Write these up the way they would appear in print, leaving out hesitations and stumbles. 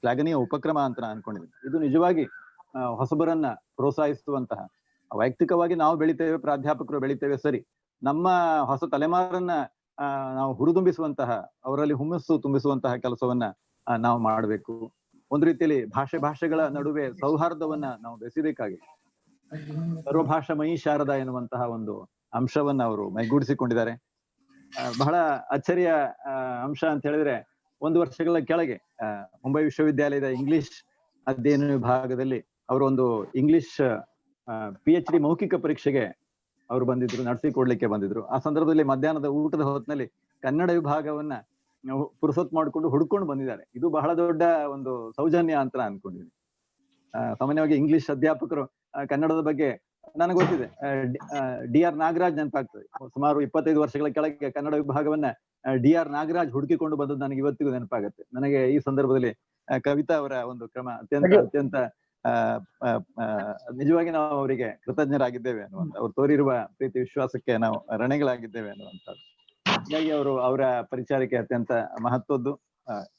ಶ್ಲಾಘನೀಯ ಉಪಕ್ರಮ ಅಂತ ನಾನು ಅನ್ಕೊಂಡಿದ್ದೀನಿ. ಇದು ನಿಜವಾಗಿ ಹೊಸಬರನ್ನ ಪ್ರೋತ್ಸಾಹಿಸುವಂತಹ, ವೈಯಕ್ತಿಕವಾಗಿ ನಾವು ಬೆಳಿತೇವೆ, ಪ್ರಾಧ್ಯಾಪಕರು ಬೆಳಿತೇವೆ ಸರಿ, ನಮ್ಮ ಹೊಸ ತಲೆಮಾರನ್ನ ನಾವು ಹುರಿದುಂಬಿಸುವಂತಹ, ಅವರಲ್ಲಿ ಹುಮ್ಮಸ್ಸು ತುಂಬಿಸುವಂತಹ ಕೆಲಸವನ್ನ ನಾವು ಮಾಡಬೇಕು. ಒಂದು ರೀತಿಯಲ್ಲಿ ಭಾಷೆಗಳ ನಡುವೆ ಸೌಹಾರ್ದವನ್ನ ನಾವು ಬೆಸೆಯಬೇಕಾಗಿದೆ. ಸರ್ವಭಾಷಾಮಯಿ ಶಾರದಾ ಎನ್ನುವಂತಹ ಒಂದು ಅಂಶವನ್ನ ಅವರು ಮೈಗೂಡಿಸಿಕೊಂಡಿದ್ದಾರೆ. ಬಹಳ ಅಚ್ಚರಿಯ ಅಂಶ ಅಂತ ಹೇಳಿದ್ರೆ, 1 ವರ್ಷಗಳ ಕೆಳಗೆ ಮುಂಬೈ ವಿಶ್ವವಿದ್ಯಾಲಯದ ಇಂಗ್ಲಿಷ್ ಅಧ್ಯಯನ ವಿಭಾಗದಲ್ಲಿ ಅವರು ಒಂದು ಇಂಗ್ಲಿಷ್ PhD ಮೌಖಿಕ ಪರೀಕ್ಷೆಗೆ ಅವರು ಬಂದಿದ್ರು, ನಡೆಸಿಕೊಡ್ಲಿಕ್ಕೆ ಬಂದಿದ್ರು. ಆ ಸಂದರ್ಭದಲ್ಲಿ ಮಧ್ಯಾಹ್ನದ ಊಟದ ಹೊತ್ತಿನಲ್ಲಿ ಕನ್ನಡ ವಿಭಾಗವನ್ನ ಪುರುಸೊತ್ ಮಾಡಿಕೊಂಡು ಹುಡ್ಕೊಂಡು ಬಂದಿದ್ದಾರೆ. ಇದು ಬಹಳ ದೊಡ್ಡ ಒಂದು ಸೌಜನ್ಯ ಅಂತ ಅನ್ಕೊಂಡಿದ್ದೀನಿ. ಸಾಮಾನ್ಯವಾಗಿ ಇಂಗ್ಲಿಷ್ ಅಧ್ಯಾಪಕರು ಕನ್ನಡದ ಬಗ್ಗೆ ನನಗೆ ಗೊತ್ತಿದೆ, DR ನಾಗರಾಜ್ ನೆನಪಾಗ್ತದೆ. ಸುಮಾರು 25 ವರ್ಷಗಳ ಕೆಳಗೆ ಕನ್ನಡ ವಿಭಾಗವನ್ನ DR ನಾಗರಾಜ್ ಹುಡುಕಿಕೊಂಡು ಬಂದದ್ದು ನನಗೆ ಇವತ್ತಿಗೂ ನೆನಪಾಗುತ್ತೆ. ನನಗೆ ಈ ಸಂದರ್ಭದಲ್ಲಿ ಕವಿತಾ ಅವರ ಒಂದು ಕ್ರಮ ಅತ್ಯಂತ ನಿಜವಾಗಿ ನಾವು ಅವರಿಗೆ ಕೃತಜ್ಞರಾಗಿದ್ದೇವೆ ಅನ್ನುವಂಥ, ಅವ್ರು ತೋರಿರುವ ಪ್ರೀತಿ ವಿಶ್ವಾಸಕ್ಕೆ ನಾವು ಋಣಿಗಳಾಗಿದ್ದೇವೆ ಅನ್ನುವಂಥದ್ದು. ಹೀಗಾಗಿ ಅವರ ಪರಿಚಾರಿಕೆ ಅತ್ಯಂತ ಮಹತ್ವದ್ದು.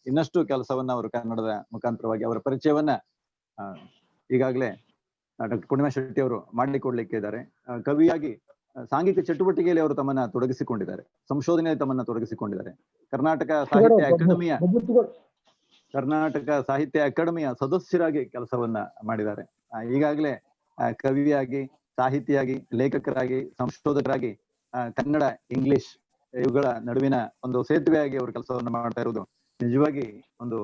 ಇನ್ನಷ್ಟು ಕೆಲಸವನ್ನ ಅವರು ಕನ್ನಡದ ಮುಖಾಂತರವಾಗಿ ಅವರ ಪರಿಚಯವನ್ನ ಈಗಾಗಲೇ ಡಾಕ್ಟರ್ ಪೂರ್ಣಿಮಾ ಶೆಟ್ಟಿ ಅವರು ಮಾಡಿಕೊಡ್ಲಿಕ್ಕೆ ಇದ್ದಾರೆ. ಕವಿಯಾಗಿ ಸಾಂಘಿಕ ಚಟುವಟಿಕೆಯಲ್ಲಿ ಅವರು ತಮ್ಮನ್ನ ತೊಡಗಿಸಿಕೊಂಡಿದ್ದಾರೆ, ಸಂಶೋಧನೆಯಲ್ಲಿ ತಮ್ಮನ್ನ ತೊಡಗಿಸಿಕೊಂಡಿದ್ದಾರೆ. ಕರ್ನಾಟಕ ಸಾಹಿತ್ಯ ಅಕಾಡೆಮಿಯ ಸದಸ್ಯರಾಗಿ ಕೆಲಸವನ್ನ ಮಾಡಿದ್ದಾರೆ. ಈಗಾಗಲೇ ಕವಿಯಾಗಿ, ಸಾಹಿತಿಯಾಗಿ, ಲೇಖಕರಾಗಿ, ಸಂಶೋಧಕರಾಗಿ ಕನ್ನಡ ಇಂಗ್ಲಿಷ್ ಇವುಗಳ ನಡುವಿನ ಒಂದು ಸೇತುವೆಯಾಗಿ ಅವರು ಕೆಲಸವನ್ನು ಮಾಡ್ತಾ ಇರುವುದು ನಿಜವಾಗಿ ಒಂದು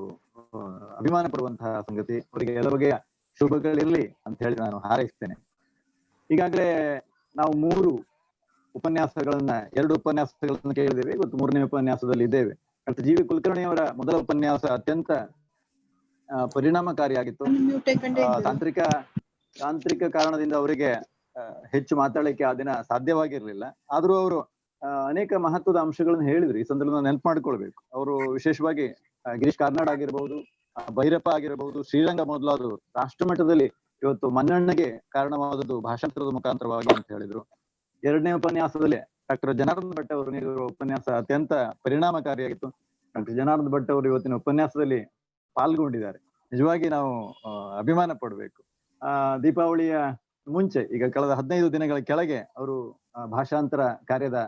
ಅಭಿಮಾನ ಪಡುವಂತಹ ಸಂಗತಿ. ಅವರಿಗೆ ಎಲ್ಲ ಬಗೆಯ ಶುಭಗಳಿರ್ಲಿ ಅಂತ ಹೇಳಿ ನಾನು ಹಾರೈಸ್ತೇನೆ. ಈಗಾಗಲೇ ನಾವು 2 ಉಪನ್ಯಾಸಗಳನ್ನ ಕೇಳಿದ್ದೇವೆ. ಇವತ್ತು 3ನೇ ಉಪನ್ಯಾಸದಲ್ಲಿ ಇದ್ದೇವೆ. ಡಾಕ್ಟರ್ GV ಕುಲಕರ್ಣಿ ಅವರ ಮೊದಲ ಉಪನ್ಯಾಸ ಅತ್ಯಂತ ಪರಿಣಾಮಕಾರಿಯಾಗಿತ್ತು. ತಾಂತ್ರಿಕ ಕಾರಣದಿಂದ ಅವರಿಗೆ ಹೆಚ್ಚು ಮಾತಾಡಲಿಕ್ಕೆ ಆ ದಿನ ಸಾಧ್ಯವಾಗಿರ್ಲಿಲ್ಲ. ಆದ್ರೂ ಅವರು ಅನೇಕ ಮಹತ್ವದ ಅಂಶಗಳನ್ನು ಹೇಳಿದ್ರು. ಈ ಸಂದರ್ಭದಲ್ಲಿ ನೆನಪು ಮಾಡ್ಕೊಳ್ಬೇಕು. ಅವರು ವಿಶೇಷವಾಗಿ ಗಿರೀಶ್ ಕಾರ್ನಾಡ್ ಆಗಿರ್ಬಹುದು, ಭೈರಪ್ಪ ಆಗಿರಬಹುದು, ಶ್ರೀರಂಗ ಮೊದಲಾದವರು ರಾಷ್ಟ್ರ ಮಟ್ಟದಲ್ಲಿ ಇವತ್ತು ಮನ್ನಣೆಗೆ ಕಾರಣವಾದದ್ದು ಭಾಷಾಂತರದ ಮುಖಾಂತರವಾಗಿ ಅಂತ ಹೇಳಿದ್ರು. 2ನೇ ಉಪನ್ಯಾಸದಲ್ಲಿ ಡಾಕ್ಟರ್ ಜನಾರ್ದನ್ ಭಟ್ ಅವರು ನೀಡಿರುವ ಉಪನ್ಯಾಸ ಅತ್ಯಂತ ಪರಿಣಾಮಕಾರಿಯಾಗಿತ್ತು. ಡಾಕ್ಟರ್ ಜನಾರ್ದನ್ ಭಟ್ ಅವರು ಇವತ್ತಿನ ಉಪನ್ಯಾಸದಲ್ಲಿ ಪಾಲ್ಗೊಂಡಿದ್ದಾರೆ. ನಿಜವಾಗಿ ನಾವು ಅಭಿಮಾನ ಪಡಬೇಕು. ದೀಪಾವಳಿಯ ಮುಂಚೆ, ಈಗ ಕಳೆದ 15 ದಿನಗಳ ಕೆಳಗೆ ಅವರು ಭಾಷಾಂತರ ಕಾರ್ಯದ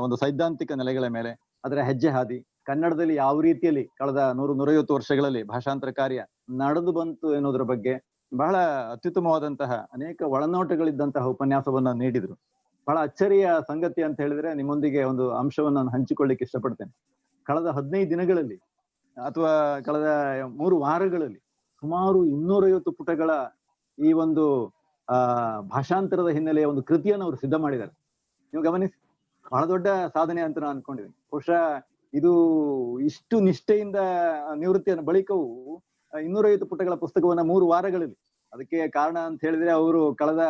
ಒಂದು ಸೈದ್ಧಾಂತಿಕ ನೆಲೆಗಳ ಮೇಲೆ ಅದರ ಹೆಜ್ಜೆ ಹಾದಿ, ಕನ್ನಡದಲ್ಲಿ ಯಾವ ರೀತಿಯಲ್ಲಿ ಕಳೆದ 100-150 ವರ್ಷಗಳಲ್ಲಿ ಭಾಷಾಂತರ ಕಾರ್ಯ ನಡೆದು ಬಂತು ಎನ್ನುವುದರ ಬಗ್ಗೆ ಬಹಳ ಅತ್ಯುತ್ತಮವಾದಂತಹ ಅನೇಕ ಒಳನೋಟಗಳಿದ್ದಂತಹ ಉಪನ್ಯಾಸವನ್ನ ನೀಡಿದ್ರು. ಬಹಳ ಅಚ್ಚರಿಯ ಸಂಗತಿ ಅಂತ ಹೇಳಿದ್ರೆ, ನಿಮ್ಮೊಂದಿಗೆ ಒಂದು ಅಂಶವನ್ನು ನಾನು ಹಂಚಿಕೊಳ್ಳಿಕ್ಕೆ ಇಷ್ಟಪಡ್ತೇನೆ. ಕಳೆದ 15 ದಿನಗಳಲ್ಲಿ ಅಥವಾ ಕಳೆದ 3 ವಾರಗಳಲ್ಲಿ ಸುಮಾರು 250 ಪುಟಗಳ ಈ ಒಂದು ಭಾಷಾಂತರದ ಹಿನ್ನೆಲೆಯ ಒಂದು ಕೃತಿಯನ್ನು ಅವರು ಸಿದ್ಧ ಮಾಡಿದ್ದಾರೆ. ನೀವು ಗಮನಿಸಿ, ಬಹಳ ದೊಡ್ಡ ಸಾಧನೆ ಅಂತ ನಾನು ಅನ್ಕೊಂಡಿದ್ದೀನಿ. ಬಹುಶಃ ಇದು ಇಷ್ಟು ನಿಷ್ಠೆಯಿಂದ ನಿವೃತ್ತಿಯ ಬಳಿಕವೂ 250 ಪುಟಗಳ ಪುಸ್ತಕವನ್ನ 3 ವಾರಗಳಲ್ಲಿ, ಅದಕ್ಕೆ ಕಾರಣ ಅಂತ ಹೇಳಿದ್ರೆ ಅವರು ಕಳೆದ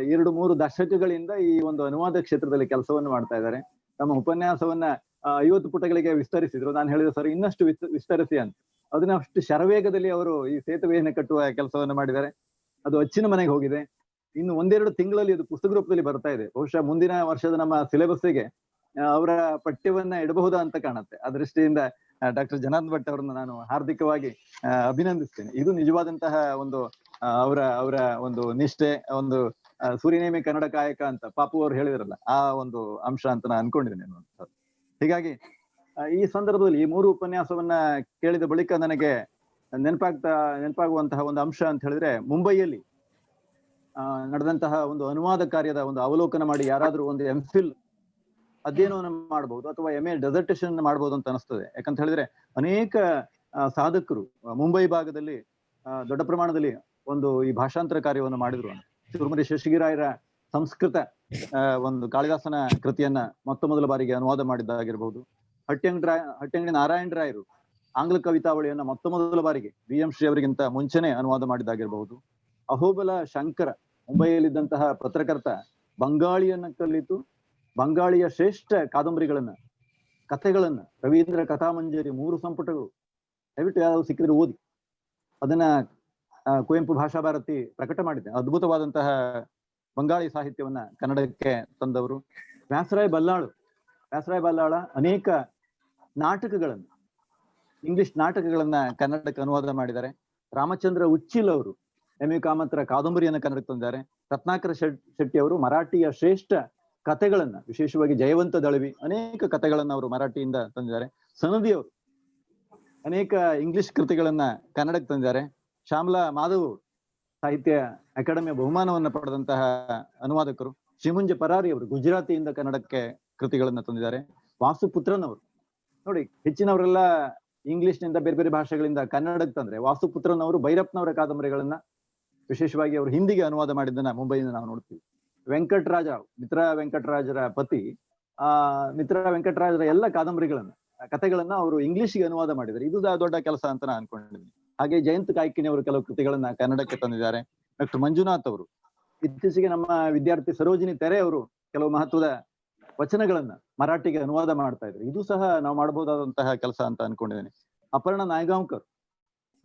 2-3 ದಶಕಗಳಿಂದ ಈ ಒಂದು ಅನುವಾದ ಕ್ಷೇತ್ರದಲ್ಲಿ ಕೆಲಸವನ್ನು ಮಾಡ್ತಾ ಇದ್ದಾರೆ. ತಮ್ಮ ಉಪನ್ಯಾಸವನ್ನ 50 ಪುಟಗಳಿಗೆ ವಿಸ್ತರಿಸಿದ್ರು. ನಾನು ಹೇಳಿದೆ ಸರ್, ಇನ್ನಷ್ಟು ವಿಸ್ತರಿಸಿ ಅಂತ. ಅದನ್ನ ಅಷ್ಟು ಶರವೇಗದಲ್ಲಿ ಅವರು ಈ ಸೇತುವೆಯನ್ನು ಕಟ್ಟುವ ಕೆಲಸವನ್ನು ಮಾಡಿದ್ದಾರೆ. ಅದು ಅಚ್ಚಿನ ಮನೆಗೆ ಹೋಗಿದೆ. ಇನ್ನು 1-2 ತಿಂಗಳಲ್ಲಿ ಅದು ಪುಸ್ತಕ ರೂಪದಲ್ಲಿ ಬರ್ತಾ ಇದೆ. ಬಹುಶಃ ಮುಂದಿನ ವರ್ಷದ ನಮ್ಮ ಸಿಲೆಬಸ್ಸಿಗೆ ಅವರ ಪಠ್ಯವನ್ನ ಇಡಬಹುದಾ ಅಂತ ಕಾಣುತ್ತೆ. ಆ ದೃಷ್ಟಿಯಿಂದ ಡಾಕ್ಟರ್ ಜನಾರ್ದನ್ ಭಟ್ ಅವರನ್ನ ನಾನು ಹಾರ್ದಿಕವಾಗಿ ಅಭಿನಂದಿಸ್ತೇನೆ. ಇದು ನಿಜವಾದಂತಹ ಒಂದು ಅವರ ಒಂದು ನಿಷ್ಠೆ, ಒಂದು ಸೂರ್ಯನೇಮಿ ಕನ್ನಡ ಕಾಯಕ ಅಂತ ಪಾಪು ಅವರು ಹೇಳಿದ್ರಲ್ಲ, ಆ ಒಂದು ಅಂಶ ಅಂತ ನಾನು ಅನ್ಕೊಂಡಿದ್ದೇನೆ ಅನ್ನುವಂಥದ್ದು. ಹೀಗಾಗಿ ಈ ಸಂದರ್ಭದಲ್ಲಿ ಈ 3 ಉಪನ್ಯಾಸವನ್ನ ಕೇಳಿದ ಬಳಿಕ ನನಗೆ ನೆನಪಾಗುವಂತಹ ಒಂದು ಅಂಶ ಅಂತ ಹೇಳಿದ್ರೆ, ಮುಂಬೈಯಲ್ಲಿ ನಡೆದಂತಹ ಒಂದು ಅನುವಾದ ಕಾರ್ಯದ ಒಂದು ಅವಲೋಕನ ಮಾಡಿ ಯಾರಾದ್ರೂ ಒಂದು MPhil ಅಧ್ಯಯನವನ್ನು ಮಾಡಬಹುದು ಅಥವಾ MA ಡೆಸರ್ಟೇಷನ್ ಮಾಡಬಹುದು ಅಂತ ಅನಿಸ್ತದೆ. ಯಾಕಂತ ಹೇಳಿದ್ರೆ ಅನೇಕ ಸಾಧಕರು ಮುಂಬೈ ಭಾಗದಲ್ಲಿ ದೊಡ್ಡ ಪ್ರಮಾಣದಲ್ಲಿ ಒಂದು ಈ ಭಾಷಾಂತರ ಕಾರ್ಯವನ್ನು ಮಾಡಿದ್ರು. ಚುರುಮುರಿ ಶೇಷಗಿರಾಯರ ಸಂಸ್ಕೃತ ಒಂದು ಕಾಳಿದಾಸನ ಕೃತಿಯನ್ನ ಮೊದಲ ಬಾರಿಗೆ ಅನುವಾದ ಮಾಡಿದ್ದಾಗಿರ್ಬಹುದು. ಹಟ್ಟಿಯಂಗಡಿ ನಾರಾಯಣ ರಾಯರು ಆಂಗ್ಲ ಕವಿತಾವಳಿಯನ್ನ ಮೊದಲ ಬಾರಿಗೆ BM ಶ್ರೀ ಅವರಿಗಿಂತ ಮುಂಚೆನೆ ಅನುವಾದ ಮಾಡಿದ್ದಾಗಿರ್ಬಹುದು. ಅಹೋಬಲ ಶಂಕರ ಮುಂಬೈಯಲ್ಲಿದ್ದಂತಹ ಪತ್ರಕರ್ತ ಬಂಗಾಳಿಯನ್ನ ಕಲಿತು ಬಂಗಾಳಿಯ ಶ್ರೇಷ್ಠ ಕಾದಂಬರಿಗಳನ್ನ, ಕಥೆಗಳನ್ನ, ರವೀಂದ್ರ ಕಥಾಮಂಜರಿ 3 ಸಂಪುಟಗಳು, ದಯವಿಟ್ಟು ಯಾರು ಸಿಕ್ಕಿದ್ರೆ ಓದಿ. ಅದನ್ನ ಕುವೆಂಪು ಭಾಷಾ ಭಾರತಿ ಪ್ರಕಟ ಮಾಡಿದೆ. ಅದ್ಭುತವಾದಂತಹ ಬಂಗಾಳಿ ಸಾಹಿತ್ಯವನ್ನ ಕನ್ನಡಕ್ಕೆ ತಂದವರು. ವ್ಯಾಸರಾಯ ಬಲ್ಲಾಳ ಅನೇಕ ನಾಟಕಗಳನ್ನು ಇಂಗ್ಲಿಷ್ ನಾಟಕಗಳನ್ನ ಕನ್ನಡಕ್ಕೆ ಅನುವಾದ ಮಾಡಿದ್ದಾರೆ. ರಾಮಚಂದ್ರ ಉಚ್ಚಿಲ್ ಅವರು ಎಂ.ಯು. ಕಾಮತ್ರ ಕಾದಂಬರಿಯನ್ನ ಕನ್ನಡಕ್ಕೆ ತಂದಿದ್ದಾರೆ. ರತ್ನಾಕರ ಶೆಟ್ಟಿ ಅವರು ಮರಾಠಿಯ ಶ್ರೇಷ್ಠ ಕಥೆಗಳನ್ನ, ವಿಶೇಷವಾಗಿ ಜಯವಂತ ದಳವಿ ಅನೇಕ ಕಥೆಗಳನ್ನ ಅವರು ಮರಾಠಿಯಿಂದ ತಂದಿದ್ದಾರೆ. ಸನದಿ ಅವರು ಅನೇಕ ಇಂಗ್ಲಿಷ್ ಕೃತಿಗಳನ್ನ ಕನ್ನಡಕ್ಕೆ ತಂದಿದ್ದಾರೆ. ಶ್ಯಾಮಲಾ ಮಾಧವ್ ಸಾಹಿತ್ಯ ಅಕಾಡೆಮಿಯ ಬಹುಮಾನವನ್ನ ಪಡೆದಂತಹ ಅನುವಾದಕರು. ಶಿಮುಂಜ ಪರಾರಿ ಅವರು ಗುಜರಾತಿಯಿಂದ ಕನ್ನಡಕ್ಕೆ ಕೃತಿಗಳನ್ನ ತಂದಿದ್ದಾರೆ. ವಾಸುಪುತ್ರನ್ ಅವರು ನೋಡಿ, ಹೆಚ್ಚಿನವರೆಲ್ಲ ಇಂಗ್ಲಿಷ್ನಿಂದ ಬೇರೆ ಬೇರೆ ಭಾಷೆಗಳಿಂದ ಕನ್ನಡಕ್ಕೆ ತಂದ್ರೆ, ವಾಸುಪುತ್ರನ್ ಅವರು ಭೈರಪ್ಪನವರ ಕಾದಂಬರಿಗಳನ್ನ ವಿಶೇಷವಾಗಿ ಅವರು ಹಿಂದಿಗೆ ಅನುವಾದ ಮಾಡಿದ್ದನ್ನ ಮುಂಬೈಯಿಂದ ನಾವು ನೋಡ್ತೀವಿ. ವೆಂಕಟರಾಜ, ಮಿತ್ರ ವೆಂಕಟರಾಜರ ಪತಿ, ಮಿತ್ರ ವೆಂಕಟರಾಜರ ಎಲ್ಲ ಕಾದಂಬರಿಗಳನ್ನ, ಕಥೆಗಳನ್ನ ಅವರು ಇಂಗ್ಲಿಷ್ಗೆ ಅನುವಾದ ಮಾಡಿದ್ದಾರೆ. ಇದು ದೊಡ್ಡ ಕೆಲಸ ಅಂತ ನಾನು ಅನ್ಕೊಂಡಿದ್ದೀನಿ. ಹಾಗೆ ಜಯಂತ್ ಕಾಯ್ಕಿಣಿ ಅವರು ಕೆಲವು ಕೃತಿಗಳನ್ನ ಕನ್ನಡಕ್ಕೆ ತಂದಿದ್ದಾರೆ. ಡಾಕ್ಟರ್ ಮಂಜುನಾಥ್ ಅವರು, ಇತ್ತೀಚೆಗೆ ನಮ್ಮ ವಿದ್ಯಾರ್ಥಿ ಸರೋಜಿನಿ ತೆರೆ ಅವರು ಕೆಲವು ಮಹತ್ವದ ವಚನಗಳನ್ನ ಮರಾಠಿಗೆ ಅನುವಾದ ಮಾಡ್ತಾ ಇದ್ರು. ಇದು ಸಹ ನಾವು ಮಾಡಬಹುದಾದಂತಹ ಕೆಲಸ ಅಂತ ಅನ್ಕೊಂಡಿದ್ದೇನೆ. ಅಪರ್ಣ ನಾಯಗಾಂವ್ಕರ್,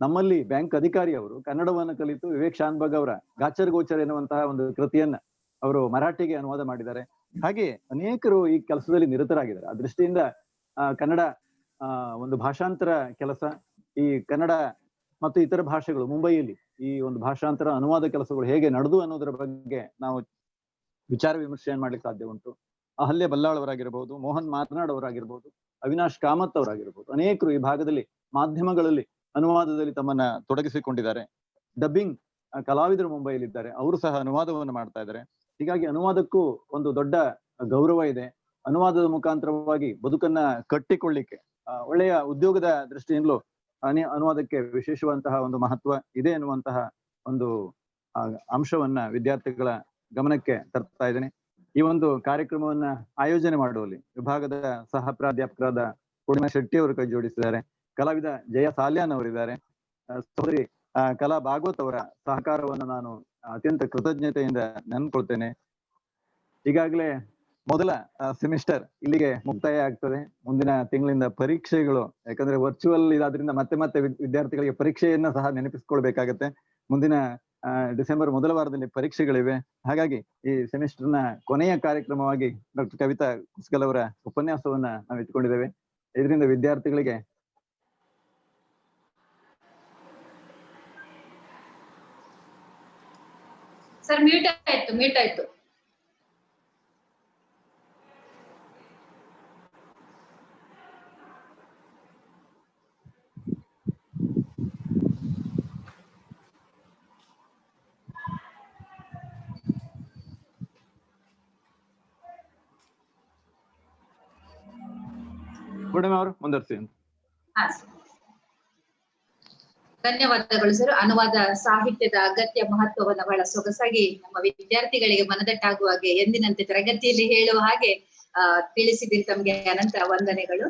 ನಮ್ಮಲ್ಲಿ ಬ್ಯಾಂಕ್ ಅಧಿಕಾರಿ ಅವರು, ಕನ್ನಡವನ್ನು ಕಲಿತು ವಿವೇಕ್ ಶಾನ್ಭಾಗ್ ಅವರ ಗಾಚರ್ ಗೋಚರ್ ಎನ್ನುವಂತಹ ಒಂದು ಕೃತಿಯನ್ನ ಅವರು ಮರಾಠಿಗೆ ಅನುವಾದ ಮಾಡಿದ್ದಾರೆ. ಹಾಗೆ ಅನೇಕರು ಈ ಕೆಲಸದಲ್ಲಿ ನಿರತರಾಗಿದ್ದಾರೆ. ಆ ದೃಷ್ಟಿಯಿಂದ ಕನ್ನಡ ಒಂದು ಭಾಷಾಂತರ ಕೆಲಸ, ಈ ಕನ್ನಡ ಮತ್ತು ಇತರ ಭಾಷೆಗಳು ಮುಂಬೈಯಲ್ಲಿ ಈ ಒಂದು ಭಾಷಾಂತರ ಅನುವಾದ ಕೆಲಸಗಳು ಹೇಗೆ ನಡೆದು ಅನ್ನೋದರ ಬಗ್ಗೆ ನಾವು ವಿಚಾರ ವಿಮರ್ಶೆಯನ್ನು ಮಾಡ್ಲಿಕ್ಕೆ ಸಾಧ್ಯ ಉಂಟು. ಅಹಲ್ಯ ಬಲ್ಲಾಳ್ ಅವರಾಗಿರ್ಬೋದು, ಮೋಹನ್ ಮಾತನಾಡ್ ಅವರಾಗಿರ್ಬೋದು, ಅವಿನಾಶ್ ಕಾಮತ್ ಅವರಾಗಿರ್ಬೋದು, ಅನೇಕರು ಈ ಭಾಗದಲ್ಲಿ ಮಾಧ್ಯಮಗಳಲ್ಲಿ ಅನುವಾದದಲ್ಲಿ ತಮ್ಮನ್ನ ತೊಡಗಿಸಿಕೊಂಡಿದ್ದಾರೆ. ಡಬ್ಬಿಂಗ್ ಕಲಾವಿದರು ಮುಂಬೈಯಲ್ಲಿದ್ದಾರೆ, ಅವರು ಸಹ ಅನುವಾದವನ್ನು ಮಾಡ್ತಾ ಇದ್ದಾರೆ. ಹೀಗಾಗಿ ಅನುವಾದಕ್ಕೂ ಒಂದು ದೊಡ್ಡ ಗೌರವ ಇದೆ. ಅನುವಾದದ ಮುಖಾಂತರವಾಗಿ ಬದುಕನ್ನ ಕಟ್ಟಿಕೊಳ್ಳಿಕ್ಕೆ, ಒಳ್ಳೆಯ ಉದ್ಯೋಗದ ದೃಷ್ಟಿಯಿಂದಲೂ ಅನುವಾದಕ್ಕೆ ವಿಶೇಷವಂತಹ ಒಂದು ಮಹತ್ವ ಇದೆ ಎನ್ನುವಂತಹ ಒಂದು ಅಂಶವನ್ನ ವಿದ್ಯಾರ್ಥಿಗಳ ಗಮನಕ್ಕೆ ತರ್ತಾ ಇದ್ದೇನೆ. ಈ ಒಂದು ಕಾರ್ಯಕ್ರಮವನ್ನ ಆಯೋಜನೆ ಮಾಡುವಲ್ಲಿ ವಿಭಾಗದ ಸಹ ಪ್ರಾಧ್ಯಾಪಕರಾದ ಪೂರ್ಣಿಮಾ ಶೆಟ್ಟಿ ಅವರು ಕೈ ಜೋಡಿಸಿದ್ದಾರೆ. ಕಲಾವಿದ ಜಯ ಸಾಲ್ಯಾನ್ ಅವರಿದ್ದಾರೆ. ಸಹೋದರಿ ಕಲಾ ಭಾಗವತ್ ಅವರ ಸಹಕಾರವನ್ನು ನಾನು ಅತ್ಯಂತ ಕೃತಜ್ಞತೆಯಿಂದ ನೆನ್ಕೊಳ್ತೇನೆ. ಈಗಾಗಲೇ ಮೊದಲ ಸೆಮಿಸ್ಟರ್ ಇಲ್ಲಿಗೆ ಮುಕ್ತಾಯ ಆಗ್ತದೆ. ಮುಂದಿನ ತಿಂಗಳಿಂದ ಪರೀಕ್ಷೆಗಳು, ಯಾಕಂದ್ರೆ ವರ್ಚುವಲ್ ಇದಾದ್ರಿಂದ ಮತ್ತೆ ಮತ್ತೆ ವಿದ್ಯಾರ್ಥಿಗಳಿಗೆ ಪರೀಕ್ಷೆಯನ್ನ ಸಹ ನೆನಪಿಸ್ಕೊಳ್ಬೇಕಾಗತ್ತೆ. ಮುಂದಿನ ಡಿಸೆಂಬರ್ ಮೊದಲ ವಾರದಲ್ಲಿ ಪರೀಕ್ಷೆಗಳಿವೆ. ಹಾಗಾಗಿ ಈ ಸೆಮಿಸ್ಟರ್ನ ಕೊನೆಯ ಕಾರ್ಯಕ್ರಮವಾಗಿ ಡಾಕ್ಟರ್ ಕವಿತಾ ಕುಸ್ಕಲ್ ಅವರ ಉಪನ್ಯಾಸವನ್ನ ನಾವು ಇಟ್ಕೊಂಡಿದ್ದೇವೆ. ಇದರಿಂದ ವಿದ್ಯಾರ್ಥಿಗಳಿಗೆ ಸರ್ ಮ್ಯೂಟ್ ಆಯ್ತು. ಪೂರ್ಣಿಮಾ ಅವರು ಮುಂದುವರಿಸಿ. ಧನ್ಯವಾದಗಳು ಸರ್. ಅನುವಾದ ಸಾಹಿತ್ಯದ ಅಗತ್ಯ ಮಹತ್ವವನ್ನು ಬಹಳ ಸೊಗಸಾಗಿ ನಮ್ಮ ವಿದ್ಯಾರ್ಥಿಗಳಿಗೆ ಮನದಟ್ಟಾಗುವ ಹಾಗೆ ಎಂದಿನಂತೆ ತರಗತಿಯಲ್ಲಿ ಹೇಳುವ ಹಾಗೆ ತಿಳಿಸಿದ್ದೀರಿ. ತಮ್ಗೆ ಅನಂತ ವಂದನೆಗಳು.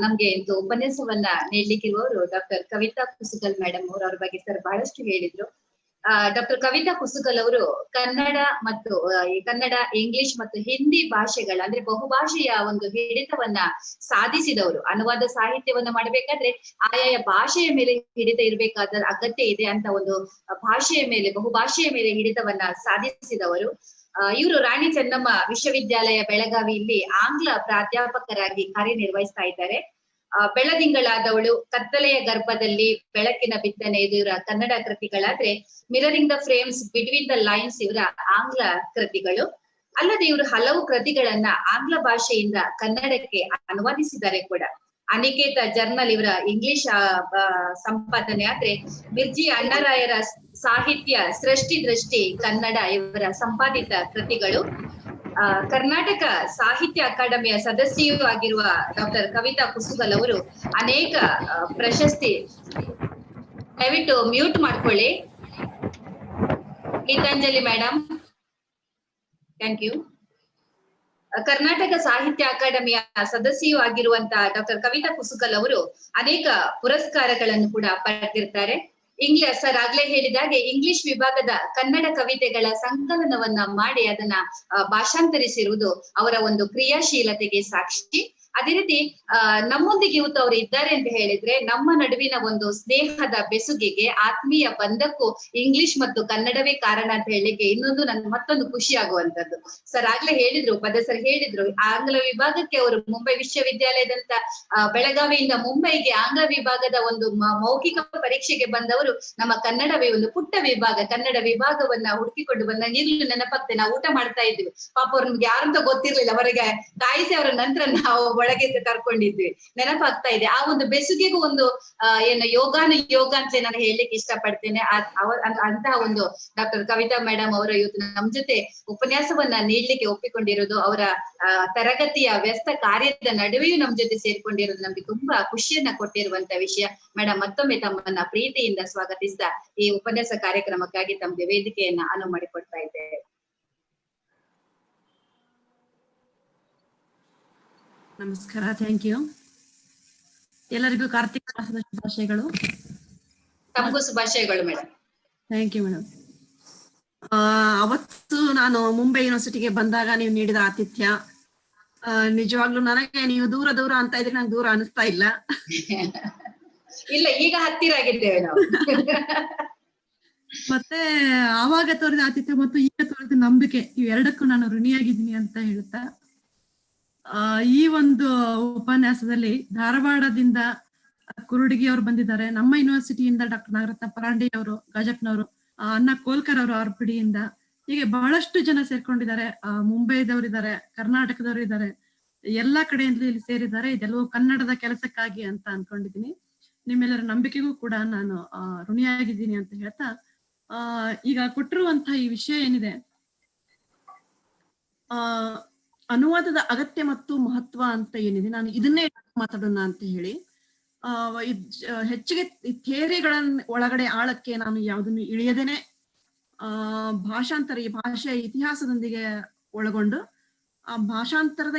ನಮ್ಗೆ ಇದು ಉಪನ್ಯಾಸವನ್ನ ನೀಡ್ಲಿಕ್ಕಿರುವವರು ಡಾಕ್ಟರ್ ಕವಿತಾ ಕುಸುಕಲ್ ಮೇಡಮ್ ಅವರು. ಅವ್ರ ಬಗ್ಗೆ ಸರ್ ಬಹಳಷ್ಟು ಹೇಳಿದ್ರು. ಡಾಕ್ಟರ್ ಕವಿತಾ ಕುಸುಕಲ್ ಅವರು ಕನ್ನಡ ಮತ್ತು ಕನ್ನಡ, ಇಂಗ್ಲಿಷ್ ಮತ್ತು ಹಿಂದಿ ಭಾಷೆಗಳ ಅಂದ್ರೆ ಬಹುಭಾಷೆಯ ಒಂದು ಹಿಡಿತವನ್ನ ಸಾಧಿಸಿದವರು. ಅನುವಾದ ಸಾಹಿತ್ಯವನ್ನ ಮಾಡಬೇಕಾದ್ರೆ ಆಯಾಯ ಭಾಷೆಯ ಮೇಲೆ ಹಿಡಿತ ಇರಬೇಕಾದ ಅಗತ್ಯ ಇದೆ ಅಂತ ಒಂದು ಭಾಷೆಯ ಮೇಲೆ, ಬಹುಭಾಷೆಯ ಮೇಲೆ ಹಿಡಿತವನ್ನ ಸಾಧಿಸಿದವರು. ಇವರು ರಾಣಿ ಚೆನ್ನಮ್ಮ ವಿಶ್ವವಿದ್ಯಾಲಯ ಬೆಳಗಾವಿಯಲ್ಲಿ ಆಂಗ್ಲ ಪ್ರಾಧ್ಯಾಪಕರಾಗಿ ಕಾರ್ಯನಿರ್ವಹಿಸ್ತಾ ಇದ್ದಾರೆ. ಬೆಳದಿಂಗಳಾದವಳು, ಕತ್ತಲೆಯ ಗರ್ಭದಲ್ಲಿ, ಬೆಳಕಿನ ಬಿತ್ತನೆ ಇದು ಇವರ ಕನ್ನಡ ಕೃತಿಗಳಾದ್ರೆ, mirroring the frames, between the lines ಇವರ ಆಂಗ್ಲ ಕೃತಿಗಳು. ಅಲ್ಲದೆ ಇವರು ಹಲವು ಕೃತಿಗಳನ್ನ ಆಂಗ್ಲ ಭಾಷೆಯಿಂದ ಕನ್ನಡಕ್ಕೆ ಅನುವಾದಿಸಿದ್ದಾರೆ ಕೂಡ. ಅನಿಕೇತ ಜರ್ನಲ್ ಇವರ ಇಂಗ್ಲಿಷ್ ಸಂಪಾದನೆ ಆದ್ರೆ, ಬಿರ್ಜಿ ಅಣ್ಣರಾಯರ ಸಾಹಿತ್ಯ ಸೃಷ್ಟಿ ದೃಷ್ಟಿ ಕನ್ನಡ ಇವರ ಸಂಪಾದಿತ ಕೃತಿಗಳು. ಕರ್ನಾಟಕ ಸಾಹಿತ್ಯ ಅಕಾಡೆಮಿಯ ಸದಸ್ಯೆಯೂ ಆಗಿರುವ ಡಾಕ್ಟರ್ ಕವಿತಾ ಕುಸುಕಲ್ ಅವರು ಅನೇಕ ಪ್ರಶಸ್ತಿ. ದಯವಿಟ್ಟು ಮ್ಯೂಟ್ ಮಾಡ್ಕೊಳ್ಳಿ Geetanjali madam, thank you. Karnataka ಸಾಹಿತ್ಯ ಅಕಾಡೆಮಿಯ ಸದಸ್ಯೆಯೂ ಆಗಿರುವಂತಹ ಡಾಕ್ಟರ್ ಕವಿತಾ ಕುಸುಕಲ್ ಅವರು ಅನೇಕ ಪುರಸ್ಕಾರಗಳನ್ನು ಕೂಡ ಪಡೆದಿರ್ತಾರೆ. ಇಂಗ್ಲಿಷ್ ಸರ್ ಆಗ್ಲೇ ಹೇಳಿದಾಗೆ ಇಂಗ್ಲಿಷ್ ವಿಭಾಗದ ಕನ್ನಡ ಕವಿತೆಗಳ ಸಂಕಲನವನ್ನ ಮಾಡಿ ಅದನ್ನ ಭಾಷಾಂತರಿಸಿರುವುದು ಅವರ ಒಂದು ಕ್ರಿಯಾಶೀಲತೆಗೆ ಸಾಕ್ಷಿ. ಅದೇ ರೀತಿ ನಮ್ಮೊಂದಿಗೆ ಇವತ್ತು ಅವರು ಇದ್ದಾರೆ ಅಂತ ಹೇಳಿದ್ರೆ ನಮ್ಮ ನಡುವಿನ ಒಂದು ಸ್ನೇಹದ ಬೆಸುಗೆಗೆ, ಆತ್ಮೀಯ ಬಂಧಕ್ಕೂ ಇಂಗ್ಲಿಷ್ ಮತ್ತು ಕನ್ನಡವೇ ಕಾರಣ ಅಂತ ಹೇಳಿಕ್ಕೆ ಇನ್ನೊಂದು ನನ್ಗೆ ಮತ್ತೊಂದು ಖುಷಿ ಆಗುವಂತದ್ದು. ಸರ್ ಆಗ್ಲೇ ಹೇಳಿದ್ರು, ಪದ ಸರ್ ಹೇಳಿದ್ರು, ಆಂಗ್ಲ ವಿಭಾಗಕ್ಕೆ ಅವರು ಮುಂಬೈ ವಿಶ್ವವಿದ್ಯಾಲಯದಂತ ಬೆಳಗಾವಿಯಿಂದ ಮುಂಬೈಗೆ ಆಂಗ್ಲ ವಿಭಾಗದ ಒಂದು ಮೌಖಿಕ ಪರೀಕ್ಷೆಗೆ ಬಂದವರು ನಮ್ಮ ಕನ್ನಡವೇ ಒಂದು ಪುಟ್ಟ ವಿಭಾಗ, ಕನ್ನಡ ವಿಭಾಗವನ್ನ ಹುಡುಕಿಕೊಂಡು ಬಂದಾಗ ಈಗಲೂ ನೆನಪಾಗ್ತದೆ. ನಾವು ಊಟ ಮಾಡ್ತಾ ಇದ್ವಿ, ಪಾಪ ಅವ್ರು ನಮ್ಗೆ ಯಾರಂತ ಗೊತ್ತಿರ್ಲಿಲ್ಲ, ಹೊರಗೆ ಕಾಯಿಸಿ ಅವರ ನಂತರ ನಾವು ಒಳಗೆ ಕರ್ಕೊಂಡಿದ್ವಿ, ನೆನಪಾಗ್ತಾ ಇದೆ. ಆ ಒಂದು ಬೆಸುಗೆಗೂ ಒಂದು ಏನು ಯೋಗ ಅಂತ ನಾನು ಹೇಳಲಿಕ್ಕೆ ಇಷ್ಟಪಡ್ತೇನೆ. ಅಂತಹ ಒಂದು ಡಾಕ್ಟರ್ ಕವಿತಾ ಮೇಡಮ್ ಅವರು ಇವತ್ತು ನಮ್ ಜೊತೆ ಉಪನ್ಯಾಸವನ್ನ ನೀಡ್ಲಿಕ್ಕೆ ಒಪ್ಪಿಕೊಂಡಿರೋದು, ಅವರ ತರಗತಿಯ ವ್ಯಸ್ತ ಕಾರ್ಯದ ನಡುವೆಯೂ ನಮ್ ಜೊತೆ ಸೇರ್ಕೊಂಡಿರೋದು ನಮ್ಗೆ ತುಂಬಾ ಖುಷಿಯನ್ನ ಕೊಟ್ಟಿರುವಂತ ವಿಷಯ. ಮೇಡಮ್, ಮತ್ತೊಮ್ಮೆ ತಮ್ಮನ್ನ ಪ್ರೀತಿಯಿಂದ ಸ್ವಾಗತಿಸ್ತಾ ಈ ಉಪನ್ಯಾಸ ಕಾರ್ಯಕ್ರಮಕ್ಕಾಗಿ ತಮ್ಗೆ ವೇದಿಕೆಯನ್ನ ಅನುವು ಮಾಡಿಕೊಡ್ತಾ ಇದ್ದೇವೆ. ನಮಸ್ಕಾರ, ಥ್ಯಾಂಕ್ ಯು. ಎಲ್ಲರಿಗೂ ಕಾರ್ತಿಕ ಮಾಸದ ಶುಭಾಶಯಗಳು. ತಮಗೂ ಶುಭಾಶಯಗಳು ಮೇಡಮ್. Thank you madam. ಅವತ್ತು ನಾನು ಮುಂಬೈ ಯೂನಿವರ್ಸಿಟಿಗೆ ಬಂದಾಗ ನೀವು ನೀಡಿದ ಆತಿಥ್ಯ ನಿಜವಾಗ್ಲೂ ನನಗೆ ನೀವು ದೂರ ದೂರ ಅಂತ ಇದ್ರೆ ನಂಗೆ ದೂರ ಅನಿಸ್ತಾ ಇಲ್ಲ. ಇಲ್ಲ, ಈಗ ಹತ್ತಿರ ಆಗಿದ್ದೇವೆ ನಾವು. ಮತ್ತೆ ಆವಾಗ ತೋರಿದ ಆತಿಥ್ಯ ಮತ್ತು ಈಗ ತೋರಿದ ನಂಬಿಕೆ, ಇವೆರಡಕ್ಕೂ ನಾನು ಋಣಿಯಾಗಿದ್ದೀನಿ ಅಂತ ಹೇಳ್ತಾ, ಈ ಒಂದು ಉಪನ್ಯಾಸದಲ್ಲಿ ಧಾರವಾಡದಿಂದ ಕುರುಡಿಗಿ ಅವರು ಬಂದಿದ್ದಾರೆ, ನಮ್ಮ ಯೂನಿವರ್ಸಿಟಿಯಿಂದ ಡಾಕ್ಟರ್ ನಾಗರತ್ನ ಪರಾಂಡೆ ಅವರು, ಗಜಪ್ನವರು, ಅನ್ನ ಕೋಲ್ಕರ್ ಅವರು ಆರ್ಪಿಡಿಯಿಂದ, ಹೀಗೆ ಬಹಳಷ್ಟು ಜನ ಸೇರ್ಕೊಂಡಿದ್ದಾರೆ. ಮುಂಬೈದವರಿದ್ದಾರೆ, ಕರ್ನಾಟಕದವರು ಇದ್ದಾರೆ, ಎಲ್ಲಾ ಕಡೆಯಿಂದ ಇಲ್ಲಿ ಸೇರಿದ್ದಾರೆ. ಇದೆಲ್ಲವೂ ಕನ್ನಡದ ಕೆಲಸಕ್ಕಾಗಿ ಅಂತ ಅನ್ಕೊಂಡಿದ್ದೀನಿ. ನಿಮ್ಮೆಲ್ಲರ ನಂಬಿಕೆಗೂ ಕೂಡ ನಾನು ಋಣಿಯಾಗಿದ್ದೀನಿ ಅಂತ ಹೇಳ್ತಾ, ಈಗ ಕೊಟ್ಟಿರುವಂತಹ ಈ ವಿಷಯ ಏನಿದೆ, ಅನುವಾದದ ಅಗತ್ಯ ಮತ್ತು ಮಹತ್ವ ಅಂತ ಏನಿದೆ, ನಾನು ಇದನ್ನೇ ಮಾತಾಡೋಣ ಅಂತ ಹೇಳಿ, ಹೆಚ್ಚಿಗೆ ಥಿಯರಿಗಳನ್ನ ಒಳಗಡೆ ಆಳಕ್ಕೆ ನಾನು ಯಾವುದನ್ನು ಇಳಿಯದೇನೆ ಭಾಷಾಂತರ, ಈ ಭಾಷೆಯ ಇತಿಹಾಸದೊಂದಿಗೆ ಒಳಗೊಂಡು ಆ ಭಾಷಾಂತರದ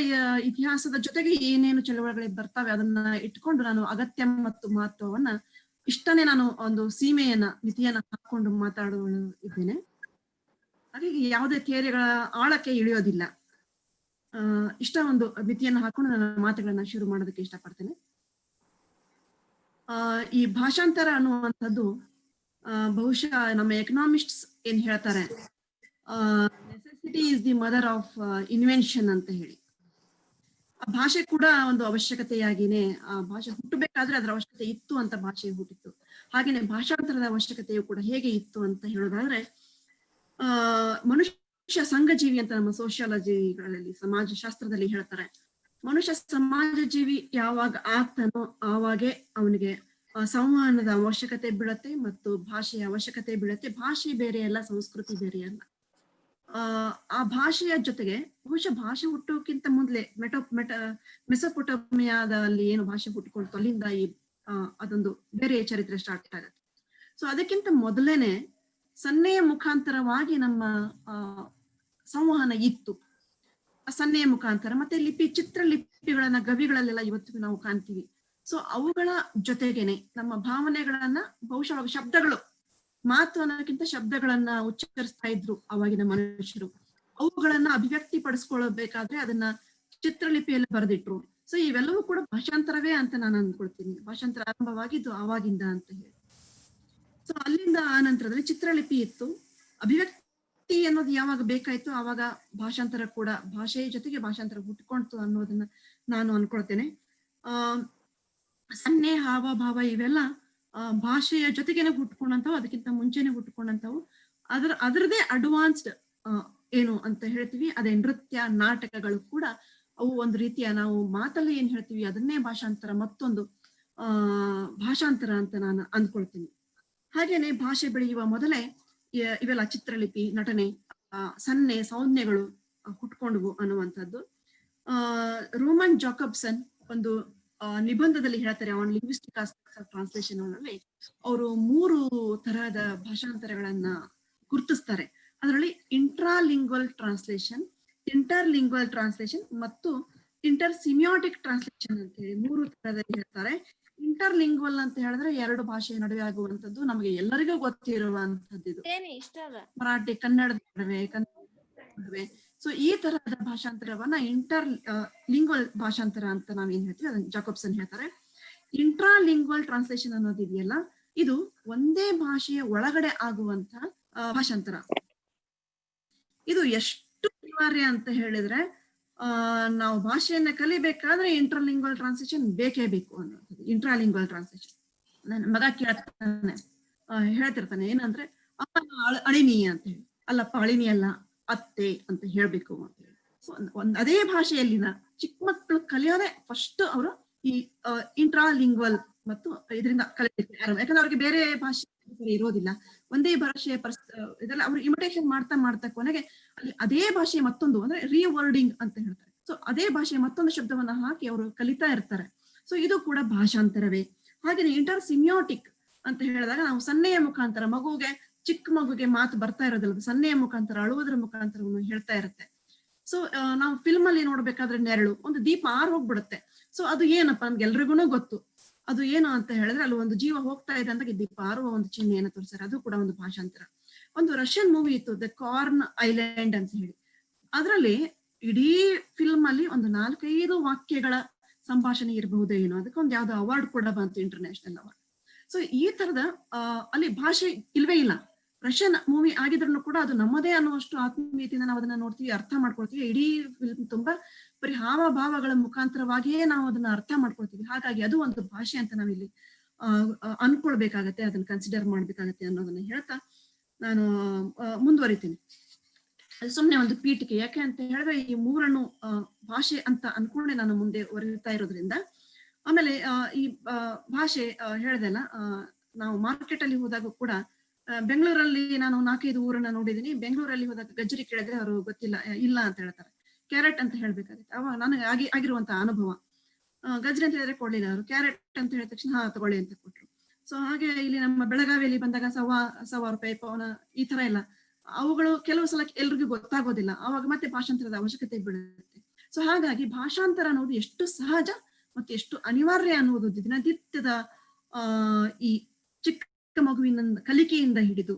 ಇತಿಹಾಸದ ಜೊತೆಗೆ ಏನೇನು ಚಳವಳಿಗಳಿಗೆ ಬರ್ತಾವೆ ಅದನ್ನ ಇಟ್ಕೊಂಡು ನಾನು ಅಗತ್ಯ ಮತ್ತು ಮಹತ್ವವನ್ನ ಇಷ್ಟನೇ ನಾನು ಒಂದು ಸೀಮೆಯನ್ನ, ಮಿತಿಯನ್ನ ಹಾಕೊಂಡು ಮಾತಾಡುತ್ತಿದ್ದೇನೆ. ಹಾಗಾಗಿ ಯಾವುದೇ ಥಿಯರಿಗಳ ಆಳಕ್ಕೆ ಇಳಿಯೋದಿಲ್ಲ. ಇಷ್ಟ ಒಂದು ಮಿತಿಯನ್ನು ಹಾಕೊಂಡು ನನ್ನ ಮಾತುಗಳನ್ನ ಶುರು ಮಾಡೋದಕ್ಕೆ ಇಷ್ಟಪಡ್ತೇನೆ. ಈ ಭಾಷಾಂತರ ಅನ್ನುವಂಥದ್ದು ಬಹುಶಃ ನಮ್ಮ ಎಕನಾಮಿಸ್ಟ್ಸ್ ಏನ್ ಹೇಳ್ತಾರೆ, necessity is the mother of invention ಅಂತ ಹೇಳಿ. ಆ ಭಾಷೆ ಕೂಡ ಒಂದು ಅವಶ್ಯಕತೆಯಾಗಿನೇ, ಆ ಭಾಷೆ ಹುಟ್ಟಬೇಕಾದ್ರೆ ಅದರ ಅವಶ್ಯಕತೆ ಇತ್ತು ಅಂತ ಭಾಷೆ ಹುಟ್ಟಿತ್ತು. ಹಾಗೇನೆ ಭಾಷಾಂತರದ ಅವಶ್ಯಕತೆಯು ಕೂಡ ಹೇಗೆ ಇತ್ತು ಅಂತ ಹೇಳೋದಾದ್ರೆ, ಮನುಷ್ಯ ಸಂಘಜೀವಿ ಅಂತ ನಮ್ಮ ಸೋಷಿಯಾಲಜಿಗಳಲ್ಲಿ, ಸಮಾಜ ಶಾಸ್ತ್ರದಲ್ಲಿ ಹೇಳ್ತಾರೆ. ಮನುಷ್ಯ ಸಮಾಜ ಜೀವಿ ಯಾವಾಗ ಆಗ್ತಾನೋ ಆವಾಗೆ ಅವನಿಗೆ ಸಂವಹನದ ಅವಶ್ಯಕತೆ ಬೀಳತ್ತೆ ಮತ್ತು ಭಾಷೆಯ ಅವಶ್ಯಕತೆ ಬೀಳತ್ತೆ. ಭಾಷೆ ಬೇರೆ ಅಲ್ಲ, ಸಂಸ್ಕೃತಿ ಬೇರೆ ಅಲ್ಲ. ಆ ಭಾಷೆಯ ಜೊತೆಗೆ ಬಹುಶಃ ಭಾಷೆ ಹುಟ್ಟೋಕ್ಕಿಂತ ಮೊದಲೇ ಮೆಸೊಪೊಟೇಮಿಯಾದಲ್ಲಿ ಏನು ಭಾಷೆ ಹುಟ್ಟಿಕೊಳ್ತು, ಅಲ್ಲಿಂದ ಈ ಅದೊಂದು ಬೇರೆ ಚರಿತ್ರೆ ಸ್ಟಾರ್ಟ್ ಆಗುತ್ತೆ. ಸೊ ಅದಕ್ಕಿಂತ ಮೊದಲೇನೆ ಸನ್ನೆಯ ಮುಖಾಂತರವಾಗಿ ನಮ್ಮ ಸಂವಹನ ಇತ್ತು. ಆ ಸನ್ನೆಯ ಮುಖಾಂತರ ಮತ್ತೆ ಚಿತ್ರಲಿಪಿಗಳನ್ನ ಗವಿಗಳಲ್ಲೆಲ್ಲ ಇವತ್ತಿಗೂ ನಾವು ಕಾಣ್ತೀವಿ. ಸೊ ಅವುಗಳ ಜೊತೆಗೇನೆ ನಮ್ಮ ಭಾವನೆಗಳನ್ನ, ಬಹುಶಃ ಶಬ್ದಗಳು, ಮಾತು ಅನ್ನೋಕ್ಕಿಂತ ಶಬ್ದಗಳನ್ನ ಉಚ್ಚರಿಸ್ತಾ ಇದ್ರು ಅವಾಗಿನ ಮನುಷ್ಯರು. ಅವುಗಳನ್ನ ಅಭಿವ್ಯಕ್ತಿ ಪಡಿಸ್ಕೊಳ್ಬೇಕಾದ್ರೆ ಅದನ್ನ ಚಿತ್ರಲಿಪಿಯಲ್ಲಿ ಬರೆದಿಟ್ರು. ಸೊ ಇವೆಲ್ಲವೂ ಕೂಡ ಭಾಷಾಂತರವೇ ಅಂತ ನಾನು ಅಂದ್ಕೊಳ್ತೀನಿ. ಭಾಷಾಂತರ ಆರಂಭವಾಗಿದ್ದು ಆವಾಗಿಂದ ಅಂತ ಹೇಳಿ. ಸೊ ಅಲ್ಲಿಂದ ಆ ನಂತರದಲ್ಲಿ ಚಿತ್ರಲಿಪಿ ಇತ್ತು. ಅಭಿವ್ಯಕ್ತಿ ಅನ್ನೋದು ಯಾವಾಗ ಬೇಕಾಯ್ತು ಆವಾಗ ಭಾಷಾಂತರ ಕೂಡ, ಭಾಷೆಯ ಜೊತೆಗೆ ಭಾಷಾಂತರ ಹುಟ್ಕೊಳ್ತು ಅನ್ನೋದನ್ನ ನಾನು ಅನ್ಕೊಳ್ತೇನೆ. ಸನ್ನೆ, ಹಾವಭಾವ ಇವೆಲ್ಲ ಭಾಷೆಯ ಜೊತೆಗೇನೆ ಹುಟ್ಕೊಂಡಂಥವು, ಅದಕ್ಕಿಂತ ಮುಂಚೆನೆ ಹುಟ್ಕೊಂಡಂಥವು. ಅದರದೇ ಅಡ್ವಾನ್ಸ್ಡ್ ಏನು ಅಂತ ಹೇಳ್ತೀವಿ, ಅದೇ ನೃತ್ಯ, ನಾಟಕಗಳು ಕೂಡ ಅವು ಒಂದು ರೀತಿಯ, ನಾವು ಮಾತಲ್ಲಿ ಏನ್ ಹೇಳ್ತೀವಿ ಅದನ್ನೇ ಭಾಷಾಂತರ, ಮತ್ತೊಂದು ಭಾಷಾಂತರ ಅಂತ ನಾನು ಅಂದ್ಕೊಳ್ತೀನಿ. ಹಾಗೇನೆ ಭಾಷೆ ಬೆಳೆಯುವ ಮೊದಲೇ ಇವೆಲ್ಲ ಚಿತ್ರಲಿಪಿ, ನಟನೆ, ಸನ್ನೆ, ಸಂಜ್ಞೆಗಳು ಹುಟ್ಕೊಂಡ್ವು ಅನ್ನುವಂಥದ್ದು. ರೋಮನ್ ಜಾಕಬ್ಸನ್ ಒಂದು ನಿಬಂಧದಲ್ಲಿ ಹೇಳ್ತಾರೆ, on linguistic aspects of translation ಅಲ್ಲಿ ಅವರು 3 ತರಹದ ಭಾಷಾಂತರಗಳನ್ನ ಗುರುತಿಸ್ತಾರೆ. ಅದರಲ್ಲಿ ಇಂಟ್ರಾಲಿಂಗ್ವಲ್ ಟ್ರಾನ್ಸ್ಲೇಷನ್, ಇಂಟರ್ಲಿಂಗ್ವಲ್ ಟ್ರಾನ್ಸ್ಲೇಷನ್ ಮತ್ತು ಇಂಟರ್ಸಿಮಿಯಾಟಿಕ್ ಟ್ರಾನ್ಸ್ಲೇಷನ್ ಅಂತ ಹೇಳಿ 3 ತರದಲ್ಲಿ ಹೇಳ್ತಾರೆ. ಇಂಟರ್ಲಿಂಗ್ವಲ್ ಅಂತ ಹೇಳಿದ್ರೆ 2 ಭಾಷೆಯ ನಡುವೆ ಆಗುವಂತದ್ದು, ನಮಗೆ ಎಲ್ಲರಿಗೂ ಗೊತ್ತಿರುವಂತದ್ದು. ಇದು ಮರಾಠಿ ಕನ್ನಡದ ನಡುವೆ, ಸೊ ಈ ತರಹದ ಭಾಷಾಂತರವನ್ನ ಇಂಟರ್ ಲಿಂಗ್ವಲ್ ಭಾಷಾಂತರ ಅಂತ ನಾವೇನ್ ಹೇಳ್ತೀವಿ ಅದನ್ನ ಜಾಕೋಬ್ಸನ್ ಹೇಳ್ತಾರೆ. ಇಂಟ್ರಾ ಲಿಂಗ್ವಲ್ ಟ್ರಾನ್ಸ್ಲೇಷನ್ ಅನ್ನೋದಿದೆಯಲ್ಲ, ಇದು ಒಂದೇ ಭಾಷೆಯ ಒಳಗಡೆ ಆಗುವಂತ ಭಾಷಾಂತರ. ಇದು ಎಷ್ಟು ಅನಿವಾರ್ಯ ಅಂತ ಹೇಳಿದ್ರೆ, ನಾವು ಭಾಷೆಯನ್ನ ಕಲಿಬೇಕಾದ್ರೆ ಇಂಟರ್ಲಿಂಗ್ವಲ್ ಟ್ರಾನ್ಸ್ಲೇಷನ್ ಬೇಕೇ ಬೇಕು ಅನ್ನೋದು. ಇಂಟ್ರಾಲಿಂಗ್ವಲ್ ಟ್ರಾನ್ಸ್ಲೇಷನ್ ನನ್ನ ಮಗ ಕೇಳ್ತಾನೆ, ಹೇಳ್ತಿರ್ತಾನೆ ಏನಂದ್ರೆ ಅಪ್ಪ ಅಳಿನಿ ಅಂತ ಹೇಳಿ, ಅಲ್ಲಪ್ಪ ಅಳಿನಿ ಅಲ್ಲ ಅತ್ತೆ ಅಂತ ಹೇಳ್ಬೇಕು ಅಂತ ಹೇಳಿ. ಅದೇ ಭಾಷೆಯಲ್ಲಿನ ಚಿಕ್ಕ ಮಕ್ಕಳು ಕಲಿಯೋದೇ ಫಸ್ಟ್ ಅವರು ಈ ಇಂಟ್ರಾಲಿಂಗ್ವಲ್ ಮತ್ತು ಇದರಿಂದ ಕಲಿಬೇಕು. ಯಾಕಂದ್ರೆ ಅವ್ರಿಗೆ ಬೇರೆ ಭಾಷೆ ಇರೋದಿಲ್ಲ, ಒಂದೇ ಭಾಷೆಯ ಇದೆಲ್ಲ ಅವ್ರು ಇಮಿಟೇಷನ್ ಮಾಡ್ತಾ ಮಾಡ್ತಾ ಕೊನೆಗೆ ಅಲ್ಲಿ ಅದೇ ಭಾಷೆಯ ಮತ್ತೊಂದು ಅಂದ್ರೆ ರೀವರ್ಡಿಂಗ್ ಅಂತ ಹೇಳ್ತಾರೆ. ಸೊ ಅದೇ ಭಾಷೆಯ ಮತ್ತೊಂದು ಶಬ್ದವನ್ನ ಹಾಕಿ ಅವರು ಕಲಿತಾ ಇರ್ತಾರೆ. ಸೊ ಇದು ಕೂಡ ಭಾಷಾಂತರವೇ. ಹಾಗೆ ಇಂಟರ್ ಸಿಮಿಯೋಟಿಕ್ ಅಂತ ಹೇಳಿದಾಗ ನಾವು ಸನ್ನೆಯ ಮುಖಾಂತರ, ಮಗುಗೆ ಚಿಕ್ಕ ಮಗುಗೆ ಮಾತು ಬರ್ತಾ ಇರೋದಿಲ್ಲ, ಸನ್ನೆಯ ಮುಖಾಂತರ ಅಳುವುದರ ಮುಖಾಂತರ ಹೇಳ್ತಾ ಇರುತ್ತೆ. ಸೊ ನಾವು ಫಿಲ್ಮ್ ಅಲ್ಲಿ ನೋಡ್ಬೇಕಾದ್ರೆ ನೆರಳು, ಒಂದು ದೀಪ ಆರ್ ಹೋಗ್ಬಿಡುತ್ತೆ. ಸೊ ಅದು ಏನಪ್ಪಾ ನಮ್ಗೆ ಎಲ್ರಿಗೂ ಗೊತ್ತು, ಅದು ಏನು ಅಂತ ಹೇಳಿದ್ರೆ ಅಲ್ಲಿ ಒಂದು ಜೀವ ಹೋಗ್ತಾ ಇದೆ ಅಂತ ದೀಪ ಆರುವ ಒಂದು ಚಿಹ್ನೆಯನ್ನು ತೋರಿಸ್ತಾರೆ. ಅದು ಕೂಡ ಒಂದು ಭಾಷಾಂತರ. ಒಂದು ರಷ್ಯನ್ ಮೂವಿ ಇತ್ತು ದ ಕಾರ್ನ್ ಐಲ್ಯಾಂಡ್ ಅಂತ ಹೇಳಿ, ಅದರಲ್ಲಿ ಇಡೀ ಫಿಲ್ಮ್ ಅಲ್ಲಿ ಒಂದು 4-5 ವಾಕ್ಯಗಳ ಸಂಭಾಷಣೆ ಇರಬಹುದು ಏನೋ, ಅದಕ್ಕೊಂದು ಯಾವ್ದೋ ಅವಾರ್ಡ್ ಕೂಡ ಬಂತು, ಇಂಟರ್ನ್ಯಾಷನಲ್ ಅವಾರ್ಡ್. ಸೊ ಈ ತರದ ಅಲ್ಲಿ ಭಾಷೆ ಇಲ್ವೇ ಇಲ್ಲ. ರಷ್ಯನ್ ಮೂವಿ ಆಗಿದ್ರು ಕೂಡ ಅದು ನಮ್ಮದೇ ಅನ್ನುವಷ್ಟು ಆತ್ಮೀಯತೆಯಿಂದ ನಾವು ಅದನ್ನ ನೋಡ್ತೀವಿ, ಅರ್ಥ ಮಾಡ್ಕೊಳ್ತೀವಿ. ಇಡೀ ಫಿಲ್ಮ್ ತುಂಬಾ ಬರೀ ಹಾವಭಾವಗಳ ಮುಖಾಂತರವಾಗಿಯೇ ನಾವು ಅದನ್ನ ಅರ್ಥ ಮಾಡ್ಕೊಳ್ತೀವಿ. ಹಾಗಾಗಿ ಅದು ಒಂದು ಭಾಷೆ ಅಂತ ನಾವಿಲ್ಲಿ ಅನ್ಕೊಳ್ಬೇಕಾಗತ್ತೆ, ಅದನ್ನ ಕನ್ಸಿಡರ್ ಮಾಡ್ಬೇಕಾಗತ್ತೆ ಅನ್ನೋದನ್ನ ಹೇಳ್ತಾ ನಾನು ಮುಂದುವರಿತೀನಿ. ಅದು ಸುಮ್ನೆ ಒಂದು ಪೀಠಿಕೆ. ಯಾಕೆ ಅಂತ ಹೇಳಿದ್ರೆ ಈ ಮೂರನ್ನು ಭಾಷೆ ಅಂತ ಅನ್ಕೊಂಡೆ ನಾನು ಮುಂದೆ ಒರಿತಾ ಇರೋದ್ರಿಂದ. ಆಮೇಲೆ ಈ ಭಾಷೆ ಹೇಳ್ದೆಲ್ಲ, ನಾವು ಮಾರ್ಕೆಟ್ ಅಲ್ಲಿ ಹೋದಾಗ ಕೂಡ ಬೆಂಗಳೂರಲ್ಲಿ ನಾನು 4-5 ಊರನ್ನ ನೋಡಿದೀನಿ. ಬೆಂಗಳೂರಲ್ಲಿ ಹೋದಾಗ ಗಜ್ಜರಿ ಕೇಳಿದ್ರೆ ಅವರು ಗೊತ್ತಿಲ್ಲ, ಇಲ್ಲ ಅಂತ ಹೇಳ್ತಾರೆ. ಕ್ಯಾರೆಟ್ ಅಂತ ಹೇಳ್ಬೇಕಾಗುತ್ತೆ. ಅವಾಗ ನನಗೆ ಆಗಿರುವಂತಹ ಅನುಭವ. ಗಜ್ಜರಿ ಅಂತ ಹೇಳಿದ್ರೆ ಕೊಡ್ಲಿಲ್ಲ ಅವರು, ಕ್ಯಾರೆಟ್ ಅಂತ ಹೇಳಿದ ತಕ್ಷಣ ಹಾ ತಗೊಳ್ಳಿ ಅಂತ ಕೊಟ್ರು. ಸೊ ಹಾಗೆ ಇಲ್ಲಿ ನಮ್ಮ ಬೆಳಗಾವಿಯಲ್ಲಿ ಬಂದಾಗ ಸವಾ ರೂಪಾಯಿ ಪವನ ಈ ತರ ಎಲ್ಲ ಅವುಗಳು ಕೆಲವು ಸಲ ಎಲ್ರಿಗೂ ಗೊತ್ತಾಗೋದಿಲ್ಲ. ಅವಾಗ ಮತ್ತೆ ಭಾಷಾಂತರದ ಅವಶ್ಯಕತೆ ಬೀಳುತ್ತೆ. ಸೊ ಹಾಗಾಗಿ ಭಾಷಾಂತರ ಅನ್ನೋದು ಎಷ್ಟು ಸಹಜ ಮತ್ತು ಎಷ್ಟು ಅನಿವಾರ್ಯ ಅನ್ನುವುದು ದಿನನಿತ್ಯದ ಈ ಚಿಕ್ಕ ಮಗುವಿನ ಕಲಿಕೆಯಿಂದ ಹಿಡಿದು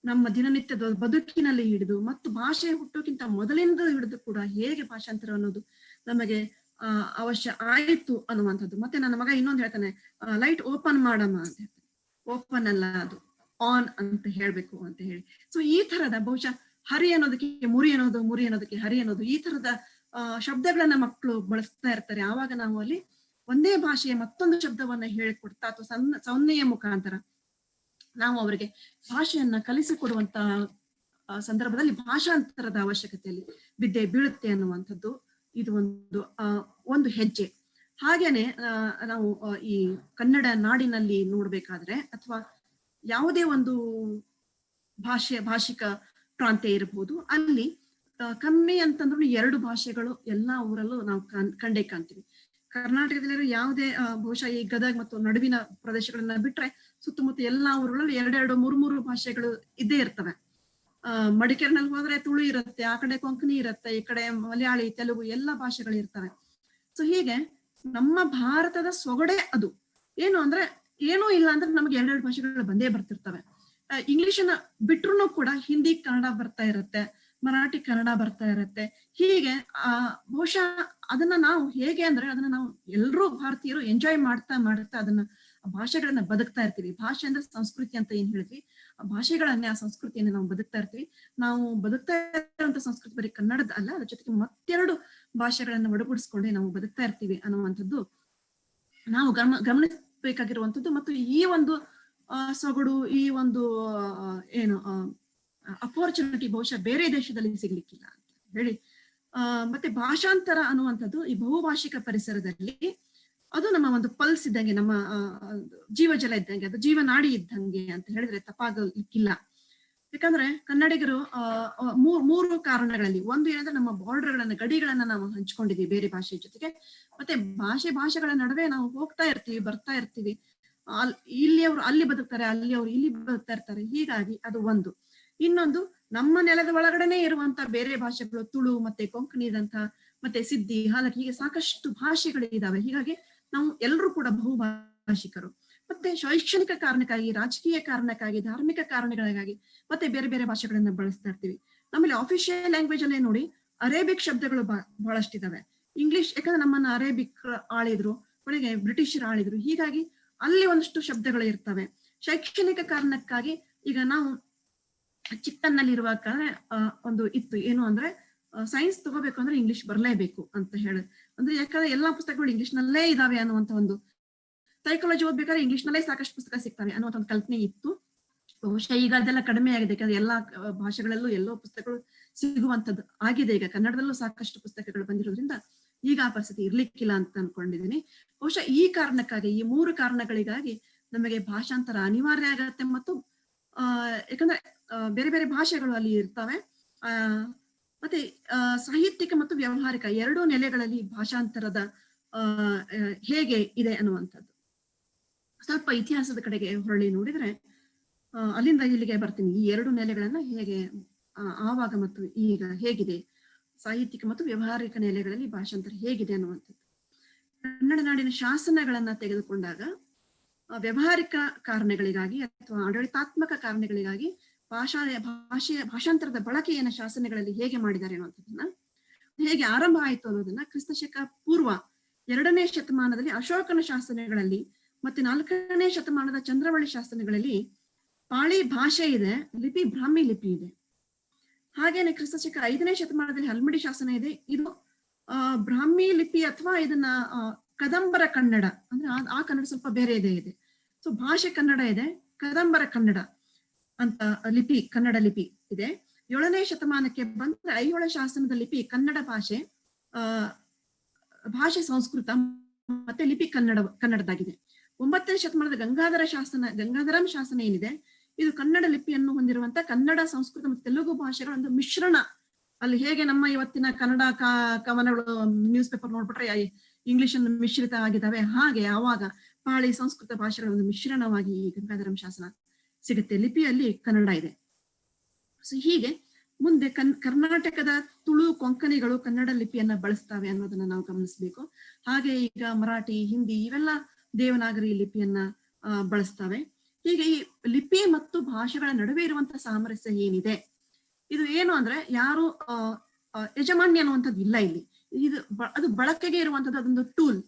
ನಮ್ಮ ದಿನನಿತ್ಯದ ಬದುಕಿನಲ್ಲಿ ಹಿಡಿದು ಮತ್ತು ಭಾಷೆ ಹುಟ್ಟೋಕ್ಕಿಂತ ಮೊದಲಿಂದ ಹಿಡಿದು ಕೂಡ ಹೇಗೆ ಭಾಷಾಂತರ ಅನ್ನೋದು ನಮಗೆ ಅವಶ್ಯ ಆಯ್ತು ಅನ್ನುವಂಥದ್ದು. ಮತ್ತೆ ನನ್ನ ಮಗ ಇನ್ನೊಂದು ಹೇಳ್ತಾನೆ, ಲೈಟ್ ಓಪನ್ ಮಾಡಮ್ಮ ಅಂತ ಹೇಳ್ತಾನೆ. ಓಪನ್ ಅಲ್ಲ, ಅದು ಆನ್ ಅಂತ ಹೇಳ್ಬೇಕು ಅಂತ ಹೇಳಿ. ಸೊ ಈ ತರದ ಬಹುಶಃ ಹರಿ ಅನ್ನೋದಕ್ಕೆ ಮುರಿ ಅನ್ನೋದು, ಮುರಿ ಅನ್ನೋದಕ್ಕೆ ಹರಿ ಅನ್ನೋದು, ಈ ತರದ ಶಬ್ದಗಳನ್ನ ಮಕ್ಕಳು ಬಳಸ್ತಾ ಇರ್ತಾರೆ. ಆವಾಗ ನಾವು ಅಲ್ಲಿ ಒಂದೇ ಭಾಷೆಯ ಮತ್ತೊಂದು ಶಬ್ದವನ್ನ ಹೇಳಿಕೊಡ್ತಾ ಅಥವಾ ಸನ್ನೆಯ ಮುಖಾಂತರ ನಾವು ಅವರಿಗೆ ಭಾಷೆಯನ್ನ ಕಲಿಸಿಕೊಡುವಂತ ಸಂದರ್ಭದಲ್ಲಿ ಭಾಷಾಂತರದ ಅವಶ್ಯಕತೆಯಲ್ಲಿ ಬಿದ್ದೇ ಬೀಳುತ್ತೆ ಅನ್ನುವಂಥದ್ದು ಇದು ಒಂದು ಹೆಜ್ಜೆ. ಹಾಗೇನೆ ನಾವು ಈ ಕನ್ನಡ ನಾಡಿನಲ್ಲಿ ನೋಡ್ಬೇಕಾದ್ರೆ ಅಥವಾ ಯಾವುದೇ ಒಂದು ಭಾಷಿಕ ಪ್ರಾಂತ್ಯ ಇರಬಹುದು, ಅಲ್ಲಿ ಕಮ್ಮಿ ಅಂತಂದ್ರೂ 2 ಭಾಷೆಗಳು ಎಲ್ಲಾ ಊರಲ್ಲೂ ನಾವು ಕಂಡೇ ಕಾಣ್ತೀವಿ. ಕರ್ನಾಟಕದಲ್ಲಿರೋ ಯಾವುದೇ ಬಹುಶಃ ಈ ಗದಗ ಮತ್ತು ನಡುವಿನ ಪ್ರದೇಶಗಳನ್ನ ಬಿಟ್ರೆ ಸುತ್ತಮುತ್ತ ಎಲ್ಲಾ ಊರುಗಳಲ್ಲಿ 2-3 ಭಾಷೆಗಳು ಇದ್ದೇ ಇರ್ತವೆ. ಮಡಿಕೇರಿನಲ್ಲಿ ಹೋದ್ರೆ ತುಳು ಇರುತ್ತೆ, ಆ ಕಡೆ ಕೊಂಕಣಿ ಇರುತ್ತೆ, ಈ ಕಡೆ ಮಲಯಾಳಿ, ತೆಲುಗು ಎಲ್ಲಾ ಭಾಷೆಗಳು ಇರ್ತವೆ. ಸೊ ಹೀಗೆ ನಮ್ಮ ಭಾರತದ ಸೊಗಡೆ ಅದು. ಏನು ಅಂದ್ರೆ ಏನೂ ಇಲ್ಲ ಅಂದ್ರೆ ನಮ್ಗೆ 2 ಭಾಷೆಗಳು ಬಂದೇ ಬರ್ತಿರ್ತವೆ. ಇಂಗ್ಲಿಷನ್ನ ಬಿಟ್ರು ಕೂಡ ಹಿಂದಿ ಕನ್ನಡ ಬರ್ತಾ ಇರುತ್ತೆ, ಮರಾಠಿ ಕನ್ನಡ ಬರ್ತಾ ಇರುತ್ತೆ. ಹೀಗೆ ಬಹುಶಃ ಅದನ್ನ ನಾವು ಹೇಗೆ ಅಂದ್ರೆ ಅದನ್ನ ನಾವು ಎಲ್ರೂ ಭಾರತೀಯರು ಎಂಜಾಯ್ ಮಾಡ್ತಾ ಅದನ್ನ ಭಾಷೆಗಳನ್ನ ಬದುಕ್ತಾ ಇರ್ತೀವಿ. ಭಾಷೆ ಅಂದ್ರೆ ಸಂಸ್ಕೃತಿ ಅಂತ ಏನ್ ಹೇಳಿದ್ವಿ, ಆ ಭಾಷೆಗಳನ್ನೇ, ಆ ಸಂಸ್ಕೃತಿಯನ್ನ ನಾವು ಬದುಕ್ತಾ ಇರ್ತೀವಿ. ನಾವು ಬದುಕ್ತಾ ಇರುವಂತ ಸಂಸ್ಕೃತಿ ಬರೀ ಕನ್ನಡದ ಅಲ್ಲ, ಅದ್ರ ಜೊತೆಗೆ ಮತ್ತೆರಡು ಭಾಷೆಗಳನ್ನ ಒಡಗೂಡಿಸ್ಕೊಂಡೇ ನಾವು ಬದುಕ್ತಾ ಇರ್ತೀವಿ ಅನ್ನುವಂಥದ್ದು ನಾವು ಗಮನಿಸಬೇಕಾಗಿರುವಂಥದ್ದು. ಮತ್ತು ಈ ಒಂದು ಸೊಗಡು, ಈ ಒಂದು ಏನು ಅಪರ್ಚುನಿಟಿ ಬಹುಶಃ ಬೇರೆ ದೇಶದಲ್ಲಿ ಸಿಗ್ಲಿಕ್ಕಿಲ್ಲ ಅಂತ ಹೇಳಿ. ಮತ್ತೆ ಭಾಷಾಂತರ ಅನ್ನುವಂಥದ್ದು ಈ ಬಹುಭಾಷಿಕ ಪರಿಸರದಲ್ಲಿ ಅದು ನಮ್ಮ ಒಂದು ಪಲ್ಸ್ ಇದ್ದಂಗೆ, ನಮ್ಮ ಜೀವಜಲ ಇದ್ದಂಗೆ, ಅದು ಜೀವನಾಡಿ ಇದ್ದಂಗೆ ಅಂತ ಹೇಳಿದ್ರೆ ತಪ್ಪಾಗಲಿಕ್ಕಿಲ್ಲ. ಯಾಕಂದ್ರೆ ಕನ್ನಡಿಗರು ಮೂರು ಕಾರಣಗಳಲ್ಲಿ, ಒಂದು ಏನಂದ್ರೆ ನಮ್ಮ ಬಾರ್ಡರ್ಗಳನ್ನ, ಗಡಿಗಳನ್ನ ನಾವು ಹಂಚ್ಕೊಂಡಿದೀವಿ ಬೇರೆ ಭಾಷೆ ಜೊತೆಗೆ. ಮತ್ತೆ ಭಾಷೆಗಳ ನಡುವೆ ನಾವು ಹೋಗ್ತಾ ಇರ್ತೀವಿ, ಬರ್ತಾ ಇರ್ತೀವಿ. ಇಲ್ಲಿಯವರು ಅಲ್ಲಿ ಬದುಕ್ತಾರೆ, ಅಲ್ಲಿಯವರು ಇಲ್ಲಿ ಬದುಕ್ತಾ ಇರ್ತಾರೆ. ಹೀಗಾಗಿ ಅದು ಒಂದು. ಇನ್ನೊಂದು, ನಮ್ಮ ನೆಲದ ಒಳಗಡೆನೆ ಇರುವಂತ ಬೇರೆ ಭಾಷೆಗಳು, ತುಳು ಮತ್ತೆ ಕೊಂಕಣಿದಂತ ಮತ್ತೆ ಸಿದ್ಧಿ, ಹಾಲಕ್ಕಿ, ಹೀಗೆ ಸಾಕಷ್ಟು ಭಾಷೆಗಳಿದಾವೆ. ಹೀಗಾಗಿ ನಾವು ಎಲ್ಲರೂ ಕೂಡ ಬಹುಭಾಷಿಕರು. ಮತ್ತೆ ಶೈಕ್ಷಣಿಕ ಕಾರಣಕ್ಕಾಗಿ, ರಾಜಕೀಯ ಕಾರಣಕ್ಕಾಗಿ, ಧಾರ್ಮಿಕ ಕಾರಣಗಳಿಗಾಗಿ ಮತ್ತೆ ಬೇರೆ ಬೇರೆ ಭಾಷೆಗಳನ್ನ ಬಳಸ್ತಾ ಇರ್ತೀವಿ. ಆಮೇಲೆ ಆಫಿಷಿಯಲ್ ಲ್ಯಾಂಗ್ವೇಜ್ ಅಲ್ಲೇ ನೋಡಿ, ಅರೇಬಿಕ್ ಶಬ್ದಗಳು ಬಹಳಷ್ಟಿದಾವೆ. ಇಂಗ್ಲಿಷ್ ಯಾಕಂದ್ರೆ ನಮ್ಮನ್ನ ಅರೇಬಿಕ್ ಆಳಿದ್ರು, ಕೊನೆಗೆ ಬ್ರಿಟಿಷರು ಆಳಿದ್ರು, ಹೀಗಾಗಿ ಅಲ್ಲಿ ಒಂದಷ್ಟು ಶಬ್ದಗಳು ಇರ್ತವೆ. ಶೈಕ್ಷಣಿಕ ಕಾರಣಕ್ಕಾಗಿ ಈಗ ನಾವು ಚಿಕ್ಕನ್ನಲ್ಲಿರುವಾಗ ಒಂದು ಇತ್ತು, ಏನು ಅಂದ್ರೆ ಸೈನ್ಸ್ ತಗೋಬೇಕು ಅಂದ್ರೆ ಇಂಗ್ಲಿಷ್ ಬರಲೇಬೇಕು ಅಂತ ಹೇಳಿ, ಅಂದ್ರೆ ಯಾಕಂದ್ರೆ ಎಲ್ಲಾ ಪುಸ್ತಕಗಳು ಇಂಗ್ಲಿಷ್ ನಲ್ಲೇ ಇದಾವೆ ಅನ್ನುವಂತ ಒಂದು, ಸೈಕಾಲಜಿ ಓದ್ಬೇಕಾದ್ರೆ ಇಂಗ್ಲಿಷ್ ನಲ್ಲೇ ಸಾಕಷ್ಟು ಪುಸ್ತಕ ಸಿಗ್ತವೆ ಅನ್ನುವಂತ ಒಂದು ಕಲ್ಪನೆ ಇತ್ತು. ಬಹುಶಃ ಈಗ ಅದೆಲ್ಲ ಕಡಿಮೆ ಆಗಿದೆ, ಯಾಕಂದ್ರೆ ಎಲ್ಲಾ ಭಾಷೆಗಳಲ್ಲೂ ಎಲ್ಲೋ ಪುಸ್ತಕಗಳು ಸಿಗುವಂತದ್ದು ಆಗಿದೆ. ಈಗ ಕನ್ನಡದಲ್ಲೂ ಸಾಕಷ್ಟು ಪುಸ್ತಕಗಳು ಬಂದಿರೋದ್ರಿಂದ ಈಗ ಆ ಪರಿಸ್ಥಿತಿ ಇರ್ಲಿಕ್ಕಿಲ್ಲ ಅಂತ ಅನ್ಕೊಂಡಿದ್ದೀನಿ. ಬಹುಶಃ ಈ ಕಾರಣಕ್ಕಾಗಿ, ಈ 3 ಕಾರಣಗಳಿಗಾಗಿ ನಮಗೆ ಭಾಷಾಂತರ ಅನಿವಾರ್ಯ ಆಗತ್ತೆ. ಮತ್ತು ಯಾಕಂದ್ರೆ ಬೇರೆ ಬೇರೆ ಭಾಷೆಗಳು ಅಲ್ಲಿ ಇರ್ತವೆ. ಮತ್ತೆ ಸಾಹಿತ್ಯಿಕ ಮತ್ತು ವ್ಯಾವಹಾರಿಕ ಎರಡೂ ನೆಲೆಗಳಲ್ಲಿ ಭಾಷಾಂತರದ ಹೇಗೆ ಇದೆ ಅನ್ನುವಂಥದ್ದು. ಸ್ವಲ್ಪ ಇತಿಹಾಸದ ಕಡೆಗೆ ಹೊರಳಿ ನೋಡಿದ್ರೆ ಅಲ್ಲಿಂದ ಇಲ್ಲಿಗೆ ಬರ್ತೀನಿ. ಈ 2 ನೆಲೆಗಳನ್ನ ಹೇಗೆ ಆವಾಗ ಮತ್ತು ಈಗ ಹೇಗಿದೆ, ಸಾಹಿತ್ಯಿಕ ಮತ್ತು ವ್ಯಾವಹಾರಿಕ ನೆಲೆಗಳಲ್ಲಿ ಭಾಷಾಂತರ ಹೇಗಿದೆ ಅನ್ನುವಂಥದ್ದು. ಕನ್ನಡ ನಾಡಿನ ಶಾಸನಗಳನ್ನ ತೆಗೆದುಕೊಂಡಾಗ ವ್ಯಾವಹಾರಿಕ ಕಾರಣಗಳಿಗಾಗಿ ಅಥವಾ ಆಡಳಿತಾತ್ಮಕ ಕಾರಣಗಳಿಗಾಗಿ ಭಾಷಾಂತರದ ಬಳಕೆಯನ್ನ ಶಾಸನಗಳಲ್ಲಿ ಹೇಗೆ ಮಾಡಿದ್ದಾರೆ ಅನ್ನುವಂಥದ್ದನ್ನ, ಹೇಗೆ ಆರಂಭ ಆಯಿತು ಅನ್ನೋದನ್ನ ಕ್ರಿಸ್ತಶಕ ಪೂರ್ವ 2ನೇ ಶತಮಾನದಲ್ಲಿ ಅಶೋಕನ ಶಾಸನಗಳಲ್ಲಿ ಮತ್ತೆ 4ನೇ ಶತಮಾನದ ಚಂದ್ರವಳ್ಳಿ ಶಾಸನಗಳಲ್ಲಿ ಪಾಳಿ ಭಾಷೆ ಇದೆ, ಲಿಪಿ ಬ್ರಾಹ್ಮಿ ಲಿಪಿ ಇದೆ. ಹಾಗೇನೆ ಕ್ರಿಸ್ತಶಕ 5ನೇ ಶತಮಾನದಲ್ಲಿ ಹಲ್ಮಿಡಿ ಶಾಸನ ಇದೆ. ಇದು ಬ್ರಾಹ್ಮಿ ಲಿಪಿ ಅಥವಾ ಇದನ್ನ ಕದಂಬರ ಕನ್ನಡ ಅಂದ್ರೆ ಆ ಕನ್ನಡ ಸ್ವಲ್ಪ ಬೇರೆ ಇದೆ. ಸೊ ಭಾಷೆ ಕನ್ನಡ ಇದೆ, ಕದಂಬರ ಕನ್ನಡ ಅಂತ ಲಿಪಿ, ಕನ್ನಡ ಲಿಪಿ ಇದೆ. 7ನೇ ಶತಮಾನಕ್ಕೆ ಬಂದ್ರೆ ಐಹೊಳೆ ಶಾಸನದ ಲಿಪಿ ಕನ್ನಡ ಭಾಷೆ, ಭಾಷೆ ಸಂಸ್ಕೃತ ಮತ್ತೆ ಲಿಪಿ ಕನ್ನಡದಾಗಿದೆ. 9ನೇ ಶತಮಾನದ ಗಂಗಾಧರಂ ಶಾಸನ ಏನಿದೆ, ಇದು ಕನ್ನಡ ಲಿಪಿಯನ್ನು ಹೊಂದಿರುವಂತ ಕನ್ನಡ, ಸಂಸ್ಕೃತ ಮತ್ತು ತೆಲುಗು ಭಾಷೆಗಳ ಒಂದು ಮಿಶ್ರಣ. ಅಲ್ಲಿ ಹೇಗೆ ನಮ್ಮ ಇವತ್ತಿನ ಕನ್ನಡ ಕವನಗಳು ನ್ಯೂಸ್ ಪೇಪರ್ ನೋಡ್ಬಿಟ್ರೆ ಇಂಗ್ಲಿಷ್ ಅನ್ನು ಮಿಶ್ರಿತ ಆಗಿದ್ದಾವೆ, ಹಾಗೆ ಆವಾಗ ಪಾಳಿ ಸಂಸ್ಕೃತ ಭಾಷೆಗಳ ಒಂದು ಮಿಶ್ರಣವಾಗಿ ಈ ಗಂಗಾಧರಂ ಶಾಸನ ಸಿಗುತ್ತೆ. ಲಿಪಿಯಲ್ಲಿ ಕನ್ನಡ ಇದೆ. ಸೊ ಹೀಗೆ ಮುಂದೆ ಕರ್ನಾಟಕದ ತುಳು ಕೊಂಕಣಿಗಳು ಕನ್ನಡ ಲಿಪಿಯನ್ನ ಬಳಸ್ತಾವೆ ಅನ್ನೋದನ್ನ ನಾವು ಗಮನಿಸ್ಬೇಕು. ಹಾಗೆ ಈಗ ಮರಾಠಿ, ಹಿಂದಿ ಇವೆಲ್ಲ ದೇವನಾಗರಿ ಲಿಪಿಯನ್ನ ಬಳಸ್ತಾವೆ. ಹೀಗೆ ಈ ಲಿಪಿ ಮತ್ತು ಭಾಷೆಗಳ ನಡುವೆ ಇರುವಂತಹ ಸಾಮರಸ್ಯ ಏನಿದೆ, ಇದು ಏನು ಅಂದ್ರೆ ಯಾರು ಯಜಮಾನ್ಯ ಅನ್ನುವಂಥದ್ದು ಇಲ್ಲ ಇಲ್ಲಿ. ಅದು ಬಳಕೆಗೆ ಇರುವಂತದ್ದು, ಅದೊಂದು ಟೂಲ್.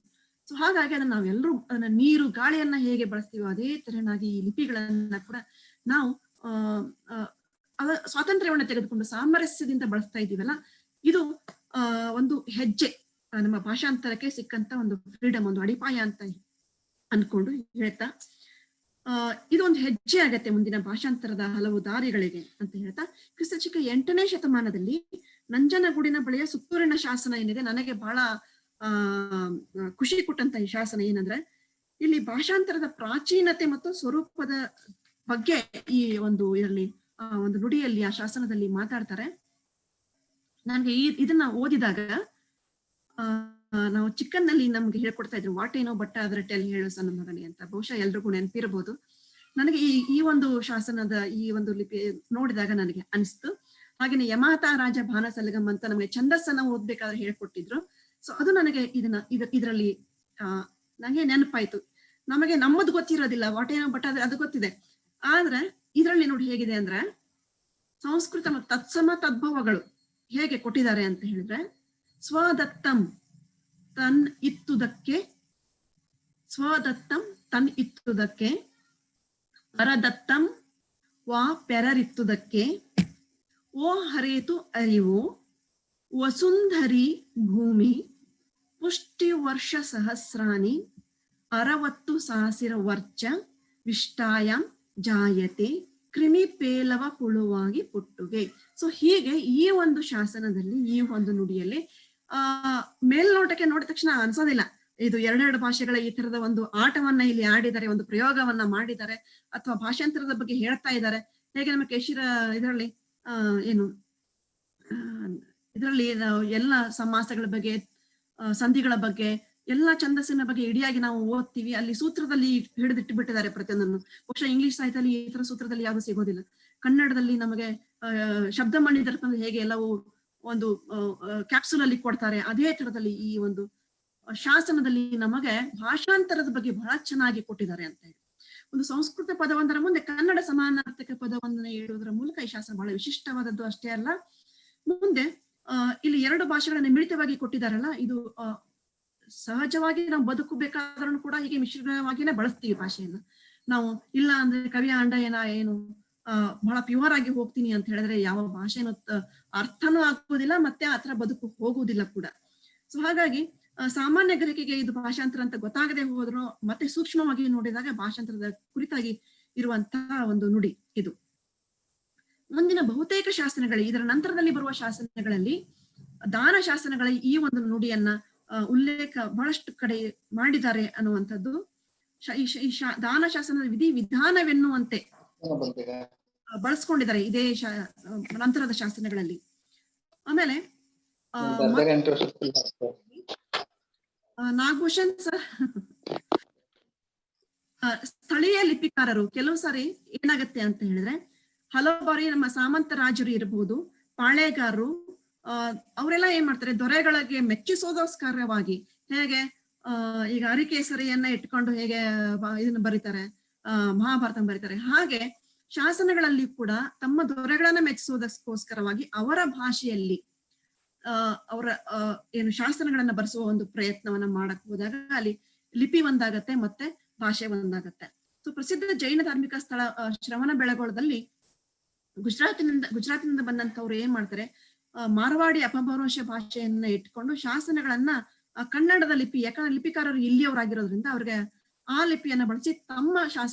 ಸೊ ಹಾಗಾಗಿ ಅದನ್ನ ನಾವೆಲ್ಲರೂ ಅದನ್ನ ನೀರು ಗಾಳಿಯನ್ನ ಹೇಗೆ ಬಳಸ್ತೀವೋ ಅದೇ ತರನಾಗಿ ಈ ಲಿಪಿಗಳನ್ನ ಕೂಡ ನಾವು ಸ್ವಾತಂತ್ರ್ಯವನ್ನ ತೆಗೆದುಕೊಂಡು ಸಾಮರಸ್ಯದಿಂದ ಬಳಸ್ತಾ ಇದ್ದೀವಲ್ಲ, ಇದು ಒಂದು ಹೆಜ್ಜೆ ನಮ್ಮ ಭಾಷಾಂತರಕ್ಕೆ ಸಿಕ್ಕಂತ ಒಂದು ಫ್ರೀಡಮ್, ಒಂದು ಅಡಿಪಾಯ ಅಂತ ಅನ್ಕೊಂಡು ಹೇಳ್ತಾ ಇದೊಂದು ಹೆಜ್ಜೆ ಆಗತ್ತೆ ಮುಂದಿನ ಭಾಷಾಂತರದ ಹಲವು ದಾರಿಗಳಿಗೆ ಅಂತ ಹೇಳ್ತಾ, ಕ್ರಿಸ್ತಶಕ 8ನೇ ಶತಮಾನದಲ್ಲಿ ನಂಜನಗೂಡಿನ ಬಳಿಯ ಸುತ್ತೂರಿನ ಶಾಸನ ಏನಿದೆ, ನನಗೆ ಬಹಳ ಖುಷಿ ಕೊಟ್ಟಂತ ಈ ಶಾಸನ ಏನಂದ್ರೆ, ಇಲ್ಲಿ ಭಾಷಾಂತರದ ಪ್ರಾಚೀನತೆ ಮತ್ತು ಸ್ವರೂಪದ ಬಗ್ಗೆ ಈ ಒಂದು ಇದರಲ್ಲಿ ಒಂದು ನುಡಿಯಲ್ಲಿ ಆ ಶಾಸನದಲ್ಲಿ ಮಾತಾಡ್ತಾರೆ. ನನಗೆ ಇದನ್ನ ಓದಿದಾಗ ನಾವು ಚಿಕ್ಕನ್ನಲ್ಲಿ ನಮ್ಗೆ ಹೇಳ್ಕೊಡ್ತಾ ಇದ್ರು, ವಾಟೇನೋ ಬಟ್ಟ ಅದರ ಟೆಲ್ ಹೇಳು ಸಣ್ಣ ಮಗನೇ ಅಂತ. ಬಹುಶಃ ಎಲ್ರಿಗೂ ನೆನಪಿರ್ಬೋದು. ನನಗೆ ಈ ಒಂದು ಶಾಸನದ ಈ ಒಂದು ಲಿಪಿ ನೋಡಿದಾಗ ನನಗೆ ಅನಿಸ್ತು. ಹಾಗೇನೆ ಯಮಾತ ರಾಜ ಭಾನಸಲಗಂ ಅಂತ ನಮಗೆ ಛಂದಸ್ಸನ್ನ ಓದ್ಬೇಕಾದ್ರೆ ಹೇಳ್ಕೊಟ್ಟಿದ್ರು. ಸೊ ಅದು ನನಗೆ ಇದರಲ್ಲಿ ನನಗೆ ನೆನಪಾಯ್ತು. ನಮಗೆ ನಮ್ಮದು ಗೊತ್ತಿರೋದಿಲ್ಲ, ವಾಟೇನೋ ಬಟ್ಟ ಅದು ಗೊತ್ತಿದೆ, ಆದ್ರೆ ಇದರಲ್ಲಿ ನೋಡಿ ಹೇಗಿದೆ ಅಂದ್ರೆ ಸಂಸ್ಕೃತ ಮತ್ತು ತತ್ಸಮ ತದ್ಭವಗಳು ಹೇಗೆ ಕೊಟ್ಟಿದ್ದಾರೆ ಅಂತ ಹೇಳಿದ್ರೆ, ಸ್ವದತ್ತಂ ತನ್ ಇತ್ತುದಕ್ಕೆ, ಸ್ವದತ್ತಂ ತನ್ ಇತ್ತುದಕ್ಕೆ, ಪರದತ್ತಂ ವಾ ಪೆರರಿತ್ತುದಕ್ಕೆ, ಓ ಹರೇತು ಅರಿವು, ವಸುಂಧರಿ ಭೂಮಿ, ಪುಷ್ಟಿ ವರ್ಷ ಸಹಸ್ರಾನಿ, 60 ಸಾಸಿರ ವರ್ಚ, ವಿಷ್ಟಾಯಂ ಜಾಯತೆ, ಕ್ರಿಮಿ ಪೇಲವ ಹುಳುವಾಗಿ ಪುಟ್ಟುಗೆ. ಸೊ ಹೀಗೆ ಈ ಒಂದು ಶಾಸನದಲ್ಲಿ, ಈ ಒಂದು ನುಡಿಯಲ್ಲಿ ಮೇಲ್ನೋಟಕ್ಕೆ ನೋಡಿದ ತಕ್ಷಣ ಅನ್ಸೋದಿಲ್ಲ ಇದು 2 ಭಾಷೆಗಳ ಈ ತರದ ಒಂದು ಆಟವನ್ನ ಇಲ್ಲಿ ಆಡಿದ್ದಾರೆ, ಒಂದು ಪ್ರಯೋಗವನ್ನ ಮಾಡಿದ್ದಾರೆ, ಅಥವಾ ಭಾಷಾಂತರದ ಬಗ್ಗೆ ಹೇಳ್ತಾ ಇದ್ದಾರೆ. ಹೇಗೆ ನಮ್ಮ ಕೇಶಿರ ಇದರಲ್ಲಿ ಇದರಲ್ಲಿ ಎಲ್ಲ ಸಮಾಸಗಳ ಬಗ್ಗೆ, ಸಂಧಿಗಳ ಬಗ್ಗೆ, ಎಲ್ಲ ಛಂದಸ್ಸಿನ ಬಗ್ಗೆ ಇಡಿಯಾಗಿ ನಾವು ಓದ್ತೀವಿ. ಅಲ್ಲಿ ಸೂತ್ರದಲ್ಲಿ ಹಿಡಿದಿಟ್ಟು ಬಿಟ್ಟಿದ್ದಾರೆ ಪ್ರತಿಯೊಂದನ್ನು. ಬಹುಶಃ ಇಂಗ್ಲಿಷ್ ಸಾಹಿತ್ಯದಲ್ಲಿ ಈ ತರ ಸೂತ್ರದಲ್ಲಿ ಯಾವುದು ಸಿಗೋದಿಲ್ಲ. ಕನ್ನಡದಲ್ಲಿ ನಮಗೆ ಶಬ್ದ ಮಣಿ ದರ್ಪಣದಲ್ಲಿ ಹೇಗೆ ಎಲ್ಲವೂ ಒಂದು ಕ್ಯಾಪ್ಸುಲ್ ಅಲ್ಲಿ ಕೊಡ್ತಾರೆ, ಅದೇ ತರದಲ್ಲಿ ಈ ಒಂದು ಶಾಸನದಲ್ಲಿ ನಮಗೆ ಭಾಷಾಂತರದ ಬಗ್ಗೆ ಬಹಳ ಚೆನ್ನಾಗಿ ಕೊಟ್ಟಿದ್ದಾರೆ ಅಂತ ಹೇಳಿ. ಒಂದು ಸಂಸ್ಕೃತ ಪದವೊಂದರ ಮುಂದೆ ಕನ್ನಡ ಸಮಾನಾರ್ಥಕ ಪದವನ್ನ ಇಡುವುದರ ಮೂಲಕ ಈ ಶಾಸನ ಬಹಳ ವಿಶಿಷ್ಟವಾದದ್ದು ಅಷ್ಟೇ ಅಲ್ಲ, ಮುಂದೆ ಇಲ್ಲಿ ಎರಡು ಭಾಷೆಗಳನ್ನ ಮಿಳಿತವಾಗಿ ಕೊಟ್ಟಿದಾರಲ್ಲ, ಇದು ಸಹಜವಾಗಿ ನಾವು ಬದುಕಬೇಕಾದ್ರೂ ಕೂಡ ಹೀಗೆ ಮಿಶ್ರಣವಾಗಿನೇ ಬಳಸ್ತೀವಿ ಭಾಷೆಯನ್ನ. ನಾವು ಇಲ್ಲ ಅಂದ್ರೆ ಕವಿಯ ಅಂಡಯ್ಯನ ಏನು ಬಹಳ ಪ್ಯೂರ್ ಆಗಿ ಹೋಗ್ತೀನಿ ಅಂತ ಹೇಳಿದ್ರೆ ಯಾವ ಭಾಷೆನೂ ಅರ್ಥನೂ ಆಗೋದಿಲ್ಲ, ಮತ್ತೆ ಆತರ ಬದುಕು ಹೋಗುವುದಿಲ್ಲ ಕೂಡ. ಸೊ ಹಾಗಾಗಿ ಸಾಮಾನ್ಯ ಗ್ರಹಿಕೆಗೆ ಇದು ಭಾಷಾಂತರ ಅಂತ ಗೊತ್ತಾಗದೆ ಹೋದ್ರು ಮತ್ತೆ ಸೂಕ್ಷ್ಮವಾಗಿ ನೋಡಿದಾಗ ಭಾಷಾಂತರದ ಕುರಿತಾಗಿ ಇರುವಂತಹ ಒಂದು ನುಡಿ ಇದು. ಮುಂದಿನ ಬಹುತೇಕ ಶಾಸನಗಳಲ್ಲಿ, ಇದರ ನಂತರದಲ್ಲಿ ಬರುವ ಶಾಸನಗಳಲ್ಲಿ, ದಾನ ಶಾಸನಗಳ ಈ ಒಂದು ನುಡಿಯನ್ನ ಉಲ್ಲೇಖ ಬಹಳಷ್ಟು ಕಡೆ ಮಾಡಿದ್ದಾರೆ ಅನ್ನುವಂಥದ್ದು. ದಾನ ಶಾಸನದ ವಿಧಿ ವಿಧಾನವೆನ್ನುವಂತೆ ಬಳಸ್ಕೊಂಡಿದ್ದಾರೆ ಇದೇ ನಂತರದ ಶಾಸನಗಳಲ್ಲಿ. ಆಮೇಲೆ ನಾಗಭೂಷಣ್ ಸರ್, ಸ್ಥಳೀಯ ಲಿಪಿಕಾರರು ಕೆಲವು ಸಾರಿ ಏನಾಗತ್ತೆ ಅಂತ ಹೇಳಿದ್ರೆ, ಹಲವು ಬಾರಿ ನಮ್ಮ ಸಾಮಂತ ರಾಜರು ಇರಬಹುದು, ಪಾಳೆಗಾರರು, ಅವರೆಲ್ಲ ಏನ್ ಮಾಡ್ತಾರೆ, ದೊರೆಗಳಿಗೆ ಮೆಚ್ಚಿಸೋದೋಸ್ಕರವಾಗಿ ಹೇಗೆ ಈಗ ಹರಿಕೇಸರಿಯನ್ನ ಇಟ್ಕೊಂಡು ಹೇಗೆ ಇದನ್ನ ಬರೀತಾರೆ, ಮಹಾಭಾರತ ಬರೀತಾರೆ, ಹಾಗೆ ಶಾಸನಗಳಲ್ಲಿ ಕೂಡ ತಮ್ಮ ದೊರೆಗಳನ್ನ ಮೆಚ್ಚಿಸೋದಕ್ಕೋಸ್ಕರವಾಗಿ ಅವರ ಭಾಷೆಯಲ್ಲಿ ಅವರ ಏನು ಶಾಸನಗಳನ್ನ ಬರೆಸುವ ಒಂದು ಪ್ರಯತ್ನವನ್ನ ಮಾಡಕ್ ಹೋದಾಗ ಅಲ್ಲಿ ಲಿಪಿ ಒಂದಾಗತ್ತೆ ಮತ್ತೆ ಭಾಷೆ ಒಂದಾಗತ್ತೆ. ಸೊ ಪ್ರಸಿದ್ಧ ಜೈನ ಧಾರ್ಮಿಕ ಸ್ಥಳ ಶ್ರವಣಬೆಳಗೊಳದಲ್ಲಿ ಗುಜರಾತಿನಿಂದ ಬಂದಂತವ್ರು ಏನ್ ಮಾಡ್ತಾರೆ, ಮಾರವಾಡಿ ಅಪಭ್ರಂಶ ಭಾಷೆಯನ್ನ ಇಟ್ಕೊಂಡು ಶಾಸನಗಳನ್ನ ಕನ್ನಡದ ಲಿಪಿ, ಯಾಕಂದ್ರೆ ಲಿಪಿಕಾರರು ಇಲ್ಲಿಯವರಾಗಿರೋದ್ರಿಂದ ಅವ್ರಿಗೆ ಆ ಲಿಪಿಯನ್ನ ಬಳಸಿ ತಮ್ಮ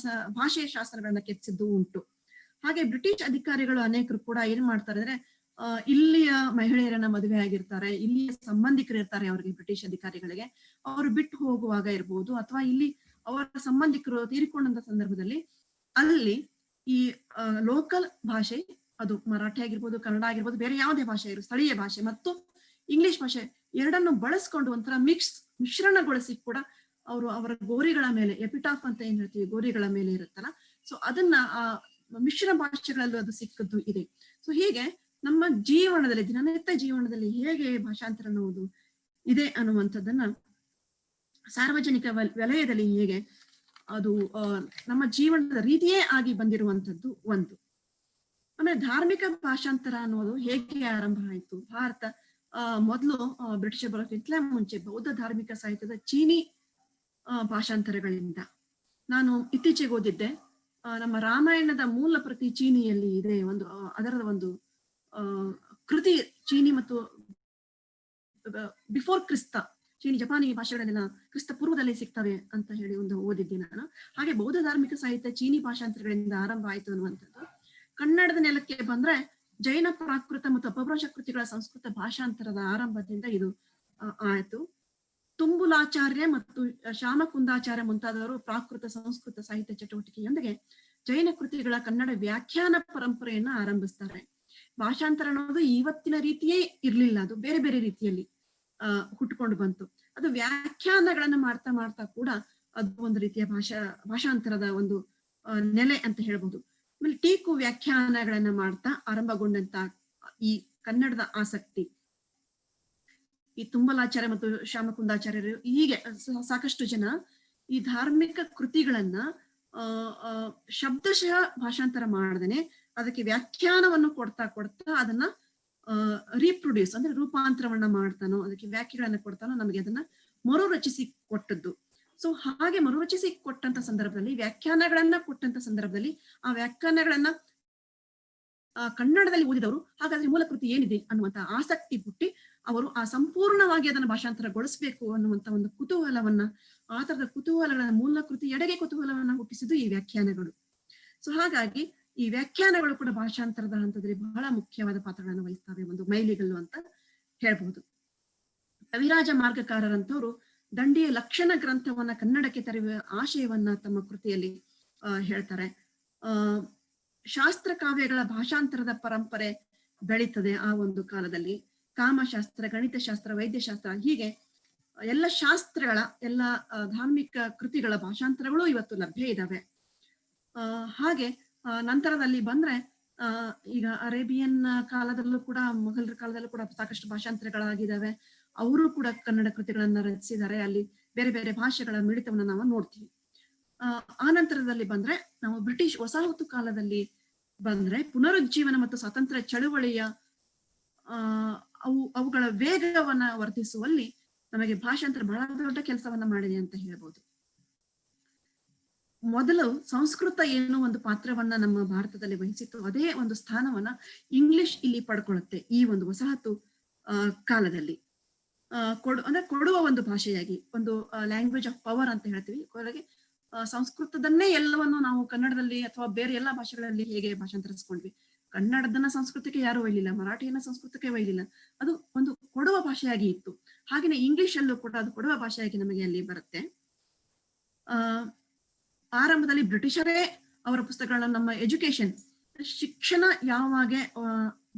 ಭಾಷೆಯ ಶಾಸನಗಳನ್ನ ಕೆತ್ತಿಸಿದ್ದು ಉಂಟು. ಹಾಗೆ ಬ್ರಿಟಿಷ್ ಅಧಿಕಾರಿಗಳು ಅನೇಕರು ಕೂಡ ಏನ್ ಮಾಡ್ತಾರೆ ಅಂದ್ರೆ, ಇಲ್ಲಿಯ ಮಹಿಳೆಯರನ್ನ ಮದುವೆ ಆಗಿರ್ತಾರೆ, ಇಲ್ಲಿಯ ಸಂಬಂಧಿಕರು ಇರ್ತಾರೆ ಅವ್ರಿಗೆ, ಬ್ರಿಟಿಷ್ ಅಧಿಕಾರಿಗಳಿಗೆ ಅವರು ಬಿಟ್ಟು ಹೋಗುವಾಗ ಇರ್ಬೋದು, ಅಥವಾ ಇಲ್ಲಿ ಅವರ ಸಂಬಂಧಿಕರು ತೀರಿಕೊಂಡಂತ ಸಂದರ್ಭದಲ್ಲಿ ಅಲ್ಲಿ ಈ ಲೋಕಲ್ ಭಾಷೆ, ಅದು ಮರಾಠಿ ಆಗಿರ್ಬೋದು, ಕನ್ನಡ ಆಗಿರ್ಬೋದು, ಬೇರೆ ಯಾವುದೇ ಭಾಷೆ ಇರೋ ಸ್ಥಳೀಯ ಭಾಷೆ ಮತ್ತು ಇಂಗ್ಲಿಷ್ ಭಾಷೆ ಎರಡನ್ನು ಬಳಸ್ಕೊಂಡು ಒಂಥರ ಮಿಶ್ರಣಗೊಳಿಸಿ ಕೂಡ ಅವರು ಅವರ ಗೋರಿಗಳ ಮೇಲೆ, ಎಪಿಟಾಫ್ ಅಂತ ಏನ್ ಹೇಳ್ತೀವಿ, ಗೋರಿಗಳ ಮೇಲೆ ಇರುತ್ತಲ್ಲ, ಸೊ ಅದನ್ನ ಮಿಶ್ರ ಭಾಷೆಗಳಲ್ಲೂ ಅದು ಸಿಕ್ಕದ್ದು ಇದೆ. ಸೊ ಹೀಗೆ ನಮ್ಮ ಜೀವನದಲ್ಲಿ, ದಿನನಿತ್ಯ ಜೀವನದಲ್ಲಿ ಹೇಗೆ ಭಾಷಾಂತರ ಅನ್ನುವುದು ಇದೆ ಅನ್ನುವಂಥದ್ದನ್ನ ಸಾರ್ವಜನಿಕ ವಲಯದಲ್ಲಿ ಹೇಗೆ ಅದು ನಮ್ಮ ಜೀವನದ ರೀತಿಯೇ ಆಗಿ ಬಂದಿರುವಂತದ್ದು ಒಂದು. ಆಮೇಲೆ ಧಾರ್ಮಿಕ ಭಾಷಾಂತರ ಅನ್ನೋದು ಹೇಗೆ ಆರಂಭ ಆಯ್ತು? ಭಾರತ ಮೊದಲು ಬ್ರಿಟಿಷರ್ ಬರೋಕ್ಕಿಂತಲೇ ಮುಂಚೆ ಬೌದ್ಧ ಧಾರ್ಮಿಕ ಸಾಹಿತ್ಯದ ಚೀನಿ ಭಾಷಾಂತರಗಳಿಂದ, ನಾನು ಇತ್ತೀಚೆಗೆ ಓದಿದ್ದೆ, ನಮ್ಮ ರಾಮಾಯಣದ ಮೂಲ ಪ್ರತಿ ಚೀನಿಯಲ್ಲಿ ಇದೆ, ಒಂದು ಅದರ ಒಂದು ಕೃತಿ ಚೀನಿ ಮತ್ತು ಬಿಫೋರ್ ಕ್ರಿಸ್ತ, ಚೀನಿ ಜಪಾನಿ ಭಾಷೆಗಳನ್ನೆಲ್ಲ ಕ್ರಿಸ್ತ ಪೂರ್ವದಲ್ಲಿ ಸಿಗ್ತವೆ ಅಂತ ಹೇಳಿ ಒಂದು ಓದಿದ್ದೆ ನಾನು. ಹಾಗೆ ಬೌದ್ಧ ಧಾರ್ಮಿಕ ಸಾಹಿತ್ಯ ಚೀನಿ ಭಾಷಾಂತರಗಳಿಂದ ಆರಂಭ ಆಯ್ತು ಅನ್ನುವಂಥದ್ದು. ಕನ್ನಡದ ನೆಲಕ್ಕೆ ಬಂದ್ರೆ ಜೈನ ಪ್ರಾಕೃತ ಮತ್ತು ಅಪಭ್ರಂಶ ಕೃತಿಗಳ ಸಂಸ್ಕೃತ ಭಾಷಾಂತರದ ಆರಂಭದಿಂದ ಇದು ಆಯ್ತು. ತುಂಬುಲಾಚಾರ್ಯ ಮತ್ತು ಶ್ಯಾಮಕುಂದಾಚಾರ್ಯ ಮುಂತಾದವರು ಪ್ರಾಕೃತ ಸಂಸ್ಕೃತ ಸಾಹಿತ್ಯ ಚಟುವಟಿಕೆಯೊಂದಿಗೆ ಜೈನ ಕೃತಿಗಳ ಕನ್ನಡ ವ್ಯಾಖ್ಯಾನ ಪರಂಪರೆಯನ್ನ ಆರಂಭಿಸ್ತಾರೆ. ಭಾಷಾಂತರ ಅನ್ನೋದು ಇವತ್ತಿನ ರೀತಿಯೇ ಇರ್ಲಿಲ್ಲ, ಅದು ಬೇರೆ ಬೇರೆ ರೀತಿಯಲ್ಲಿ ಹುಟ್ಕೊಂಡು ಬಂತು. ಅದು ವ್ಯಾಖ್ಯಾನಗಳನ್ನ ಮಾಡ್ತಾ ಮಾಡ್ತಾ ಕೂಡ ಅದು ಒಂದು ರೀತಿಯ ಭಾಷಾಂತರದ ಒಂದು ನೆಲೆ ಅಂತ ಹೇಳ್ಬೋದು. ಆಮೇಲೆ ಟೀಕು ವ್ಯಾಖ್ಯಾನಗಳನ್ನ ಮಾಡ್ತಾ ಆರಂಭಗೊಂಡಂತ ಈ ಕನ್ನಡದ ಆಸಕ್ತಿ, ಈ ತುಂಬಲಾಚಾರ್ಯ ಮತ್ತು ಶ್ಯಾಮಕುಂದಾಚಾರ್ಯರು ಹೀಗೆ ಸಾಕಷ್ಟು ಜನ ಈ ಧಾರ್ಮಿಕ ಕೃತಿಗಳನ್ನ ಶಬ್ದಶಃ ಭಾಷಾಂತರ ಮಾಡದೇನೆ ಅದಕ್ಕೆ ವ್ಯಾಖ್ಯಾನವನ್ನು ಕೊಡ್ತಾ ಅದನ್ನ ರೀಪ್ರೊಡ್ಯೂಸ್ ಅಂದ್ರೆ ರೂಪಾಂತರವನ್ನ ಮಾಡ್ತಾನೋ, ಅದಕ್ಕೆ ವ್ಯಾಖ್ಯೆಗಳನ್ನ ಕೊಡ್ತಾನೋ, ನಮಗೆ ಅದನ್ನ ಮರುರಚಿಸಿ ಕೊಟ್ಟದ್ದು. ಸೊ ಹಾಗೆ ಮರುರಚಿಸಿ ಕೊಟ್ಟಂತ ಸಂದರ್ಭದಲ್ಲಿ, ವ್ಯಾಖ್ಯಾನಗಳನ್ನ ಕೊಟ್ಟಂತ ಸಂದರ್ಭದಲ್ಲಿ ಆ ವ್ಯಾಖ್ಯಾನಗಳನ್ನ ಕನ್ನಡದಲ್ಲಿ ಓದಿದವರು ಹಾಗಾದ್ರೆ ಮೂಲ ಕೃತಿ ಏನಿದೆ ಅನ್ನುವಂತ ಆಸಕ್ತಿ ಹುಟ್ಟಿ ಅವರು ಆ ಸಂಪೂರ್ಣವಾಗಿ ಅದನ್ನ ಭಾಷಾಂತರಗೊಳಿಸ್ಬೇಕು ಅನ್ನುವಂತ ಒಂದು ಕುತೂಹಲವನ್ನ, ಆ ತರದ ಕುತೂಹಲಗಳ ಮೂಲ ಕೃತಿ ಎಡೆಗೆ ಕುತೂಹಲವನ್ನ ಹುಟ್ಟಿಸಿದ್ದು ಈ ವ್ಯಾಖ್ಯಾನಗಳು. ಸೊ ಹಾಗಾಗಿ ಈ ವ್ಯಾಖ್ಯಾನಗಳು ಕೂಡ ಭಾಷಾಂತರದ ಹಂತದಲ್ಲಿ ಬಹಳ ಮುಖ್ಯವಾದ ಪಾತ್ರಗಳನ್ನು ವಹಿಸ್ತವೆ, ಒಂದು ಮೈಲಿಗಲ್ಲು ಅಂತ ಹೇಳ್ಬಹುದು. ಕವಿರಾಜ ಮಾರ್ಗಕಾರರಂತವರು ದಂಡಿಯ ಲಕ್ಷಣ ಗ್ರಂಥವನ್ನ ಕನ್ನಡಕ್ಕೆ ತರುವ ಆಶಯವನ್ನ ತಮ್ಮ ಕೃತಿಯಲ್ಲಿ ಹೇಳ್ತಾರೆ. ಶಾಸ್ತ್ರ ಕಾವ್ಯಗಳ ಭಾಷಾಂತರದ ಪರಂಪರೆ ಬೆಳೀತದೆ ಆ ಒಂದು ಕಾಲದಲ್ಲಿ. ಕಾಮಶಾಸ್ತ್ರ, ಗಣಿತಶಾಸ್ತ್ರ, ವೈದ್ಯಶಾಸ್ತ್ರ, ಹೀಗೆ ಎಲ್ಲ ಶಾಸ್ತ್ರಗಳ, ಎಲ್ಲ ಧಾರ್ಮಿಕ ಕೃತಿಗಳ ಭಾಷಾಂತರಗಳು ಇವತ್ತು ಲಭ್ಯ ಇದ್ದಾವೆ. ಹಾಗೆ ನಂತರದಲ್ಲಿ ಬಂದ್ರೆ ಈಗ ಅರೇಬಿಯನ್ ಕಾಲದಲ್ಲೂ ಕೂಡ, ಮೊಘಲರ ಕಾಲದಲ್ಲೂ ಕೂಡ ಸಾಕಷ್ಟು ಭಾಷಾಂತರಗಳಾಗಿದ್ದಾವೆ. ಅವರು ಕೂಡ ಕನ್ನಡ ಕೃತಿಗಳನ್ನ ರಚಿಸಿದ್ದಾರೆ. ಅಲ್ಲಿ ಬೇರೆ ಬೇರೆ ಭಾಷೆಗಳ ಮಿಳಿತವನ್ನ ನಾವು ನೋಡ್ತೀವಿ. ಆ ನಂತರದಲ್ಲಿ ಬಂದ್ರೆ ನಾವು ಬ್ರಿಟಿಷ್ ವಸಾಹತು ಕಾಲದಲ್ಲಿ ಬಂದ್ರೆ ಪುನರುಜ್ಜೀವನ ಮತ್ತು ಸ್ವಾತಂತ್ರ್ಯ ಚಳುವಳಿಯ ಅವುಗಳ ವೇಗವನ್ನ ವರ್ಧಿಸುವಲ್ಲಿ ನಮಗೆ ಭಾಷಾಂತರ ಬಹಳ ದೊಡ್ಡ ಕೆಲಸವನ್ನ ಮಾಡಿದೆ ಅಂತ ಹೇಳ್ಬೋದು. ಮೊದಲು ಸಂಸ್ಕೃತ ಏನೋ ಒಂದು ಪಾತ್ರವನ್ನ ನಮ್ಮ ಭಾರತದಲ್ಲಿ ವಹಿಸಿತ್ತು, ಅದೇ ಒಂದು ಸ್ಥಾನವನ್ನ ಇಂಗ್ಲಿಷ್ ಇಲ್ಲಿ ಪಡ್ಕೊಳ್ಳುತ್ತೆ ಈ ಒಂದು ವಸಾಹತು ಕಾಲದಲ್ಲಿ. ಅಂದ್ರೆ ಕೊಡುವ ಒಂದು ಭಾಷೆಯಾಗಿ, ಒಂದು ಲ್ಯಾಂಗ್ವೇಜ್ ಆಫ್ ಪವರ್ ಅಂತ ಹೇಳ್ತೀವಿ. ಕೊನೆಗೆ ಸಂಸ್ಕೃತದನ್ನೇ ಎಲ್ಲವನ್ನು ನಾವು ಕನ್ನಡದಲ್ಲಿ ಅಥವಾ ಬೇರೆ ಎಲ್ಲಾ ಭಾಷೆಗಳಲ್ಲಿ ಹೇಗೆ ಭಾಷಾಂತರಿಸ್ಕೊಂಡ್ವಿ, ಕನ್ನಡದನ್ನ ಸಂಸ್ಕೃತಕ್ಕೆ ಯಾರು ಒಯ್ಲಿಲ್ಲ, ಮರಾಠಿಯನ್ನ ಸಂಸ್ಕೃತಕ್ಕೆ ಒಯ್ಲಿಲ್ಲ, ಅದು ಒಂದು ಕೊಡುವ ಭಾಷೆಯಾಗಿ ಇತ್ತು. ಹಾಗೇನೆ ಇಂಗ್ಲಿಷ್ ಅಲ್ಲೂ ಕೂಡ ಅದು ಕೊಡುವ ಭಾಷೆಯಾಗಿ ನಮಗೆ ಅಲ್ಲಿ ಬರುತ್ತೆ. ಆರಂಭದಲ್ಲಿ ಬ್ರಿಟಿಷರೇ ಅವರ ಪುಸ್ತಕಗಳನ್ನ, ನಮ್ಮ ಎಜುಕೇಶನ್ ಶಿಕ್ಷಣ ಯಾವಾಗ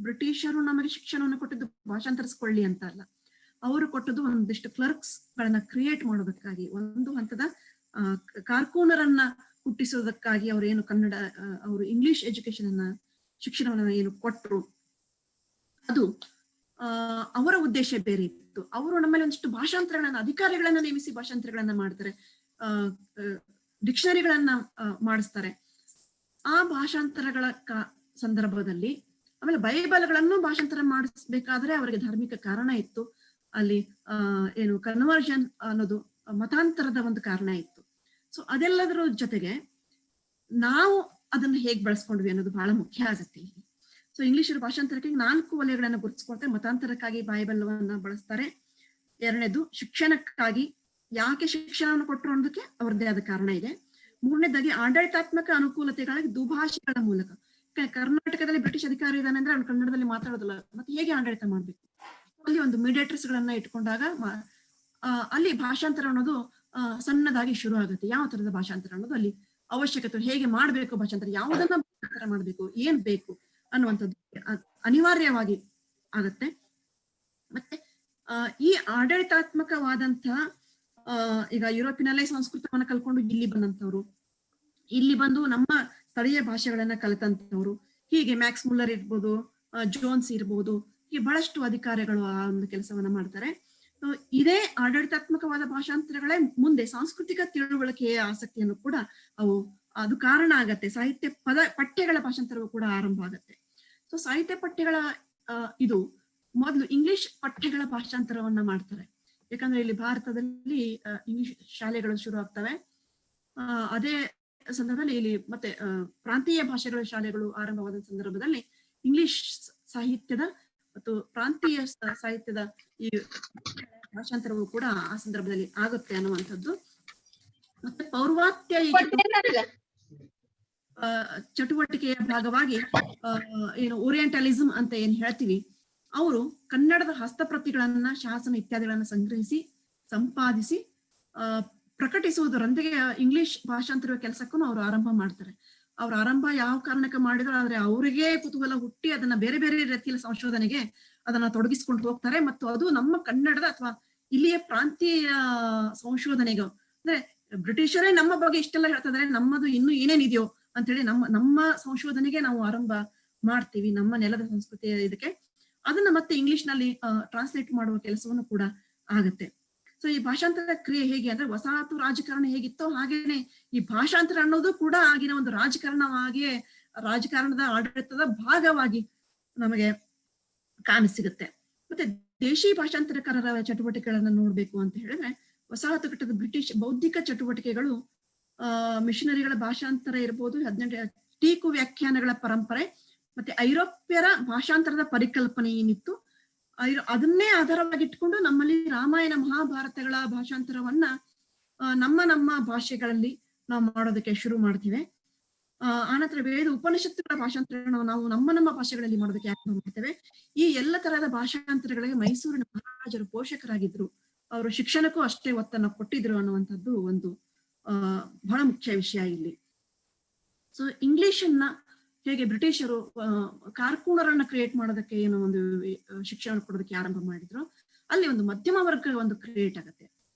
ಬ್ರಿಟಿಷರು ನಮಗೆ ಶಿಕ್ಷಣವನ್ನು ಕೊಟ್ಟಿದ್ದು ಭಾಷಾಂತರಿಸ್ಕೊಳ್ಳಿ ಅಂತ ಅಲ್ಲ, ಅವರು ಕೊಟ್ಟದ್ದು ಒಂದಿಷ್ಟು ಕ್ಲರ್ಕ್ಸ್ ಗಳನ್ನ ಕ್ರಿಯೇಟ್ ಮಾಡೋದಕ್ಕಾಗಿ, ಒಂದು ಹಂತದ ಕಾರ್ಕೂನರನ್ನ ಹುಟ್ಟಿಸೋದಕ್ಕಾಗಿ ಅವರು ಏನು ಕನ್ನಡ ಅವರು ಇಂಗ್ಲಿಷ್ ಎಜುಕೇಶನ್ ಅನ್ನ, ಶಿಕ್ಷಣವನ್ನ ಏನು ಕೊಟ್ಟರು, ಅದು ಅವರ ಉದ್ದೇಶ ಬೇರೆ ಇತ್ತು. ಅವರು ನಮ್ಮಲ್ಲಿ ಒಂದಿಷ್ಟು ಭಾಷಾಂತರಗಳನ್ನ, ಅಧಿಕಾರಿಗಳನ್ನ ನೇಮಿಸಿ ಭಾಷಾಂತರಗಳನ್ನ ಮಾಡ್ತಾರೆ, ಡಿಕ್ಷನರಿಗಳನ್ನ ಮಾಡಿಸ್ತಾರೆ. ಆ ಭಾಷಾಂತರಗಳ ಸಂದರ್ಭದಲ್ಲಿ ಆಮೇಲೆ ಬೈಬಲ್ಗಳನ್ನು ಭಾಷಾಂತರ ಮಾಡಿಸ್ಬೇಕಾದ್ರೆ ಅವರಿಗೆ ಧಾರ್ಮಿಕ ಕಾರಣ ಇತ್ತು. ಅಲ್ಲಿ ಏನು ಕನ್ವರ್ಷನ್ ಅನ್ನೋದು ಮತಾಂತರದ ಒಂದು ಕಾರಣ ಇತ್ತು. ಸೊ ಅದೆಲ್ಲದರ ಜೊತೆಗೆ ನಾವು ಅದನ್ನ ಹೇಗ್ ಬಳಸ್ಕೊಂಡ್ವಿ ಅನ್ನೋದು ಬಹಳ ಮುಖ್ಯ ಆಗುತ್ತೆ ಇಲ್ಲಿ. ಸೊ ಇಂಗ್ಲಿಷರ ಭಾಷಾಂತರಕ್ಕೆ 4 ವಲಯಗಳನ್ನ ಗುರುತಿಸ್ಕೊಳ್ತಾರೆ. ಮತಾಂತರಕ್ಕಾಗಿ ಬೈಬಲ್ವನ್ನ ಬಳಸ್ತಾರೆ. ಎರಡನೇದು ಶಿಕ್ಷಣಕ್ಕಾಗಿ, ಯಾಕೆ ಶಿಕ್ಷಣವನ್ನು ಕೊಟ್ಟರು ಅನ್ನೋದಕ್ಕೆ ಅವ್ರದ್ದೇ ಆದ ಕಾರಣ ಇದೆ. ಮೂರನೇದಾಗಿ ಆಡಳಿತಾತ್ಮಕ ಅನುಕೂಲತೆಗಾಗಿ ದುಭಾಷೆಗಳ ಮೂಲಕ. ಕರ್ನಾಟಕದಲ್ಲಿ ಬ್ರಿಟಿಷ್ ಅಧಿಕಾರಿ ಇದ್ದಾನೆ ಅಂದ್ರೆ ಅವ್ನು ಕನ್ನಡದಲ್ಲಿ ಮಾತಾಡೋದಿಲ್ಲ, ಮತ್ತೆ ಹೇಗೆ ಆಡಳಿತ ಮಾಡ್ಬೇಕು? ಅಲ್ಲಿ ಒಂದು ಮೀಡಿಯೇಟರ್ಸ್ ಗಳನ್ನ ಇಟ್ಕೊಂಡಾಗ ಅಲ್ಲಿ ಭಾಷಾಂತರ ಅನ್ನೋದು ಸಣ್ಣದಾಗಿ ಶುರು ಆಗುತ್ತೆ. ಯಾವ ತರದ ಭಾಷಾಂತರ ಅನ್ನೋದು ಅಲ್ಲಿ ಅವಶ್ಯಕತೆ, ಹೇಗೆ ಮಾಡ್ಬೇಕು ಭಾಷಾಂತರ, ಯಾವುದನ್ನ ಭಾಷಾಂತರ ಮಾಡ್ಬೇಕು, ಏನ್ ಬೇಕು ಅನ್ನುವಂಥದ್ದು ಅನಿವಾರ್ಯವಾಗಿ ಆಗತ್ತೆ. ಮತ್ತೆ ಈ ಆಡಳಿತಾತ್ಮಕವಾದಂತಹ ಈಗ ಯುರೋಪಿನಲ್ಲೇ ಸಂಸ್ಕೃತವನ್ನ ಕಲ್ಕೊಂಡು ಇಲ್ಲಿ ಬಂದಂತವ್ರು, ಇಲ್ಲಿ ಬಂದು ನಮ್ಮ ಸ್ಥಳೀಯ ಭಾಷೆಗಳನ್ನ ಕಲಿತಂತವ್ರು, ಹೀಗೆ ಮ್ಯಾಕ್ಸ್ ಮುಲ್ಲರ್ ಇರ್ಬೋದು, ಜೋನ್ಸ್ ಇರ್ಬೋದು, ಹೀಗೆ ಬಹಳಷ್ಟು ಅಧಿಕಾರಿಗಳು ಆ ಒಂದು ಕೆಲಸವನ್ನ ಮಾಡ್ತಾರೆ. ಇದೇ ಆಡಳಿತಾತ್ಮಕವಾದ ಭಾಷಾಂತರಗಳೇ ಮುಂದೆ ಸಾಂಸ್ಕೃತಿಕ ತಿಳುವಳಿಕೆಯ ಆಸಕ್ತಿಯನ್ನು ಕೂಡ ಅದು ಕಾರಣ ಆಗತ್ತೆ. ಸಾಹಿತ್ಯ ಪಠ್ಯಗಳ ಭಾಷಾಂತರವೂ ಕೂಡ ಆರಂಭ ಆಗತ್ತೆ. ಸೊ ಸಾಹಿತ್ಯ ಪಠ್ಯಗಳ ಇದು ಮೊದಲು ಇಂಗ್ಲಿಷ್ ಪಠ್ಯಗಳ ಭಾಷಾಂತರವನ್ನ ಮಾಡ್ತಾರೆ. ಯಾಕಂದ್ರೆ ಇಲ್ಲಿ ಭಾರತದಲ್ಲಿ ಇಂಗ್ಲಿಷ್ ಶಾಲೆಗಳು ಶುರು ಆಗ್ತವೆ. ಅದೇ ಸಂದರ್ಭದಲ್ಲಿ ಇಲ್ಲಿ ಮತ್ತೆ ಪ್ರಾಂತೀಯ ಭಾಷೆಗಳ ಶಾಲೆಗಳು ಆರಂಭವಾದ ಸಂದರ್ಭದಲ್ಲಿ ಇಂಗ್ಲಿಷ್ ಸಾಹಿತ್ಯದ ಮತ್ತು ಪ್ರಾಂತೀಯ ಸಾಹಿತ್ಯದ ಈ ಭಾಷಾಂತರವು ಕೂಡ ಆ ಸಂದರ್ಭದಲ್ಲಿ ಆಗುತ್ತೆ ಅನ್ನುವಂಥದ್ದು. ಮತ್ತೆ ಪೌರ್ವಾತ್ಯ ಚಟುವಟಿಕೆಯ ಭಾಗವಾಗಿ ಏನು ಓರಿಯೆಂಟಲಿಸಂ ಅಂತ ಏನ್ ಹೇಳ್ತೀವಿ, ಅವರು ಕನ್ನಡದ ಹಸ್ತಪ್ರತಿಗಳನ್ನ, ಶಾಸನ ಇತ್ಯಾದಿಗಳನ್ನ ಸಂಗ್ರಹಿಸಿ ಸಂಪಾದಿಸಿ ಪ್ರಕಟಿಸುವುದರೊಂದಿಗೆ ಇಂಗ್ಲಿಷ್ ಭಾಷಾಂತರ ಕೆಲಸಕ್ಕೂ ಅವರು ಆರಂಭ ಮಾಡ್ತಾರೆ. ಅವ್ರ ಆರಂಭ ಯಾವ ಕಾರಣಕ್ಕೆ ಮಾಡಿದ್ರು, ಆದ್ರೆ ಅವರಿಗೆ ಕುತೂಹಲ ಹುಟ್ಟಿ ಅದನ್ನ ಬೇರೆ ಬೇರೆ ರೀತಿಯ ಸಂಶೋಧನೆಗೆ ಅದನ್ನ ತೊಡಗಿಸ್ಕೊಂಡು ಹೋಗ್ತಾರೆ. ಮತ್ತು ಅದು ನಮ್ಮ ಕನ್ನಡದ ಅಥವಾ ಇಲ್ಲಿಯ ಪ್ರಾಂತೀಯ ಸಂಶೋಧನೆಗೆ, ಅಂದ್ರೆ ಬ್ರಿಟಿಷರೇ ನಮ್ಮ ಬಗ್ಗೆ ಇಷ್ಟೆಲ್ಲ ಹೇಳ್ತಾ ಇದಾರೆ, ನಮ್ಮದು ಇನ್ನೂ ಏನೇನಿದೆಯೋ ಅಂತ ಹೇಳಿ ನಮ್ಮ ಸಂಶೋಧನೆಗೆ ನಾವು ಆರಂಭ ಮಾಡ್ತೀವಿ, ನಮ್ಮ ನೆಲದ ಸಂಸ್ಕೃತಿಯ ಇದಕ್ಕೆ ಅದನ್ನ ಮತ್ತೆ ಇಂಗ್ಲಿಷ್ ನಲ್ಲಿ ಟ್ರಾನ್ಸ್ಲೇಟ್ ಮಾಡುವ ಕೆಲಸವನ್ನು ಕೂಡ ಆಗತ್ತೆ. ಸೊ ಈ ಭಾಷಾಂತರ ಕ್ರಿಯೆ ಹೇಗೆ ಅಂದ್ರೆ, ವಸಾಹತು ರಾಜಕಾರಣ ಹೇಗಿತ್ತೋ ಹಾಗೇನೆ ಈ ಭಾಷಾಂತರ ಅನ್ನೋದು ಕೂಡ ಆಗಿನ ಒಂದು ರಾಜಕಾರಣದ ಆಡಳಿತದ ಭಾಗವಾಗಿ ನಮಗೆ ಕಾಣಸಿಗುತ್ತೆ. ಮತ್ತೆ ದೇಶಿ ಭಾಷಾಂತರಕಾರರ ಚಟುವಟಿಕೆಗಳನ್ನ ನೋಡ್ಬೇಕು ಅಂತ ಹೇಳಿದ್ರೆ, ವಸಾಹತು ಘಟ್ಟದ ಬ್ರಿಟಿಷ್ ಬೌದ್ಧಿಕ ಚಟುವಟಿಕೆಗಳು, ಮಿಷನರಿಗಳ ಭಾಷಾಂತರ ಇರ್ಬೋದು, 18 ಟೀಕು ವ್ಯಾಖ್ಯಾನಗಳ ಪರಂಪರೆ, ಮತ್ತೆ ಐರೋಪ್ಯರ ಭಾಷಾಂತರದ ಪರಿಕಲ್ಪನೆ ಏನಿತ್ತು ಅದನ್ನೇ ಆಧಾರವಾಗಿಟ್ಕೊಂಡು ನಮ್ಮಲ್ಲಿ ರಾಮಾಯಣ ಮಹಾಭಾರತಗಳ ಭಾಷಾಂತರವನ್ನ ನಮ್ಮ ಭಾಷೆಗಳಲ್ಲಿ ನಾವು ಮಾಡೋದಕ್ಕೆ ಶುರು ಮಾಡ್ತೀವಿ. ಆನಂತರ ವೇದ ಉಪನಿಷತ್ತುಗಳ ಭಾಷಾಂತರ ನಾವು ನಮ್ಮ ಭಾಷೆಗಳಲ್ಲಿ ಮಾಡೋದಕ್ಕೆ ಆರಂಭ ಮಾಡ್ತೇವೆ. ಈ ಎಲ್ಲ ತರಹದ ಭಾಷಾಂತರಗಳಿಗೆ ಮೈಸೂರಿನ ಮಹಾರಾಜರು ಪೋಷಕರಾಗಿದ್ರು, ಅವರು ಶಿಕ್ಷಣಕ್ಕೂ ಅಷ್ಟೇ ಒತ್ತನ್ನು ಕೊಟ್ಟಿದ್ರು ಅನ್ನುವಂಥದ್ದು ಒಂದು ಬಹಳ ಮುಖ್ಯ ವಿಷಯ ಇಲ್ಲಿ. ಸೊ ಇಂಗ್ಲಿಷ್ ಅನ್ನ ಹೇಗೆ ಬ್ರಿಟಿಷರು ಕಾರ್ಕೂನರನ್ನ ಕ್ರಿಯೇಟ್ ಮಾಡೋದಕ್ಕೆ ಏನೋ ಒಂದು ಶಿಕ್ಷಣ ಕೊಡೋದಕ್ಕೆ ಆರಂಭ ಮಾಡಿದ್ರು, ಅಲ್ಲಿ ಒಂದು ಮಧ್ಯಮ ವರ್ಗ ಒಂದು ಕ್ರಿಯೇಟ್ ಆಗತ್ತೆ.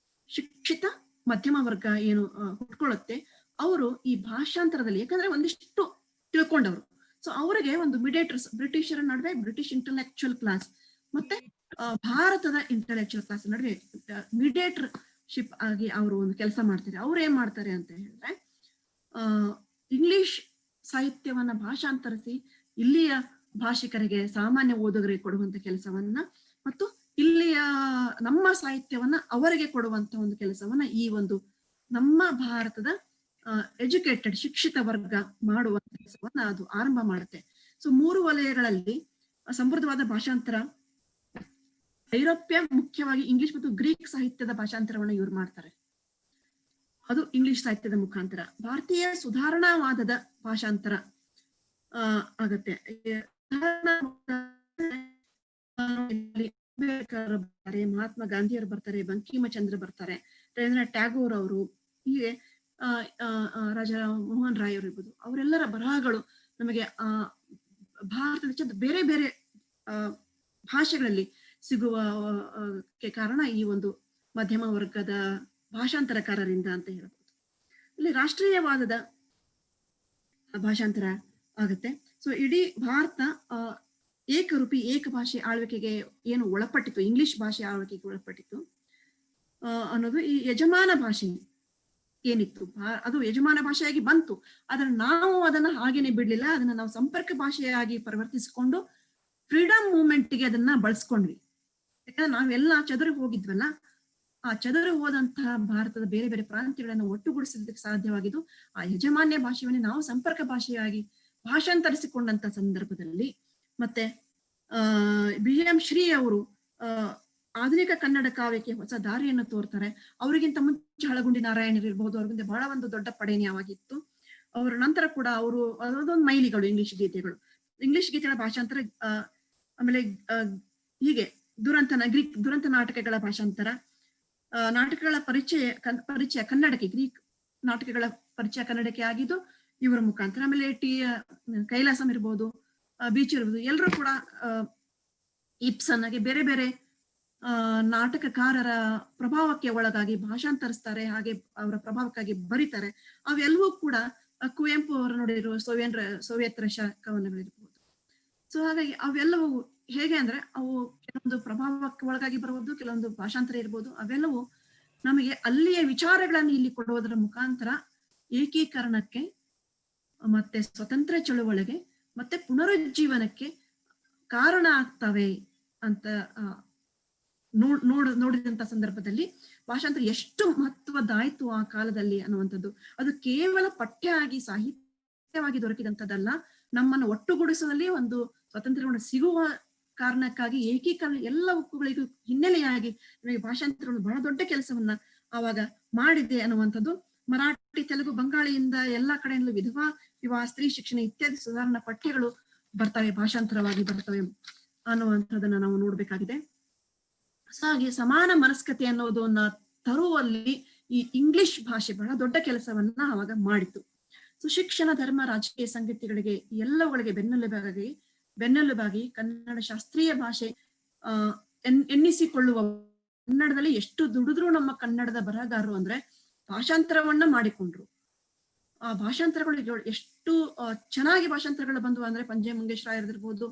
ಶಿಕ್ಷಿತ ಮಧ್ಯಮ ವರ್ಗ ಏನು ಹುಟ್ಕೊಳ್ಳುತ್ತೆ, ಅವರು ಈ ಭಾಷಾಂತರದಲ್ಲಿ ಯಾಕಂದ್ರೆ ಒಂದಿಷ್ಟು ತಿಳ್ಕೊಂಡವರು, ಸೊ ಅವರಿಗೆ ಒಂದು ಮಿಡಿಯೇಟರ್ಸ್, ಬ್ರಿಟಿಷರ ನಡುವೆ ಬ್ರಿಟಿಷ್ ಇಂಟೆಲೆಕ್ಚುಯಲ್ ಕ್ಲಾಸ್ ಮತ್ತೆ ಭಾರತದ ಇಂಟೆಲೆಕ್ಚುಯಲ್ ಕ್ಲಾಸ್ ನಡುವೆ ಮಿಡಿಯೇಟರ್ಶಿಪ್ ಆಗಿ ಅವರು ಒಂದು ಕೆಲಸ ಮಾಡ್ತಾರೆ. ಅವ್ರು ಏನ್ ಮಾಡ್ತಾರೆ ಅಂತ ಹೇಳಿದ್ರೆ, ಇಂಗ್ಲಿಷ್ ಸಾಹಿತ್ಯವನ್ನ ಭಾಷಾಂತರಿಸಿ ಇಲ್ಲಿಯ ಭಾಷಿಕರಿಗೆ, ಸಾಮಾನ್ಯ ಓದುಗರಿಗೆ ಕೊಡುವಂತ ಕೆಲಸವನ್ನ ಮತ್ತು ಇಲ್ಲಿಯ ನಮ್ಮ ಸಾಹಿತ್ಯವನ್ನ ಅವರಿಗೆ ಕೊಡುವಂತ ಒಂದು ಕೆಲಸವನ್ನ ಈ ಒಂದು ನಮ್ಮ ಭಾರತದ ಎಜುಕೇಟೆಡ್ ಶಿಕ್ಷಿತ ವರ್ಗ ಮಾಡುವ ಕೆಲಸವನ್ನ ಅದು ಆರಂಭ ಮಾಡುತ್ತೆ. ಸೊ 3 ವಲಯಗಳಲ್ಲಿ ಸಮೃದ್ಧವಾದ ಭಾಷಾಂತರ, ಐರೋಪ್ಯ ಮುಖ್ಯವಾಗಿ ಇಂಗ್ಲಿಷ್ ಮತ್ತು ಗ್ರೀಕ್ ಸಾಹಿತ್ಯದ ಭಾಷಾಂತರವನ್ನ ಇವ್ರು ಮಾಡ್ತಾರೆ, ಅದು ಇಂಗ್ಲಿಷ್ ಸಾಹಿತ್ಯದ ಮುಖಾಂತರ. ಭಾರತೀಯ ಸುಧಾರಣಾವಾದದ ಭಾಷಾಂತರ ಆಗತ್ತೆ. ಅಂಬೇಡ್ಕರ್ ಬರ್ತಾರೆ, ಮಹಾತ್ಮ ಗಾಂಧಿಯವರು ಬರ್ತಾರೆ, ಬಂಕಿಮಚಂದ್ರ ಬರ್ತಾರೆ, ರವೀಂದ್ರನಾಥ್ ಟ್ಯಾಗೋರ್ ಅವರು, ಹೀಗೆ ರಾಜಾ ಮೋಹನ್ ರಾಯ್ ಅವರು ಇರ್ಬೋದು, ಅವರೆಲ್ಲರ ಬರಹಗಳು ನಮಗೆ ಭಾರತದ ಬೇರೆ ಬೇರೆ ಭಾಷೆಗಳಲ್ಲಿ ಸಿಗುವ ಕಾರಣ ಈ ಒಂದು ಮಧ್ಯಮ ವರ್ಗದ ಭಾಷಾಂತರಕಾರರಿಂದ ಅಂತ ಹೇಳ್ಬೋದು. ಇಲ್ಲಿ ರಾಷ್ಟ್ರೀಯವಾದದ ಭಾಷಾಂತರ ಆಗುತ್ತೆ. ಸೊ ಇಡೀ ಭಾರತ ಏಕರೂಪಿ ಏಕ ಭಾಷೆ ಆಳ್ವಿಕೆಗೆ ಏನು ಒಳಪಟ್ಟಿತ್ತು, ಇಂಗ್ಲಿಷ್ ಭಾಷೆ ಆಳ್ವಿಕೆಗೆ ಒಳಪಟ್ಟಿತ್ತು ಅನ್ನೋದು ಈ ಯಜಮಾನ ಭಾಷೆ ಏನಿತ್ತು ಅದು ಯಜಮಾನ ಭಾಷೆಯಾಗಿ ಬಂತು. ಆದ್ರೆ ನಾವು ಅದನ್ನ ಹಾಗೇನೆ ಬಿಡ್ಲಿಲ್ಲ, ಅದನ್ನ ನಾವು ಸಂಪರ್ಕ ಭಾಷೆಯಾಗಿ ಪರಿವರ್ತಿಸಿಕೊಂಡು ಫ್ರೀಡಮ್ ಮೂವ್ಮೆಂಟ್ಗೆ ಅದನ್ನ ಬಳಸ್ಕೊಂಡ್ವಿ. ಯಾಕಂದ್ರೆ ನಾವೆಲ್ಲ ಚದುರಿ ಹೋಗಿದ್ವಲ್ಲ, ಆ ಚದುರಿ ಹೋದಂತಹ ಭಾರತದ ಬೇರೆ ಬೇರೆ ಪ್ರಾಂತ್ಯಗಳನ್ನು ಒಟ್ಟುಗೂಡಿಸಲಿಕ್ಕೆ ಸಾಧ್ಯವಾಗಿದ್ದು ಆ ಯಜಮಾನ್ಯ ಭಾಷೆಯನ್ನೇ ನಾವು ಸಂಪರ್ಕ ಭಾಷೆಯಾಗಿ ಭಾಷಾಂತರಿಸಿಕೊಂಡಂತ ಸಂದರ್ಭದಲ್ಲಿ. ಮತ್ತೆ BM ಶ್ರೀ ಅವರು ಆಧುನಿಕ ಕನ್ನಡ ಕಾವ್ಯಕ್ಕೆ ಹೊಸ ದಾರಿಯನ್ನು ತೋರ್ತಾರೆ. ಅವರಿಗಿಂತ ಮುಂಚೆ ಹಳಗುಂಡಿ ನಾರಾಯಣರು ಇರ್ಬೋದು, ಅವ್ರಿಗಿಂತ ಬಹಳ ಒಂದು ದೊಡ್ಡ ಪಡೆಯವಾಗಿತ್ತು. ಅವರ ನಂತರ ಕೂಡ ಅವರು ಅದೊಂದು ಮೈಲಿಗಳು ಇಂಗ್ಲಿಷ್ ಗೀತೆಗಳ ಭಾಷಾಂತರ, ಆಮೇಲೆ ಹೀಗೆ ಗ್ರೀಕ್ ದುರಂತ ನಾಟಕಗಳ ಭಾಷಾಂತರ, ನಾಟಕಗಳ ಪರಿಚಯ ಕನ್ನಡಕ್ಕೆ, ಗ್ರೀಕ್ ನಾಟಕಗಳ ಪರಿಚಯ ಕನ್ನಡಕ್ಕೆ ಆಗಿದ್ದು ಇವರ ಮುಖಾಂತರ. ಆಮೇಲೆ ಕೈಲಾಸಂ ಇರ್ಬೋದು, ಬೀಚ್ ಇರ್ಬೋದು, ಎಲ್ಲರೂ ಕೂಡ ಇಬ್ಸನ್ ಹಾಗೆ ಬೇರೆ ಬೇರೆ ನಾಟಕಕಾರರ ಪ್ರಭಾವಕ್ಕೆ ಒಳಗಾಗಿ ಭಾಷಾಂತರಿಸ್ತಾರೆ, ಹಾಗೆ ಅವರ ಪ್ರಭಾವಕ್ಕಾಗಿ ಬರೀತಾರೆ. ಅವೆಲ್ಲವೂ ಕೂಡ ಕುವೆಂಪು ಅವರು ನೋಡಿರುವ ಸೋವಿಯತ್ ರಷ್ಯಾ ಕವನಗಳಿರ್ಬೋದು. ಸೊ ಹಾಗಾಗಿ ಅವೆಲ್ಲವೂ ಹೇಗೆ ಅಂದ್ರೆ ಅವು ಕೆಲವೊಂದು ಪ್ರಭಾವಕ್ಕೆ ಒಳಗಾಗಿ ಬರಬಹುದು, ಕೆಲವೊಂದು ಭಾಷಾಂತರ ಇರ್ಬೋದು. ಅವೆಲ್ಲವೂ ನಮಗೆ ಅಲ್ಲಿಯ ವಿಚಾರಗಳನ್ನು ಇಲ್ಲಿ ಕೊಡುವುದರ ಮುಖಾಂತರ ಏಕೀಕರಣಕ್ಕೆ ಮತ್ತೆ ಸ್ವತಂತ್ರ ಚಳುವಳಿಗೆ ಮತ್ತೆ ಪುನರುಜ್ಜೀವನಕ್ಕೆ ಕಾರಣ ಆಗ್ತವೆ ಅಂತ ನೋಡಿದಂತ ಸಂದರ್ಭದಲ್ಲಿ ಭಾಷಾಂತರ ಎಷ್ಟು ಮಹತ್ವದಾಯ್ತು ಆ ಕಾಲದಲ್ಲಿ ಅನ್ನುವಂಥದ್ದು. ಅದು ಕೇವಲ ಪಠ್ಯ ಆಗಿ ಸಾಹಿತ್ಯವಾಗಿ ದೊರಕಿದಂಥದ್ದಲ್ಲ, ನಮ್ಮನ್ನು ಒಟ್ಟುಗೂಡಿಸುವಲ್ಲಿ ಒಂದು ಸ್ವತಂತ್ರ ಸಿಗುವ ಕಾರಣಕ್ಕಾಗಿ ಏಕೀಕರಣ ಎಲ್ಲ ಒಕ್ಕುಗಳಿಗೂ ಹಿನ್ನೆಲೆಯಾಗಿ ನಮಗೆ ಭಾಷಾಂತರಗಳು ಬಹಳ ದೊಡ್ಡ ಕೆಲಸವನ್ನ ಆವಾಗ ಮಾಡಿದೆ ಅನ್ನುವಂಥದ್ದು. ಮರಾಠಿ, ತೆಲುಗು, ಬಂಗಾಳಿಯಿಂದ ಎಲ್ಲಾ ಕಡೆಯಿಂದಲೂ ವಿಧವಾ ವಿವಾಹ, ಸ್ತ್ರೀ ಶಿಕ್ಷಣ ಇತ್ಯಾದಿ ಸುಧಾರಣಾ ಪಠ್ಯಗಳು ಬರ್ತವೆ, ಭಾಷಾಂತರವಾಗಿ ಬರ್ತವೆ ಅನ್ನುವಂಥದ್ದನ್ನ ನಾವು ನೋಡ್ಬೇಕಾಗಿದೆ. ಹಾಗೆ ಸಮಾನ ಮನಸ್ಕತೆ ಅನ್ನೋದನ್ನ ತರುವಲ್ಲಿ ಈ ಇಂಗ್ಲಿಷ್ ಭಾಷೆ ಬಹಳ ದೊಡ್ಡ ಕೆಲಸವನ್ನ ಅವಾಗ ಮಾಡಿತು. ಸೊ ಶಿಕ್ಷಣ, ಧರ್ಮ, ರಾಜಕೀಯ ಸಂಗತಿಗಳಿಗೆ ಎಲ್ಲವುಗಳಿಗೆ ಬೆನ್ನೆಲುಬಾಗಿ ಕನ್ನಡ ಶಾಸ್ತ್ರೀಯ ಭಾಷೆ ಎನ್ನಿಸಿಕೊಳ್ಳುವ, ಕನ್ನಡದಲ್ಲಿ ಎಷ್ಟು ದುಡಿದ್ರು ನಮ್ಮ ಕನ್ನಡದ ಬರಹಗಾರರು ಅಂದ್ರೆ ಭಾಷಾಂತರವನ್ನ ಮಾಡಿಕೊಂಡ್ರು. ಆ ಭಾಷಾಂತರಗಳು ಎಷ್ಟು ಚೆನ್ನಾಗಿ ಭಾಷಾಂತರಗಳು ಬಂದ್ವು ಅಂದ್ರೆ ಪಂಜೆ ಮಂಗೇಶ್ ರಾಯರ್ದಿರ್ಬೋದು,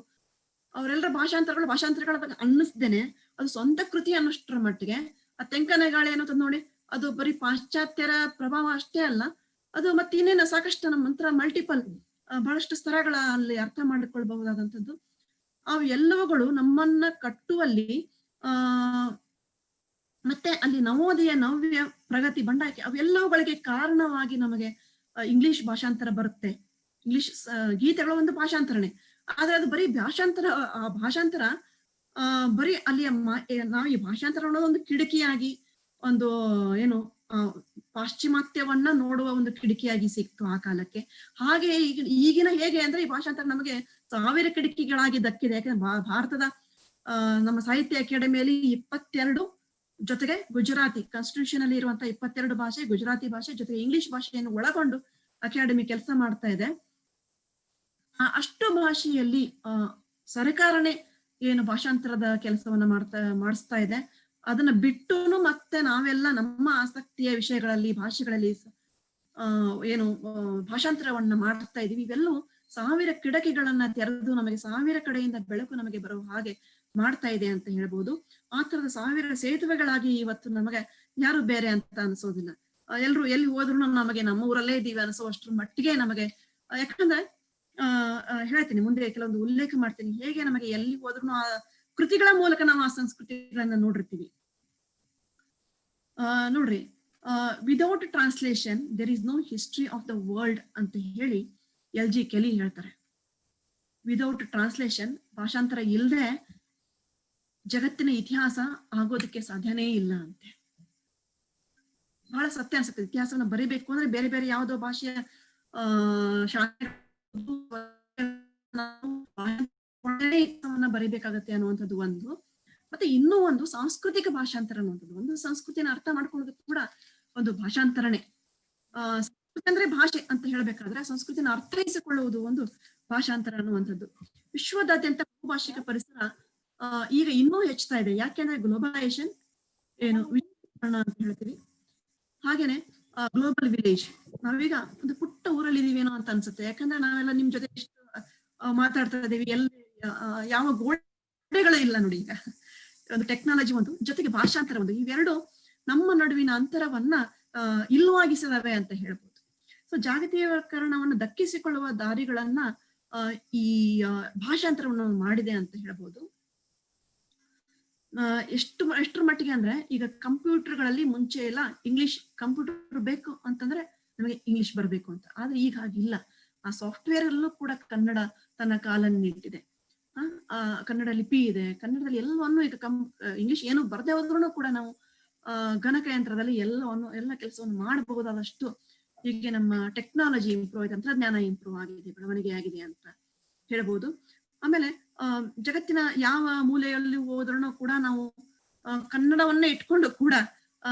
ಅವರೆಲ್ಲರ ಭಾಷಾಂತರಗಳ ಬಗ್ಗೆ ಅನ್ನಿಸ್ದೇನೆ ಅದು ಸ್ವಂತ ಕೃತಿ ಅನ್ನೋಷ್ಟರ ಮಟ್ಟಿಗೆ. ಆ ತೆಂಕನಗಾಳಿ ಅನ್ನೋದು ನೋಡಿ, ಅದು ಬರೀ ಪಾಶ್ಚಾತ್ಯರ ಪ್ರಭಾವ ಅಷ್ಟೇ ಅಲ್ಲ, ಅದು ಮತ್ತೆ ಇನ್ನೇನು ಸಾಕಷ್ಟು ನಮ್ಮ ಮಂತ್ರ ಮಲ್ಟಿಪಲ್ ಬಹಳಷ್ಟು ಸ್ತರಗಳ ಅಲ್ಲಿ ಅರ್ಥ ಮಾಡಿಕೊಳ್ಬಹುದಾದಂಥದ್ದು. ಅವು ಎಲ್ಲವುಗಳು ನಮ್ಮನ್ನ ಕಟ್ಟುವಲ್ಲಿ ಮತ್ತೆ ಅಲ್ಲಿ ನವೋದಯ, ನವ್ಯ ಪ್ರಗತಿ, ಬಂಡಾಯಕ್ಕೆ ಅವೆಲ್ಲವುಗಳಿಗೆ ಕಾರಣವಾಗಿ ನಮಗೆ ಇಂಗ್ಲಿಷ್ ಭಾಷಾಂತರ ಬರುತ್ತೆ. ಇಂಗ್ಲಿಷ್ ಗೀತೆಗಳ ಒಂದು ಭಾಷಾಂತರನೇ, ಆದ್ರೆ ಅದು ಬರೀ ಭಾಷಾಂತರ ಬರೀ ಅಲ್ಲಿಯ ನಾವು ಈ ಭಾಷಾಂತರ ಅನ್ನೋದು ಒಂದು ಕಿಟಕಿಯಾಗಿ, ಒಂದು ಏನು ಪಾಶ್ಚಿಮಾತ್ಯವನ್ನ ನೋಡುವ ಒಂದು ಕಿಟಕಿಯಾಗಿ ಸಿಕ್ತು ಆ ಕಾಲಕ್ಕೆ. ಹಾಗೆ ಈಗಿನ ಹೇಗೆ ಅಂದ್ರೆ ಈ ಭಾಷಾಂತರ ನಮಗೆ 1000 ಕಿಟಕಿಗಳಾಗಿ ದಕ್ಕಿದೆ. ಯಾಕಂದ್ರೆ ಭಾರತದ ನಮ್ಮ ಸಾಹಿತ್ಯ ಅಕಾಡೆಮಿಯಲ್ಲಿ 22 ಜೊತೆಗೆ ಗುಜರಾತಿ ಕಾನ್ಸ್ಟಿಟ್ಯೂಷನ್ ಅಲ್ಲಿ ಇರುವಂತಹ 22 ಭಾಷೆ, ಗುಜರಾತಿ ಭಾಷೆ ಜೊತೆಗೆ ಇಂಗ್ಲಿಷ್ ಭಾಷೆಯನ್ನು ಒಳಗೊಂಡು ಅಕಾಡೆಮಿ ಕೆಲಸ ಮಾಡ್ತಾ ಇದೆ. ಅಷ್ಟು ಭಾಷೆಯಲ್ಲಿ ಸರ್ಕಾರನೇ ಏನು ಭಾಷಾಂತರದ ಕೆಲಸವನ್ನ ಮಾಡಿಸ್ತಾ ಇದೆ. ಅದನ್ನ ಬಿಟ್ಟುನು ಮತ್ತೆ ನಾವೆಲ್ಲ ನಮ್ಮ ಆಸಕ್ತಿಯ ವಿಷಯಗಳಲ್ಲಿ, ಭಾಷೆಗಳಲ್ಲಿ ಏನು ಭಾಷಾಂತರವನ್ನ ಮಾಡ್ತಾ ಇದೀವಿ. ಇವೆಲ್ಲವೂ 1000 ಕಿಟಕಿಗಳನ್ನ ತೆರೆದು ನಮಗೆ 1000 ಕಡೆಯಿಂದ ಬೆಳಕು ನಮಗೆ ಬರುವ ಹಾಗೆ ಮಾಡ್ತಾ ಇದೆ ಅಂತ ಹೇಳ್ಬೋದು. ಆ ತರದ 1000 ಸೇತುವೆಗಳಾಗಿ ಇವತ್ತು ನಮಗೆ ಯಾರು ಬೇರೆ ಅಂತ ಅನ್ಸೋದಿಲ್ಲ. ಎಲ್ರು ಎಲ್ಲಿ ಹೋದ್ರು ನಮಗೆ ನಮ್ಮ ಊರಲ್ಲೇ ಇದೀವಿ ಅನ್ಸೋವಷ್ಟ್ರ ಮಟ್ಟಿಗೆ ನಮಗೆ. ಯಾಕಂದ್ರೆ ಹೇಳ್ತೀನಿ ಮುಂದೆ ಕೆಲವೊಂದು ಉಲ್ಲೇಖ ಮಾಡ್ತೀನಿ, ಹೇಗೆ ನಮಗೆ ಎಲ್ಲಿ ಹೋದ್ರು ಕೃತಿಗಳ ಮೂಲಕ ನಾವು ಆ ಸಂಸ್ಕೃತಿಗಳನ್ನ ನೋಡಿರ್ತೀವಿ. ನೋಡ್ರಿ, without translation there is no history of the world ಅಂತ ಹೇಳಿ LG ಕೆಲಿ ಹೇಳ್ತಾರೆ. ವಿದೌಟ್ ಟ್ರಾನ್ಸ್ಲೇಷನ್, ಭಾಷಾಂತರ ಇಲ್ಲದೆ ಜಗತ್ತಿನ ಇತಿಹಾಸ ಆಗೋದಕ್ಕೆ ಸಾಧ್ಯನೇ ಇಲ್ಲ ಅಂತೆ. ಬಹಳ ಸತ್ಯ ಅನ್ಸುತ್ತೆ. ಇತಿಹಾಸವನ್ನ ಬರೀಬೇಕು ಅಂದ್ರೆ ಬೇರೆ ಬೇರೆ ಯಾವುದೋ ಭಾಷೆಯ ಇತಿಹಾಸವನ್ನ ಬರೀಬೇಕಾಗತ್ತೆ ಅನ್ನುವಂಥದ್ದು ಒಂದು. ಮತ್ತೆ ಇನ್ನೂ ಒಂದು ಸಾಂಸ್ಕೃತಿಕ ಭಾಷಾಂತರ ಅನ್ನುವಂಥದ್ದು. ಒಂದು ಸಂಸ್ಕೃತಿಯನ್ನು ಅರ್ಥ ಮಾಡ್ಕೊಳ್ಳೋದಕ್ಕೆ ಕೂಡ ಒಂದು ಭಾಷಾಂತರನೇ. ಸಂಸ್ಕೃತಿ ಅಂದ್ರೆ ಭಾಷೆ ಅಂತ ಹೇಳ್ಬೇಕಾದ್ರೆ ಸಂಸ್ಕೃತಿನ ಅರ್ಥೈಸಿಕೊಳ್ಳುವುದು ಒಂದು ಭಾಷಾಂತರ ಅನ್ನುವಂಥದ್ದು. ವಿಶ್ವದಾದ್ಯಂತ ಬಹುಭಾಷಿಕ ಪರಿಸರ ಈಗ ಇನ್ನೂ ಹೆಚ್ಚುತ್ತಾ ಇದೆ. ಯಾಕೆಂದ್ರೆ ಗ್ಲೋಬಲೈಸೇಷನ್ ಏನು ವಿಶ್ವೀಕರಣ ಅಂತ ಹೇಳ್ತೀವಿ. ಹಾಗೇನೆ ಗ್ಲೋಬಲ್ ವಿಲೇಜ್. ನಾವೀಗ ಒಂದು ಪುಟ್ಟ ಊರಲ್ಲಿ ಇದೀವೇನೋ ಅಂತ ಅನ್ಸುತ್ತೆ. ಯಾಕಂದ್ರೆ ನಾವೆಲ್ಲ ನಿಮ್ ಜೊತೆ ಎಷ್ಟು ಮಾತಾಡ್ತಾ ಇದೀವಿ, ಎಲ್ಲಿ ಯಾವ ಗೋಡೆಗಳೇ ಇಲ್ಲ ನೋಡಿ. ಈಗ ಒಂದು ಟೆಕ್ನಾಲಜಿ ಒಂದು, ಜೊತೆಗೆ ಭಾಷಾಂತರ ಒಂದು, ಇವೆರಡು ನಮ್ಮ ನಡುವಿನ ಅಂತರವನ್ನ ಇಲ್ಲವಾಗಿಸಿದವೆ ಅಂತ ಹೇಳ್ಬೋದು. ಸೊ ಜಾಗತೀಕರಣವನ್ನು ದಕ್ಕಿಸಿಕೊಳ್ಳುವ ದಾರಿಗಳನ್ನ ಈ ಭಾಷಾಂತರವನ್ನು ಮಾಡಿದೆ ಅಂತ ಹೇಳ್ಬೋದು. ಎಷ್ಟರ ಮಟ್ಟಿಗೆ ಅಂದ್ರೆ ಈಗ ಕಂಪ್ಯೂಟರ್ಗಳಲ್ಲಿ ಮುಂಚೆ ಎಲ್ಲ ಇಂಗ್ಲಿಷ್, ಕಂಪ್ಯೂಟರ್ ಬೇಕು ಅಂತಂದ್ರೆ ನಮಗೆ ಇಂಗ್ಲಿಷ್ ಬರಬೇಕು ಅಂತ. ಆದ್ರೆ ಈಗ ಹಾಗಿಲ್ಲ. ಆ ಸಾಫ್ಟ್ವೇರ್ ಅಲ್ಲೂ ಕೂಡ ಕನ್ನಡ ತನ್ನ ಕಾಲನ್ನು ನಿಂತಿದೆ. ಕನ್ನಡ ಲಿಪಿ ಇದೆ. ಕನ್ನಡದಲ್ಲಿ ಎಲ್ಲವನ್ನು ಈಗ ಇಂಗ್ಲಿಷ್ ಏನು ಬರ್ದೇ ಹೋದ್ರೂ ಕೂಡ ನಾವು ಗಣಕಯಂತ್ರದಲ್ಲಿ ಎಲ್ಲ ಕೆಲಸವನ್ನು ಮಾಡಬಹುದಾದಷ್ಟು ಹೀಗೆ ನಮ್ಮ ಟೆಕ್ನಾಲಜಿ ಇಂಪ್ರೂವ್ ಆಗಿದೆ, ತಂತ್ರಜ್ಞಾನ ಇಂಪ್ರೂವ್ ಆಗಿದೆ, ಬೆಳವಣಿಗೆ ಆಗಿದೆ ಅಂತ ಹೇಳ್ಬೋದು. ಆಮೇಲೆ ಜಗತ್ತಿನ ಯಾವ ಮೂಲೆಯಲ್ಲಿ ಹೋದ್ರೂ ಕೂಡ ನಾವು ಕನ್ನಡವನ್ನೇ ಇಟ್ಕೊಂಡು ಕೂಡ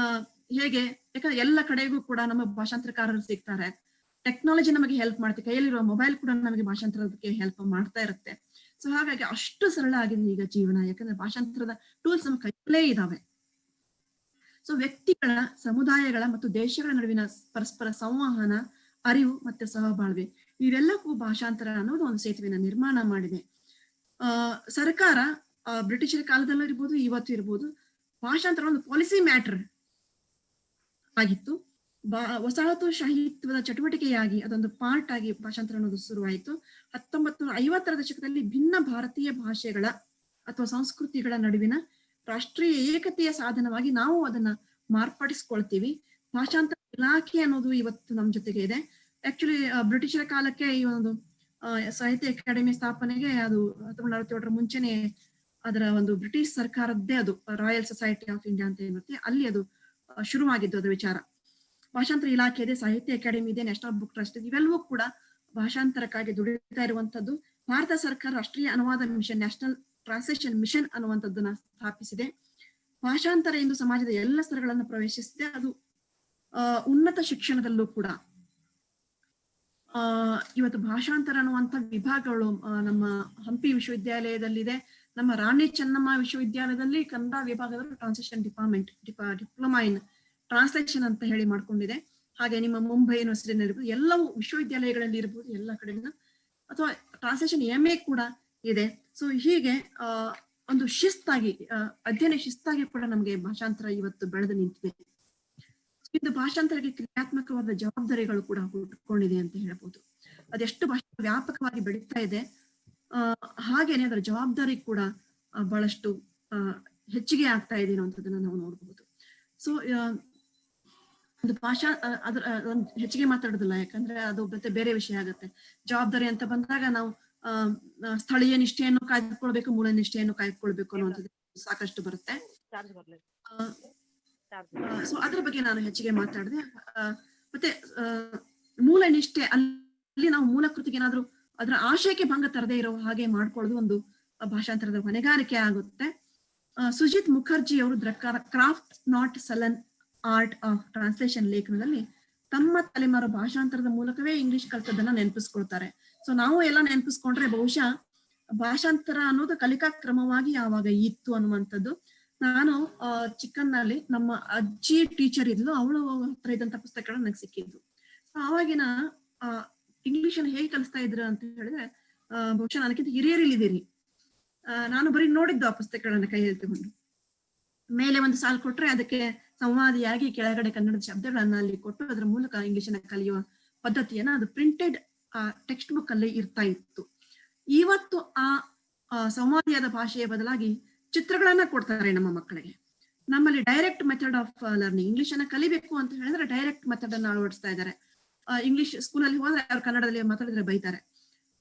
ಹೇಗೆ, ಯಾಕಂದ್ರೆ ಎಲ್ಲ ಕಡೆಗೂ ಕೂಡ ನಮ್ಮ ಭಾಷಾಂತರಕಾರರು ಸಿಗ್ತಾರೆ. ಟೆಕ್ನಾಲಜಿ ನಮಗೆ ಹೆಲ್ಪ್ ಮಾಡುತ್ತೆ. ಕೈಯಲ್ಲಿರುವ ಮೊಬೈಲ್ ಕೂಡ ನಮಗೆ ಭಾಷಾಂತರಕ್ಕೆ ಹೆಲ್ಪ್ ಮಾಡ್ತಾ ಇರುತ್ತೆ. ಸೊ ಹಾಗಾಗಿ ಅಷ್ಟು ಸರಳ ಆಗಿದೆ ಈಗ ಜೀವನ. ಯಾಕಂದ್ರೆ ಭಾಷಾಂತರದ ಟೂಲ್ಸ್ ನಮ್ಮ ಕೈಯಲ್ಲೇ ಇದಾವೆ. ಸೊ ವ್ಯಕ್ತಿಗಳ, ಸಮುದಾಯಗಳ ಮತ್ತು ದೇಶಗಳ ನಡುವಿನ ಪರಸ್ಪರ ಸಂವಹನ, ಅರಿವು ಮತ್ತೆ ಸಹಬಾಳ್ವೆ, ಇವೆಲ್ಲಕ್ಕೂ ಭಾಷಾಂತರ ಅನ್ನೋದು ಒಂದು ಸೇತುವೆನ ನಿರ್ಮಾಣ ಮಾಡಿದೆ. ಸರ್ಕಾರ ಬ್ರಿಟಿಷರ ಕಾಲದಲ್ಲೂ ಇರ್ಬೋದು, ಇವತ್ತು ಇರ್ಬೋದು, ಭಾಷಾಂತರ ಒಂದು ಪಾಲಿಸಿ ಮ್ಯಾಟರ್ ಆಗಿತ್ತು. ವಸಾಹತುಶಾಹಿತ್ವದ ಚಟುವಟಿಕೆಯಾಗಿ ಅದೊಂದು ಪಾರ್ಟ್ ಆಗಿ ಭಾಷಾಂತರ ಅನ್ನೋದು ಶುರುವಾಯಿತು. 1950ರ ದಶಕದಲ್ಲಿ ಭಿನ್ನ ಭಾರತೀಯ ಭಾಷೆಗಳ ಅಥವಾ ಸಂಸ್ಕೃತಿಗಳ ನಡುವಿನ ರಾಷ್ಟ್ರೀಯ ಏಕತೆಯ ಸಾಧನವಾಗಿ ನಾವು ಅದನ್ನ ಮಾರ್ಪಡಿಸ್ಕೊಳ್ತೀವಿ. ಭಾಷಾಂತರ ಇಲಾಖೆ ಅನ್ನೋದು ಇವತ್ತು ನಮ್ಮ ಜೊತೆಗೆ ಇದೆ. ಆಕ್ಚುಲಿ ಬ್ರಿಟಿಷರ ಕಾಲಕ್ಕೆ ಈ ಒಂದು ಸಾಹಿತ್ಯ ಅಕಾಡೆಮಿ ಸ್ಥಾಪನೆಗೆ ಅದು 1967ರ ಮುಂಚೆನೆ ಅದರ ಒಂದು ಬ್ರಿಟಿಷ್ ಸರ್ಕಾರದ್ದೇ ಅದು ರಾಯಲ್ ಸೊಸೈಟಿ ಆಫ್ ಇಂಡಿಯಾ ಅಂತ ಏನಿರುತ್ತೆ, ಅಲ್ಲಿ ಅದು ಶುರುವಾಗಿದ್ದು ಅದರ ವಿಚಾರ. ಭಾಷಾಂತರ ಇಲಾಖೆ ಇದೆ, ಸಾಹಿತ್ಯ ಅಕಾಡೆಮಿ ಇದೆ, ನ್ಯಾಷನಲ್ ಬುಕ್ ಟ್ರಸ್ಟ್ ಇದೆ. ಇವೆಲ್ಲವೂ ಕೂಡ ಭಾಷಾಂತರಕ್ಕಾಗಿ ದುಡಿತಾ ಇರುವಂತದ್ದು. ಭಾರತ ಸರ್ಕಾರ ರಾಷ್ಟ್ರೀಯ ಅನುವಾದ ಮಿಷನ್, ನ್ಯಾಷನಲ್ ಟ್ರಾನ್ಸ್ಲೇಷನ್ ಮಿಷನ್ ಅನ್ನುವಂಥದ್ದನ್ನ ಸ್ಥಾಪಿಸಿದೆ. ಭಾಷಾಂತರ ಎಂದು ಸಮಾಜದ ಎಲ್ಲ ಸ್ತರಗಳನ್ನು ಪ್ರವೇಶಿಸಿದೆ. ಅದು ಉನ್ನತ ಶಿಕ್ಷಣದಲ್ಲೂ ಕೂಡ ಇವತ್ತು ಭಾಷಾಂತರ ಅನ್ನುವಂಥ ವಿಭಾಗಗಳು ನಮ್ಮ ಹಂಪಿ ವಿಶ್ವವಿದ್ಯಾಲಯದಲ್ಲಿದೆ. ನಮ್ಮ ರಾಣಿ ಚೆನ್ನಮ್ಮ ವಿಶ್ವವಿದ್ಯಾಲಯದಲ್ಲಿ ಕನ್ನಡ ವಿಭಾಗದಲ್ಲಿ translation department, diploma in translation ಅಂತ ಹೇಳಿ ಮಾಡ್ಕೊಂಡಿದೆ. ಹಾಗೆ ನಿಮ್ಮ ಮುಂಬೈ ಯೂನಿವರ್ಸಿಟಿನಲ್ಲಿ ಇರ್ಬೋದು, ಎಲ್ಲವೂ ವಿಶ್ವವಿದ್ಯಾಲಯಗಳಲ್ಲಿ ಇರ್ಬೋದು, ಎಲ್ಲ ಕಡೆಯಿಂದ, ಅಥವಾ ಟ್ರಾನ್ಸ್ಲೇಷನ್ MA ಕೂಡ ಇದೆ. ಸೊ ಹೀಗೆ ಒಂದು ಶಿಸ್ತಾಗಿ ಅಧ್ಯಯನ ಶಿಸ್ತಾಗಿ ಕೂಡ ನಮಗೆ ಭಾಷಾಂತರ ಇವತ್ತು ಬೆಳೆದು ನಿಂತಿದೆ. ಇದು ಭಾಷಾಂತರಕ್ಕೆ ಕ್ರಿಯಾತ್ಮಕವಾದ ಜವಾಬ್ದಾರಿಗಳು ಕೂಡ ಹುಟ್ಟುಕೊಂಡಿದೆ ಅಂತ ಹೇಳ್ಬೋದು. ಅದೆಷ್ಟು ಭಾಷೆ ವ್ಯಾಪಕವಾಗಿ ಬೆಳೀತಾ ಇದೆ, ಹಾಗೇನೆ ಅದರ ಜವಾಬ್ದಾರಿ ಕೂಡ ಬಹಳಷ್ಟು ಹೆಚ್ಚಿಗೆ ಆಗ್ತಾ ಇದೆ ಅನ್ನೋದನ್ನ ನಾವು ನೋಡಬಹುದು. ಸೊ ಒಂದು ಭಾಷಾ ಅದ್ರ ಹೆಚ್ಚಿಗೆ ಮಾತಾಡೋದಿಲ್ಲ, ಯಾಕಂದ್ರೆ ಅದು ಮತ್ತೆ ಬೇರೆ ವಿಷಯ ಆಗುತ್ತೆ. ಜವಾಬ್ದಾರಿ ಅಂತ ಬಂದಾಗ ನಾವು ಸ್ಥಳೀಯ ನಿಷ್ಠೆಯನ್ನು ಕಾಯ್ದುಕೊಳ್ಬೇಕು, ಮೂಲ ನಿಷ್ಠೆಯನ್ನು ಕಾಯ್ದುಕೊಳ್ಬೇಕು ಅನ್ನುವಂಥದ್ದು ಸಾಕಷ್ಟು ಬರುತ್ತೆ. ಸೊ ಅದ್ರ ಬಗ್ಗೆ ನಾನು ಹೆಚ್ಚಿಗೆ ಮಾತಾಡಿದೆ. ಮತ್ತೆ ಮೂಲ ನಿಷ್ಠೆ ಅಲ್ಲಿ ನಾವು ಮೂಲ ಕೃತಿಗೆ ಏನಾದ್ರು ಅದರ ಆಶಯಕ್ಕೆ ಭಂಗ ತರದೇ ಇರೋ ಹಾಗೆ ಮಾಡ್ಕೊಳ್ಳೋದು ಒಂದು ಭಾಷಾಂತರದ ಹೊಣೆಗಾರಿಕೆ ಆಗುತ್ತೆ. ಸುಜಿತ್ ಮುಖರ್ಜಿ ಅವರು craft not salon art of translation ಲೇಖನದಲ್ಲಿ ತಮ್ಮ ತಲೆಮಾರು ಭಾಷಾಂತರದ ಮೂಲಕವೇ ಇಂಗ್ಲಿಷ್ ಕಲ್ತದನ್ನ ನೆನಪಿಸ್ಕೊಳ್ತಾರೆ. ಸೊ ನಾವು ಎಲ್ಲ ನೆನಪಿಸ್ಕೊಂಡ್ರೆ ಬಹುಶಃ ಭಾಷಾಂತರ ಅನ್ನೋದು ಕಲಿಕಾ ಕ್ರಮವಾಗಿ ಯಾವಾಗ ಇತ್ತು ಅನ್ನುವಂಥದ್ದು. ನಾನು ಚಿಕ್ಕನ್ನಲ್ಲಿ ನಮ್ಮ ಅಜ್ಜಿ ಟೀಚರ್ ಇದ್ಲು, ಅವಳು ಹತ್ರ ಇದ್ದಂತ ಪುಸ್ತಕಗಳು ನನಗೆ ಸಿಕ್ಕಿದ್ವು. ಆವಾಗಿನ ಇಂಗ್ಲಿಷ್ ಅನ್ನು ಹೇಗೆ ಕಲಿಸ್ತಾ ಇದ್ರು ಅಂತ ಹೇಳಿದ್ರೆ, ಬಹುಶಃ ನನಗಿಂತ ಹಿರಿಯರಿಲ್ಲಿದ್ದೀರಿ, ನಾನು ಬರೀ ನೋಡಿದ್ದು ಆ ಪುಸ್ತಕಗಳನ್ನ ಕೈಯಲ್ಲಿ ತಗೊಂಡು. ಮೇಲೆ ಒಂದು ಸಾಲು ಕೊಟ್ರೆ ಅದಕ್ಕೆ ಸಂವಾದಿಯಾಗಿ ಕೆಳಗಡೆ ಕನ್ನಡದ ಶಬ್ದಗಳನ್ನ ಅಲ್ಲಿ ಕೊಟ್ಟು ಅದರ ಮೂಲಕ ಇಂಗ್ಲಿಷ್ ಅನ್ನ ಕಲಿಯುವ ಪದ್ಧತಿಯನ್ನ ಅದು ಪ್ರಿಂಟೆಡ್ ಟೆಕ್ಸ್ಟ್ ಬುಕ್ ಅಲ್ಲಿ ಇರ್ತಾ ಇತ್ತು. ಇವತ್ತು ಆ ಸಂವಾದಿಯಾದ ಭಾಷೆಯ ಬದಲಾಗಿ ಚಿತ್ರಗಳನ್ನ ಕೊಡ್ತಾರೆ ನಮ್ಮ ಮಕ್ಕಳಿಗೆ. ನಮ್ಮಲ್ಲಿ direct method of learning, English ಅನ್ನ ಕಲಿಬೇಕು ಅಂತ ಹೇಳಿದ್ರೆ ಡೈರೆಕ್ಟ್ ಮೆಥಡ್ ಅನ್ನ ಅಳವಡಿಸ್ತಾ ಇದ್ದಾರೆ. ಇಂಗ್ಲಿಷ್ ಸ್ಕೂಲಲ್ಲಿ ಹೋದ್ರೆ ಅವ್ರು ಕನ್ನಡದಲ್ಲಿ ಮಾತಾಡಿದ್ರೆ ಬೈತಾರೆ.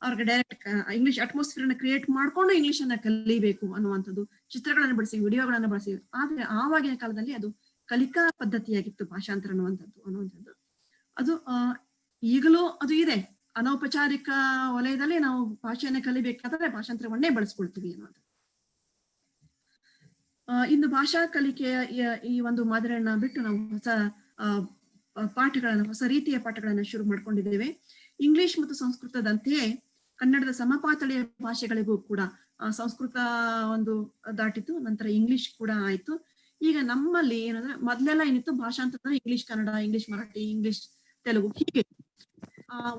ಅವ್ರಿಗೆ ಡೈರೆಕ್ಟ್ ಇಂಗ್ಲಿಷ್ ಅಟ್ಮಾಸ್ಫಿಯರ್ ಅನ್ನ ಕ್ರಿಯೇಟ್ ಮಾಡ್ಕೊಂಡು ಇಂಗ್ಲಿಷ್ ಅನ್ನ ಕಲಿಬೇಕು ಅನ್ನುವಂಥದ್ದು, ಚಿತ್ರಗಳನ್ನು ಬಳಸಿ, ವಿಡಿಯೋಗಳನ್ನ ಬಳಸಿ. ಆದ್ರೆ ಆವಾಗಿನ ಕಾಲದಲ್ಲಿ ಅದು ಕಲಿಕಾ ಪದ್ಧತಿಯಾಗಿತ್ತು ಭಾಷಾಂತರ ಅನ್ನುವಂಥದ್ದು. ಅದು ಈಗಲೂ ಅದು ಇದೆ. ಅನೌಪಚಾರಿಕ ವಲಯದಲ್ಲಿ ನಾವು ಭಾಷೆಯನ್ನ ಕಲಿಬೇಕಾದ್ರೆ ಭಾಷಾಂತರವನ್ನೇ ಬಳಸ್ಕೊಳ್ತೀವಿ ಅನ್ನೋದು. ಇನ್ನು ಭಾಷಾ ಕಲಿಕೆಯ ಈ ಒಂದು ಮಾದರಿಯನ್ನ ಬಿಟ್ಟು ನಾವು ಹೊಸ ಪಾಠಗಳನ್ನ, ಹೊಸ ರೀತಿಯ ಪಾಠಗಳನ್ನ ಶುರು ಮಾಡ್ಕೊಂಡಿದ್ದೇವೆ. ಇಂಗ್ಲಿಷ್ ಮತ್ತು ಸಂಸ್ಕೃತದಂತೆಯೇ ಕನ್ನಡದ ಸಮಪಾತಳಿಯ ಭಾಷೆಗಳಿಗೂ ಕೂಡ ಸಂಸ್ಕೃತ ಒಂದು ದಾಟಿತು, ನಂತರ ಇಂಗ್ಲಿಷ್ ಕೂಡ ಆಯ್ತು. ಈಗ ನಮ್ಮಲ್ಲಿ ಏನಂದ್ರೆ ಮೊದ್ಲೆಲ್ಲ ಏನಿತ್ತು ಭಾಷಾಂತರ English Kannada, English Marathi, English Telugu, ಹೀಗೆ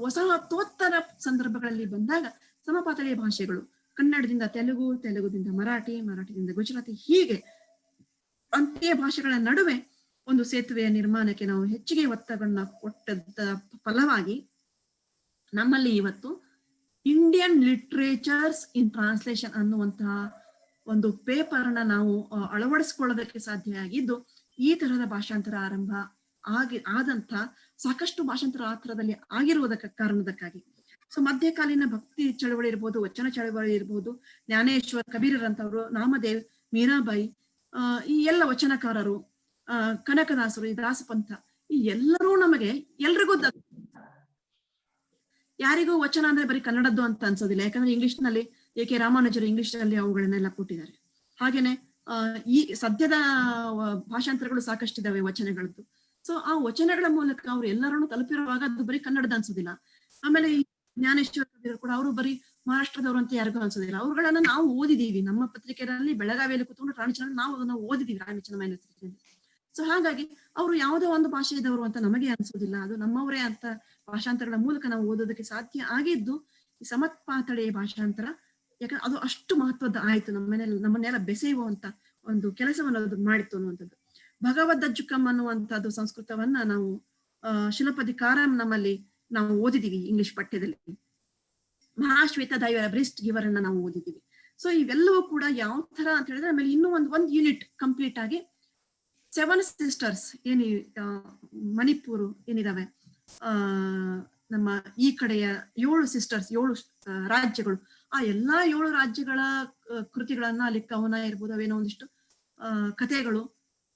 ವಸಾಹತೋತ್ತರ ಸಂದರ್ಭಗಳಲ್ಲಿ ಬಂದಾಗ ಸಮಪಾತಳಿಯ ಭಾಷೆಗಳು ಕನ್ನಡದಿಂದ ತೆಲುಗು, ತೆಲುಗುದಿಂದ ಮರಾಠಿ, ಮರಾಠಿಯಿಂದ ಗುಜರಾತಿ, ಹೀಗೆ ಅಂತೆಯ ಭಾಷೆಗಳ ನಡುವೆ ಒಂದು ಸೇತುವೆಯ ನಿರ್ಮಾಣಕ್ಕೆ ನಾವು ಹೆಚ್ಚಿಗೆ ಒತ್ತಡಗಳನ್ನ ಕೊಟ್ಟದ ಫಲವಾಗಿ ನಮ್ಮಲ್ಲಿ ಇವತ್ತು ಇಂಡಿಯನ್ ಲಿಟ್ರೇಚರ್ಸ್ ಇನ್ ಟ್ರಾನ್ಸ್ಲೇಷನ್ ಅನ್ನುವಂತಹ ಒಂದು ಪೇಪರ್ ಅನ್ನ ನಾವು ಅಳವಡಿಸಿಕೊಳ್ಳೋದಕ್ಕೆ ಸಾಧ್ಯ ಆಗಿದ್ದು ಈ ತರಹದ ಭಾಷಾಂತರ ಆರಂಭ ಆದಂತ ಸಾಕಷ್ಟು ಭಾಷಾಂತರ ಆ ತರದಲ್ಲಿ ಆಗಿರುವುದಕ್ಕೆ ಕಾರಣದಕ್ಕಾಗಿ. ಸೊ ಮಧ್ಯಕಾಲೀನ ಭಕ್ತಿ ಚಳವಳಿ ಇರ್ಬೋದು, ವಚನ ಚಳವಳಿ ಇರ್ಬೋದು, ಜ್ಞಾನೇಶ್ವರ್, ಕಬೀರರಂತವರು, ನಾಮದೇವ್, ಮೀರಾಬಾಯಿ, ಈ ಎಲ್ಲ ವಚನಕಾರರು, ಕನಕದಾಸರು, ಈ ದಾಸಪಂಥ, ಈ ಎಲ್ಲರೂ ನಮಗೆ ಎಲ್ರಿಗೂ ಯಾರಿಗೂ ವಚನ ಅಂದ್ರೆ ಬರೀ ಕನ್ನಡದ್ದು ಅಂತ ಅನ್ಸೋದಿಲ್ಲ. ಯಾಕಂದ್ರೆ ಇಂಗ್ಲಿಷ್ ನಲ್ಲಿ ಎ.ಕೆ. ರಾಮಾನುಜರು ಇಂಗ್ಲಿಷ್ ನಲ್ಲಿ ಅವುಗಳನ್ನೆಲ್ಲ ಕೊಟ್ಟಿದ್ದಾರೆ. ಹಾಗೇನೆ ಈ ಸದ್ಯದ ಭಾಷಾಂತರಗಳು ಸಾಕಷ್ಟಿದಾವೆ ವಚನಗಳದ್ದು. ಸೊ ಆ ವಚನಗಳ ಮೂಲಕ ಅವ್ರು ಎಲ್ಲರನ್ನು ತಲುಪಿರುವಾಗ ಅದು ಬರೀ ಕನ್ನಡದ ಅನ್ಸೋದಿಲ್ಲ. ಆಮೇಲೆ ಈ ಜ್ಞಾನೇಶ್ವರ ಕವಿರು ಕೂಡ ಅವರು ಬರೀ ಮಹಾರಾಷ್ಟ್ರದವರು ಅಂತ ಯಾರಿಗೂ ಅನ್ಸೋದಿಲ್ಲ. ಅವ್ರುಗಳನ್ನ ನಾವು ಓದಿದೀವಿ, ನಮ್ಮ ಪತ್ರಿಕೆಯಲ್ಲಿ ಬೆಳಗಾವಿಯಲ್ಲಿ ಕೂತ್ಕೊಂಡು ರಾಣಿ ಚೆನ್ನಮ್ಮ ನಾವು ಓದಿದೀವಿ, ರಾಣಿ ಚೆನ್ನಮ್ಮ. ಸೊ ಹಾಗಾಗಿ ಅವರು ಯಾವುದೋ ಒಂದು ಭಾಷೆ ಇದ್ದವರು ಅಂತ ನಮಗೆ ಅನ್ಸೋದಿಲ್ಲ, ಅದು ನಮ್ಮವರೇ ಅಂತ ಭಾಷಾಂತರಗಳ ಮೂಲಕ ನಾವು ಓದೋದಕ್ಕೆ ಸಾಧ್ಯ ಆಗಿದ್ದು ಈ ಸಮಪಾತಳಿಯ ಭಾಷಾಂತರ. ಯಾಕಂದ್ರೆ ಅದು ಅಷ್ಟು ಮಹತ್ವದ ಆಯ್ತು, ನಮ್ಮನ್ನೆಲ್ಲ ಬೆಸೆಯುವಂತ ಒಂದು ಕೆಲಸವನ್ನು ಅದು ಮಾಡಿತ್ತು ಅನ್ನುವಂಥದ್ದು. ಭಗವದ್ದಜ್ಜುಕಂ ಅನ್ನುವಂಥದ್ದು ಸಂಸ್ಕೃತವನ್ನ ನಾವು ಶಿಲಪದಿಕಾರಂ ನಮ್ಮಲ್ಲಿ ನಾವು ಓದಿದೀವಿ ಇಂಗ್ಲಿಷ್ ಪಠ್ಯದಲ್ಲಿ. ಮಹಾಶ್ವೇತ ದೈವರ ಬ್ರಿಸ್ಟ್ ಗಿವರನ್ನ ನಾವು ಓದಿದೀವಿ. ಸೊ ಇವೆಲ್ಲವೂ ಕೂಡ ಯಾವ ತರ ಅಂತ ಹೇಳಿದ್ರೆ ಆಮೇಲೆ ಇನ್ನೂ ಒಂದು ಯೂನಿಟ್ ಕಂಪ್ಲೀಟ್ ಆಗಿ 7 ಸಿಸ್ಟರ್ಸ್ ಏನಿ ಮಣಿಪುರ್ ಏನಿದಾವೆ, ನಮ್ಮ ಈ ಕಡೆಯ 7 ಸಿಸ್ಟರ್ಸ್, 7 ರಾಜ್ಯಗಳು, ಆ ಎಲ್ಲಾ 7 ರಾಜ್ಯಗಳ ಕೃತಿಗಳನ್ನ, ಅಲ್ಲಿ ಕವನ ಇರ್ಬೋದು, ಅವೇನೋ ಒಂದಿಷ್ಟು ಕಥೆಗಳು,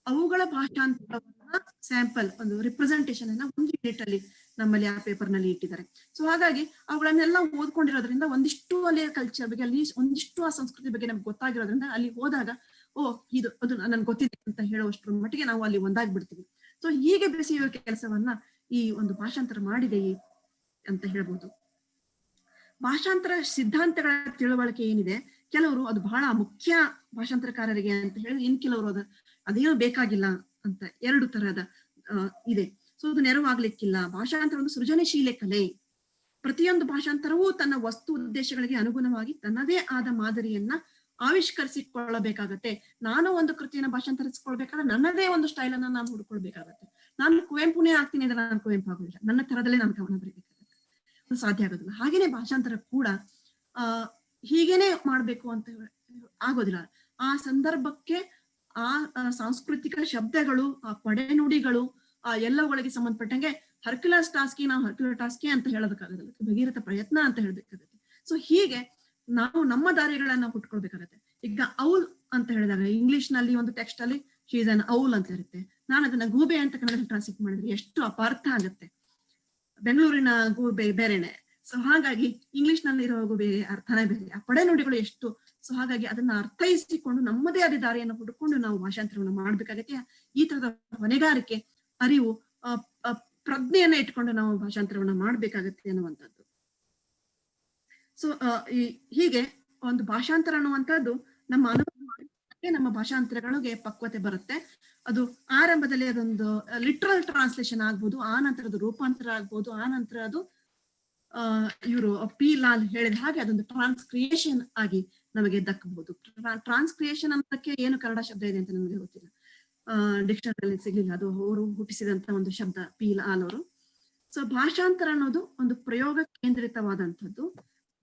ಅವುಗಳ ಭಾಷಾಂತರವನ್ನ ಸ್ಯಾಂಪಲ್ ಒಂದು ರಿಪ್ರೆಸೆಂಟೇಷನ್ ಅನ್ನ ಒಂದು ಯೂನಿಟ್ ಅಲ್ಲಿ ನಮ್ಮಲ್ಲಿ ಆ ಪೇಪರ್ ನಲ್ಲಿ ಇಟ್ಟಿದ್ದಾರೆ. ಸೊ ಹಾಗಾಗಿ ಅವುಗಳನ್ನೆಲ್ಲ ಓದ್ಕೊಂಡಿರೋದ್ರಿಂದ ಒಂದಿಷ್ಟು ಅಲ್ಲಿಯ ಕಲ್ಚರ್ ಬಗ್ಗೆ, ಅಲ್ಲಿ ಒಂದಿಷ್ಟು ಆ ಸಂಸ್ಕೃತಿ ಬಗ್ಗೆ ನಮ್ಗೆ ಗೊತ್ತಾಗಿರೋದ್ರಿಂದ ಅಲ್ಲಿ ಹೋದಾಗ ಅದು ನನ್ಗೆ ಗೊತ್ತಿದೆ ಅಂತ ಹೇಳುವಷ್ಟರ ಮಟ್ಟಿಗೆ ನಾವು ಅಲ್ಲಿ ಒಂದಾಗ್ಬಿಡ್ತೀವಿ. ಸೊ ಹೀಗೆ ಬೆಸೆಯುವ ಕೆಲಸವನ್ನ ಈ ಒಂದು ಭಾಷಾಂತರ ಮಾಡಿದೆ ಅಂತ ಹೇಳ್ಬೋದು. ಭಾಷಾಂತರ ಸಿದ್ಧಾಂತಗಳ ತಿಳುವಳಿಕೆ ಏನಿದೆ, ಕೆಲವರು ಅದು ಬಹಳ ಮುಖ್ಯ ಭಾಷಾಂತರಕಾರರಿಗೆ ಅಂತ ಹೇಳಿ, ಇನ್ ಕೆಲವರು ಅದೇನೋ ಬೇಕಾಗಿಲ್ಲ ಅಂತ 2 ತರಹದ ಇದೆ. ಸೊ ಅದು ನೆರವಾಗ್ಲಿಕ್ಕಿಲ್ಲ. ಭಾಷಾಂತರ ಒಂದು ಸೃಜನಶೀಲ ಕಲೆ. ಪ್ರತಿಯೊಂದು ಭಾಷಾಂತರವೂ ತನ್ನ ವಸ್ತು ಉದ್ದೇಶಗಳಿಗೆ ಅನುಗುಣವಾಗಿ ತನ್ನದೇ ಆದ ಮಾದರಿಯನ್ನ ಆವಿಷ್ಕರಿಸಿಕೊಳ್ಳಬೇಕಾಗತ್ತೆ. ನಾನು ಒಂದು ಕೃತಿಯನ್ನ ಭಾಷಾಂತರಿಸಿಕೊಳ್ಬೇಕಾದ್ರೆ ನನ್ನದೇ ಒಂದು ಸ್ಟೈಲ್ ಅನ್ನ ನಾನು ಹುಡ್ಕೊಳ್ಬೇಕಾಗತ್ತೆ. ನಾನು ಕುವೆಂಪುನೇ ಆಗ್ತೀನಿ ಅಂದ್ರೆ ನಾನು ಕುವೆಂಪು ಆಗೋದಿಲ್ಲ, ನನ್ನ ತರದಲ್ಲೇ ನಾನು ಗಮನ ಬರೀಬೇಕಾಗತ್ತೆ, ಅದು ಸಾಧ್ಯ ಆಗೋದಿಲ್ಲ. ಹಾಗೇನೆ ಭಾಷಾಂತರ ಕೂಡ ಹೀಗೇನೆ ಮಾಡ್ಬೇಕು ಅಂತ ಆಗೋದಿಲ್ಲ. ಆ ಸಂದರ್ಭಕ್ಕೆ ಆ ಸಾಂಸ್ಕೃತಿಕ ಶಬ್ದಗಳು, ಆ ಪಡೆನುಡಿಗಳು, ಆ ಎಲ್ಲವುಗಳಿಗೆ ಸಂಬಂಧಪಟ್ಟಂಗೆ ಹರ್ಕ್ಯುಲಸ್ ಟಾಸ್ಕಿ ನಾವು ಹರ್ಕ್ಯುಲರ್ ಟಾಸ್ಕಿ ಅಂತ ಹೇಳೋದಕ್ಕಾಗೋದಿಲ್ಲ, ಭಗೀರಥ ಪ್ರಯತ್ನ ಅಂತ ಹೇಳ್ಬೇಕಾಗತ್ತೆ. ಸೊ ಹೀಗೆ ನಾವು ನಮ್ಮ ದಾರಿಗಳನ್ನ ಹುಟ್ಕೊಳ್ಬೇಕಾಗತ್ತೆ. ಈಗ ಔಲ್ ಅಂತ ಹೇಳಿದಾಗ ಇಂಗ್ಲಿಷ್ ನಲ್ಲಿ ಒಂದು ಟೆಕ್ಸ್ಟ್ ಅಲ್ಲಿ ಶಿ ಇಸ್ ಅನ್ ಔಲ್ ಅಂತ ಇರುತ್ತೆ. ನಾನು ಅದನ್ನ ಗೂಬೆ ಅಂತ ಕನ್ನಡದಲ್ಲಿ ಟ್ರಾನ್ಸ್ಲೇಟ್ ಮಾಡಿದ್ರೆ ಎಷ್ಟು ಅಪಾರ್ಥ ಆಗುತ್ತೆ. ಬೆಂಗಳೂರಿನ ಗೂಬೆ ಬೇರೆನೆ. ಸೊ ಹಾಗಾಗಿ ಇಂಗ್ಲಿಷ್ ನಲ್ಲಿ ಇರೋ ಗೂಬೆ ಅರ್ಥನೇ ಬೇರೆ, ಆ ಪಡೆ ನುಡಿಗಳು ಎಷ್ಟು. ಸೊ ಹಾಗಾಗಿ ಅದನ್ನ ಅರ್ಥೈಸಿಕೊಂಡು ನಮ್ಮದೇ ಆದ ದಾರಿಯನ್ನು ಹುಡುಕೊಂಡು ನಾವು ಭಾಷಾಂತರವನ್ನು ಮಾಡ್ಬೇಕಾಗತ್ತೆ. ಈ ತರದ ಹೊಣೆಗಾರಿಕೆ, ಅರಿವು, ಪ್ರಜ್ಞೆಯನ್ನ ಇಟ್ಕೊಂಡು ನಾವು ಭಾಷಾಂತರವನ್ನ ಮಾಡ್ಬೇಕಾಗತ್ತೆ ಅನ್ನುವಂಥದ್ದು. ಸೊ ಹೀಗೆ ಒಂದು ಭಾಷಾಂತರ ಅನ್ನುವಂಥದ್ದು ನಮ್ಮ ಅನುಭವ, ನಮ್ಮ ಭಾಷಾಂತರಗಳಿಗೆ ಪಕ್ವತೆ ಬರುತ್ತೆ. ಅದು ಆರಂಭದಲ್ಲಿ ಅದೊಂದು ಲಿಟ್ರಲ್ ಟ್ರಾನ್ಸ್ಲೇಷನ್ ಆಗ್ಬೋದು, ಆ ನಂತರ ಅದು ರೂಪಾಂತರ ಆಗ್ಬೋದು, ಆ ನಂತರ ಅದು ಇವರು ಪಿ ಲಾಲ್ ಹೇಳಿದ ಹಾಗೆ ಅದೊಂದು ಟ್ರಾನ್ಸ್ಕ್ರಿಯೇಷನ್ ಆಗಿ ನಮಗೆ ದಕ್ಕಬಹುದು. ಟ್ರಾನ್ಸ್ಕ್ರಿಯೇಷನ್ ಅನ್ನೋದಕ್ಕೆ ಏನು ಕನ್ನಡ ಶಬ್ದ ಇದೆ ಅಂತ ನಮಗೆ ಗೊತ್ತಿಲ್ಲ, ಡಿಕ್ಷನರಿಯಲ್ಲಿ ಸಿಗ್ಲಿಲ್ಲ. ಅದು ಅವರು ಹುಟ್ಟಿಸಿದಂತ ಒಂದು ಶಬ್ದ ಪಿ ಲಾಲ್ ಅವರು. ಸೊ ಭಾಷಾಂತರ ಅನ್ನೋದು ಒಂದು ಪ್ರಯೋಗ ಕೇಂದ್ರಿತವಾದಂಥದ್ದು.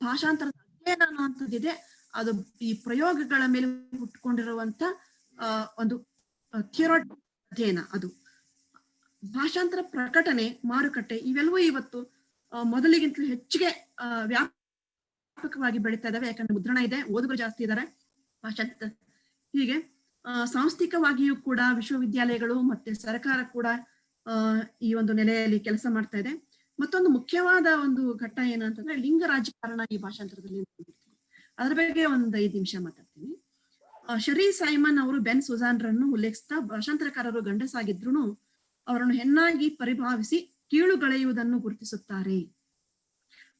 ಭಾಷಾಂತರದ ಅಧ್ಯಯನ ಅನ್ನುವಂಥದ್ದಿದೆ, ಆ ಅದು ಈ ಪ್ರಯೋಗಗಳ ಮೇಲೆ ಹುಟ್ಕೊಂಡಿರುವಂತ ಒಂದು ಥಿಯರಾಟಿಕಲ್ ಅಧ್ಯಯನ. ಅದು ಭಾಷಾಂತರ ಪ್ರಕಟಣೆ, ಮಾರುಕಟ್ಟೆ ಇವೆಲ್ಲವೂ ಇವತ್ತು ಮೊದಲಿಗಿಂತಲೂ ಹೆಚ್ಚಿಗೆ ವ್ಯಾಪಕವಾಗಿ ಬೆಳೀತಾ ಇದಾವೆ. ಯಾಕಂದ್ರೆ ಮುದ್ರಣ ಇದೆ, ಓದುಗರು ಜಾಸ್ತಿ ಇದ್ದಾರೆ, ಭಾಷಾಂತರ ಹೀಗೆ ಸಾಂಸ್ಥಿಕವಾಗಿಯೂ ಕೂಡ ವಿಶ್ವವಿದ್ಯಾಲಯಗಳು ಮತ್ತೆ ಸರ್ಕಾರ ಕೂಡ ಈ ಒಂದು ನೆಲೆಯಲ್ಲಿ ಕೆಲಸ ಮಾಡ್ತಾ ಇದೆ. ಮತ್ತೊಂದು ಮುಖ್ಯವಾದ ಒಂದು ಘಟ್ಟ ಏನಂತಂದ್ರೆ ಲಿಂಗ ರಾಜಕಾರಣ ಈ ಭಾಷಾಂತರದಲ್ಲಿ. ಅದ್ರ ಬಗ್ಗೆ ಒಂದು 5 ನಿಮಿಷ ಮಾತಾಡ್ತೀನಿ. ಶರೀ ಸೈಮನ್ ಅವರು ಬೆನ್ ಸುಜಾನ್ ರನ್ನು ಉಲ್ಲೇಖಿಸ್ತಾ, ಭಾಷಾಂತರಕಾರರು ಗಂಡಸಾಗಿದ್ರು ಅವರನ್ನು ಹೆಣ್ಣಾಗಿ ಪರಿಭಾವಿಸಿ ಕೀಳುಗಳೆಯುವುದನ್ನು ಗುರುತಿಸುತ್ತಾರೆ.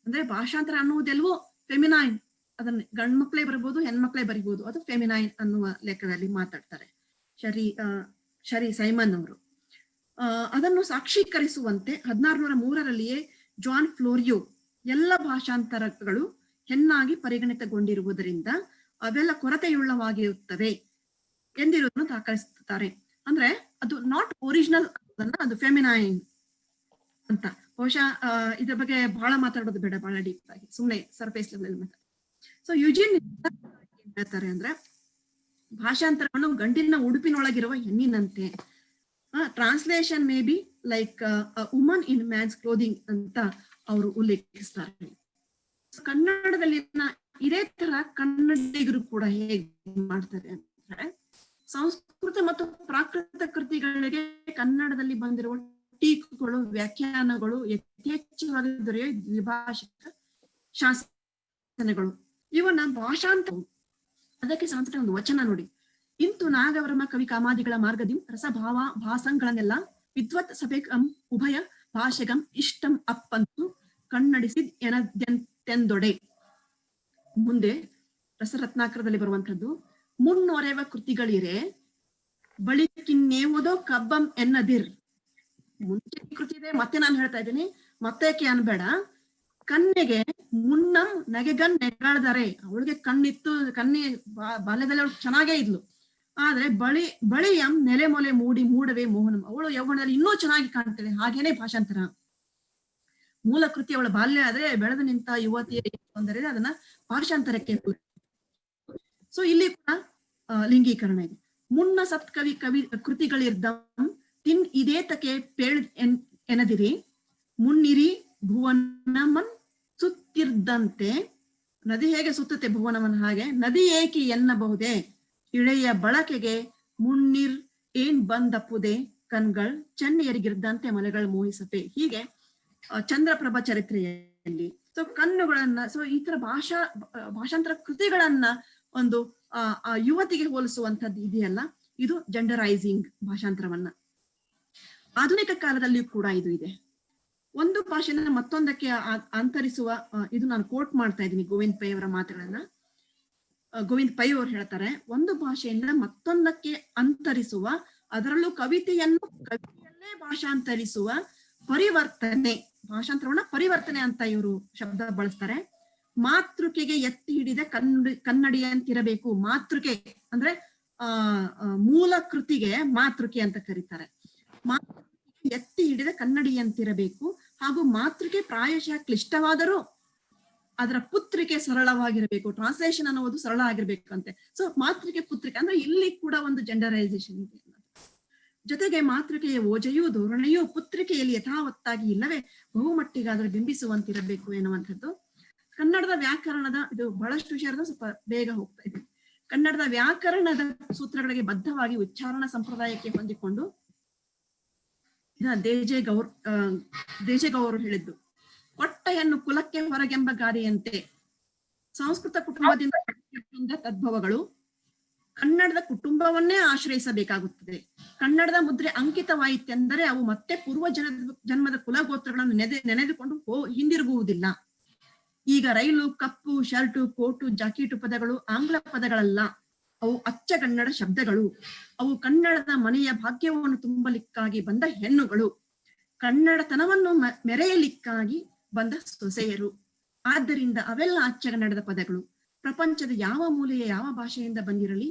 ಅಂದ್ರೆ ಭಾಷಾಂತರ ಅನ್ನುವುದೆಲ್ಲವೂ ಫೆಮಿನೈನ್, ಅದನ್ನ ಗಂಡು ಮಕ್ಕಳೇ ಬರಬಹುದು, ಹೆಣ್ಮಕ್ಳೇ ಬರಿಬಹುದು, ಅದು ಫೆಮಿನೈನ್ ಅನ್ನುವ ಲೆಕ್ಕದಲ್ಲಿ ಮಾತಾಡ್ತಾರೆ ಶರೀ ಸೈಮನ್ ಅವರು. ಅದನ್ನು ಸಾಕ್ಷೀಕರಿಸುವಂತೆ 1603ರಲ್ಲಿಯೇ ಜಾನ್ ಫ್ಲೋರಿಯೋ ಎಲ್ಲ ಭಾಷಾಂತರಗಳು ಹೆಣ್ಣಾಗಿ ಪರಿಗಣಿತಗೊಂಡಿರುವುದರಿಂದ ಅವೆಲ್ಲ ಕೊರತೆಯುಳ್ಳವಾಗಿರುತ್ತವೆ ಎಂದಿರುವುದನ್ನು ದಾಖಲಿಸುತ್ತಾರೆ. ಅಂದ್ರೆ ಅದು ನಾಟ್ ಒರಿಜಿನಲ್, ಅದು ಫೆಮಿನೈನ್ ಅಂತ. ಬಹುಶಃ ಇದ್ರ ಬಗ್ಗೆ ಬಹಳ ಮಾತಾಡೋದು ಬೇಡ, ಬಹಳ ಡೀಪ್ ಆಗಿ, ಸುಮ್ಮನೆ ಸರ್ಫೇಸ್ ಲೆವೆಲ್ ಮಾತಾಡ. ಸೊ ಯುಜಿನ್ ಹೇಳ್ತಾರೆ ಅಂದ್ರೆ ಭಾಷಾಂತರವನ್ನು ಗಂಡಿನ ಉಡುಪಿನೊಳಗಿರುವ ಹೆಣ್ಣಿನಂತೆ, translation may be like woman in man's clothing ಅಂತ ಅವರು ಉಲ್ಲೇಖಿಸ್ತಾರೆ. ಕನ್ನಡದಲ್ಲಿ ಇದೇ ತರ ಕನ್ನಡಿಗರು ಕೂಡ ಹೇಗೆ ಮಾಡ್ತಾರೆ ಅಂದ್ರೆ, ಸಂಸ್ಕೃತ ಮತ್ತು ಪ್ರಾಕೃತ ಕೃತಿಗಳಿಗೆ ಕನ್ನಡದಲ್ಲಿ ಬಂದಿರುವ ಟೀಕೆಗಳು, ವ್ಯಾಖ್ಯಾನಗಳು ಯಥೇಚ್ಛವಾಗಿ ದೊರೆಯುವ ದ್ವಿಭಾಷಿಕ ಶಾಸನಗಳು, ಇವನ್ನ ಭಾಷಾಂತರ. ಅದಕ್ಕೆ ಸಂಸ್ಕೃತ ಒಂದು ವಚನ ನೋಡಿ: ಇಂತು ನಾಗವರ್ಮ ಕವಿ ಕಾಮಾದಿಗಳ ಮಾರ್ಗದಿಂ ರಸಭಾವ ಭಾಸಂಗಳನ್ನೆಲ್ಲ ವಿದ್ವತ್ ಸಭೆಗಂ ಉಭಯ ಭಾಷೆಗಂ ಇಷ್ಟಂ ಅಪ್ಪಂತು ಕನ್ನಡಿಸಿದ್ ಎನದೆಂದೊಡೆ. ಮುಂದೆ ರಸರತ್ನಾಕರದಲ್ಲಿ ಬರುವಂತದ್ದು: ಮುನ್ನೊರೆವ ಕೃತಿಗಳಿರೆ ಬಳಿಕಿನ್ನೇವುದೋ ಕಬ್ಬಂ ಎನ್ನದಿರ್. ಮುಂಚೆ ಕೃತಿ ಇದೆ, ಮತ್ತೆ ನಾನು ಹೇಳ್ತಾ ಇದ್ದೀನಿ, ಮತ್ತೇಕೆ ಅನ್ಬೇಡ. ಕನ್ನೆಗೆ ಮುನ್ನಂ ನಗೆಗನ್ ನೆಗಾಳ್ದಾರೆ. ಅವಳಿಗೆ ಕಣ್ಣಿತ್ತು, ಕನ್ನಿ ಬಾಲ್ಯದಲ್ಲಿ ಅವಳು ಚೆನ್ನಾಗೇ ಇದ್ಲು, ಆದ್ರೆ ಬಳಿಯಂ ನೆಲೆ ಮೊಲೆ ಮೂಡವೇ ಮೋಹನಂ. ಅವಳು ಯೌವನದಲ್ಲಿ ಇನ್ನೂ ಚೆನ್ನಾಗಿ ಕಾಣ್ತಾಳೆ. ಹಾಗೇನೆ ಭಾಷಾಂತರ. ಮೂಲ ಕೃತಿ ಅವಳ ಬಾಲ್ಯ ಆದ್ರೆ ಬೆಳೆದು ನಿಂತ ಯುವತಿಯ ತೊಂದರೆ, ಅದನ್ನ ಭಾಷಾಂತರಕ್ಕೆ. ಸೊ ಇಲ್ಲಿ ಕೂಡ ಲಿಂಗೀಕರಣ ಇದೆ. ಮುನ್ನ ಸತ್ಕವಿ ಕೃತಿಗಳಿರ್ದಂ ತಿನ್ ಇದೇತಕ್ಕೆ ಪೇಳ್ ಎನದಿರಿ ಮುನ್ನಿರಿ ಭುವನಮನ್ ಸುತ್ತಿರ್ದಂತೆ. ನದಿ ಹೇಗೆ ಸುತ್ತುತ್ತೆ ಭುವನವನ್, ಹಾಗೆ ನದಿ ಏಕೆ ಎನ್ನಬಹುದೇ ಇಳೆಯ ಬಳಕೆಗೆ ಮುನ್ನಿರ್ ಏನ್ ಬಂದಪ್ಪುದೆ ಕಣ್ಗಳ್ ಚೆನ್ನೆಯರಿಗಿರ್ದಂತೆ ಮಲೆಗಳು ಮೋಹಿಸಪೆ. ಹೀಗೆ ಚಂದ್ರಪ್ರಭಾ ಚರಿತ್ರೆಯಲ್ಲಿ ಸೊ ಕಣ್ಣುಗಳನ್ನ, ಸೊ ಈ ತರ ಭಾಷಾಂತರ ಕೃತಿಗಳನ್ನ ಒಂದು ಯುವತಿಗೆ ಹೋಲಿಸುವಂತದ್ದು ಇದೆಯಲ್ಲ, ಇದು ಜೆಂಡರೈಸಿಂಗ್ ಭಾಷಾಂತರವನ್ನ. ಆಧುನಿಕ ಕಾಲದಲ್ಲಿಯೂ ಕೂಡ ಇದು ಇದೆ. ಒಂದು ಭಾಷೆಯಿಂದ ಮತ್ತೊಂದಕ್ಕೆ ಅಂತರಿಸುವ, ಇದು ನಾನು ಕೋಟ್ ಮಾಡ್ತಾ ಇದ್ದೀನಿ ಗೋವಿಂದ್ ಪೈ ಅವರ ಮಾತುಗಳನ್ನ. ಗೋವಿಂದ್ ಪೈ ಅವರು ಹೇಳ್ತಾರೆ, ಒಂದು ಭಾಷೆಯಿಂದ ಮತ್ತೊಂದಕ್ಕೆ ಅಂತರಿಸುವ, ಅದರಲ್ಲೂ ಕವಿತೆಯಲ್ಲೇ ಭಾಷಾಂತರಿಸುವ ಪರಿವರ್ತನೆ, ಭಾಷಾಂತರವನ್ನ ಪರಿವರ್ತನೆ ಅಂತ ಇವರು ಶಬ್ದ ಬಳಸ್ತಾರೆ. ಮಾತೃಕೆಗೆ ಎತ್ತಿ ಹಿಡಿದ ಕನ್ನಡಿಯಂತಿರಬೇಕು. ಮಾತೃಕೆ ಅಂದ್ರೆ ಮೂಲ ಕೃತಿಗೆ ಮಾತೃಕೆ ಅಂತ ಕರೀತಾರೆ. ಮಾತೃಕೆ ಎತ್ತಿ ಹಿಡಿದ ಕನ್ನಡಿಯಂತಿರಬೇಕು. ಹಾಗೂ ಮಾತೃಕೆ ಪ್ರಾಯಶಃ ಕ್ಲಿಷ್ಟವಾದರೂ ಅದರ ಪುತ್ರಿಕೆ ಸರಳವಾಗಿರಬೇಕು. ಟ್ರಾನ್ಸ್ಲೇಷನ್ ಅನ್ನೋದು ಸರಳ ಆಗಿರ್ಬೇಕಂತೆ. ಸೊ ಮಾತೃಕೆ ಪುತ್ರಿಕೆ ಅಂದ್ರೆ ಇಲ್ಲಿ ಕೂಡ ಒಂದು ಜೆಂಡರೈಸೇಷನ್ ಇದೆ. ಜೊತೆಗೆ ಮಾತೃಕೆಯ ಓಜೆಯೂ ಧೋರಣೆಯೂ ಪುತ್ರಿಕೆಯಲ್ಲಿ ಯಥಾವತ್ತಾಗಿ ಇಲ್ಲವೇ ಬಹುಮಟ್ಟಿಗಾದ್ರೂ ಬಿಂಬಿಸುವಂತಿರಬೇಕು ಎನ್ನುವಂಥದ್ದು. ಕನ್ನಡದ ವ್ಯಾಕರಣದ, ಇದು ಬಹಳಷ್ಟು ವಿಷಯದ ಸ್ವಲ್ಪ ಬೇಗ ಹೋಗ್ತಾ ಇದೆ. ಕನ್ನಡದ ವ್ಯಾಕರಣದ ಸೂತ್ರಗಳಿಗೆ ಬದ್ಧವಾಗಿ ಉಚ್ಚಾರಣ ಸಂಪ್ರದಾಯಕ್ಕೆ ಹೊಂದಿಕೊಂಡು ದೇಜೆಗೌರು ಹೇಳಿದ್ದು, ಕೊಟ್ಟೆಯನ್ನು ಕುಲಕ್ಕೆ ಹೊರಗೆಂಬ ಗಾದೆಯಂತೆ ಸಂಸ್ಕೃತ ಕುಟುಂಬದಿಂದ ತದ್ಭವಗಳು ಕನ್ನಡದ ಕುಟುಂಬವನ್ನೇ ಆಶ್ರಯಿಸಬೇಕಾಗುತ್ತದೆ. ಕನ್ನಡದ ಮುದ್ರೆ ಅಂಕಿತವಾಯಿತೆಂದರೆ ಅವು ಮತ್ತೆ ಪೂರ್ವ ಜನ್ಮದ ಕುಲಗೋತ್ರಗಳನ್ನು ನೆನೆದುಕೊಂಡು ಹಿಂದಿರುಗುವುದಿಲ್ಲ. ಈಗ ರೈಲು, ಕಪ್ಪು, ಶರ್ಟು, ಕೋಟು, ಜಾಕೀಟು ಪದಗಳು ಆಂಗ್ಲ ಪದಗಳಲ್ಲ, ಅವು ಅಚ್ಚಗನ್ನಡ ಶಬ್ದಗಳು. ಅವು ಕನ್ನಡದ ಮನೆಯ ಭಾಗ್ಯವನ್ನು ತುಂಬಲಿಕ್ಕಾಗಿ ಬಂದ ಹೆಣ್ಣುಗಳು, ಕನ್ನಡತನವನ್ನು ಮೆರೆಯಲಿಕ್ಕಾಗಿ ಬಂದ ಸೊಸೆಯರು. ಆದ್ದರಿಂದ ಅವೆಲ್ಲ ಅಚ್ಚಗನ್ನಡದ ಪದಗಳು. ಪ್ರಪಂಚದ ಯಾವ ಮೂಲೆಯ ಯಾವ ಭಾಷೆಯಿಂದ ಬಂದಿರಲಿ,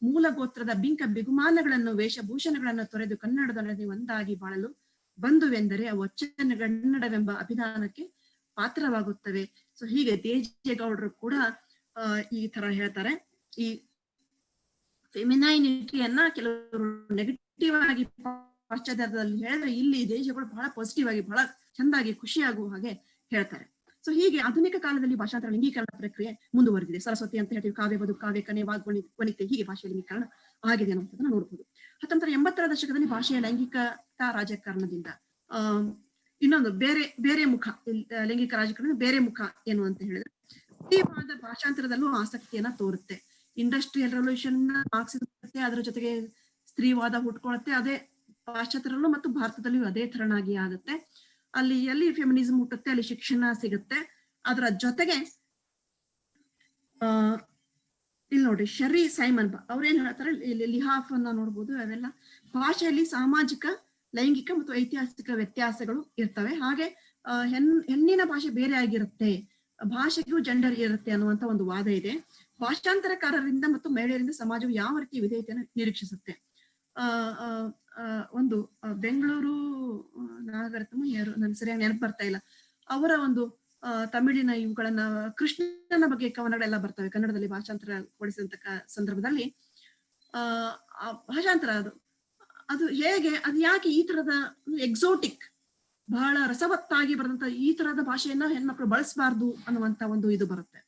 ಮೂಲ ಗೋತ್ರದ ಬಿಂಕ ಬಿಗುಮಾನಗಳನ್ನು, ವೇಷಭೂಷಣಗಳನ್ನು ತೊರೆದು ಕನ್ನಡದೊಡನೆ ಒಂದಾಗಿ ಬಾಳಲು ಬಂದುವೆಂದರೆ ಅವು ಅಚ್ಚಗನ್ನಡವೆಂಬ ಅಭಿಧಾನಕ್ಕೆ ಪಾತ್ರವಾಗುತ್ತವೆ. ಸೊ ಹೀಗೆ ದೇಜೇಗೌಡರು ಕೂಡ ಈ ತರ ಹೇಳ್ತಾರೆ. ಈ ಫೆಮಿನೈನಿಟಿಯನ್ನ ಕೆಲವರು ನೆಗೆಟಿವ್ ಆಗಿ ಪಾಶ್ಚಾತ್ಯದಲ್ಲಿ ಹೇಳಿದ್ರೆ, ಇಲ್ಲಿ ದೇಶಗಳು ಬಹಳ ಪಾಸಿಟಿವ್ ಆಗಿ ಬಹಳ ಚಂದಾಗಿ ಖುಷಿಯಾಗುವ ಹಾಗೆ ಹೇಳ್ತಾರೆ. ಸೊ ಹೀಗೆ ಆಧುನಿಕ ಕಾಲದಲ್ಲಿ ಭಾಷಾಂತರ ಲಿಂಗೀಕರಣ ಪ್ರಕ್ರಿಯೆ ಮುಂದುವರೆದಿದೆ. ಸರಸ್ವತಿ ಅಂತ ಹೇಳ್ತೀವಿ, ಕಾವ್ಯ ಬದುಕು, ಕಾವ್ಯ ಕನೆ, ವನಿತೆ, ಹೀಗೆ ಭಾಷೆಯ ಲಿಂಗೀಕರಣ ಆಗಿದೆ ಅನ್ನೋದನ್ನ ನೋಡಬಹುದು. 1980ರ ದಶಕದಲ್ಲಿ ಭಾಷೆಯ ಲೈಂಗಿಕತಾ ರಾಜಕಾರಣದಿಂದ ಇನ್ನೊಂದು ಬೇರೆ ಮುಖ, ಲೈಂಗಿಕ ರಾಜಕಾರಣದ ಬೇರೆ ಮುಖ ಏನು ಅಂತ ಹೇಳಿದ್ರೆ, ತೀವ್ರವಾದ ಭಾಷಾಂತರದಲ್ಲೂ ಆಸಕ್ತಿಯನ್ನ ತೋರುತ್ತೆ. ಇಂಡಸ್ಟ್ರಿಯಲ್ ರೆವಲ್ಯೂಷನ್ ಮಾರ್ಕ್ಸಿಸಂ ಅದರ ಜೊತೆಗೆ ಸ್ತ್ರೀವಾದ ಹುಟ್ಕೊಳ್ಳುತ್ತೆ. ಅದೇ ಪಾಶ್ಚಾತ್ಯರಲ್ಲೂ ಮತ್ತು ಭಾರತದಲ್ಲಿಯೂ ಅದೇ ತರನಾಗಿ ಆಗುತ್ತೆ. ಅಲ್ಲಿ ಎಲ್ಲಿ ಫೆಮಿನಿಸಂ ಹುಟ್ಟುತ್ತೆ ಅಲ್ಲಿ ಶಿಕ್ಷಣ ಸಿಗುತ್ತೆ. ಅದರ ಜೊತೆಗೆ ಇಲ್ಲಿ ನೋಡಿ, ಶೆರ್ರಿ ಸೈಮನ್ ಅವ್ರೇನ್ ಹೇಳ್ತಾರೆ, ಇಲ್ಲಿ ಲಿಹಾಫ್ ಅನ್ನ ನೋಡ್ಬೋದು. ಅವೆಲ್ಲ ಭಾಷೆಯಲ್ಲಿ ಸಾಮಾಜಿಕ, ಲೈಂಗಿಕ ಮತ್ತು ಐತಿಹಾಸಿಕ ವ್ಯತ್ಯಾಸಗಳು ಇರ್ತವೆ. ಹಾಗೆ ಹೆಣ್ಣಿನ ಭಾಷೆ ಬೇರೆ ಆಗಿರುತ್ತೆ, ಭಾಷೆಗೂ ಜೆಂಡರ್ ಇರುತ್ತೆ ಅನ್ನುವಂತ ಒಂದು ವಾದ ಇದೆ. ಭಾಷಾಂತರಕಾರರಿಂದ ಮತ್ತು ಮಹಿಳೆಯರಿಂದ ಸಮಾಜವು ಯಾವ ರೀತಿ ವಿಧೇಯತೆಯನ್ನು ನಿರೀಕ್ಷಿಸುತ್ತೆ. ಒಂದು ಬೆಂಗಳೂರು ನಾಗರತ್ನ ಯಾರು ನನ್ ಸರಿಯಾಗಿ ನೆನಪು ಬರ್ತಾ ಇಲ್ಲ, ಅವರ ಒಂದು ತಮಿಳಿನ ಇವುಗಳನ್ನ, ಕೃಷ್ಣನ ಬಗ್ಗೆ ಕವನಗಳೆಲ್ಲ ಬರ್ತವೆ ಕನ್ನಡದಲ್ಲಿ ಭಾಷಾಂತರಗೊಳಿಸಿದಂತ ಸಂದರ್ಭದಲ್ಲಿ. ಭಾಷಾಂತರ ಅದು ಹೇಗೆ, ಅದು ಯಾಕೆ ಈ ತರದ ಎಕ್ಸೋಟಿಕ್, ಬಹಳ ರಸವತ್ತಾಗಿ ಬರೆದಂತ ಈ ತರದ ಭಾಷೆಯನ್ನ ಹೆಣ್ಮಕ್ಳು ಬಳಸಬಾರ್ದು ಅನ್ನುವಂತ ಒಂದು ಇದು ಬರುತ್ತೆ.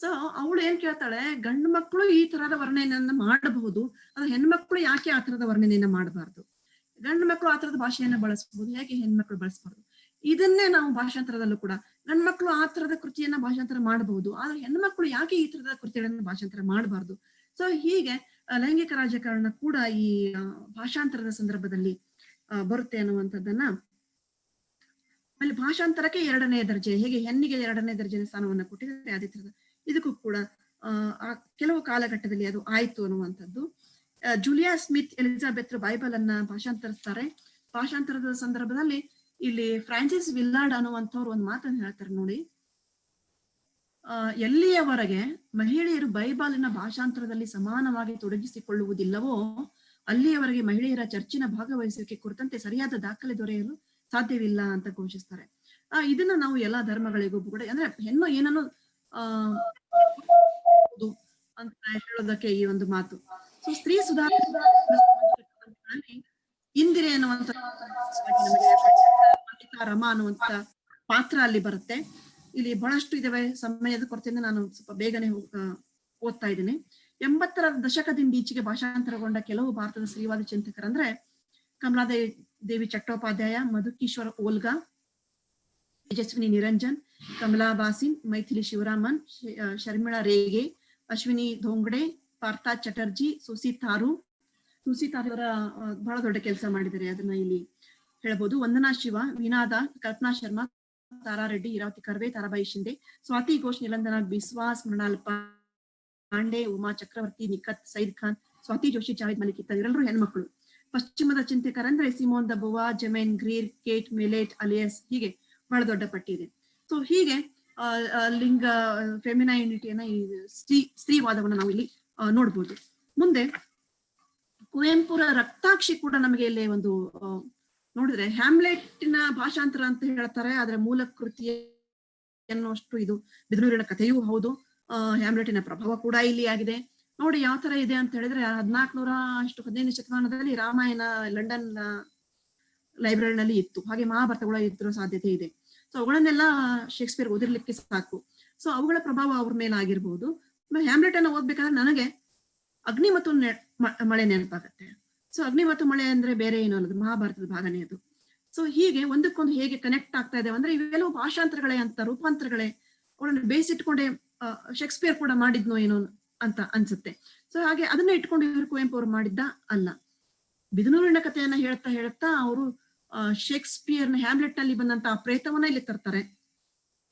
ಸೊ ಅವಳು ಏನ್ ಕೇಳ್ತಾಳೆ, ಗಂಡು ಮಕ್ಕಳು ಈ ತರದ ವರ್ಣನೆಯನ್ನ ಮಾಡಬಹುದು, ಅದು ಹೆಣ್ಮಕ್ಳು ಯಾಕೆ ಆ ತರದ ವರ್ಣನೆಯನ್ನ ಮಾಡಬಾರ್ದು? ಗಂಡು ಮಕ್ಕಳು ಆ ತರದ ಭಾಷೆಯನ್ನ ಬಳಸಬಹುದು, ಯಾಕೆ ಹೆಣ್ಮಕ್ಳು ಬಳಸಬಾರ್ದು? ಇದನ್ನೇ ನಾವು ಭಾಷಾಂತರದಲ್ಲೂ ಕೂಡ, ಗಂಡು ಮಕ್ಕಳು ಆ ತರದ ಕೃತಿಯನ್ನ ಭಾಷಾಂತರ ಮಾಡಬಹುದು, ಆದ್ರೆ ಹೆಣ್ಮಕ್ಳು ಯಾಕೆ ಈ ತರದ ಕೃತಿಗಳನ್ನ ಭಾಷಾಂತರ ಮಾಡಬಾರ್ದು? ಸೊ ಹೀಗೆ ಲೈಂಗಿಕ ರಾಜಕಾರಣ ಕೂಡ ಈ ಭಾಷಾಂತರದ ಸಂದರ್ಭದಲ್ಲಿ ಬರುತ್ತೆ ಅನ್ನುವಂಥದ್ದನ್ನ. ಆಮೇಲೆ ಭಾಷಾಂತರಕ್ಕೆ 2ನೇ ದರ್ಜೆ, ಹೇಗೆ ಹೆಣ್ಣಿಗೆ 2ನೇ ದರ್ಜೆಯ ಸ್ಥಾನವನ್ನ ಕೊಟ್ಟಿದ್ದಾರೆ, ಅದೇ ತರದ ಇದಕ್ಕೂ ಕೂಡ ಕೆಲವು ಕಾಲಘಟ್ಟದಲ್ಲಿ ಅದು ಆಯ್ತು ಅನ್ನುವಂಥದ್ದು. ಜೂಲಿಯಾ ಸ್ಮಿತ್ ಎಲಿಜಾಬೆತ್ ಬೈಬಲ್ ಅನ್ನ ಭಾಷಾಂತರಿಸ್ತಾರೆ. ಭಾಷಾಂತರದ ಸಂದರ್ಭದಲ್ಲಿ ಇಲ್ಲಿ ಫ್ರಾನ್ಸಿಸ್ ವಿಲ್ಲಾರ್ಡ್ ಅನ್ನುವಂಥವ್ರು ಒಂದು ಮಾತನ್ನು ಹೇಳ್ತಾರೆ ನೋಡಿ, ಎಲ್ಲಿಯವರೆಗೆ ಮಹಿಳೆಯರು ಬೈಬಲಿನ ಭಾಷಾಂತರದಲ್ಲಿ ಸಮಾನವಾಗಿ ತೊಡಗಿಸಿಕೊಳ್ಳುವುದಿಲ್ಲವೋ ಅಲ್ಲಿಯವರೆಗೆ ಮಹಿಳೆಯರ ಚರ್ಚಿನ ಭಾಗವಹಿಸುವಿಕೆ ಕುರಿತಂತೆ ಸರಿಯಾದ ದಾಖಲೆ ದೊರೆಯಲು ಸಾಧ್ಯವಿಲ್ಲ ಅಂತ ಘೋಷಿಸ್ತಾರೆ. ಇದನ್ನ ನಾವು ಎಲ್ಲಾ ಧರ್ಮಗಳಿಗೂ ಕೂಡ, ಅಂದ್ರೆ ಹೆಣ್ಣು ಏನನ್ನು ಅಂತ ಹೇಳೋದಕ್ಕೆ ಈ ಒಂದು ಮಾತು. ಸೊ ಸ್ತ್ರೀ ಸುಧಾರಣೆ ಇಂದಿರೆ ಅನ್ನುವಂತ ರಮ ಅನ್ನುವಂತ ಪಾತ್ರ ಅಲ್ಲಿ ಬರುತ್ತೆ. ಇಲ್ಲಿ ಬಹಳಷ್ಟು ಇದಾವೆ, ಸಮಯದ ಕೊರತೆಯಿಂದ ನಾನು ಸ್ವಲ್ಪ ಬೇಗನೆ ಓದ್ತಾ ಇದ್ದೀನಿ. 80ರ ದಶಕದಿಂದ ಈಚೆಗೆ ಭಾಷಾಂತರಗೊಂಡ ಕೆಲವು ಭಾರತದ ಸ್ತ್ರೀವಾದಿ ಚಿಂತಕರಂದ್ರೆ ಕಮಲಾದೇವಿ ಚಟ್ಟೋಪಾಧ್ಯಾಯ, ಮಧುಕೀಶ್ವರ ಓಲ್ಗಾ, ತೇಜಸ್ವಿನಿ ನಿರಂಜನ್, ಕಮಲಾ ಬಾಸಿನ್, ಮೈಥಿಲಿ ಶಿವರಾಮನ್, ಶರ್ಮಿಳಾ ರೇಗೆ, ಅಶ್ವಿನಿ ಧೋಂಗಡೆ, ಪಾರ್ಥಾ ಚಟರ್ಜಿ, ಸುಸಿ ತಾರು ಅವರ ಬಹಳ ದೊಡ್ಡ ಕೆಲಸ ಮಾಡಿದ್ದಾರೆ, ಅದನ್ನ ಇಲ್ಲಿ ಹೇಳ್ಬೋದು. ವಂದನಾ ಶಿವ, ವಿನಾದ, ಕಲ್ಪನಾ ಶರ್ಮಾ, ತಾರಾ ರೆಡ್ಡಿ, ಇರಾವತಿ ಕರ್ವೆ, ತಾರಾಬಾಯಿ ಶಿಂದೆ, ಸ್ವಾತಿ ಘೋಷ್, ನಿಲಂದನ ಬಿಸ್ವಾಸ್, ಮೃಣಾಲ್ ಪಾಂಡೆ, ಉಮಾ ಚಕ್ರವರ್ತಿ, ನಿಖತ್, ಸೈದ್ ಖಾನ್, ಸ್ವಾತಿ ಜೋಶಿ, ಜಾವೇದ್ ಮಲಿಕ್ ಇತ್ಯಾದಿಗಳೆಲ್ಲರೂ ಹೆಣ್ಮಕ್ಳು. ಪಶ್ಚಿಮದ ಚಿಂತಕರಂದ್ರೆ Simon the Buwa, ಜಮೈನ್ ಗ್ರೀರ್, Kate millet, alias, ಹೀಗೆ ಬಹಳ ದೊಡ್ಡ ಪಟ್ಟಿ ಇದೆ. ಸೊ ಹೀಗೆ ಲಿಂಗ ಫೆಮಿನೈನಿಟಿಯನ್ನ, ಈ ಸ್ತ್ರೀವಾದವನ್ನ ನಾವು ಇಲ್ಲಿ ನೋಡ್ಬೋದು. ಮುಂದೆ ಕುವೆಂಪುರ ರಕ್ತಾಕ್ಷಿ ಕೂಡ ನಮಗೆ ಇಲ್ಲಿ ಒಂದು ನೋಡಿದ್ರೆ, ಹ್ಯಾಮ್ಲೆಟ್ನ ಭಾಷಾಂತರ ಅಂತ ಹೇಳ್ತಾರೆ, ಆದ್ರೆ ಮೂಲ ಕೃತಿ ಅನ್ನೋಷ್ಟು ಇದು ಬಿದಿನೂರಿನ ಕಥೆಯೂ ಹೌದು. ಹ್ಯಾಮ್ಲೆಟಿನ ಪ್ರಭಾವ ಕೂಡ ಇಲ್ಲಿ ಆಗಿದೆ. ನೋಡಿ ಯಾವ ತರ ಇದೆ ಅಂತ ಹೇಳಿದ್ರೆ, 15ನೇ ಶತಮಾನದಲ್ಲಿ ರಾಮಾಯಣ ಲಂಡನ್ ಲೈಬ್ರರಿನಲ್ಲಿ ಇತ್ತು, ಹಾಗೆ ಮಹಾಭಾರತಗಳ ಇದ್ರೂ ಸಾಧ್ಯತೆ ಇದೆ. ಸೊ ಅವುಗಳನ್ನೆಲ್ಲ ಶೇಕ್ಸ್ಪಿಯರ್ ಓದಿರ್ಲಿಕ್ಕೆ ಸಾಕು. ಸೊ ಅವುಗಳ ಪ್ರಭಾವ ಅವ್ರ ಮೇಲೆ ಆಗಿರ್ಬೋದು. ಹ್ಯಾಮ್ಲೆಟ್ ಅನ್ನ ಓದ್ಬೇಕಾದ್ರೆ ನನಗೆ ಅಗ್ನಿ ಮತ್ತು ಮಳೆ ನೆನಪಾಗತ್ತೆ. ಸೊ ಅಗ್ನಿ ಮತ್ತು ಮಳೆ ಅಂದ್ರೆ ಬೇರೆ ಏನೂ ಅಲ್ಲದು, ಮಹಾಭಾರತದ ಭಾಗನೇ ಅದು. ಸೊ ಹೀಗೆ ಒಂದಕ್ಕೊಂದು ಹೇಗೆ ಕನೆಕ್ಟ್ ಆಗ್ತಾ ಇದೆ ಅಂದ್ರೆ, ಇವೆಲ್ಲವೂ ಭಾಷಾಂತರಗಳೇ ಅಂತ, ರೂಪಾಂತರಗಳೇ, ಅವರನ್ನು ಬೇಯಿಸಿಟ್ಕೊಂಡೆ ಶೇಕ್ಸ್ಪಿಯರ್ ಕೂಡ ಮಾಡಿದ್ನೋ ಏನೋ ಅಂತ ಅನ್ಸುತ್ತೆ. ಸೊ ಹಾಗೆ ಅದನ್ನ ಇಟ್ಕೊಂಡು ಇವರು ಕುವೆಂಪು ಅವರು ಮಾಡಿದ್ದ ಅಲ್ಲ. ಬಿದನೂರಿನ ಕಥೆಯನ್ನ ಹೇಳ್ತಾ ಅವರು ಶೇಕ್ಸ್ಪಿಯರ್ನ ಹ್ಯಾಮ್ಲೆಟ್ ನಲ್ಲಿ ಬಂದಂತ ಆ ಪ್ರೇತವನ್ನ ಇಲ್ಲಿ ತರ್ತಾರೆ.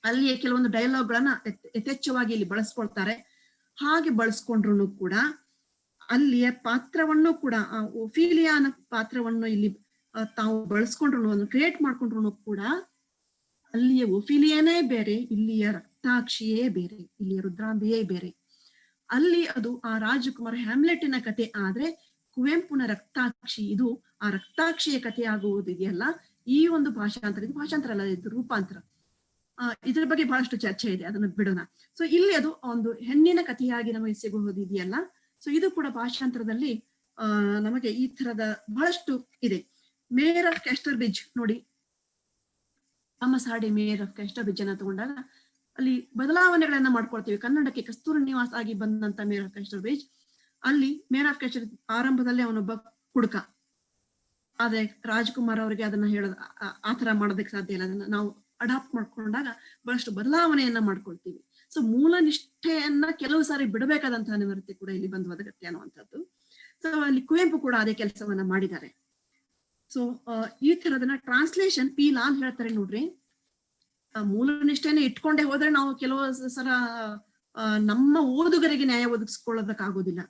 ಅಲ್ಲಿಯೇ ಕೆಲವೊಂದು ಡೈಲಾಗ್ ಗಳನ್ನ ಯಥೇಚ್ಛವಾಗಿ ಇಲ್ಲಿ ಬಳಸ್ಕೊಳ್ತಾರೆ. ಹಾಗೆ ಬಳಸ್ಕೊಂಡ್ರು ಕೂಡ ಅಲ್ಲಿಯ ಪಾತ್ರವನ್ನು ಕೂಡ, ಒಫೀಲಿಯಾನ ಪಾತ್ರವನ್ನು ಇಲ್ಲಿ ತಾವು ಬಳಸ್ಕೊಂಡ್ರು, ಕ್ರಿಯೇಟ್ ಮಾಡ್ಕೊಂಡ್ರು ಕೂಡ ಅಲ್ಲಿಯ ಒಫೀಲಿಯಾನೇ ಬೇರೆ, ಇಲ್ಲಿಯ ರಕ್ತಾಕ್ಷಿಯೇ ಬೇರೆ, ಇಲ್ಲಿಯ ರುದ್ರಾಂಬಿಯೇ ಬೇರೆ. ಅಲ್ಲಿ ಅದು ಆ ರಾಜಕುಮಾರ ಹ್ಯಾಮ್ಲೆಟಿನ ಕತೆ ಆದ್ರೆ, ಕುವೆಂಪುನ ರಕ್ತಾಕ್ಷಿ ಇದು ಆ ರಕ್ತಾಕ್ಷಿಯ ಕಥೆ ಆಗುವುದಿದೆಯಲ್ಲ, ಈ ಒಂದು ಭಾಷಾಂತರ, ಇದು ಭಾಷಾಂತರ ಅಲ್ಲ, ಇದು ರೂಪಾಂತರ. ಇದ್ರ ಬಗ್ಗೆ ಬಹಳಷ್ಟು ಚರ್ಚೆ ಇದೆ, ಅದನ್ನು ಬಿಡೋಣ. ಸೊ ಇಲ್ಲಿ ಅದು ಒಂದು ಹೆಣ್ಣಿನ ಕಥೆಯಾಗಿ ನಮಗೆ ಸಿಗುವುದಿದೆಯಲ್ಲ, ಸೊ ಇದು ಕೂಡ ಭಾಷಾಂತರದಲ್ಲಿ ನಮಗೆ ಈ ತರದ ಬಹಳಷ್ಟು ಇದೆ. ಮೇಯರ್ ಆಫ್ ಕ್ಯಾಸ್ಟರ್ಬ್ರಿಡ್ಜ್ ನೋಡಿ, ಥಾಮಸ್ ಹಾರ್ಡಿ ಮೇಯರ್ ಆಫ್ ಕ್ಯಾಸ್ಟರ್ಬ್ರಿಡ್ಜ್ ಅನ್ನ ತಗೊಂಡಾಗ ಅಲ್ಲಿ ಬದಲಾವಣೆಗಳನ್ನ ಮಾಡ್ಕೊಳ್ತೀವಿ. ಕನ್ನಡಕ್ಕೆ ಕಸ್ತೂರಿ ನಿವಾಸ್ ಆಗಿ ಬಂದಂತ ಮೇಯರ್ ಆಫ್ ಕ್ಯಾಸ್ಟರ್ಬ್ರಿಡ್ಜ್, ಅಲ್ಲಿ ಮೇಯರ್ ಆಫ್ ಕ್ಯಾಸ್ಟರ್ ಆರಂಭದಲ್ಲಿ ಅವನೊಬ್ಬ ಕುಡುಕ, ಆದ್ರೆ ರಾಜ್ಕುಮಾರ್ ಅವರಿಗೆ ಅದನ್ನ ಹೇಳೋದು ಆತರ ಮಾಡೋದಕ್ಕೆ ಸಾಧ್ಯ ಇಲ್ಲ. ಅದನ್ನ ನಾವು ಅಡಾಪ್ಟ್ ಮಾಡ್ಕೊಂಡಾಗ ಬಹಳಷ್ಟು ಬದಲಾವಣೆಯನ್ನ ಮಾಡ್ಕೊಳ್ತೀವಿ. ಸೊ ಮೂಲ ನಿಷ್ಠೆಯನ್ನ ಕೆಲವು ಸಾರಿ ಬಿಡಬೇಕಾದಂತಹ ಅನಿವಾರ್ಯತೆ ಕೂಡ ಇಲ್ಲಿ ಬಂದು ಒದಗತ್ತೆ ಅನ್ನುವಂಥದ್ದು. ಸೊ ಅಲ್ಲಿ ಕುವೆಂಪು ಕೂಡ ಅದೇ ಕೆಲಸವನ್ನ ಮಾಡಿದ್ದಾರೆ. ಸೊ ಈ ತರದನ್ನ ಟ್ರಾನ್ಸ್ಲೇಷನ್ ಪಿ ಲಾಲ್ ಹೇಳ್ತಾರೆ ನೋಡ್ರಿ, ಮೂಲ ನಿಷ್ಠೆನ ಇಟ್ಕೊಂಡೇ ಹೋದ್ರೆ ನಾವು ಕೆಲವು ಸಲ ನಮ್ಮ ಓದುಗರಿಗೆ ನ್ಯಾಯ ಒದಗಿಸ್ಕೊಳ್ಳೋದಕ್ಕಾಗೋದಿಲ್ಲ.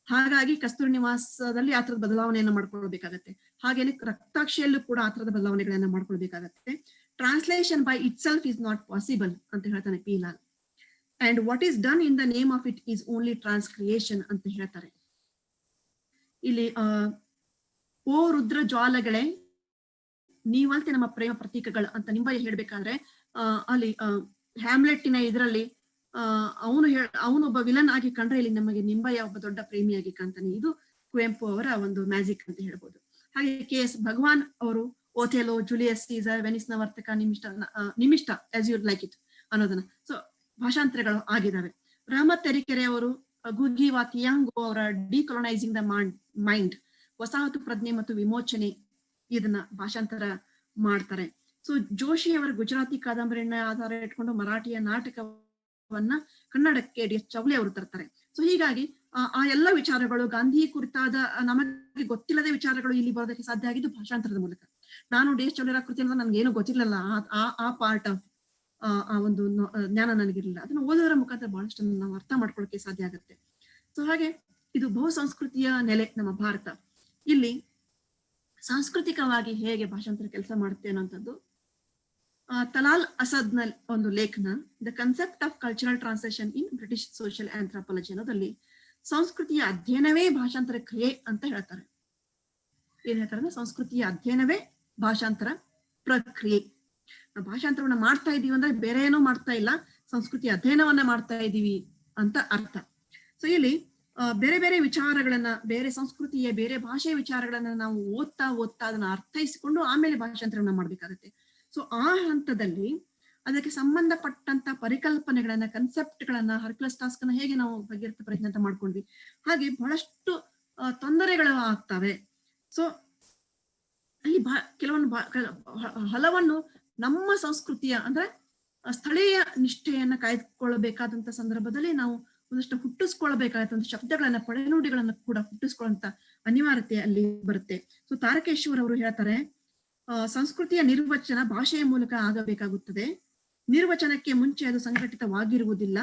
ಹಾಗಾಗಿ ಕಸ್ತೂರಿ ನಿವಾಸದಲ್ಲಿ ಆ ತರದ ಬದಲಾವಣೆಯನ್ನ ಮಾಡ್ಕೊಳ್ಬೇಕಾಗತ್ತೆ. ಹಾಗೇನೆ ರಕ್ತಾಕ್ಷಿಯಲ್ಲೂ ಕೂಡ ಆ ತರದ ಬದಲಾವಣೆಗಳನ್ನ ಮಾಡ್ಕೊಳ್ಬೇಕಾಗತ್ತೆ. Translation by itself is not possible ಅಂತ ಹೇಳ್ತಾನೆ P Lal. And what is done in the name of it is only transcreation ಅಂತ ಹೇಳ್ತಾರೆ. ಇಲ್ಲಿ ಓ ರುದ್ರ ಜ್ವಾಲಗಳೇ ನೀವಂತೆ ನಮ್ಮ ಪ್ರೇಮ ಪ್ರತೀಕಗಳು ಅಂತ ನಿಂಬಯ್ಯ ಹೇಳ್ಬೇಕಾದ್ರೆ ಅಲ್ಲಿ ಹ್ಯಾಮ್ಲೆಟ್ಟಿನ ಇದರಲ್ಲಿ ಅವನೊಬ್ಬ ವಿಲನ್ ಆಗಿ ಕಂಡ್ರೆ ಇಲ್ಲಿ ನಮಗೆ ನಿಂಬಯ್ಯ ಒಬ್ಬ ದೊಡ್ಡ ಪ್ರೇಮಿಯಾಗಿ ಕಾಣ್ತಾನೆ. ಇದು ಕುವೆಂಪು ಅವರ ಒಂದು ಮ್ಯಾಜಿಕ್ ಅಂತ ಹೇಳ್ಬೋದು. ಹಾಗೆ KS ಭಗವಾನ್ ಅವರು ಓಥೆಲೋ, ಜೂಲಿಯಸ್ ಸೀಸರ್, ವೆನಿಸ್ ನ ವರ್ತಕ, ನಿಮಿಷ್ಟ ಆಸ್ ಯು ಲೈಕ್ ಇಟ್ ಅನ್ನೋದನ್ನ ಸೊ ಭಾಷಾಂತರಗಳು ಆಗಿದ್ದಾವೆ. ರಹಮತ್ ತೆರಿಕೆರೆ ಅವರು ಗುಗಿ ವಾ ತಿಯಾಂಗೋ ಅವರ ಡಿಕೊಲೊನೈಸಿಂಗ್ ದ ಮೈಂಡ್, ವಸಾಹತು ಪ್ರಜ್ಞೆ ಮತ್ತು ವಿಮೋಚನೆ, ಇದನ್ನ ಭಾಷಾಂತರ ಮಾಡ್ತಾರೆ. ಸೊ ಜೋಶಿ ಅವರ ಗುಜರಾತಿ ಕಾದಂಬರಿಯನ್ನ ಆಧಾರ ಇಟ್ಕೊಂಡು ಮರಾಠಿಯ ನಾಟಕವನ್ನ ಕನ್ನಡಕ್ಕೆ DS ಚೌಲೆ ಅವರು ತರ್ತಾರೆ. ಸೊ ಹೀಗಾಗಿ ಆ ಎಲ್ಲ ವಿಚಾರಗಳು ಗಾಂಧಿ ಕುರಿತಾದ ನಮಗೆ ಗೊತ್ತಿಲ್ಲದ ವಿಚಾರಗಳು ಇಲ್ಲಿ ಬರೋದಕ್ಕೆ ಸಾಧ್ಯ ಆಗಿದ್ದು ಭಾಷಾಂತರದ ಮೂಲಕ. ನಾನು DS ಚೌಲೆರ ಕೃತಿ ಅನ್ನೋದು ನನ್ಗೆ ಏನು ಗೊತ್ತಿರ್ಲಿಲ್ಲ, ಆ ಪಾರ್ಟ್ ಆಫ್ ಆ ಒಂದು ಜ್ಞಾನ ನನಗಿರ್ಲಿಲ್ಲ. ಅದನ್ನು ಓದೋದರ ಮುಖಾಂತರ ಬಹಳಷ್ಟು ನಾವು ಅರ್ಥ ಮಾಡ್ಕೊಳ್ಳೋಕೆ ಸಾಧ್ಯ ಆಗುತ್ತೆ. ಸೊ ಹಾಗೆ ಇದು ಬಹು ಸಂಸ್ಕೃತಿಯ ನೆಲೆ ನಮ್ಮ ಭಾರತ. ಇಲ್ಲಿ ಸಾಂಸ್ಕೃತಿಕವಾಗಿ ಹೇಗೆ ಭಾಷಾಂತರ ಕೆಲಸ ಮಾಡುತ್ತೆ ಅನ್ನೋಂಥದ್ದು ತಲಾಲ್ ಅಸದ್ ನ ಒಂದು ಲೇಖನ the concept of cultural translation in British social anthropology ಅನ್ನೋದಲ್ಲಿ ಸಂಸ್ಕೃತಿಯ ಅಧ್ಯಯನವೇ ಭಾಷಾಂತರ ಕ್ರಿಯೆ ಅಂತ ಹೇಳ್ತಾರೆ. ಏನ್ ಹೇಳ್ತಾರೆ? ಸಂಸ್ಕೃತಿಯ ಅಧ್ಯಯನವೇ ಭಾಷಾಂತರ ಪ್ರಕ್ರಿಯೆ. ಭಾಷಾಂತರವನ್ನ ಮಾಡ್ತಾ ಇದೀವಿ ಅಂದ್ರೆ ಬೇರೆ ಏನೋ ಮಾಡ್ತಾ ಇಲ್ಲ, ಸಂಸ್ಕೃತಿಯ ಅಧ್ಯಯನವನ್ನ ಮಾಡ್ತಾ ಇದೀವಿ ಅಂತ ಅರ್ಥ. ಸೊ ಇಲ್ಲಿ ಬೇರೆ ಬೇರೆ ವಿಚಾರಗಳನ್ನ, ಬೇರೆ ಸಂಸ್ಕೃತಿಯ ಬೇರೆ ಭಾಷೆಯ ವಿಚಾರಗಳನ್ನ ನಾವು ಓದ್ತಾ ಅದನ್ನ ಅರ್ಥೈಸಿಕೊಂಡು ಆಮೇಲೆ ಭಾಷಾಂತರವನ್ನ ಮಾಡ್ಬೇಕಾಗತ್ತೆ. ಸೊ ಆ ಹಂತದಲ್ಲಿ ಅದಕ್ಕೆ ಸಂಬಂಧಪಟ್ಟಂತ ಪರಿಕಲ್ಪನೆಗಳನ್ನ, ಕನ್ಸೆಪ್ಟ್ಗಳನ್ನ, ಹರ್ಕ್ಯುಲಸ್ ಟಾಸ್ಕ್ ಅನ್ನ ಹೇಗೆ ನಾವು ಬಗೆಹರಿತ ಪ್ರಯತ್ನ ಅಂತ ಮಾಡ್ಕೊಂಡ್ವಿ, ಹಾಗೆ ಬಹಳಷ್ಟು ತೊಂದರೆಗಳು ಆಗ್ತವೆ. ಸೊ ಅಲ್ಲಿ ಕೆಲವೊಂದು ಹಲವನ್ನು ನಮ್ಮ ಸಂಸ್ಕೃತಿಯ ಅಂದ್ರೆ ಸ್ಥಳೀಯ ನಿಷ್ಠೆಯನ್ನ ಕಾಯ್ದುಕೊಳ್ಳಬೇಕಾದಂತ ಸಂದರ್ಭದಲ್ಲಿ ನಾವು ಒಂದಷ್ಟು ಹುಟ್ಟಿಸ್ಕೊಳ್ಬೇಕಾದಂತ ಶಬ್ದಗಳನ್ನ, ಪಳೆನುಡಿಗಳನ್ನ ಕೂಡ ಹುಟ್ಟಿಸ್ಕೊಳ್ಳುವಂತ ಅನಿವಾರ್ಯತೆ ಅಲ್ಲಿ ಬರುತ್ತೆ. ಸೊ ತಾರಕೇಶ್ವರ್ ಅವರು ಹೇಳ್ತಾರೆ, ಸಂಸ್ಕೃತಿಯ ನಿರ್ವಚನ ಭಾಷೆಯ ಮೂಲಕ ಆಗಬೇಕಾಗುತ್ತದೆ. ನಿರ್ವಚನಕ್ಕೆ ಮುಂಚೆ ಅದು ಸಂಘಟಿತವಾಗಿರುವುದಿಲ್ಲ.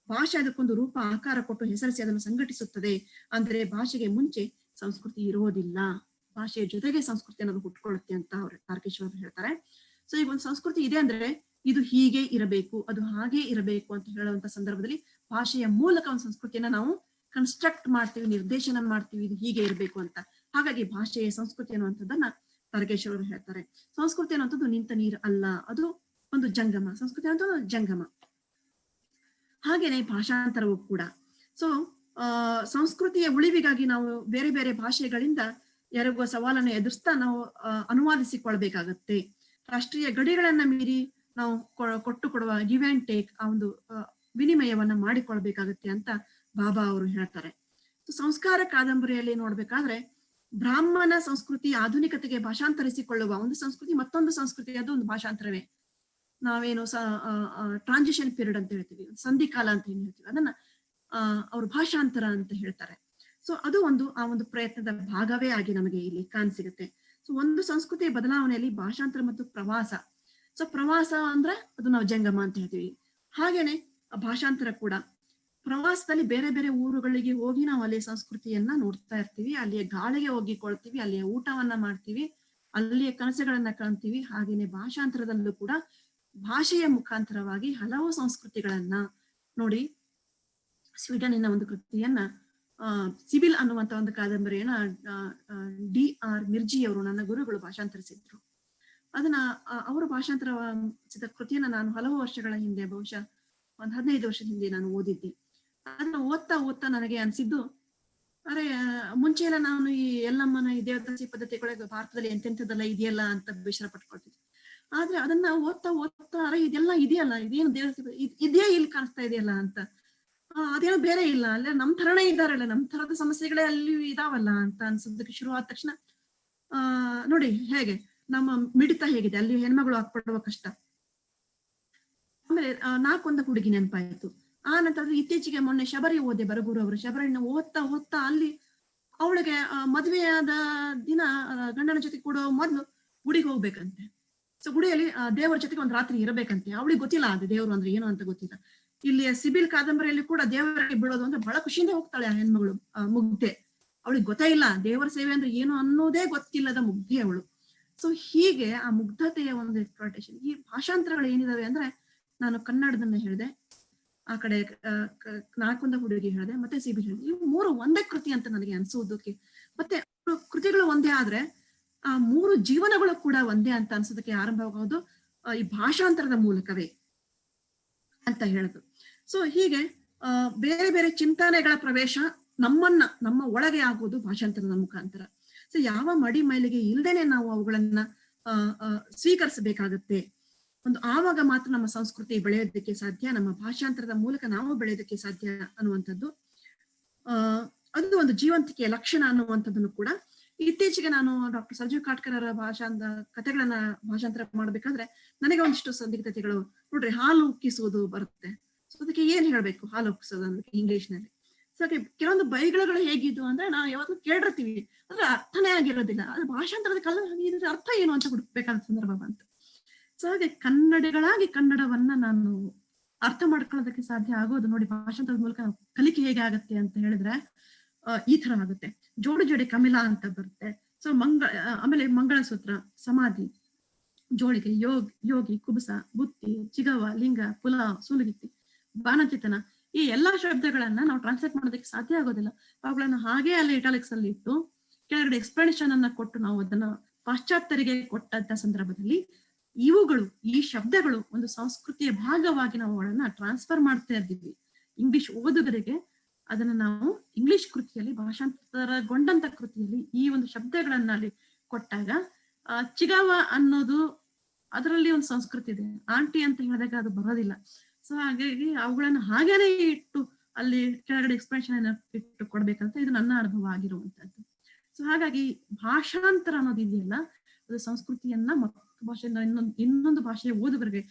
ಭಾಷೆ ಅದಕ್ಕೊಂದು ರೂಪ, ಆಕಾರ ಕೊಟ್ಟು ಹೆಸರಿಸಿ ಅದನ್ನು ಸಂಘಟಿಸುತ್ತದೆ. ಅಂದ್ರೆ ಭಾಷೆಗೆ ಮುಂಚೆ ಸಂಸ್ಕೃತಿ ಇರುವುದಿಲ್ಲ, ಭಾಷೆಯ ಜೊತೆಗೆ ಸಂಸ್ಕೃತಿ ಅನ್ನೋದು ಹುಟ್ಕೊಳ್ಳುತ್ತೆ ಅಂತ ಅವರು ತಾರಕೇಶ್ವರ್ ಹೇಳ್ತಾರೆ. ಸೊ ಈಗ ಒಂದು ಸಂಸ್ಕೃತಿ ಇದೆ ಅಂದ್ರೆ ಇದು ಹೀಗೆ ಇರಬೇಕು, ಅದು ಹಾಗೆ ಇರಬೇಕು ಅಂತ ಹೇಳುವಂತ ಸಂದರ್ಭದಲ್ಲಿ ಭಾಷೆಯ ಮೂಲಕ ಒಂದು ಸಂಸ್ಕೃತಿಯನ್ನ ನಾವು ಕನ್ಸ್ಟ್ರಕ್ಟ್ ಮಾಡ್ತೀವಿ, ನಿರ್ದೇಶನ ಮಾಡ್ತೀವಿ, ಇದು ಹೀಗೆ ಇರಬೇಕು ಅಂತ. ಹಾಗಾಗಿ ಭಾಷೆಯ ಸಂಸ್ಕೃತಿ ಅನ್ನುವಂಥದ್ದನ್ನ ತಾರಕೇಶ್ವರ್ ಅವರು ಹೇಳ್ತಾರೆ. ಸಂಸ್ಕೃತಿ ಅನ್ನುವಂಥದ್ದು ನಿಂತ ನೀರು ಅಲ್ಲ, ಅದು ಒಂದು ಜಂಗಮ. ಸಂಸ್ಕೃತಿ ಅನ್ನೋದು ಜಂಗಮ. ಹಾಗೇನೆ ಭಾಷಾಂತರವೂ ಕೂಡ. ಸೊ ಸಂಸ್ಕೃತಿಯ ಉಳಿವಿಗಾಗಿ ನಾವು ಬೇರೆ ಬೇರೆ ಭಾಷೆಗಳಿಂದ ಎರಗುವ ಸವಾಲನ್ನು ಎದುರಿಸ್ತಾ ನಾವು ಅನುವಾದಿಸಿಕೊಳ್ಬೇಕಾಗತ್ತೆ. ರಾಷ್ಟ್ರೀಯ ಗಡಿಗಳನ್ನ ಮೀರಿ ನಾವು ಕೊಟ್ಟು ಕೊಡುವ ಗಿವ್ ಅಂಡ್ ಟೇಕ್, ಆ ಒಂದು ವಿನಿಮಯವನ್ನ ಮಾಡಿಕೊಳ್ಬೇಕಾಗತ್ತೆ ಅಂತ ಬಾಬಾ ಅವರು ಹೇಳ್ತಾರೆ. ಸಂಸ್ಕಾರ ಕಾದಂಬರಿಯಲ್ಲಿ ನೋಡ್ಬೇಕಾದ್ರೆ ಬ್ರಾಹ್ಮಣ ಸಂಸ್ಕೃತಿ ಆಧುನಿಕತೆಗೆ ಭಾಷಾಂತರಿಸಿಕೊಳ್ಳುವ ಒಂದು ಸಂಸ್ಕೃತಿ, ಮತ್ತೊಂದು ಸಂಸ್ಕೃತಿ, ಅದು ಒಂದು ಭಾಷಾಂತರವೇ. ನಾವೇನು ಟ್ರಾನ್ಸಿಷನ್ ಪೀರಿಯಡ್ ಅಂತ ಹೇಳ್ತೀವಿ, ಸಂಧಿಕಾಲ ಅಂತ ಏನ್ ಹೇಳ್ತೀವಿ, ಅದನ್ನ ಅವರು ಭಾಷಾಂತರ ಅಂತ ಹೇಳ್ತಾರೆ. ಸೊ ಅದು ಆ ಒಂದು ಪ್ರಯತ್ನದ ಭಾಗವೇ ಆಗಿ ನಮಗೆ ಇಲ್ಲಿ ಕಾಣಸಿಗುತ್ತೆ. ಸೊ ಒಂದು ಸಂಸ್ಕೃತಿಯ ಬದಲಾವಣೆಯಲ್ಲಿ ಭಾಷಾಂತರ ಮತ್ತು ಪ್ರವಾಸ. ಸೊ ಪ್ರವಾಸ ಅಂದ್ರೆ ಅದು ನಾವು ಜಂಗಮ ಅಂತ ಹೇಳ್ತೀವಿ. ಹಾಗೇನೆ ಭಾಷಾಂತರ ಕೂಡ ಪ್ರವಾಸದಲ್ಲಿ ಬೇರೆ ಬೇರೆ ಊರುಗಳಿಗೆ ಹೋಗಿ ನಾವು ಅಲ್ಲಿಯ ಸಂಸ್ಕೃತಿಯನ್ನ ನೋಡ್ತಾ ಇರ್ತೀವಿ, ಅಲ್ಲಿಯ ಗಾಳಿಗೆ ಹೋಗಿಕೊಳ್ತೀವಿ, ಅಲ್ಲಿಯ ಊಟವನ್ನ ಮಾಡ್ತೀವಿ, ಅಲ್ಲಿಯ ಕನಸುಗಳನ್ನ ಕಾಣ್ತೀವಿ. ಹಾಗೇನೆ ಭಾಷಾಂತರದಲ್ಲೂ ಕೂಡ ಭಾಷೆಯ ಮುಖಾಂತರವಾಗಿ ಹಲವು ಸಂಸ್ಕೃತಿಗಳನ್ನ ನೋಡಿ. ಸ್ವೀಡನ್ನಿನ ಒಂದು ಕೃತಿಯನ್ನ ಸಿಬಿಲ್ ಅನ್ನುವಂತ ಒಂದು ಕಾದಂಬರಿಯನ್ನ DR ಮಿರ್ಜಿ ಅವರು, ನನ್ನ ಗುರುಗಳು, ಭಾಷಾಂತರಿಸಿದ್ರು. ಅದನ್ನ ಅವರ ಭಾಷಾಂತರಿಸಿದ ಕೃತಿಯನ್ನ ನಾನು ಹಲವು ವರ್ಷಗಳ ಹಿಂದೆ, ಬಹುಶಃ ಒಂದು 15 ವರ್ಷದ ಹಿಂದೆ ನಾನು ಓದಿದ್ದೆ. ಅದನ್ನ ಓದ್ತಾ ನನಗೆ ಅನ್ಸಿದ್ದು, ಅರೆ ಮುಂಚೆ ಎಲ್ಲ ನಾನು ಈ ಎಲ್ಲಮ್ಮನ ಈ ದೇವದಾಸಿ ಪದ್ಧತಿಗಳಿಗೆ ಭಾರತದಲ್ಲಿ ಎಂತೆಂಥದ್ದೆಲ್ಲ ಇದೆಯಲ್ಲ ಅಂತ ಬೇಸರ ಪಟ್ಕೊಳ್ತಿದ್ದೆ. ಆದ್ರೆ ಅದನ್ನ ಓದ್ತಾ ಅರೆ ಇದೆಲ್ಲ ಇದೆಯಲ್ಲ, ಇದೇನು ದೇವದಾಸಿ ಇದೇ ಇಲ್ಲಿ ಕಾಣಿಸ್ತಾ ಇದೆಯಲ್ಲ ಅಂತ, ಅದೇನೋ ಬೇರೆ ಇಲ್ಲ, ಅಲ್ಲೇ ನಮ್ ಥರನೇ ಇದಾರಲ್ಲ, ನಮ್ ಥರದ ಸಮಸ್ಯೆಗಳೇ ಅಲ್ಲಿ ಇದಾವಲ್ಲ ಅಂತ ಅನ್ಸೋದಕ್ಕೆ ಶುರು ಆದ ತಕ್ಷಣ ನೋಡಿ ಹೇಗೆ ನಮ್ಮ ಮಿಡಿತ ಹೇಗಿದೆ, ಅಲ್ಲಿ ಹೆಣ್ಮಗಳು ಪಡುವ ಕಷ್ಟ. ಆಮೇಲೆ ನಾಕೊಂದ ಹುಡುಗಿ ನೆನಪಾಯ್ತು. ಆ ನಂತರ ಇತ್ತೀಚೆಗೆ ಮೊನ್ನೆ ಶಬರಿ ಓದೆ, ಬರಗೂರು ಅವರು ಶಬರಿನ ಓದ್ತಾ ಅಲ್ಲಿ ಅವಳಿಗೆ ಮದುವೆಯಾದ ದಿನ ಗಂಡನ ಜೊತೆ ಕೂಡ ಮೊದ್ಲು ಗುಡಿಗೆ ಹೋಗ್ಬೇಕಂತೆ. ಸೊ ಗುಡಿಯಲ್ಲಿ ದೇವರ ಜೊತೆಗೆ ಒಂದು ರಾತ್ರಿ ಇರಬೇಕಂತೆ. ಅವಳಿಗೆ ಗೊತ್ತಿಲ್ಲ ಅದು ದೇವರು ಅಂದ್ರೆ ಏನು ಅಂತ ಗೊತ್ತಿಲ್ಲ. ಇಲ್ಲಿ ಸಿಬಿಲ್ ಕಾದಂಬರಿಯಲ್ಲಿ ಕೂಡ ದೇವರಿಗೆ ಬಿಡೋದು ಅಂದ್ರೆ ಬಹಳ ಖುಷಿಯಿಂದ ಹೋಗ್ತಾಳೆ ಆ ಹೆಣ್ಮಗಳು, ಮುಗ್ಧೆ. ಅವಳಿಗೆ ಗೊತ್ತೇ ಇಲ್ಲ ದೇವರ ಸೇವೆ ಅಂದ್ರೆ ಏನು ಅನ್ನೋದೇ ಗೊತ್ತಿಲ್ಲದ ಮುಗ್ಧೆ ಅವಳು. ಸೊ ಹೀಗೆ ಆ ಮುಗ್ಧತೆಯ ಒಂದು ಎಕ್ಸ್ಪ್ಲಾಟೇಷನ್. ಈ ಭಾಷಾಂತರಗಳು ಏನಿದಾವೆ ಅಂದ್ರೆ, ನಾನು ಕನ್ನಡದನ್ನ ಹೇಳಿದೆ, ಆ ಕಡೆ ನಾಲ್ಕೊಂದ ಹುಡುಗಿ ಹೇಳಿದೆ, ಮತ್ತೆ ಸಿಬಿಲ್ ಹೇಳಿದೆ. ಇವು 3 ಒಂದೇ ಕೃತಿ ಅಂತ ನನಗೆ ಅನ್ಸೋದಕ್ಕೆ, ಮತ್ತೆ ಕೃತಿಗಳು ಒಂದೇ ಆದ್ರೆ ಆ 3 ಜೀವನಗಳು ಕೂಡ ಒಂದೇ ಅಂತ ಅನ್ಸೋದಕ್ಕೆ ಆರಂಭವಾಗೋದು ಈ ಭಾಷಾಂತರದ ಮೂಲಕವೇ ಅಂತ ಹೇಳುದು. ಸೊ ಹೀಗೆ ಬೇರೆ ಬೇರೆ ಚಿಂತನೆಗಳ ಪ್ರವೇಶ ನಮ್ಮ ಒಳಗೆ ಆಗೋದು ಭಾಷಾಂತರದ ಮುಖಾಂತರ. ಸೊ ಯಾವ ಮಡಿ ಮೈಲಿಗೆ ಇಲ್ದೇನೆ ನಾವು ಅವುಗಳನ್ನ ಸ್ವೀಕರಿಸಬೇಕಾಗತ್ತೆ. ಆವಾಗ ಮಾತ್ರ ನಮ್ಮ ಸಂಸ್ಕೃತಿ ಬೆಳೆಯೋದಕ್ಕೆ ಸಾಧ್ಯ, ನಮ್ಮ ಭಾಷಾಂತರದ ಮೂಲಕ ನಾವು ಬೆಳೆಯೋದಕ್ಕೆ ಸಾಧ್ಯ ಅನ್ನುವಂಥದ್ದು. ಅದು ಒಂದು ಜೀವಂತಿಕೆಯ ಲಕ್ಷಣ ಅನ್ನುವಂಥದ್ದನ್ನು ಕೂಡ ಇತ್ತೀಚೆಗೆ ನಾನು ಡಾಕ್ಟರ್ ಸಂಜೀವ್ ಕಾಟ್ಕರ್ ಅವರ ಕಥೆಗಳನ್ನ ಭಾಷಾಂತರ ಮಾಡ್ಬೇಕಾದ್ರೆ ನನಗೆ ಒಂದಿಷ್ಟು ಸಂದಿಗ್ಧತೆಗಳು. ನೋಡ್ರಿ, ಹಾಲು ಉಕ್ಕಿಸುವುದು ಬರುತ್ತೆ. ಸೊ ಅದಕ್ಕೆ ಏನ್ ಹೇಳ್ಬೇಕು, ಹಾಲು ಉಕ್ಕಿಸೋದು ಅನ್ನೋದಕ್ಕೆ ಇಂಗ್ಲಿಷ್ ನಲ್ಲಿ. ಸೊ ಅದಕ್ಕೆ ಕೆಲವೊಂದು ಬೈಗಳು ಹೇಗಿದ್ದು ಅಂದ್ರೆ, ನಾವು ಯಾವತ್ತೂ ಕೇಳಿರ್ತೀವಿ, ಅದ್ರ ಅರ್ಥನೇ ಆಗಿರೋದಿಲ್ಲ. ಅದು ಭಾಷಾಂತರದ ಇದ್ರ ಅರ್ಥ ಏನು ಅಂತ ಹುಡುಕ್ಬೇಕಾದ ಸಂದರ್ಭ ಬಂತು. ಸೊ ಹಾಗೆ ಕನ್ನಡಿಗಳಾಗಿ ಕನ್ನಡವನ್ನ ನಾನು ಅರ್ಥ ಮಾಡ್ಕೊಳ್ಳೋದಕ್ಕೆ ಸಾಧ್ಯ ಆಗೋದು ನೋಡಿ ಭಾಷಾಂತರದ ಮೂಲಕ. ಕಲಿಕೆ ಹೇಗೆ ಆಗತ್ತೆ ಅಂತ ಹೇಳಿದ್ರೆ ಈ ತರ ಆಗುತ್ತೆ. ಜೋಡಿ ಕಮಿಲಾ ಅಂತ ಬರುತ್ತೆ. ಸೊ ಆಮೇಲೆ ಮಂಗಳಸೂತ್ರ, ಸಮಾಧಿ, ಜೋಳಿಗೆ, ಯೋಗಿ, ಕುಬುಸ, ಬುತ್ತಿ, ಚಿಗವ, ಲಿಂಗ, ಪುಲಾವ್, ಸೂಲಗಿತ್ತಿ, ಬಾನಚಿತನ, ಈ ಎಲ್ಲಾ ಶಬ್ದಗಳನ್ನ ನಾವು ಟ್ರಾನ್ಸ್ಲೇಟ್ ಮಾಡೋದಕ್ಕೆ ಸಾಧ್ಯ ಆಗೋದಿಲ್ಲ. ಅವುಗಳನ್ನ ಹಾಗೆ ಅಲ್ಲಿ ಇಟಾಲಿಕ್ಸ್ ಅಲ್ಲಿ ಇಟ್ಟು ಕೆಳಗಡೆ ಎಕ್ಸ್ಪ್ಲನೇಷನ್ ಅನ್ನ ಕೊಟ್ಟು ನಾವು ಅದನ್ನ ಪಾಶ್ಚಾತ್ಯರಿಗೆ ಕೊಟ್ಟಂತ ಸಂದರ್ಭದಲ್ಲಿ ಈ ಶಬ್ದಗಳು ಒಂದು ಸಂಸ್ಕೃತಿಯ ಭಾಗವಾಗಿ ನಾವು ಅವುಗಳನ್ನ ಟ್ರಾನ್ಸ್ಫರ್ ಮಾಡ್ತಾ ಇದ್ದೀವಿ. ಇಂಗ್ಲಿಷ್ ಓದುಗರಿಗೆ ಅದನ್ನ ನಾವು ಇಂಗ್ಲಿಷ್ ಕೃತಿಯಲ್ಲಿ, ಭಾಷಾಂತರಗೊಂಡಂತ ಕೃತಿಯಲ್ಲಿ ಈ ಒಂದು ಶಬ್ದಗಳನ್ನ ಅಲ್ಲಿ ಕೊಟ್ಟಾಗ, ಚಿಗಾವ ಅನ್ನೋದು ಅದರಲ್ಲಿ ಒಂದು ಸಂಸ್ಕೃತಿ ಇದೆ. ಆಂಟಿ ಅಂತ ಹೇಳಿದಾಗ ಅದು ಬರೋದಿಲ್ಲ. ಸೊ ಹಾಗಾಗಿ ಅವುಗಳನ್ನ ಹಾಗೇನೆ ಇಟ್ಟು ಅಲ್ಲಿ ಕೆಳಗಡೆ ಎಕ್ಸ್ಪ್ರೆಷನ್ ಇಟ್ಟು ಕೊಡ್ಬೇಕಂತ ಇದು ನನ್ನ ಅನುಭವ ಆಗಿರುವಂತದ್ದು. ಸೊ ಹಾಗಾಗಿ ಭಾಷಾಂತರ ಅನ್ನೋದು ಇದೆಯಲ್ಲ, ಅದು ಸಂಸ್ಕೃತಿಯನ್ನ ಭಾಷೆಯಿಂದ ಇನ್ನೊಂದು ಭಾಷೆಯ ಓದುಗರಿಗೆ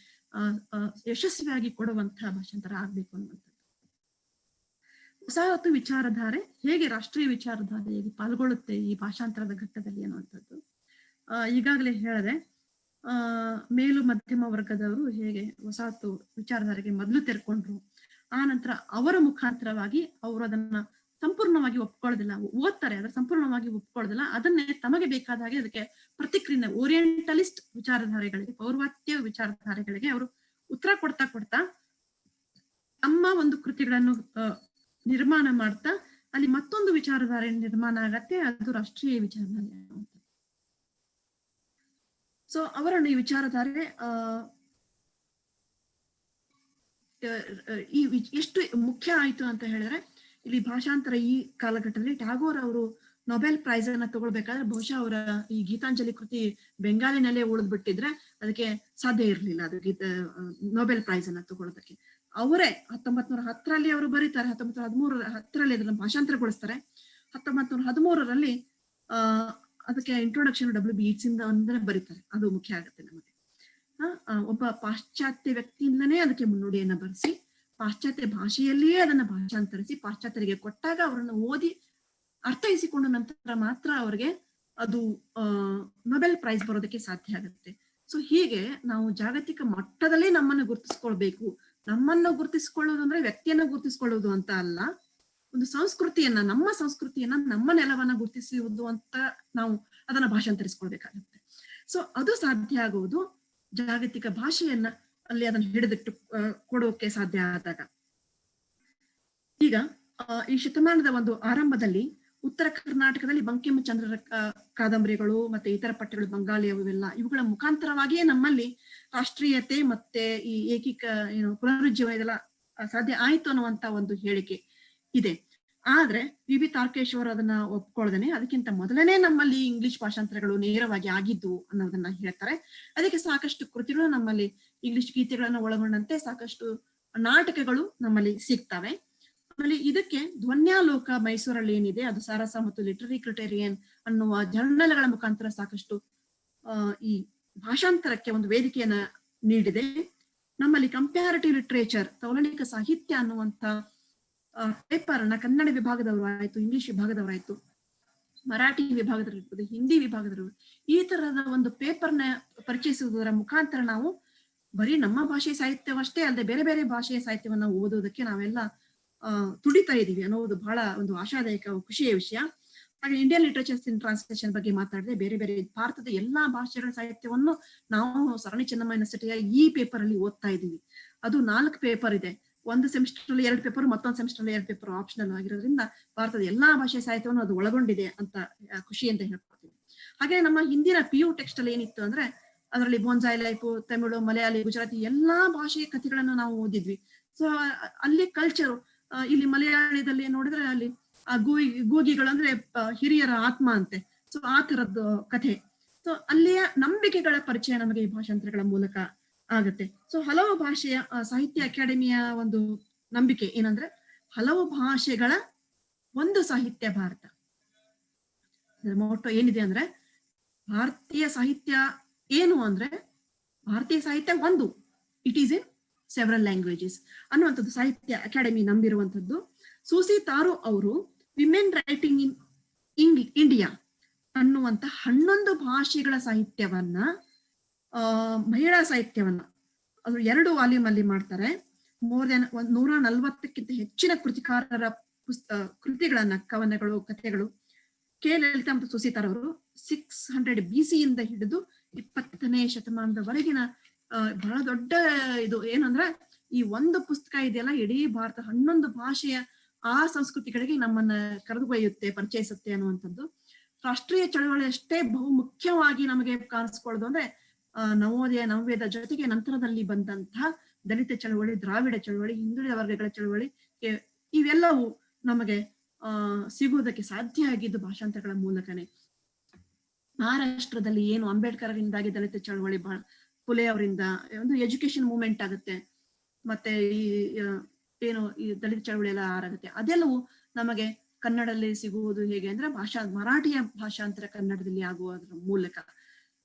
ಯಶಸ್ವಿಯಾಗಿ ಕೊಡುವಂತಹ ಭಾಷಾಂತರ ಆಗ್ಬೇಕು ಅನ್ನುವಂಥದ್ದು. ವಸಾಹತು ವಿಚಾರಧಾರೆ ಹೇಗೆ ರಾಷ್ಟ್ರೀಯ ವಿಚಾರಧಾರೆಯಾಗಿ ಪಾಲ್ಗೊಳ್ಳುತ್ತೆ ಈ ಭಾಷಾಂತರದ ಘಟ್ಟದಲ್ಲಿ ಅನ್ನುವಂಥದ್ದು. ಈಗಾಗಲೇ ಹೇಳಿದೆ, ಮೇಲು ಮಧ್ಯಮ ವರ್ಗದವರು ಹೇಗೆ ವಸಾಹತು ವಿಚಾರಧಾರೆಗೆ ಮೊದಲು ತೆರ್ಕೊಂಡ್ರು, ಆ ನಂತರ ಅವರ ಮುಖಾಂತರವಾಗಿ ಅವರು ಅದನ್ನ ಸಂಪೂರ್ಣವಾಗಿ ಒಪ್ಕೊಳ್ಳೋದಿಲ್ಲ, ಓದ್ತಾರೆ, ಅದ್ರ ಸಂಪೂರ್ಣವಾಗಿ ಒಪ್ಕೊಳ್ಳೋದಿಲ್ಲ, ಅದನ್ನೇ ತಮಗೆ ಬೇಕಾದ ಹಾಗೆ ಅದಕ್ಕೆ ಪ್ರತಿಕ್ರಿಯೆ, ಓರಿಯೆಂಟಲಿಸ್ಟ್ ವಿಚಾರಧಾರೆಗಳಿಗೆ, ಪೌರ್ವಾತ್ಯ ವಿಚಾರಧಾರೆಗಳಿಗೆ ಅವರು ಉತ್ತರ ಕೊಡ್ತಾ ತಮ್ಮ ಒಂದು ಕೃತಿಗಳನ್ನು ನಿರ್ಮಾಣ ಮಾಡ್ತಾ ಅಲ್ಲಿ ಮತ್ತೊಂದು ವಿಚಾರಧಾರೆ ನಿರ್ಮಾಣ ಆಗತ್ತೆ, ಅದು ರಾಷ್ಟ್ರೀಯ ವಿಚಾರಧಾರೆ. ಸೊ ಅವರನ್ನು ಈ ವಿಚಾರಧಾರೆ ಎಷ್ಟು ಮುಖ್ಯ ಆಯ್ತು ಅಂತ ಹೇಳಿದ್ರೆ, ಇಲ್ಲಿ ಭಾಷಾಂತರ ಈ ಕಾಲಘಟ್ಟದಲ್ಲಿ ಟ್ಯಾಗೋರ್ ಅವರು ನೊಬೆಲ್ ಪ್ರೈಸ್ ಅನ್ನ ತಗೊಳ್ಬೇಕಾದ್ರೆ ಬಹುಶಃ ಅವರ ಈ ಗೀತಾಂಜಲಿ ಕೃತಿ ಬೆಂಗಾಲಿನಲ್ಲೇ ಉಳಿದ್ ಬಿಟ್ಟಿದ್ರೆ ಅದಕ್ಕೆ ಸಾಧ್ಯ ಇರಲಿಲ್ಲ, ಅದು ನೊಬೆಲ್ ಪ್ರೈಸ್ ಅನ್ನ ತಗೊಳ್ಳೋದಕ್ಕೆ. ಅವರೇ 1910ರಲ್ಲಿ ಅವರು ಬರೀತಾರೆ, 1913ರಲ್ಲಿ ಅದನ್ನ ಭಾಷಾಂತರಗೊಳಿಸ್ತಾರೆ. 1913ರಲ್ಲಿ ಅದಕ್ಕೆ ಇಂಟ್ರೊಡಕ್ಷನ್ WB Yeats ಇಂದ ಅಂದ್ರೆ ಬರೀತಾರೆ. ಅದು ಮುಖ್ಯ ಆಗುತ್ತೆ ನಮಗೆ. ಒಬ್ಬ ಪಾಶ್ಚಾತ್ಯ ವ್ಯಕ್ತಿಯಿಂದನೇ ಅದಕ್ಕೆ ಮುನ್ನುಡಿಯನ್ನ ಬರೆಸಿ, ಪಾಶ್ಚಾತ್ಯ ಭಾಷೆಯಲ್ಲಿಯೇ ಅದನ್ನ ಭಾಷಾಂತರಿಸಿ ಪಾಶ್ಚಾತ್ಯರಿಗೆ ಕೊಟ್ಟಾಗ ಅವರನ್ನು ಓದಿ ಅರ್ಥೈಸಿಕೊಂಡ ನಂತರ ಮಾತ್ರ ಅವರಿಗೆ ಅದು ನೊಬೆಲ್ ಪ್ರೈಸ್ ಬರೋದಕ್ಕೆ ಸಾಧ್ಯ ಆಗುತ್ತೆ. ಸೊ ಹೀಗೆ ನಾವು ಜಾಗತಿಕ ಮಟ್ಟದಲ್ಲಿ ನಮ್ಮನ್ನು ಗುರುತಿಸ್ಕೊಳ್ಬೇಕು. ನಮ್ಮನ್ನು ಗುರುತಿಸ್ಕೊಳ್ಳೋದು ಅಂದ್ರೆ ವ್ಯಕ್ತಿಯನ್ನ ಗುರುತಿಸ್ಕೊಳ್ಳೋದು ಅಂತ ಅಲ್ಲ, ಒಂದು ಸಂಸ್ಕೃತಿಯನ್ನ, ನಮ್ಮ ಸಂಸ್ಕೃತಿಯನ್ನ, ನಮ್ಮ ನೆಲವನ್ನ ಗುರುತಿಸುವುದು ಅಂತ ನಾವು ಅದನ್ನ ಭಾಷಾಂತರಿಸ್ಕೊಳ್ಬೇಕಾಗುತ್ತೆ. ಸೊ ಅದು ಸಾಧ್ಯ ಆಗುವುದು ಜಾಗತಿಕ ಭಾಷೆಯನ್ನ ಅಲ್ಲಿ ಅದನ್ನ ಹಿಡಿದಿಟ್ಟು ಕೊಡೋಕೆ ಸಾಧ್ಯ ಆದಾಗ. ಈಗ ಈ ಶತಮಾನದ ಒಂದು ಆರಂಭದಲ್ಲಿ ಉತ್ತರ ಕರ್ನಾಟಕದಲ್ಲಿ ಬಂಕಿಂಚಂದ್ರರ ಕಾದಂಬರಿಗಳು ಮತ್ತೆ ಇತರ ಪಠ್ಯಗಳು ಬಂಗಾಳಿ ಅವೆಲ್ಲ ಇವುಗಳ ಮುಖಾಂತರವಾಗಿಯೇ ನಮ್ಮಲ್ಲಿ ರಾಷ್ಟ್ರೀಯತೆ ಮತ್ತೆ ಈ ಪುನರುಜ್ಜೀವನ ಇದೆಲ್ಲ ಸಾಧ್ಯ ಆಯ್ತು ಅನ್ನುವಂತ ಒಂದು ಹೇಳಿಕೆ ಇದೆ. ಆದ್ರೆ ವಿ ತಾರಕೇಶ್ವರ್ ಅದನ್ನ ಒಪ್ಕೊಳ್ದೇನೆ ಅದಕ್ಕಿಂತ ಮೊದಲನೇ ನಮ್ಮಲ್ಲಿ ಇಂಗ್ಲಿಷ್ ಭಾಷಾಂತರಗಳು ನೇರವಾಗಿ ಆಗಿದ್ದು ಅನ್ನೋದನ್ನ ಹೇಳ್ತಾರೆ. ಅದಕ್ಕೆ ಸಾಕಷ್ಟು ಕೃತಿಗಳು ನಮ್ಮಲ್ಲಿ ಇಂಗ್ಲಿಷ್ ಗೀತೆಗಳನ್ನ ಒಳಗೊಂಡಂತೆ ಸಾಕಷ್ಟು ನಾಟಕಗಳು ನಮ್ಮಲ್ಲಿ ಸಿಗ್ತವೆ. ಆಮೇಲೆ ಇದಕ್ಕೆ ಧ್ವನ್ಯಾಲೋಕ ಮೈಸೂರಲ್ಲಿ ಏನಿದೆ ಅದು ಸಾರಸ ಮತ್ತು ಲಿಟರರಿ ಕ್ರಿಟೇರಿಯನ್ ಅನ್ನುವ ಜರ್ನಲ್ಗಳ ಮುಖಾಂತರ ಸಾಕಷ್ಟು ಈ ಭಾಷಾಂತರಕ್ಕೆ ಒಂದು ವೇದಿಕೆಯನ್ನ ನೀಡಿದೆ. ನಮ್ಮಲ್ಲಿ ಕಂಪ್ಯಾರಿಟಿವ್ ಲಿಟ್ರೇಚರ್ ತೌಲನಿಕ ಸಾಹಿತ್ಯ ಅನ್ನುವಂತ ಪೇಪರ್ ಅನ್ನ ಕನ್ನಡ ವಿಭಾಗದವರು ಆಯ್ತು, ಇಂಗ್ಲಿಷ್ ವಿಭಾಗದವರಾಯ್ತು, ಮರಾಠಿ ವಿಭಾಗದಲ್ಲಿರ್ಬೋದು, ಹಿಂದಿ ವಿಭಾಗದವರು ಈ ತರದ ಒಂದು ಪೇಪರ್ನ ಪರಿಚಯಿಸುವುದರ ಮುಖಾಂತರ ನಾವು ಬರೀ ನಮ್ಮ ಭಾಷೆಯ ಸಾಹಿತ್ಯವಷ್ಟೇ ಅಲ್ಲದೆ ಬೇರೆ ಬೇರೆ ಭಾಷೆಯ ಸಾಹಿತ್ಯವನ್ನ ಓದೋದಕ್ಕೆ ನಾವೆಲ್ಲ ತುಡಿತಾ ಇದೀವಿ ಅನ್ನೋದು ಬಹಳ ಒಂದು ಆಶಾದಾಯಕ ಖುಷಿಯ ವಿಷಯ. ಹಾಗೆ ಇಂಡಿಯನ್ ಲಿಟರೇಚರ್ಸ್ ಇನ್ ಟ್ರಾನ್ಸ್ಲೇಷನ್ ಬಗ್ಗೆ ಮಾತಾಡಿದೆ. ಬೇರೆ ಬೇರೆ ಭಾರತದ ಎಲ್ಲಾ ಭಾಷೆಗಳ ಸಾಹಿತ್ಯವನ್ನು ನಾವು ಸರಣಿ ಚೆನ್ನಮ್ಮ ಯೂನಿವರ್ಸಿಟಿಯ ಈ ಪೇಪರ್ ಅಲ್ಲಿ ಓದ್ತಾ ಇದ್ದೀವಿ. ಅದು 4 ಪೇಪರ್ ಇದೆ. ಒಂದು ಸೆಮಿಸ್ಟರ್ ಅಲ್ಲಿ 2 ಪೇಪರ್, ಮತ್ತೊಂದು ಸೆಮಿಸ್ಟರ್ ಅಲ್ಲಿ 2 ಪೇಪರ್ ಆಪ್ಷನಲ್ ಆಗಿರೋದ್ರಿಂದ ಭಾರತದ ಎಲ್ಲಾ ಭಾಷೆಯ ಸಾಹಿತ್ಯವನ್ನು ಅದು ಒಳಗೊಂಡಿದೆ ಅಂತ ಖುಷಿ ಅಂತ ಹೇಳ್ಕೊಡ್ತೀವಿ. ಹಾಗೆ ನಮ್ಮ ಹಿಂದಿನ PU ಟೆಕ್ಸ್ಟ್ ಅಲ್ಲಿ ಏನಿತ್ತು ಅಂದ್ರೆ ಅದರಲ್ಲಿ ಬೋನ್ಸಾಯ್ ಲೈಫು, ತಮಿಳು, ಮಲಯಾಳಿ, ಗುಜರಾತಿ ಎಲ್ಲಾ ಭಾಷೆಯ ಕಥೆಗಳನ್ನು ನಾವು ಓದಿದ್ವಿ. ಸೊ ಅಲ್ಲಿ ಕಲ್ಚರ್, ಇಲ್ಲಿ ಮಲಯಾಳದಲ್ಲಿ ನೋಡಿದ್ರೆ ಅಲ್ಲಿ ಆ ಗೂಗಿಗಳು ಅಂದ್ರೆ ಹಿರಿಯರ ಆತ್ಮ ಅಂತೆ. ಸೊ ಆ ತರದ್ದು ಕಥೆ. ಸೊ ಅಲ್ಲಿಯ ನಂಬಿಕೆಗಳ ಪರಿಚಯ ನಮಗೆ ಈ ಭಾಷಾಂತರಗಳ ಮೂಲಕ ಆಗತ್ತೆ. ಸೊ ಹಲವು ಭಾಷೆಯ ಸಾಹಿತ್ಯ ಅಕಾಡೆಮಿಯ ಒಂದು ನಂಬಿಕೆ ಏನಂದ್ರೆ ಹಲವು ಭಾಷೆಗಳ ಒಂದು ಸಾಹಿತ್ಯ ಭಾರತ. ಮೋಟೋ ಏನಿದೆ ಅಂದ್ರೆ ಭಾರತೀಯ ಸಾಹಿತ್ಯ ಏನು ಅಂದ್ರೆ ಭಾರತೀಯ ಸಾಹಿತ್ಯ ಒಂದು, it is in several languages ಅನ್ನುವಂಥದ್ದು ಸಾಹಿತ್ಯ ಅಕಾಡೆಮಿ ನಂಬಿರುವಂಥದ್ದು. ಸೂಸಿ ತಾರು ಅವರು ವಿಮೆನ್ ರೈಟಿಂಗ್ ಇನ್ ಇಂಡಿಯಾ ಅನ್ನುವಂತ 11 ಭಾಷೆಗಳ ಸಾಹಿತ್ಯವನ್ನ ಮಹಿಳಾ ಸಾಹಿತ್ಯವನ್ನ ಅದು 2 ವಾಲ್ಯೂಮ್ ಅಲ್ಲಿ ಮಾಡ್ತಾರೆ. ಮೋರ್ ದೆನ್ 140ಕ್ಕಿಂತ ಹೆಚ್ಚಿನ ಕೃತಿಕಾರರ ಕೃತಿಗಳನ್ನ, ಕವನಗಳು, ಕಥೆಗಳು. ಕೆ ಲಲಿತಾ ಮತ್ತು ಸುಸೀತಾರ್ ಅವರು 600 BC ಇಂದ ಹಿಡಿದು 20ನೇ ಶತಮಾನದವರೆಗಿನ ಬಹಳ ದೊಡ್ಡ ಇದು ಏನಂದ್ರೆ ಈ ಒಂದು ಪುಸ್ತಕ ಇದೆಯಲ್ಲ ಇಡೀ ಭಾರತ 11 ಭಾಷೆಯ ಆ ಸಂಸ್ಕೃತಿಗಳಿಗೆ ನಮ್ಮನ್ನ ಕರೆದೊಯ್ಯುತ್ತೆ, ಪರಿಚಯಿಸುತ್ತೆ ಅನ್ನುವಂಥದ್ದು. ರಾಷ್ಟ್ರೀಯ ಚಳವಳಿ ಅಷ್ಟೇ ಬಹು ಮುಖ್ಯವಾಗಿ ನಮಗೆ ಕಾಣಿಸ್ಕೊಳ್ಳೋದು ಅಂದ್ರೆ ನವೋದಯ, ನವವೇದ ಜೊತೆಗೆ ನಂತರದಲ್ಲಿ ಬಂದಂತಹ ದಲಿತ ಚಳವಳಿ, ದ್ರಾವಿಡ ಚಳವಳಿ, ಹಿಂದುಳಿದ ವರ್ಗಗಳ ಚಳವಳಿ ಇವೆಲ್ಲವೂ ನಮಗೆ ಸಿಗುವುದಕ್ಕೆ ಸಾಧ್ಯ ಆಗಿದ್ದು ಭಾಷಾಂತರಗಳ ಮೂಲಕನೇ. ಮಹಾರಾಷ್ಟ್ರದಲ್ಲಿ ಏನು ಅಂಬೇಡ್ಕರ್ರಿಂದಾಗಿ ದಲಿತ ಚಳವಳಿ, ಫುಲೆ ಅವರಿಂದ ಒಂದು ಎಜುಕೇಶನ್ ಮೂವ್ಮೆಂಟ್ ಆಗುತ್ತೆ, ಮತ್ತೆ ಈ ಏನು ಈ ದಲಿತ ಚಳವಳಿ ಎಲ್ಲ ಆರಾಗುತ್ತೆ. ಅದೆಲ್ಲವೂ ನಮಗೆ ಕನ್ನಡದಲ್ಲಿ ಸಿಗುವುದು ಹೇಗೆ ಅಂದ್ರೆ ಮರಾಠಿಯ ಭಾಷಾಂತರ ಕನ್ನಡದಲ್ಲಿ ಆಗುವುದರ ಮೂಲಕ.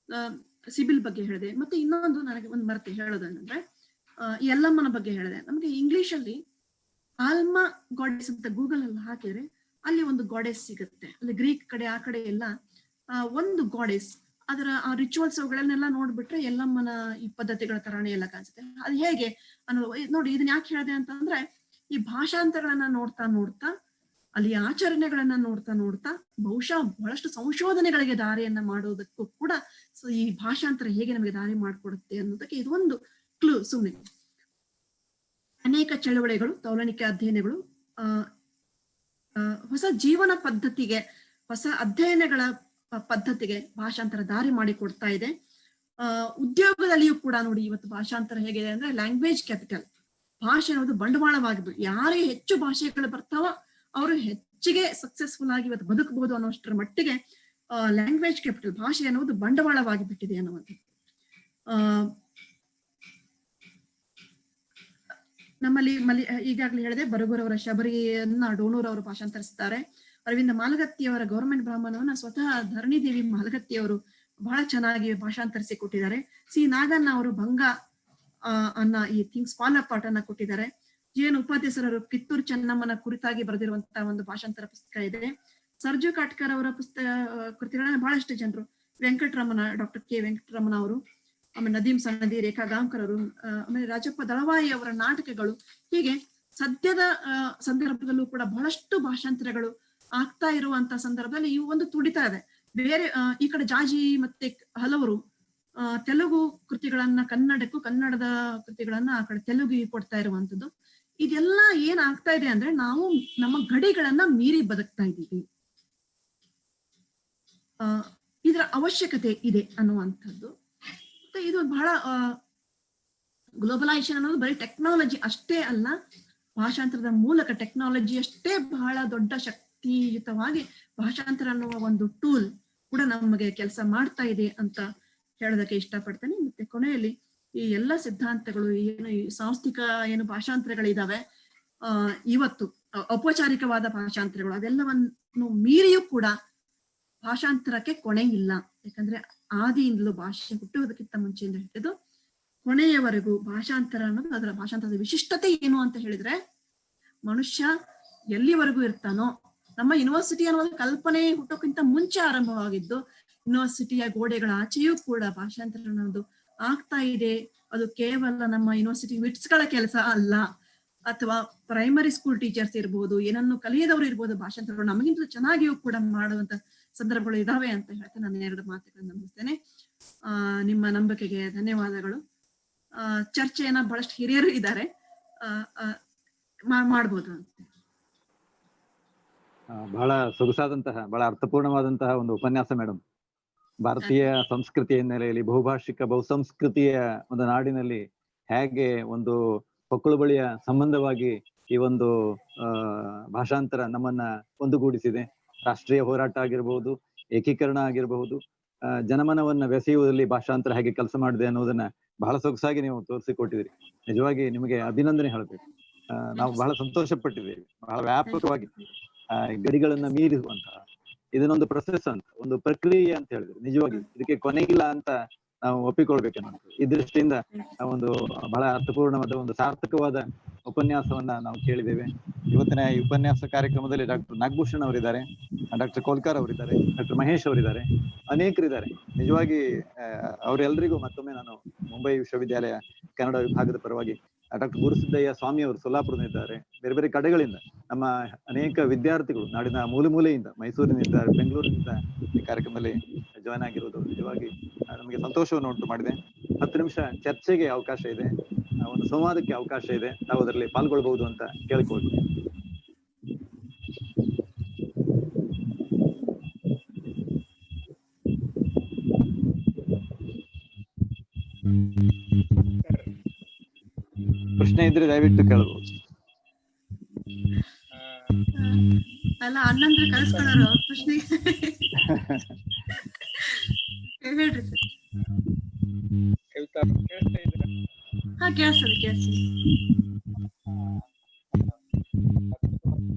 ಸಿಬಿಲ್ ಬಗ್ಗೆ ಹೇಳಿದೆ. ಮತ್ತೆ ಇನ್ನೊಂದು ನನಗೆ ಒಂದು ಮರೆತು ಹೇಳೋದಂದ್ರೆ ಈ ಯಲ್ಲಮ್ಮನ ಬಗ್ಗೆ ಹೇಳಿದೆ. ನಮಗೆ ಇಂಗ್ಲಿಷ್ ಅಲ್ಲಿ ಆಲ್ಮಾ ಗಾಡೆಸ್ ಅಂತ ಗೂಗಲ್ ಅಲ್ಲಿ ಹಾಕಿದ್ರೆ ಅಲ್ಲಿ ಒಂದು ಗಾಡೆಸ್ ಸಿಗುತ್ತೆ. ಅಲ್ಲಿ ಗ್ರೀಕ್ ಕಡೆ ಆ ಕಡೆ ಎಲ್ಲ ಒಂದು ಗಾಡೆಸ್, ಅದರ ಆ ರಿಚುವಲ್ಸ್ ಅವುಗಳನ್ನೆಲ್ಲ ನೋಡ್ಬಿಟ್ರೆ ಯಲ್ಲಮ್ಮನ ಈ ಪದ್ಧತಿಗಳ ತರಾನೇ ಎಲ್ಲ ಕಾಣಿಸುತ್ತೆ. ಅದು ಹೇಗೆ ಅನ್ನೋದು ನೋಡಿ. ಇದನ್ನ ಯಾಕೆ ಹೇಳಿದೆ ಅಂತಂದ್ರೆ ಈ ಭಾಷಾಂತರಗಳನ್ನ ನೋಡ್ತಾ ನೋಡ್ತಾ, ಅಲ್ಲಿ ಆಚರಣೆಗಳನ್ನ ನೋಡ್ತಾ ನೋಡ್ತಾ ಬಹುಶಃ ಬಹಳಷ್ಟು ಸಂಶೋಧನೆಗಳಿಗೆ ದಾರಿಯನ್ನ ಮಾಡೋದಕ್ಕೂ ಕೂಡ ಈ ಭಾಷಾಂತರ ಹೇಗೆ ನಮಗೆ ದಾರಿ ಮಾಡಿಕೊಡುತ್ತೆ ಅನ್ನೋದಕ್ಕೆ ಇದೊಂದು ಕ್ಲೂ. ಸುಮ್ಮನೆ ಅನೇಕ ಚಳವಳಿಗಳು, ತೌಲನಿಕ ಅಧ್ಯಯನಗಳು ಹೊಸ ಜೀವನ ಪದ್ಧತಿಗೆ, ಹೊಸ ಅಧ್ಯಯನಗಳ ಪದ್ಧತಿಗೆ ಭಾಷಾಂತರ ದಾರಿ ಮಾಡಿ ಕೊಡ್ತಾ ಇದೆ. ಉದ್ಯೋಗದಲ್ಲಿಯೂ ಕೂಡ ನೋಡಿ ಇವತ್ತು ಭಾಷಾಂತರ ಹೇಗಿದೆ ಅಂದ್ರೆ ಲ್ಯಾಂಗ್ವೇಜ್ ಕ್ಯಾಪಿಟಲ್. ಭಾಷೆ ಅನ್ನೋದು ಬಂಡವಾಳವಾಗಿಬಿಟ್ಟು ಯಾರಿಗೆ ಹೆಚ್ಚು ಭಾಷೆಗಳು ಬರ್ತಾವೋ ಅವರು ಹೆಚ್ಚಿಗೆ ಸಕ್ಸಸ್ಫುಲ್ ಆಗಿ ಇವತ್ತು ಬದುಕಬಹುದು ಅನ್ನೋಷ್ಟರ ಮಟ್ಟಿಗೆ ಲ್ಯಾಂಗ್ವೇಜ್ ಕ್ಯಾಪಿಟಲ್, ಭಾಷೆ ಅನ್ನೋದು ಬಂಡವಾಳವಾಗಿ ಬಿಟ್ಟಿದೆ ಅನ್ನುವಂಥದ್ದು. ನಮ್ಮಲ್ಲಿ ಈಗಾಗಲೇ ಹೇಳಿದೆ, ಬರಗೂರವರ ಶಬರಿಯನ್ನ ಡೋಣೂರ್ ಅವರು ಭಾಷಾಂತರಿಸ್ತಾರೆ. ಅರವಿಂದ ಮಾಲಗತ್ತಿಯವರ ಗೌರ್ಮೆಂಟ್ ಬ್ರಾಹ್ಮಣವನ್ನ ಸ್ವತಃ ಧರಣಿದೇವಿ ಮಾಲಗತ್ತಿಯವರು ಬಹಳ ಚೆನ್ನಾಗಿ ಭಾಷಾಂತರಿಸಿ ಕೊಟ್ಟಿದ್ದಾರೆ. ಸಿ ನಾಗಣ್ಣ ಅವರು ಭಂಗ ಅನ್ನ ಈ ಥಿಂಗ್ಸ್ ಫಾಲ್ ಅಪಾರ್ಟ್ ಅನ್ನ ಕೊಟ್ಟಿದ್ದಾರೆ. ಜಿ.ಎನ್. ಉಪಾಧ್ಯಾಯರು ಕಿತ್ತೂರು ಚೆನ್ನಮ್ಮನ ಕುರಿತಾಗಿ ಬರೆದಿರುವಂತಹ ಒಂದು ಭಾಷಾಂತರ ಪುಸ್ತಕ ಇದೆ. ಸರ್ಜು ಕಾಟ್ಕರ್ ಅವರ ಕೃತಿಗಳನ್ನ ಬಹಳಷ್ಟು ಜನರು, ವೆಂಕಟರಮಣ, ಡಾಕ್ಟರ್ ಕೆ ವೆಂಕಟರಮಣ ಅವರು, ಆಮೇಲೆ ನದೀಮ್ ಸನದಿ, ರೇಖಾ ಗಾಂವ್ಕರ್ ಅವರು, ಆಮೇಲೆ ರಾಜಪ್ಪ ದಳವಾಯಿ ಅವರ ನಾಟಕಗಳು, ಹೀಗೆ ಸದ್ಯದ ಸಂದರ್ಭದಲ್ಲೂ ಕೂಡ ಬಹಳಷ್ಟು ಭಾಷಾಂತರಗಳು ಆಗ್ತಾ ಇರುವಂತ ಸಂದರ್ಭದಲ್ಲಿ ಇವು ಒಂದು ತುಡಿತಾ ಇದೆ. ಬೇರೆ ಈ ಕಡೆ ಜಾಜಿ ಮತ್ತೆ ಹಲವರು ತೆಲುಗು ಕೃತಿಗಳನ್ನ ಕನ್ನಡಕ್ಕೂ, ಕನ್ನಡದ ಕೃತಿಗಳನ್ನ ಆ ಕಡೆ ತೆಲುಗಿಗೆ ಕೊಡ್ತಾ ಇರುವಂತದ್ದು. ಇದೆಲ್ಲ ಏನ್ ಆಗ್ತಾ ಇದೆ ಅಂದ್ರೆ ನಾವು ನಮ್ಮ ಗಡಿಗಳನ್ನ ಮೀರಿ ಬದುಕ್ತಾ ಇದ್ದೀವಿ. ಇದರ ಅವಶ್ಯಕತೆ ಇದೆ ಅನ್ನುವಂಥದ್ದು. ಮತ್ತೆ ಇದು ಬಹಳ ಗ್ಲೋಬಲೈಸೇಷನ್ ಅನ್ನೋದು ಬರೀ ಟೆಕ್ನಾಲಜಿ ಅಷ್ಟೇ ಅಲ್ಲ, ಭಾಷಾಂತರದ ಮೂಲಕ ಟೆಕ್ನಾಲಜಿ ಅಷ್ಟೇ ಬಹಳ ದೊಡ್ಡ ಶಕ್ತಿಯುತವಾಗಿ ಭಾಷಾಂತರ ಅನ್ನುವ ಒಂದು ಟೂಲ್ ಕೂಡ ನಮಗೆ ಕೆಲಸ ಮಾಡ್ತಾ ಇದೆ ಅಂತ ಹೇಳೋದಕ್ಕೆ ಇಷ್ಟಪಡ್ತೇನೆ. ಮತ್ತೆ ಕೊನೆಯಲ್ಲಿ ಈ ಎಲ್ಲ ಸಿದ್ಧಾಂತಗಳು ಏನು ಈ ಸಾಂಸ್ಥಿಕ ಏನು ಭಾಷಾಂತರಗಳಿದಾವೆ, ಇವತ್ತು ಔಪಚಾರಿಕವಾದ ಭಾಷಾಂತರಗಳು ಅದೆಲ್ಲವನ್ನು ಮೀರಿಯೂ ಕೂಡ ಭಾಷಾಂತರಕ್ಕೆ ಕೊನೆ ಇಲ್ಲ. ಯಾಕಂದ್ರೆ ಆದಿಯಿಂದಲೂ ಭಾಷೆ ಹುಟ್ಟುವುದಕ್ಕಿಂತ ಮುಂಚೆಯಿಂದ ಹಿಡಿದು ಕೊನೆಯವರೆಗೂ ಭಾಷಾಂತರ ಅನ್ನೋದು, ಅದರ ಭಾಷಾಂತರದ ವಿಶಿಷ್ಟತೆ ಏನು ಅಂತ ಹೇಳಿದ್ರೆ, ಮನುಷ್ಯ ಎಲ್ಲಿವರೆಗೂ ಇರ್ತಾನೋ, ನಮ್ಮ ಯೂನಿವರ್ಸಿಟಿ ಅನ್ನೋದು ಕಲ್ಪನೆ ಹುಟ್ಟೋಕ್ಕಿಂತ ಮುಂಚೆ ಆರಂಭವಾಗಿದ್ದು, ಯೂನಿವರ್ಸಿಟಿಯ ಗೋಡೆಗಳ ಆಚೆಯೂ ಕೂಡ ಭಾಷಾಂತರ ಅನ್ನೋದು ಆಗ್ತಾ ಇದೆ. ಅದು ಕೇವಲ ನಮ್ಮ ಯೂನಿವರ್ಸಿಟಿ ವಿಟ್ಸ್ಗಳ ಕೆಲಸ ಅಲ್ಲ, ಅಥವಾ ಪ್ರೈಮರಿ ಸ್ಕೂಲ್ ಟೀಚರ್ಸ್ ಇರ್ಬೋದು, ಏನನ್ನು ಕಲಿಯದವರು ಇರ್ಬೋದು, ಭಾಷಾಂತರಗಳು ನಮಗಿಂತ ಚೆನ್ನಾಗಿಯೂ ಕೂಡ ಮಾಡುವಂತ ಸಂದರ್ಭಗಳು ಇದಾವೆ ಅಂತ ಹೇಳ್ತಾ ನಾನು 2 ಮಾತುಗಳನ್ನು ಮುಗಿಸ್ತೇನೆ. ನಿಮ್ಮ ನಂಬಿಕೆಗೆ ಧನ್ಯವಾದಗಳು. ಚರ್ಚೆಯನ್ನ ಬಹಳಷ್ಟು ಹಿರಿಯರು ಇದ್ದಾರೆ, ಮಾಡ್ಬೋದು ಅಂತ. ಬಹಳ ಸೊಗಸಾದಂತಹ, ಬಹಳ ಅರ್ಥಪೂರ್ಣವಾದಂತಹ ಒಂದು ಉಪನ್ಯಾಸ ಮೇಡಮ್. ಭಾರತೀಯ ಸಂಸ್ಕೃತಿಯ ಹಿನ್ನೆಲೆಯಲ್ಲಿ, ಬಹುಭಾಷಿಕ ಬಹುಸಂಸ್ಕೃತಿಯ ಒಂದು ನಾಡಿನಲ್ಲಿ ಹೇಗೆ ಒಂದು ಹೊಕ್ಕಳು ಬಳಿಯ ಸಂಬಂಧವಾಗಿ ಈ ಒಂದು ಭಾಷಾಂತರ ನಮ್ಮನ್ನ ಒಂದುಗೂಡಿಸಿದೆ. ರಾಷ್ಟ್ರೀಯ ಹೋರಾಟ ಆಗಿರ್ಬಹುದು, ಏಕೀಕರಣ ಆಗಿರಬಹುದು, ಜನಮನವನ್ನ ಬೆಸೆಯುವುದರಲ್ಲಿ ಭಾಷಾಂತರ ಹೇಗೆ ಕೆಲಸ ಮಾಡಿದೆ ಅನ್ನೋದನ್ನ ಬಹಳ ಸೊಗಸಾಗಿ ನೀವು ತೋರಿಸಿಕೊಟ್ಟಿದ್ರಿ. ನಿಜವಾಗಿ ನಿಮಗೆ ಅಭಿನಂದನೆ ಹೇಳಬೇಕು. ನಾವು ಬಹಳ ಸಂತೋಷ ಪಟ್ಟಿದ್ದೇವೆ. ಬಹಳ ವ್ಯಾಪಕವಾಗಿ ಗಡಿಗಳನ್ನ ಮೀರಿಸುವಂತಹ ಇದನ್ನೊಂದು ಪ್ರೊಸೆಸ್ ಅಂತ, ಒಂದು ಪ್ರಕ್ರಿಯೆ ಅಂತ ಹೇಳಿದ್ರು. ನಿಜವಾಗಿ ಇದಕ್ಕೆ ಕೊನೆಗಿಲ್ಲ ಅಂತ ನಾವು ಒಪ್ಪಿಕೊಳ್ಬೇಕನ್ನೋದು. ಈ ದೃಷ್ಟಿಯಿಂದ ಒಂದು ಬಹಳ ಅರ್ಥಪೂರ್ಣವಾದ ಒಂದು ಸಾರ್ಥಕವಾದ ಉಪನ್ಯಾಸವನ್ನ ನಾವು ಕೇಳಿದ್ದೇವೆ. ಇವತ್ತಿನ ಈ ಉಪನ್ಯಾಸ ಕಾರ್ಯಕ್ರಮದಲ್ಲಿ ಡಾಕ್ಟರ್ ನಾಗಭೂಷಣ್ ಅವರಿದ್ದಾರೆ, ಡಾಕ್ಟರ್ ಕೋಲ್ಕರ್ ಅವರಿದ್ದಾರೆ, ಡಾಕ್ಟರ್ ಮಹೇಶ್ ಅವರಿದ್ದಾರೆ, ಅನೇಕರಿದ್ದಾರೆ. ನಿಜವಾಗಿ ಅವರೆಲ್ಲರಿಗೂ ಮತ್ತೊಮ್ಮೆ ನಾನು ಮುಂಬೈ ವಿಶ್ವವಿದ್ಯಾಲಯ ಕನ್ನಡ ವಿಭಾಗದ ಪರವಾಗಿ ಡಾಕ್ಟರ್ ಗುರುಸಿದ್ದಯ್ಯ ಸ್ವಾಮಿ ಅವರು ಸೊಲ್ಲಾಪುರದಲ್ಲಿದ್ದಾರೆ, ಬೇರೆ ಬೇರೆ ಕಡೆಗಳಿಂದ ನಮ್ಮ ಅನೇಕ ವಿದ್ಯಾರ್ಥಿಗಳು ನಾಡಿನ ಮೂಲೆಯಿಂದ, ಮೈಸೂರಿನಿಂದ, ಬೆಂಗಳೂರಿನಿಂದ ಈ ಕಾರ್ಯಕ್ರಮದಲ್ಲಿ ಜಾಯ್ನ್ ಆಗಿರೋದು ನಿಜವಾಗಿ ನಮಗೆ ಸಂತೋಷವನ್ನು ಉಂಟು ಮಾಡಿದೆ. 10 ನಿಮಿಷ ಚರ್ಚೆಗೆ ಅವಕಾಶ ಇದೆ, ಒಂದು ಸಂವಾದಕ್ಕೆ ಅವಕಾಶ ಇದೆ, ನಾವು ಅದರಲ್ಲಿ ಪಾಲ್ಗೊಳ್ಬಹುದು ಅಂತ ಕೇಳಿಕೊಳ್ತೀವಿ. ಪ್ರಶ್ನೆ ಇದ್ರೆ ದಯವಿಟ್ಟು ಕೇಳಬಹುದು. ಅಲ್ಲ ಅಣ್ಣಂದ್ರೆ ಕಳಿಸ್ಕೊಳ್ಳೋರು ಪ್ರಶ್ನೆ ಹೇಳ್ರಿ ಸರ್. ಹಾ ಕೇಳಿಸ್ತದೆ.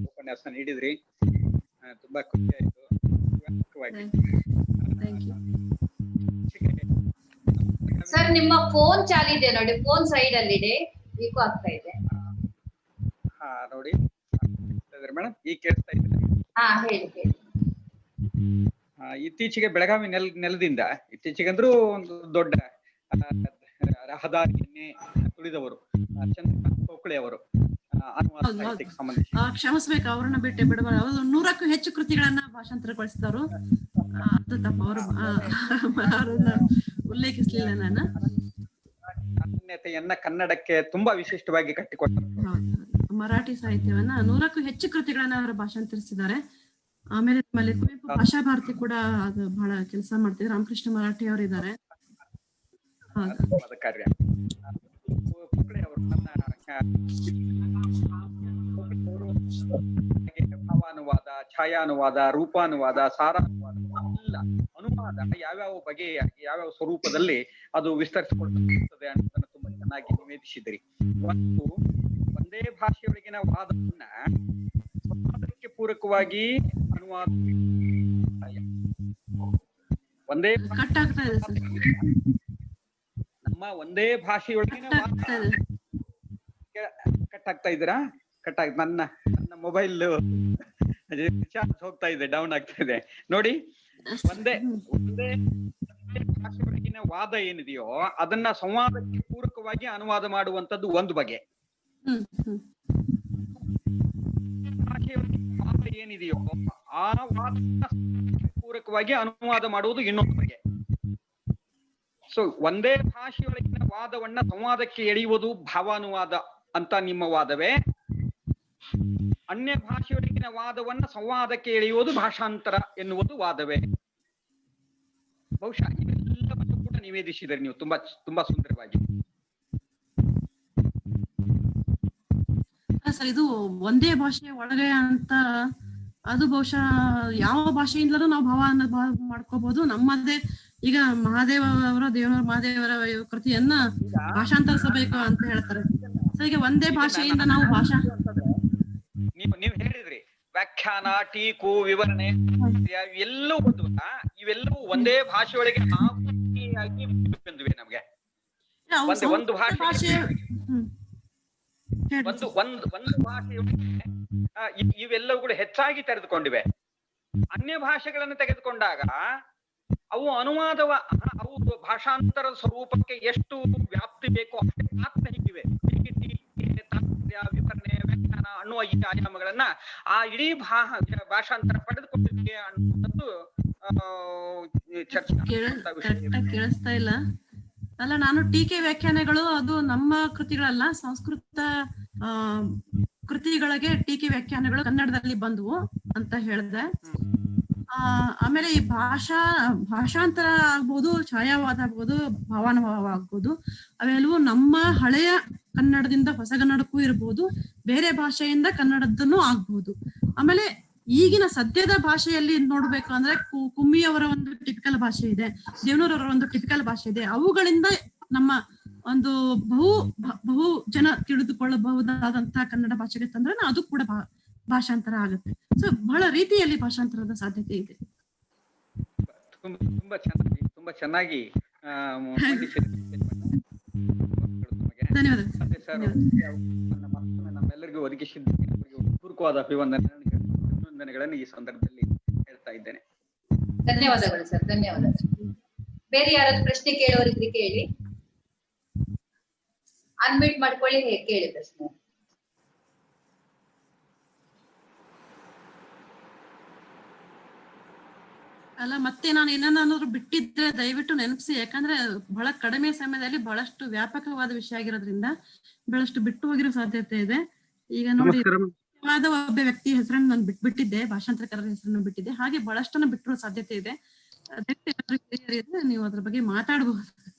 ಉಪನ್ಯಾಸ ನೀಡಿದ್ರಿ, ತುಂಬಾ ಖುಷಿ ಆಯ್ತು. ಸರ್ ನಿಮ್ಮ ಫೋನ್ ಚಾಲಿದೆ ನೋಡಿ, ಫೋನ್ ಸೈಡ್ ಅಲ್ಲಿ ಇದೆ, ಈಗೂ ಆಗ್ತಾ ಇದೆ. ಹಾ ನೋಡಿ ಮೇಡಮ್, ಈಗ ಕೇಳ್ತಾ ಇದ್ದಾರೆ. ಹಾ ಹೇಳಿ ಹೇಳಿ. ಇತ್ತೀಚೆಗೆ ಬೆಳಗಾವಿ ನೆಲದಿಂದ ಇತ್ತೀಚೆಗೆ ಅಂದ್ರೂ ಒಂದು ದೊಡ್ಡ ರಹದಾರಿಯನ್ನೇ ತುಳಿದವರು ಚಂದ್ರಕಾಂತ್ ಕೋಕಳೆ ಅವರು ಕ್ಷಮಿಸ್ಬೇಕು, ಅವ್ರನ್ನ ಬಿಟ್ಟೆ ಬಿಡಬಾರ. 100ಕ್ಕೂ ಹೆಚ್ಚು ಕೃತಿಗಳನ್ನ ಭಾಷಾಂತರಗೊಳಿಸಿದವರು. ಅದು ತಪ್ಪ, ಅವ್ರನ್ನ ಉಲ್ಲೇಖಿಸ್ಲಿಲ್ಲ ನಾನು. ಮಾನ್ಯತೆಯನ್ನ ಕನ್ನಡಕ್ಕೆ ತುಂಬಾ ವಿಶಿಷ್ಟವಾಗಿ ಕಟ್ಟಿಕೊಟ್ಟರು. ಮರಾಠಿ ಸಾಹಿತ್ಯವನ್ನ 100ಕ್ಕೂ ಹೆಚ್ಚು ಕೃತಿಗಳನ್ನ ಅವರು ಭಾಷಾಂತರಿಸಿದ್ದಾರೆ. ಆಮೇಲೆ ನಮ್ಮಲ್ಲಿ ಕುವೆಂಪು ಭಾಷಾ ಭಾರತಿ ಕೂಡ ಅದು ಬಹಳ ಕೆಲಸ ಮಾಡ್ತಿದ್ರು. ರಾಮಕೃಷ್ಣ ಮರಾಠಿ ಅವರು ಇದ್ದಾರೆ. ಕಾರ್ಯ ಭಾವಾನುವಾದ, ಛಾಯಾನುವಾದ, ರೂಪಾನುವಾದ, ಸಾರಾನುವಾದ, ಎಲ್ಲ ಅನುವಾದ ಯಾವ್ಯಾವ ಬಗೆಯ ಯಾವ್ಯಾವ ಸ್ವರೂಪದಲ್ಲಿ ಅದು ವಿಸ್ತರಿಸಿಕೊಳ್ಳುತ್ತದೆ ಅನ್ನೋದನ್ನ ತುಂಬಾ ಚೆನ್ನಾಗಿ ನಿವೇದಿಸಿದ್ರಿ. ಮತ್ತು ಒಂದೇ ಭಾಷೆಯೊಳಗಿನ ವಾದವನ್ನ ಸಂವಾದಕ್ಕೆ ಪೂರಕವಾಗಿ ಅನುವಾದ, ಒಂದೇ ನಮ್ಮ ಒಂದೇ ಭಾಷೆಯೊಳಗಿನ ಕಟ್ ಇದ್ದೀರಾ? ನನ್ನ ಮೊಬೈಲ್ ಚಾರ್ಜ್ ಹೋಗ್ತಾ ಇದೆ, ಡೌನ್ ಆಗ್ತಾ ಇದೆ ನೋಡಿ. ಒಂದೇ ಭಾಷೆಯೊಳಗಿನ ವಾದ ಏನಿದೆಯೋ ಅದನ್ನ ಸಂವಾದಕ್ಕೆ ಪೂರಕವಾಗಿ ಅನುವಾದ ಮಾಡುವಂತದ್ದು ಒಂದು ಬಗೆ. ಭಾಷೆಯೊಳಗಿನ ವಾದ ಏನಿದೆಯೋ ಆ ವಾದ ಪೂರಕವಾಗಿ ಅನುವಾದ ಮಾಡುವುದು ಇನ್ನೊಂದು ಬಗೆ. ಸೊ ಒಂದೇ ಭಾಷೆಯೊಳಗಿನ ವಾದವನ್ನ ಸಂವಾದಕ್ಕೆ ಎಳೆಯುವುದು ಭಾವಾನುವಾದ ಅಂತ ನಿಮ್ಮ ವಾದವೇ, ಅನ್ಯ ಭಾಷೆಯೊಳಗಿನ ವಾದವನ್ನ ಸಂವಾದಕ್ಕೆ ಎಳೆಯುವುದು ಭಾಷಾಂತರ ಎನ್ನುವುದು ವಾದವೇ? ಬಹುಶಃ ಇವೆಲ್ಲವನ್ನು ಕೂಡ ನಿವೇದಿಸಿದರೆ ನೀವು ತುಂಬಾ ತುಂಬಾ ಸುಂದರವಾಗಿ. ಸರ್ ಇದು ಒಂದೇ ಭಾಷೆ ಒಳಗೆ ಅಂತ ಅದು ಬಹುಶಃ ಯಾವ ಭಾಷೆಯಿಂದಲೂ ನಾವು ಭಾವ ಮಾಡ್ಕೋಬಹುದು. ನಮ್ಮದೇ ಈಗ ಮಹಾದೇವರ ಮಹಾದೇವರ ಕೃತಿಯನ್ನ ಭಾಷಾಂತರಿಸಬೇಕು ಅಂತ ಹೇಳ್ತಾರೆ. ಸೊ ಈಗ ಒಂದೇ ಭಾಷೆಯಿಂದ ನಾವು ನೀವು ಹೇಳಿದ್ರಿ ವ್ಯಾಖ್ಯಾನ, ಟೀಕು, ವಿವರಣೆ ಎಲ್ಲವೂ ಇವೆಲ್ಲವೂ ಒಂದೇ ಭಾಷೆಯೊಳಗೆ ಬಂದಿವೆ ನಮ್ಗೆ. ಒಂದು ಭಾಷೆ ಒಂದು ಭಾಷೆಯೊಳಗೆ ಇವೆಲ್ಲವೂ ಕೂಡ ಹೆಚ್ಚಾಗಿ ತೆರೆದುಕೊಂಡಿವೆ. ಅನ್ಯ ಭಾಷೆಗಳನ್ನು ತೆಗೆದುಕೊಂಡಾಗ ಅವು ಅವು ಭಾಷಾಂತರದ ಸ್ವರೂಪಕ್ಕೆ ಎಷ್ಟು ವ್ಯಾಪ್ತಿ ಬೇಕೋ ಅಷ್ಟೇ ಮಾತ್ರ ಹೀಗಿವೆ. ವಿವರಣೆ, ವ್ಯಾಖ್ಯಾನ ಅನ್ನುವ ಈ ಆಯಾಮಗಳನ್ನ ಆ ಇಡೀ ಭಾಷಾಂತರ ಪಡೆದುಕೊಂಡಿದೆ ಅನ್ನುವಂಥದ್ದು ಕೇಳಿಸ್ತಾ ಇಲ್ಲ ಅಲ್ಲ. ನಾನು ಟೀಕೆ ವ್ಯಾಖ್ಯಾನಗಳು ಅದು ನಮ್ಮ ಕೃತಿಗಳಲ್ಲ, ಸಂಸ್ಕೃತ ಕೃತಿಗಳಿಗೆ ಟೀಕೆ ವ್ಯಾಖ್ಯಾನಗಳು ಕನ್ನಡದಲ್ಲಿ ಬಂದವು ಅಂತ ಹೇಳಿದೆ. ಆಮೇಲೆ ಈ ಭಾಷಾಂತರ ಆಗ್ಬೋದು, ಛಾಯಾವಾದ ಆಗ್ಬೋದು, ಭಾವಾನುಭಾವ ಆಗ್ಬೋದು, ಅವೆಲ್ಲವೂ ನಮ್ಮ ಹಳೆಯ ಕನ್ನಡದಿಂದ ಹೊಸಗನ್ನಡಕ್ಕೂ ಇರ್ಬೋದು, ಬೇರೆ ಭಾಷೆಯಿಂದ ಕನ್ನಡದ್ದನ್ನು ಆಗ್ಬೋದು. ಆಮೇಲೆ ಈಗಿನ ಸದ್ಯದ ಭಾಷೆಯಲ್ಲಿ ನೋಡ್ಬೇಕು ಅಂದ್ರೆ ಕುಮ್ಮಿಯವರ ಒಂದು ಟಿಪಿಕಲ್ ಭಾಷೆ ಇದೆ, ದೇವನೂರವರ ಒಂದು ಟಿಪಿಕಲ್ ಭಾಷೆ ಇದೆ. ಅವುಗಳಿಂದ ನಮ್ಮ ಒಂದು ಬಹು ಜನ ತಿಳಿದುಕೊಳ್ಳಬಹುದಾದಂತಹ ಕನ್ನಡ ಭಾಷೆಗೆ ತಂದ್ರೆ ಅದು ಕೂಡ ಭಾಷಾಂತರ ಆಗುತ್ತೆ. ಸೊ ಬಹಳ ರೀತಿಯಲ್ಲಿ ಭಾಷಾಂತರದ ಸಾಧ್ಯತೆ ಇದೆ. ತುಂಬಾ ಚೆನ್ನಾಗಿ ನಮ್ಮೆಲ್ಲರಿಗೂ ಒದಗಿಸಿದ ಪೂರ್ವಕವಾದ ಅಭಿವಂದನೆಗಳನ್ನು ಈ ಸಂದರ್ಭದಲ್ಲಿ ಹೇಳ್ತಾ ಇದ್ದೇನೆ. ಧನ್ಯವಾದಗಳು ಸರ್, ಧನ್ಯವಾದಗಳು. ಬೇರೆ ಯಾರಾದ್ರೂ ಪ್ರಶ್ನೆ ಕೇಳೋರಿದ್ರೆ ಕೇಳಿ, ಅನ್ಮ್ಯೂಟ್ ಮಾಡ್ಕೊಳ್ಳಿ, ಕೇಳಿ ಪ್ರಶ್ನೆ. ಅಲ್ಲ ಮತ್ತೆ ನಾನು ಏನಾದ್ರು ಬಿಟ್ಟಿದ್ರೆ ದಯವಿಟ್ಟು ನೆನಪಿಸಿ, ಯಾಕಂದ್ರೆ ಬಹಳ ಕಡಿಮೆ ಸಮಯದಲ್ಲಿ ಬಹಳಷ್ಟು ವ್ಯಾಪಕವಾದ ವಿಷಯ ಆಗಿರೋದ್ರಿಂದ ಬಹಳಷ್ಟು ಬಿಟ್ಟು ಹೋಗಿರೋ ಸಾಧ್ಯತೆ ಇದೆ. ಈಗ ನೋಡಿ, ಒಬ್ಬ ವ್ಯಕ್ತಿ ಹೆಸರನ್ನು ನಾನು ಬಿಟ್ಟಿದ್ದೆ, ಭಾಷಾಂತರಕಾರರ ಹೆಸರನ್ನು ಬಿಟ್ಟಿದ್ದೆ, ಹಾಗೆ ಬಹಳಷ್ಟನ್ನ ಬಿಟ್ಟಿರೋ ಸಾಧ್ಯತೆ ಇದೆ. ನೀವು ಅದ್ರ ಬಗ್ಗೆ ಮಾತಾಡಬಹುದು.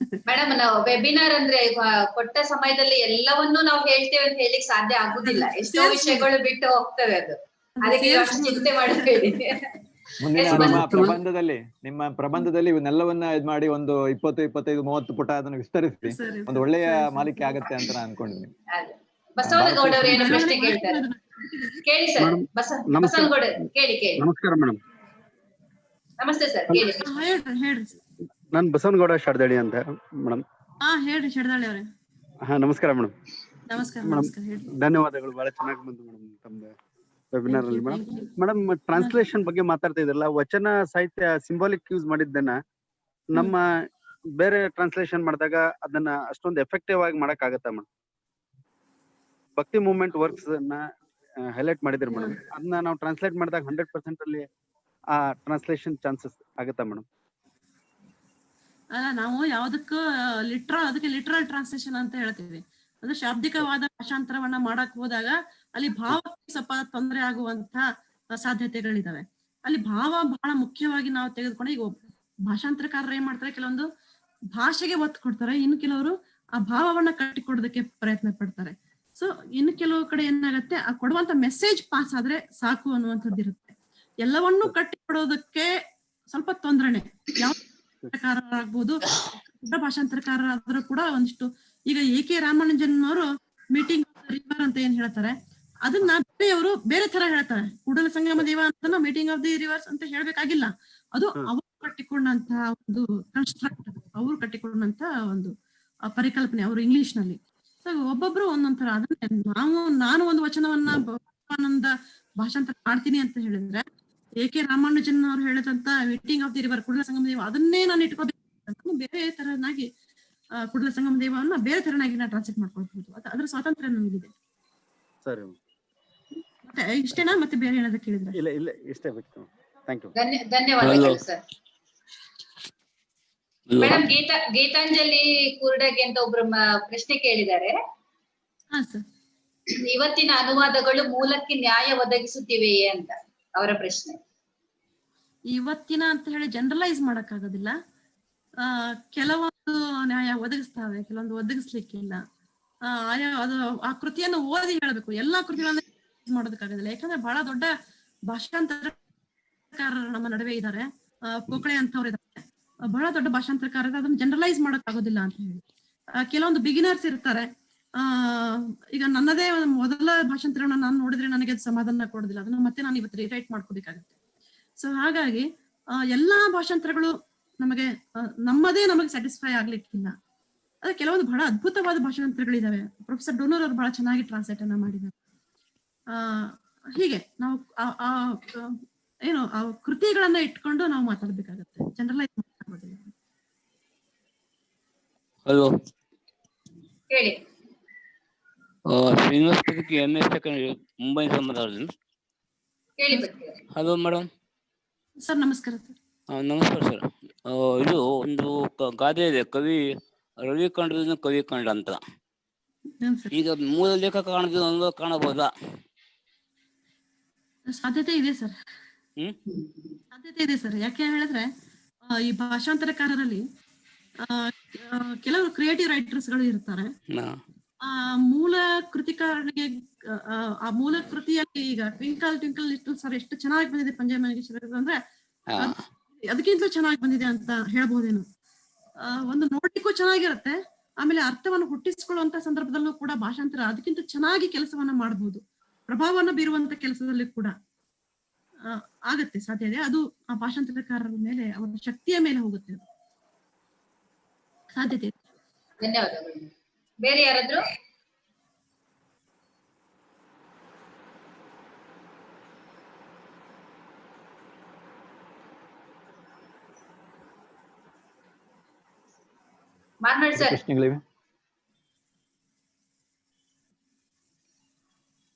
ಮೇಡಮ್, ನಾವು ವೆಬಿನಾರ್ ಅಂದ್ರೆ ಕೊಟ್ಟ ಸಮಯದಲ್ಲಿ ಎಲ್ಲವನ್ನೂ ನಾವು ಹೇಳ್ತೇವೆ ಅಂತ ಹೇಳಿಕ್ ಸಾಧ್ಯ ಆಗುದಿಲ್ಲ. ಎಷ್ಟೋ ವಿಷಯಗಳು ಬಿಟ್ಟು ಹೋಗ್ತವೆ. ಅದು ಅದಕ್ಕೆ ಅಷ್ಟು ಚಿಂತೆ ಮಾಡಬೇಡಿ. ಮುಂದಿನ ನಿಮ್ಮ ಪ್ರಬಂಧದಲ್ಲಿ ಇವನ್ನೆಲ್ಲವನ್ನ ಇದ್ ಮಾಡಿ ಒಂದು 20-25-30 ಪುಟ ಅದನ್ನು ವಿಸ್ತರಿಸಿ ಒಂದು ಒಳ್ಳೆಯ ಮಾಲಿಕೆ ಆಗತ್ತೆ ಅಂತ ನಾನು ಅನ್ಕೊಂಡಿದ್ದೀನಿ. ಬಸವನಗೌಡ ಅವರು ಏನು ಪ್ರಶ್ನೆ ಕೇಳ್ತಾರೆ ಕೇಳಿ ಸರ್. ಬಸವನಗೌಡ ಕೇಳಿ. ನಮಸ್ಕಾರ ಮೇಡಮ್. ನಮಸ್ತೆ ಸರ್, ಕೇಳಿ. ನಾನು ಬಸವನಗೌಡ ಶಡ್ದಳ್ಳಿ ಅಂತ ಮೇಡಮ್. ಹೇಳ್ರಿ ಶಡ್ದಳ್ಳಿ ಅವರೇ. ನಮಸ್ಕಾರ ಮೇಡಮ್. ನಮಸ್ಕಾರ. ಧನ್ಯವಾದಗಳು, ಬಹಳ ಚೆನ್ನಾಗಿ ಬಂತು ಮೇಡಮ್ ತಮ್ಮದು ವೆಬಿನಾರ್ ಅಲ್ಲಿ. ಮೇಡಮ್ ಟ್ರಾನ್ಸ್ಲೇಷನ್ ಬಗ್ಗೆ ಮಾತಾಡ್ತಾ ಇದ್ರಲ್ಲ, ವಚನ ಸಾಹಿತ್ಯ ಸಿಂಬಾಲಿಕ್ ಯೂಸ್ ಮಾಡಿದ್ದನ್ನ ನಮ್ಮ ಬೇರೆ ಟ್ರಾನ್ಸ್ಲೇಷನ್ ಮಾಡಿದಾಗ ಅದನ್ನ ಅಷ್ಟೊಂದು ಎಫೆಕ್ಟಿವ್ ಆಗಿ ಮಾಡಕ್ ಆಗತ್ತಾ ಮೇಡಮ್? ಭಕ್ತಿ ಮೂವ್ಮೆಂಟ್ ವರ್ಕ್ಸ್ ಅನ್ನ ಹೈಲೈಟ್ ಮಾಡಿದ್ರಿ ಮೇಡಮ್, ಅದನ್ನ ನಾವು ಟ್ರಾನ್ಸ್ಲೇಟ್ ಮಾಡಿದಾಗ 100% ಅಲ್ಲಿ ಆ ಟ್ರಾನ್ಸ್ಲೇಷನ್ ಚಾನ್ಸಸ್ ಆಗತ್ತಾ ಮೇಡಮ್? ಅಲ್ಲ, ನಾವು ಯಾವ್ದಕ್ಕೂ ಅದಕ್ಕೆ ಲಿಟ್ರಲ್ ಟ್ರಾನ್ಸ್ಲೇಷನ್ ಅಂತ ಹೇಳ್ತೀವಿ. ಅಂದ್ರೆ ಶಾಬ್ದಿಕವಾದ ಭಾಷಾಂತರವನ್ನ ಮಾಡಕ್ ಹೋದಾಗ ಅಲ್ಲಿ ಭಾವಕ್ಕೆ ಸ್ವಲ್ಪ ತೊಂದರೆ ಆಗುವಂತ ಸಾಧ್ಯತೆಗಳಿದಾವೆ. ಅಲ್ಲಿ ಭಾವ ಬಹಳ ಮುಖ್ಯವಾಗಿ ನಾವು ತೆಗೆದುಕೊಂಡು, ಈಗ ಭಾಷಾಂತರಕಾರರು ಏನ್ ಮಾಡ್ತಾರೆ, ಕೆಲವೊಂದು ಭಾಷೆಗೆ ಒತ್ತು ಕೊಡ್ತಾರೆ, ಇನ್ನು ಕೆಲವರು ಆ ಭಾವವನ್ನ ಕಟ್ಟಿಕೊಡೋದಕ್ಕೆ ಪ್ರಯತ್ನ ಪಡ್ತಾರೆ. ಸೊ ಇನ್ನು ಕೆಲವು ಕಡೆ ಏನಾಗತ್ತೆ, ಆ ಕೊಡುವಂತ ಮೆಸೇಜ್ ಪಾಸ್ ಆದ್ರೆ ಸಾಕು ಅನ್ನುವಂಥದ್ದು ಇರುತ್ತೆ. ಎಲ್ಲವನ್ನೂ ಕಟ್ಟಿಕೊಡೋದಕ್ಕೆ ಸ್ವಲ್ಪ ತೊಂದರೆನೆ. ಯಾವ ಭಾಷಾಂತರಕಾರರಾಗ್ಬೋದು, ದೊಡ್ಡ ಭಾಷಾಂತರಕಾರರಾದ್ರೂ ಕೂಡ ಒಂದಿಷ್ಟು, ಈಗ A.K. ರಾಮಾನುಜನ್ ಅವರು ಮೀಟಿಂಗ್ ರಿವರ್ ಅಂತ ಏನ್ ಹೇಳ್ತಾರೆ, ಅದನ್ನ ಬೇರೆಯವರು ಬೇರೆ ತರ ಹೇಳ್ತಾರೆ. ಕೂಡಲ ಸಂಗಮ ದೇವ ಅಂತ ಮೀಟಿಂಗ್ ಆಫ್ ದಿ ರಿವರ್ಸ್ ಅಂತ ಹೇಳ್ಬೇಕಾಗಿಲ್ಲ. ಅದು ಅವರು ಕಟ್ಟಿಕೊಂಡಂತ ಒಂದು ಕನ್ಸ್ಟ್ರಕ್ಟ್, ಅವ್ರು ಕಟ್ಟಿಕೊಂಡಂತ ಒಂದು ಪರಿಕಲ್ಪನೆ ಅವರು ಇಂಗ್ಲಿಷ್ ನಲ್ಲಿ. ಸೊ ಒಬ್ಬೊಬ್ರು ಒಂದೊಂಥರ. ಅದನ್ನೇ ನಾನು ಒಂದು ವಚನವನ್ನ ಭಾಷಾಂತರ ಮಾಡ್ತೀನಿ ಅಂತ ಹೇಳಿದ್ರೆ, A.K. ರಾಮಾನುಜನ್ ಅವ್ರು ಹೇಳಿದಂತ meeting of the river, Kudala Sangama Deva, ಅದನ್ನೇ ನಾನು ಇಟ್ಕೋಬೇಕು. ಬೇರೆ ತರನಾಗಿ ಕೂಡಲ ಸಂಗಮ ದೇವವನ್ನ ಬೇರೆ ತರನಾಗಿ ನಾವು ಟ್ರಾನ್ಸ್ಲೇಟ್ ಮಾಡ್ಕೊಳ್ಬಹುದು. ಅದ್ರ ಸ್ವಾತಂತ್ರ್ಯ ನಮಗಿದೆ. ಸರಿ, ಮತ್ತೆ ಇಷ್ಟೇನಾ, ಮತ್ತೆ ಬೇರೆ ಏನಾದ್ರು ಕೇಳಿದ್ರೆ? ಇಲ್ಲ ಇಷ್ಟೇ ಬೇಕು. Thank you. ಧನ್ಯವಾದಗಳು ಸರ್. ಮೇಡಮ್, ಗೀತಾಂಜಲಿ ಕೂರ್ಡಗೆ ಅಂತ ಒಬ್ರು ಪ್ರಶ್ನೆ ಕೇಳಿದ್ದಾರೆ. ಹಾ ಸರ್. ಇವತ್ತಿನ ಅನುವಾದಗಳು ಮೂಲಕ್ಕೆ ನ್ಯಾಯ ಒದಗಿಸುತ್ತಿವೆಯೇ ಅಂತ ಅವರ ಪ್ರಶ್ನೆ. ಇವತ್ತಿನ ಅಂತ ಹೇಳಿ ಜನರಲೈಸ್ ಮಾಡಕ್ ಆಗೋದಿಲ್ಲ. ಕೆಲವೊಂದು ನ್ಯಾಯ ಒದಗಿಸ್ತವೆ, ಕೆಲವೊಂದು ಒದಗಿಸ್ಲಿಕ್ಕಿಲ್ಲ. ಅದು ಆ ಕೃತಿಯನ್ನು ಓದಿ ಹೇಳ್ಬೇಕು, ಎಲ್ಲಾ ಕೃತಿಗಳನ್ನ ಮಾಡೋದಕ್ಕಾಗೋದಿಲ್ಲ. ಯಾಕಂದ್ರೆ ಬಹಳ ದೊಡ್ಡ ಭಾಷಾಂತರಕಾರರು ನಮ್ಮ ನಡುವೆ ಇದ್ದಾರೆ. ಕೋಕಳೆ ಅಂತವ್ರು ಇದ್ದಾರೆ, ಬಹಳ ದೊಡ್ಡ ಭಾಷಾಂತರಕಾರ. ಅದನ್ನ ಜನರಲೈಸ್ ಮಾಡಕ್ ಆಗೋದಿಲ್ಲ ಅಂತ ಹೇಳಿ ಕೆಲವೊಂದು ಬಿಗಿನರ್ಸ್ ಇರ್ತಾರೆ. ಈಗ ನನ್ನದೇ ಮೊದಲ ಭಾಷಾಂತರವನ್ನು ನಾನು ನೋಡಿದ್ರೆ ನನಗೆ ಅದು ಸಮಾಧಾನ ಕೊಡೋದಿಲ್ಲ, ಅದನ್ನ ಮತ್ತೆ ನಾನು ಇವತ್ತು ರಿರೈಟ್ ಮಾಡ್ಕೋಬೇಕಾಗುತ್ತೆ. ಸೊ ಹಾಗಾಗಿ ಎಲ್ಲಾ ಭಾಷಾಂತರಗಳು ನಮಗೆ ನಮಗೆ ಸ್ಯಾಟಿಸ್ಫೈ ಆಗ್ಲಿಕ್ಕಿಲ್ಲ. ಅದೇ ಕೆಲವೊಂದು ಬಹಳ ಅದ್ಭುತವಾದ ಭಾಷಾಂತರಗಳಿದಾವೆ. ಪ್ರೊಫೆಸರ್ ಡೋನರ್ ಅವರು ಬಹಳ ಚೆನ್ನಾಗಿ ಟ್ರಾನ್ಸ್ಲೇಟ್ ಅನ್ನ ಮಾಡಿದ್ದಾರೆ. ಹೀಗೆ ನಾವು ಏನು ಆ ಕೃತಿಗಳನ್ನ ಇಟ್ಕೊಂಡು ನಾವು ಮಾತಾಡ್ಬೇಕಾಗತ್ತೆ, ಜನರಲೈಸ್ ಮಾಡೋದಿಲ್ಲ. ಹಲೋ ಹೇಳಿ. ಶ್ರೀನಿವಾಸ್ ಪದಕಿ MS ಮುಂಬೈ ಮಾತಾಡ್ತೀನಿ. ಹೇಳಿ. Hello madam. ಸರ್ ನಮಸ್ಕಾರ. ಸರ್ ನಮಸ್ಕಾರ ಸರ್. ಇದು ಒಂದು ಗಾದೆ ಇದೆ, ಕವಿ ರವಿ ಕಂಡದಿಂದ ಕವಿ ಕಂಡ ಅಂತ. ಈಗ ಮೂಲ ಲೇಖಕ ಕಾಣದ ಕಾಣಬಹುದಾ? ಸಾಧ್ಯತೆ ಇದೆ ಸರ್, ಸಾಧ್ಯತೆ ಇದೆ ಸರ್. ಯಾಕೆ ಹೇಳಿದ್ರೆ ಈ ಭಾಷಾಂತರಕಾರರಲ್ಲಿ ಕೆಲವರು ಕ್ರಿಯೇಟಿವ್ ರೈಟರ್ಸ್ ಗಳು ಇರ್ತಾರೆ. ಮೂಲ ಕೃತಿಕಾರನಿಗೆ ಆ ಮೂಲ ಕೃತಿಯಲ್ಲಿ ಈಗ ಟ್ವಿಂಕಲ್ ಟ್ವಿಂಕಲ್ ಲಿಟಲ್ ಸ್ಟಾರ್ ಎಷ್ಟು ಚೆನ್ನಾಗಿ ಬಂದಿದೆ ಪಂಜಾಬ್ ಅಂದ್ರೆ ಅದಕ್ಕಿಂತ ಚೆನ್ನಾಗಿ ಬಂದಿದೆ ಅಂತ ಹೇಳ್ಬಹುದೇನು. ಒಂದು ನೋಡ್ಲಿಕ್ಕೂ ಚೆನ್ನಾಗಿರುತ್ತೆ, ಆಮೇಲೆ ಅರ್ಥವನ್ನು ಹುಟ್ಟಿಸ್ಕೊಳ್ಳುವಂತ ಸಂದರ್ಭದಲ್ಲೂ ಕೂಡ ಭಾಷಾಂತರ ಅದಕ್ಕಿಂತ ಚೆನ್ನಾಗಿ ಕೆಲಸವನ್ನ ಮಾಡಬಹುದು, ಪ್ರಭಾವವನ್ನು ಬೀರುವಂತ ಕೆಲಸದಲ್ಲಿ ಕೂಡ ಆಗತ್ತೆ, ಸಾಧ್ಯ ಇದೆ. ಅದು ಆ ಭಾಷಾಂತರಕಾರರ ಮೇಲೆ, ಅವರ ಶಕ್ತಿಯ ಮೇಲೆ ಹೋಗುತ್ತೆ, ಸಾಧ್ಯತೆ ಇದೆ. ಧನ್ಯವಾದಗಳು. ಬೇರೆ ಯಾರಾದ್ರೂ? ಮಾರ್ನಾಡ್ ಸರ್, ಪ್ರಶ್ನೆಗಳಿವೆ?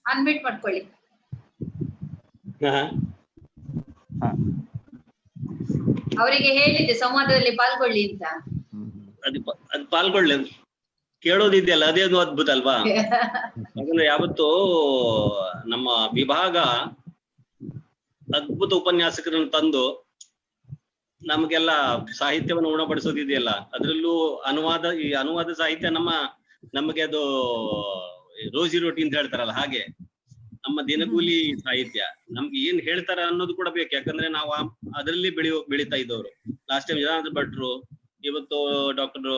ಅನ್ಮ್ಯೂಟ್ ಮಾಡ್ಕೊಳ್ಳಿ. ಅವರಿಗೆ ಹೇಳಿದ್ದೆ ಸಂವಾದದಲ್ಲಿ ಪಾಲ್ಗೊಳ್ಳಿ ಅಂತ. ಅದು ಪಾಲ್ಗೊಳ್ಳಿ, ಕೇಳೋದಿದೆಯಲ್ಲ ಅದೇ ಒಂದು ಅದ್ಭುತ ಅಲ್ವಾ. ಯಾಕಂದ್ರೆ ಯಾವತ್ತೂ ನಮ್ಮ ವಿಭಾಗ ಅದ್ಭುತ ಉಪನ್ಯಾಸಕರನ್ನು ತಂದು ನಮ್ಗೆಲ್ಲ ಸಾಹಿತ್ಯವನ್ನು ಉಣಬಡಿಸೋದಿದೆಯಲ್ಲ, ಅದ್ರಲ್ಲೂ ಈ ಅನುವಾದ ಸಾಹಿತ್ಯ ನಮಗೆ ಅದು ರೋಜಿ ರೋಟಿ ಅಂತ ಹೇಳ್ತಾರಲ್ಲ, ಹಾಗೆ ನಮ್ಮ ದಿನಗೂಲಿ ಸಾಹಿತ್ಯ. ನಮ್ಗೆ ಏನ್ ಹೇಳ್ತಾರ ಅನ್ನೋದು ಕೂಡ ಬೇಕು, ಯಾಕಂದ್ರೆ ನಾವು ಅದರಲ್ಲಿ ಬೆಳೀತಾ ಇದ್ದವರು. ಲಾಸ್ಟ್ ಟೈಮ್ ಜನಾರ್ದನ್ ಭಟ್ರು, ಇವತ್ತು ಡಾಕ್ಟರ್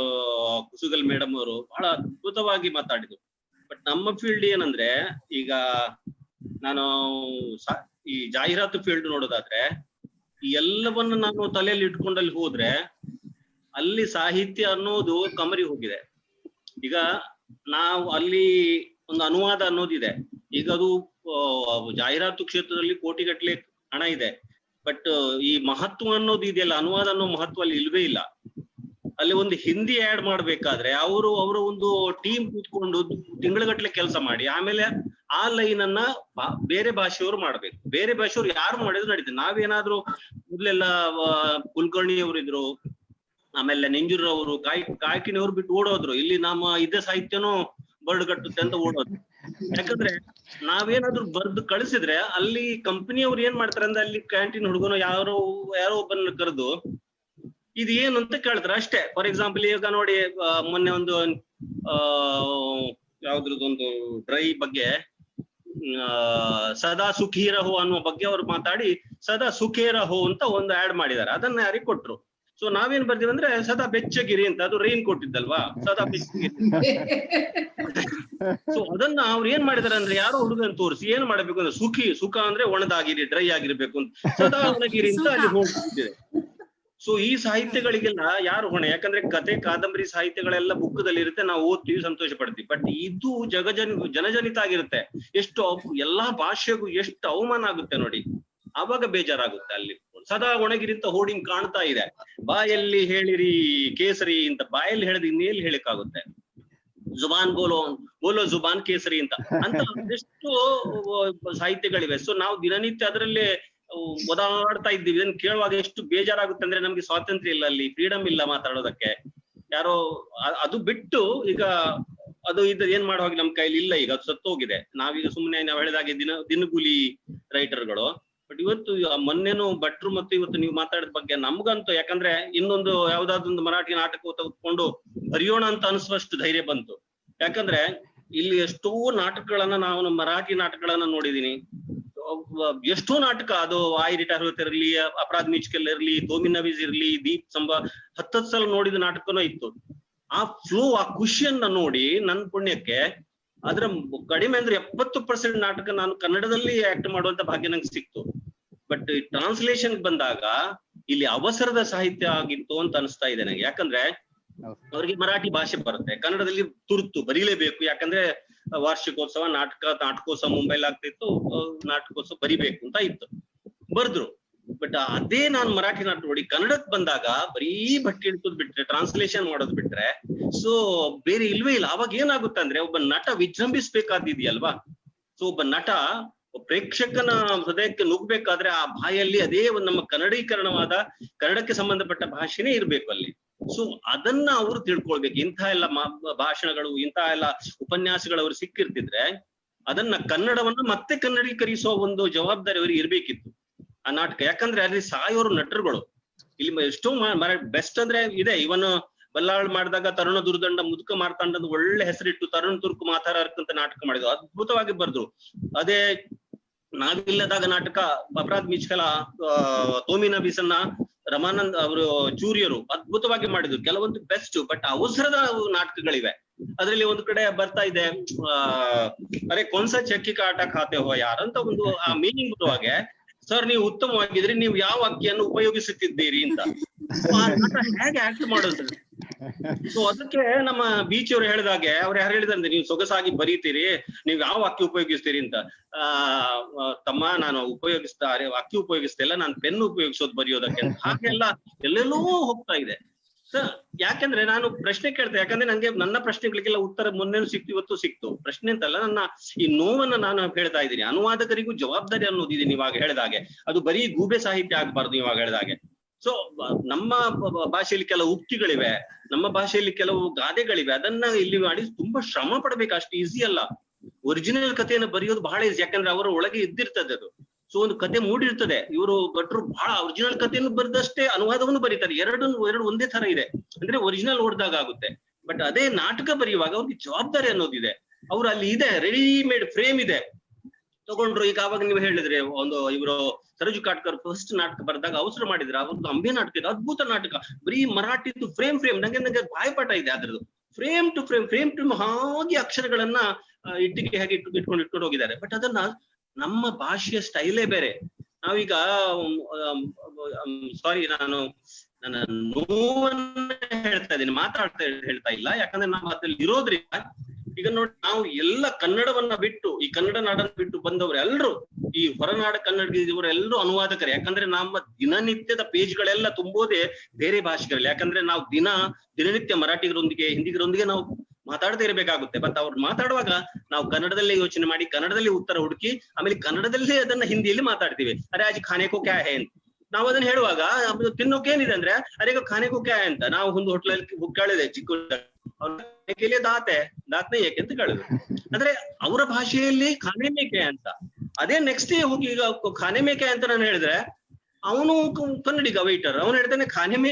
ಕುಸುಗಲ್ ಮೇಡಮ್ ಅವರು ಬಹಳ ಅದ್ಭುತವಾಗಿ ಮಾತಾಡಿದ್ರು. ಬಟ್ ನಮ್ಮ ಫೀಲ್ಡ್ ಏನಂದ್ರೆ, ಈಗ ನಾನು ಈ ಜಾಹೀರಾತು ಫೀಲ್ಡ್ ನೋಡೋದಾದ್ರೆ, ಈ ಎಲ್ಲವನ್ನು ನಾನು ತಲೆಯಲ್ಲಿ ಇಟ್ಕೊಂಡಲ್ಲಿ ಹೋದ್ರೆ ಅಲ್ಲಿ ಸಾಹಿತ್ಯ ಅನ್ನೋದು ಕಮರಿ ಹೋಗಿದೆ. ಈಗ ನಾವು ಅಲ್ಲಿ ಒಂದು ಅನುವಾದ ಅನ್ನೋದಿದೆ, ಈಗ ಅದು ಜಾಹೀರಾತು ಕ್ಷೇತ್ರದಲ್ಲಿ ಕೋಟಿಗಟ್ಟಲೆ ಹಣ ಇದೆ. ಬಟ್ ಈ ಮಹತ್ವ ಅನ್ನೋದು ಇದೆಯಲ್ಲ, ಅನುವಾದ ಅನ್ನೋ ಮಹತ್ವ ಅಲ್ಲಿ ಇಲ್ವೇ ಇಲ್ಲ. ಅಲ್ಲಿ ಒಂದು ಹಿಂದಿ ಆಡ್ ಮಾಡ್ಬೇಕಾದ್ರೆ ಅವರು ಒಂದು ಟೀಮ್ ಕೂತ್ಕೊಂಡು ತಿಂಗಳಗಟ್ಲೆ ಕೆಲಸ ಮಾಡಿ, ಆಮೇಲೆ ಆ ಲೈನ್ ಅನ್ನ ಬೇರೆ ಭಾಷೆಯವರು ಮಾಡ್ಬೇಕು. ಬೇರೆ ಭಾಷೆಯವರು ಯಾರು ಮಾಡಿದ್ರು ನಡೀತದೆ. ನಾವೇನಾದ್ರೂ ಮೊದ್ಲೆಲ್ಲ ಕುಲಕರ್ಣಿ ಅವರು ಇದ್ರು, ಆಮೇಲೆ ನೆಂಜೂರ್ ಅವರು, ಕಾಯ್ಕಿಣಿಯವ್ರು ಬಿಟ್ಟು ಓಡೋದ್ರು. ಇಲ್ಲಿ ನಮ್ಮ ಇದೇ ಸಾಹಿತ್ಯನೂ ಬರ್ಡ್ಗಟ್ಟುತ್ತೆ ಅಂತ ಓಡೋದು. ಯಾಕಂದ್ರೆ ನಾವೇನಾದ್ರೂ ಬರ್ದು ಕಳಿಸಿದ್ರೆ ಅಲ್ಲಿ ಕಂಪನಿಯವ್ರು ಏನ್ ಮಾಡ್ತಾರೆ ಅಂದ್ರೆ, ಅಲ್ಲಿ ಕ್ಯಾಂಟೀನ್ ಹುಡುಗನು ಯಾರೋ ಒಬ್ಬನ ಕರೆದು ಇದು ಏನು ಅಂತ ಕೇಳ್ತಾರೆ ಅಷ್ಟೇ. ಫಾರ್ ಎಕ್ಸಾಂಪಲ್ ಈಗ ನೋಡಿ, ಮೊನ್ನೆ ಒಂದು ಯಾವ್ದ್ರದ್ದೊಂದು ಡ್ರೈ ಬಗ್ಗೆ, ಸದಾ ಸುಖೀರಹೋ ಅನ್ನುವ ಬಗ್ಗೆ ಅವ್ರು ಮಾತಾಡಿ ಸದಾ ಸುಖೇರಹೋ ಅಂತ ಒಂದು ಆಡ್ ಮಾಡಿದ್ದಾರೆ. ಅದನ್ನ ಯಾರಿಗೆ ಕೊಟ್ರು. ಸೊ ನಾವೇನ್ ಬರ್ತೀವಿ ಅಂದ್ರೆ ಸದಾ ಬೆಚ್ಚಗಿರಿ ಅಂತ, ಅದು ರೈನ್ ಕೊಟ್ಟಿದ್ದಲ್ವಾ, ಸದಾ ಬೆಚ್ಚಗಿರಿ. ಸೊ ಅದನ್ನ ಅವ್ರು ಏನ್ ಮಾಡಿದಾರೆ ಅಂದ್ರೆ, ಯಾರೋ ಹುಡುಗನ್ ತೋರಿಸಿ ಏನ್ ಮಾಡ್ಬೇಕು ಅಂದ್ರೆ, ಸುಖ ಅಂದ್ರೆ ಒಣದಾಗಿರಿ, ಡ್ರೈ ಆಗಿರ್ಬೇಕು ಅಂತ, ಸದಾ ಒಣಗಿರಿ ಅಂತ ಅಲ್ಲಿ ಹೋಗ್ತಿದೆ. ಸೊ ಈ ಸಾಹಿತ್ಯಗಳಿಗೆಲ್ಲ ಯಾರು ಹೊಣೆ? ಯಾಕಂದ್ರೆ ಕತೆ ಕಾದಂಬರಿ ಸಾಹಿತ್ಯಗಳೆಲ್ಲ ಬುಕ್ಕದಲ್ಲಿ ಇರುತ್ತೆ, ನಾವು ಓದ್ತೀವಿ, ಸಂತೋಷ ಪಡ್ತೀವಿ. ಬಟ್ ಇದು ಜನಜನಿತ ಆಗಿರುತ್ತೆ. ಎಷ್ಟು ಎಲ್ಲಾ ಭಾಷೆಗೂ ಎಷ್ಟು ಅವಮಾನ ಆಗುತ್ತೆ ನೋಡಿ, ಆವಾಗ ಬೇಜಾರಾಗುತ್ತೆ. ಅಲ್ಲಿ ಸದಾ ಒಣಗಿರಿ ಅಂತ ಹೋರ್ಡಿಂಗ್ ಕಾಣ್ತಾ ಇದೆ. ಬಾಯಲ್ಲಿ ಹೇಳಿರಿ ಕೇಸರಿ ಅಂತ, ಬಾಯಲ್ಲಿ ಹೇಳಿದ್ರೆ ಇನ್ನೇಲಿ ಹೇಳಿಕ್ಕಾಗುತ್ತೆ. ಜುಬಾನ್ ಬೋಲೋ ಜುಬಾನ್ ಕೇಸರಿ ಅಂತ ಎಷ್ಟು ಸಾಹಿತ್ಯಗಳಿವೆ. ಸೊ ನಾವು ದಿನನಿತ್ಯ ಅದರಲ್ಲೇ ಓದಾಡ್ತಾ ಇದ್ದೀವಿ. ಇದನ್ನ ಕೇಳುವಾಗ ಎಷ್ಟು ಬೇಜಾರಾಗುತ್ತೆ ಅಂದ್ರೆ, ನಮ್ಗೆ ಸ್ವಾತಂತ್ರ್ಯ ಇಲ್ಲ, ಅಲ್ಲಿ ಫ್ರೀಡಮ್ ಇಲ್ಲ ಮಾತಾಡೋದಕ್ಕೆ. ಯಾರೋ ಅದು ಬಿಟ್ಟು ಈಗ ಇದು ಏನ್ ಮಾಡುವಾಗ ನಮ್ ಕೈಲಿ ಇಲ್ಲ, ಈಗ ಅದು ಸತ್ತೋಗಿದೆ. ನಾವೀಗ ಸುಮ್ಮನೆ ನಾವು ಹೇಳಿದಾಗೆ ದಿನಗೂಲಿ ರೈಟರ್ಗಳು ಬಟ್ ಇವತ್ತು ಮೊನ್ನೆನು ಭಟ್ರು ಮತ್ತು ಇವತ್ತು ನೀವು ಮಾತಾಡಿದ ಬಗ್ಗೆ ನಮ್ಗಂತೂ, ಯಾಕಂದ್ರೆ ಇನ್ನೊಂದು ಯಾವ್ದಾದೊಂದು ಮರಾಠಿ ನಾಟಕ ತೆಗೆದುಕೊಂಡು ಬರೆಯೋಣ ಅಂತ ಅನಿಸುವಷ್ಟು ಧೈರ್ಯ ಬಂತು. ಯಾಕಂದ್ರೆ ಇಲ್ಲಿ ಎಷ್ಟೋ ನಾಟಕಗಳನ್ನ ನಾವು ಮರಾಠಿ ನಾಟಕಗಳನ್ನ ನೋಡಿದೀನಿ. ಎಷ್ಟೋ ನಾಟಕ, ಅದು ಆಯ್ ರಿಟೈರ್ ಇರಲಿ, ಅಪರಾಧ ಮ್ಯೂಸಿಕಲ್ ಇರ್ಲಿ, ತೋಮಿನ್ ನವೀಸ್ ಇರ್ಲಿ, ದೀಪ್ ಸಂಭ 10 ಸಲ ನೋಡಿದ ನಾಟಕನೂ ಇತ್ತು. ಆ ಫ್ಲೋ, ಆ ಖುಷಿಯನ್ನ ನೋಡಿ ನನ್ನ ಪುಣ್ಯಕ್ಕೆ ಅದ್ರ ಕಡಿಮೆ ಅಂದ್ರೆ 70% ನಾಟಕ ನಾನು ಕನ್ನಡದಲ್ಲಿ ಆಕ್ಟ್ ಮಾಡುವಂತ ಭಾಗ್ಯ ನಂಗೆ ಸಿಕ್ತು. ಬಟ್ ಟ್ರಾನ್ಸ್ಲೇಷನ್ ಬಂದಾಗ ಇಲ್ಲಿ ಅವಸರದ ಸಾಹಿತ್ಯ ಆಗಿತ್ತು ಅಂತ ಅನಿಸ್ತಾ ಇದೆ ನನಗೆ. ಯಾಕಂದ್ರೆ ಅವ್ರಿಗೆ ಮರಾಠಿ ಭಾಷೆ ಬರುತ್ತೆ, ಕನ್ನಡದಲ್ಲಿ ತುರ್ತು ಬರೀಲೇಬೇಕು. ಯಾಕಂದ್ರೆ ವಾರ್ಷಿಕೋತ್ಸವ ನಾಟಕೋತ್ಸವ ಮುಂಬೈಲಿ ಆಗ್ತಿತ್ತು, ನಾಟಕೋತ್ಸವ ಬರಿಬೇಕು ಅಂತ ಇತ್ತು, ಬರ್ದ್ರು. ಬಟ್ ಅದೇ ನಾನು ಮರಾಠಿ ನಾಟಕ ನೋಡಿ ಕನ್ನಡಕ್ಕೆ ಬಂದಾಗ ಬರೀ ಬಟ್ಟೆ ಇಳಿಸೋದ್ ಬಿಟ್ರೆ, ಟ್ರಾನ್ಸ್ಲೇಷನ್ ಮಾಡೋದ್ ಬಿಟ್ರೆ ಸೊ ಬೇರೆ ಇಲ್ವೇ ಇಲ್ಲ. ಅವಾಗ ಏನಾಗುತ್ತೆ ಅಂದ್ರೆ ಒಬ್ಬ ನಟ ವಿಜೃಂಭಿಸ್ಬೇಕಾದಿದೆಯಲ್ವಾ. ಸೊ ಒಬ್ಬ ನಟ ಪ್ರೇಕ್ಷಕನ ಹೃದಯಕ್ಕೆ ನುಗ್ಬೇಕಾದ್ರೆ ಆ ಬಾಯಲ್ಲಿ ಅದೇ ಒಂದು ನಮ್ಮ ಕನ್ನಡೀಕರಣವಾದ ಕನ್ನಡಕ್ಕೆ ಸಂಬಂಧಪಟ್ಟ ಭಾಷೆನೇ ಇರ್ಬೇಕು ಅಲ್ಲಿ. ಸೊ ಅದನ್ನ ಅವರು ತಿಳ್ಕೊಳ್ಬೇಕು. ಇಂಥ ಎಲ್ಲ ಭಾಷಣಗಳು, ಇಂಥ ಎಲ್ಲ ಉಪನ್ಯಾಸಗಳು ಅವ್ರು ಸಿಕ್ಕಿರ್ತಿದ್ರೆ ಅದನ್ನ ಕನ್ನಡವನ್ನ ಮತ್ತೆ ಕನ್ನಡೀಕರಿಸುವ ಒಂದು ಜವಾಬ್ದಾರಿ ಅವ್ರಿಗೆ ಇರ್ಬೇಕಿತ್ತು ಆ ನಾಟಕ. ಯಾಕಂದ್ರೆ ಅಲ್ಲಿ ಸಾಯೋರು ನಟರುಗಳು ಇಲ್ಲಿ ಎಷ್ಟೋ ಬೆಸ್ಟ್ ಅಂದ್ರೆ ಇದೆ. ಇವನ್ ಬಲ್ಲಾಳ್ ಮಾಡಿದಾಗ ತರುಣ ದುರ್ದಂಡ ಮುದುಕ ಮಾರ್ತಾಂಡ ಒಳ್ಳೆ ಹೆಸರಿಟ್ಟು ತರುಣ್ ತುರ್ಕು ಮಾತಾಡಕ್ಕಂತ ನಾಟಕ ಮಾಡಿದ್ರು, ಅದ್ಭುತವಾಗಿ ಬರ್ದ್ರು. ಅದೇ ನಾವಿಲ್ಲದಾಗ ನಾಟಕ ಅಪರಾಧ ಮಿಚ್ಕಲ ತೋಮಿನ ಬೀಸನ್ನ ರಮಾನಂದ್ ಅವರು ಚೂರಿಯರು ಅದ್ಭುತವಾಗಿ ಮಾಡಿದ್ರು. ಕೆಲವೊಂದು ಬೆಸ್ಟ್, ಬಟ್ ಅವಸರದ ನಾಟಕಗಳಿವೆ. ಅದ್ರಲ್ಲಿ ಒಂದು ಕಡೆ ಬರ್ತಾ ಇದೆ ಅರೆ ಕೊಂಸ ಚಕ್ಕಿ ಕಾಟ ಖಾತೆ ಹೋ ಯಾರಂತ ಒಂದು ಆ ಮೀನಿಂಗ್ ಬರುವಾಗೆ, ಸರ್ ನೀವು ಉತ್ತಮವಾಗಿದ್ರೆ ನೀವು ಯಾವ ಅಕ್ಕಿಯನ್ನು ಉಪಯೋಗಿಸುತ್ತಿದ್ದೀರಿ ಅಂತ ಹೇಗೆ ಆಕ್ಟ್ ಮಾಡೋದು. ಸೊ ಅದಕ್ಕೆ ನಮ್ಮ ಬೀಚ್ ಅವರು ಹೇಳಿದಾಗೆ ಅವ್ರು ಯಾರು ಹೇಳಿದಂದ್ರೆ ನೀವು ಸೊಗಸಾಗಿ ಬರೀತೀರಿ, ನೀವು ಯಾವ ಅಕ್ಕಿ ಉಪಯೋಗಿಸ್ತೀರಿ ಅಂತ. ತಮ್ಮ ನಾನು ಅಕ್ಕಿ ಉಪಯೋಗಿಸ್ತಿಲ್ಲ, ನಾನು ಪೆನ್ ಉಪಯೋಗಿಸೋದು ಬರೆಯೋದಕ್ಕೆ ಅಂತ. ಹಾಗೆಲ್ಲ ಎಲ್ಲೆಲ್ಲೋ ಹೋಗ್ತಾ ಇದೆ. ಯಾಕಂದ್ರೆ ನಾನು ಪ್ರಶ್ನೆ ಕೇಳ್ತೆ, ಯಾಕಂದ್ರೆ ನಂಗೆ ನನ್ನ ಪ್ರಶ್ನೆಗಳಿಗೆಲ್ಲ ಉತ್ತರ ಮೊನ್ನೆನೂ ಸಿಕ್ತು, ಇವತ್ತು ಸಿಕ್ತು. ಪ್ರಶ್ನೆ ಅಂತಲ್ಲ, ನನ್ನ ಈ ನೋವನ್ನ ನಾನು ಹೇಳ್ತಾ ಇದ್ದೀನಿ. ಅನುವಾದಕರಿಗೂ ಜವಾಬ್ದಾರಿ ಅನ್ನೋದಿದೆ ನೀವಾಗ ಹೇಳಿದಾಗೆ. ಅದು ಬರೀ ಗೂಬೆ ಸಾಹಿತ್ಯ ಆಗ್ಬಾರ್ದು ನೀವಾಗ ಹೇಳಿದಾಗೆ. ಸೊ ನಮ್ಮ ಭಾಷೆಯಲ್ಲಿ ಕೆಲವು ಉಕ್ತಿಗಳಿವೆ, ನಮ್ಮ ಭಾಷೆಯಲ್ಲಿ ಕೆಲವು ಗಾದೆಗಳಿವೆ, ಅದನ್ನ ಇಲ್ಲಿ ಮಾಡಿ ತುಂಬಾ ಶ್ರಮ ಪಡ್ಬೇಕು. ಅಷ್ಟು ಈಸಿ ಅಲ್ಲ. ಒರಿಜಿನಲ್ ಕಥೆಯನ್ನು ಬರೆಯೋದು ಬಹಳ ಈಸಿ, ಯಾಕಂದ್ರೆ ಅವರ ಒಳಗೆ ಇದ್ದಿರ್ತದೆ ಅದು. ಸೊ ಒಂದು ಕತೆ ಮೂಡಿರ್ತದೆ. ಇವರು ಭಟ್ರು ಬಹಳ ಒರಿಜಿನಲ್ ಕಥೆಯನ್ನು ಬರೆದಷ್ಟೇ ಅನುವಾದವನ್ನು ಬರೀತಾರೆ. ಎರಡು ಒಂದೇ ತರ ಇದೆ, ಅಂದ್ರೆ ಒರಿಜಿನಲ್ ಓಡಿದಾಗ ಆಗುತ್ತೆ. ಬಟ್ ಅದೇ ನಾಟಕ ಬರೆಯುವಾಗ ಅವ್ರಿಗೆ ಜವಾಬ್ದಾರಿ ಅನ್ನೋದಿದೆ. ಅವ್ರು ಅಲ್ಲಿ ಇದೆ, ರೆಡಿಮೇಡ್ ಫ್ರೇಮ್ ಇದೆ, ತಗೊಂಡ್ರು. ಈಗ ಆವಾಗ ನೀವು ಹೇಳಿದ್ರೆ ಒಂದು ಇವರು ಸರೋಜು ಕಾಟ್ಕರ್ ಫಸ್ಟ್ ನಾಟಕ ಬರೆದಾಗ ಅವಸರ ಮಾಡಿದ್ರೆ, ಅವ್ರದ್ದು ಅಂಬೆ ನಾಟಕ ಇದೆ, ಅದ್ಭುತ ನಾಟಕ. ಬರೀ ಮರಾಠಿದ್ದು ಫ್ರೇಮ್ ನಂಗೆ ಬಾಯ್ಪಾಠ ಇದೆ ಅದ್ರದ್ದು. ಫ್ರೇಮ್ ಟು ಫ್ರೇಮ್ ಹಾಗೆ ಅಕ್ಷರಗಳನ್ನ ಇಟ್ಟಿಗೆ ಹೇಗೆ ಇಟ್ಕೊಂಡು ಹೋಗಿದ್ದಾರೆ. ಬಟ್ ಅದನ್ನ ನಮ್ಮ ಭಾಷೆಯ ಸ್ಟೈಲೇ ಬೇರೆ. ನಾವೀಗ ಸಾರಿ, ನಾನು ನನ್ನ ನೋವನ್ನ ಹೇಳ್ತಾ ಇದ್ದೀನಿ, ಹೇಳ್ತಾ ಇಲ್ಲ. ಯಾಕಂದ್ರೆ ನಾವು ಅದ್ರಲ್ಲಿ ಇರೋದ್ರಿಂದ ಈಗ ನೋಡಿ, ನಾವು ಎಲ್ಲ ಕನ್ನಡವನ್ನ ಬಿಟ್ಟು, ಈ ಕನ್ನಡ ನಾಡನ್ನ ಬಿಟ್ಟು ಬಂದವರು ಎಲ್ಲರೂ, ಈ ಹೊರನಾಡ ಕನ್ನಡಿಗರೆಲ್ಲರೂ ಅನುವಾದಕರೇ. ಯಾಕಂದ್ರೆ ನಮ್ಮ ದಿನನಿತ್ಯದ ಪೇಜ್ಗಳೆಲ್ಲ ತುಂಬೋದೇ ಬೇರೆ ಭಾಷೆಗಳಲ್ಲಿ. ಯಾಕಂದ್ರೆ ನಾವು ದಿನನಿತ್ಯ ಮರಾಠಿಗರೊಂದಿಗೆ, ಹಿಂದಿಗರೊಂದಿಗೆ ನಾವು ಮಾತಾಡದೇ ಇರಬೇಕಾಗುತ್ತೆ. ಬಟ್ ಅವ್ರು ಮಾತಾಡುವಾಗ ನಾವು ಕನ್ನಡದಲ್ಲೇ ಯೋಚನೆ ಮಾಡಿ, ಕನ್ನಡದಲ್ಲಿ ಉತ್ತರ ಹುಡುಕಿ, ಆಮೇಲೆ ಕನ್ನಡದಲ್ಲೇ ಅದನ್ನ ಹಿಂದಿಯಲ್ಲಿ ಮಾತಾಡ್ತೀವಿ. ಅರೆ ಆಜ್ ಖಾನೆಕೋ ಕ್ಯಾ ಹೇ ಅಂತ ನಾವು ಅದನ್ನ ಹೇಳುವಾಗ, ತಿನ್ನೋಕೆ ಏನಿದೆ ಅಂದ್ರೆ ಅರೆ ಖಾನೆಕೋ ಕ್ಯಾ ಹೇ ಅಂತ. ನಾವು ಒಂದು ಹೋಟ್ಲಲ್ಲಿ ಕೇಳಿದೆ ಚಿಕ್ಕ ದಾತ್ನೇ ಏಕೆ ಅಂತ ಕೇಳಿದ್ರು. ಅಂದ್ರೆ ಅವರ ಭಾಷೆಯಲ್ಲಿ ಖಾನೆ ಮೇಕೆ ಅಂತ. ಅದೇ ನೆಕ್ಸ್ಟ್ ಡೇ ಹೋಗಿ ಈಗ ಖಾನೆ ಮೇಕೆ ಅಂತ ನಾನು ಹೇಳಿದ್ರೆ, ಅವನು ಕನ್ನಡಿಗ ವೈಟರ್, ಅವನು ಹೇಳ್ತಾನೆ ಖಾನೆ ಮೇ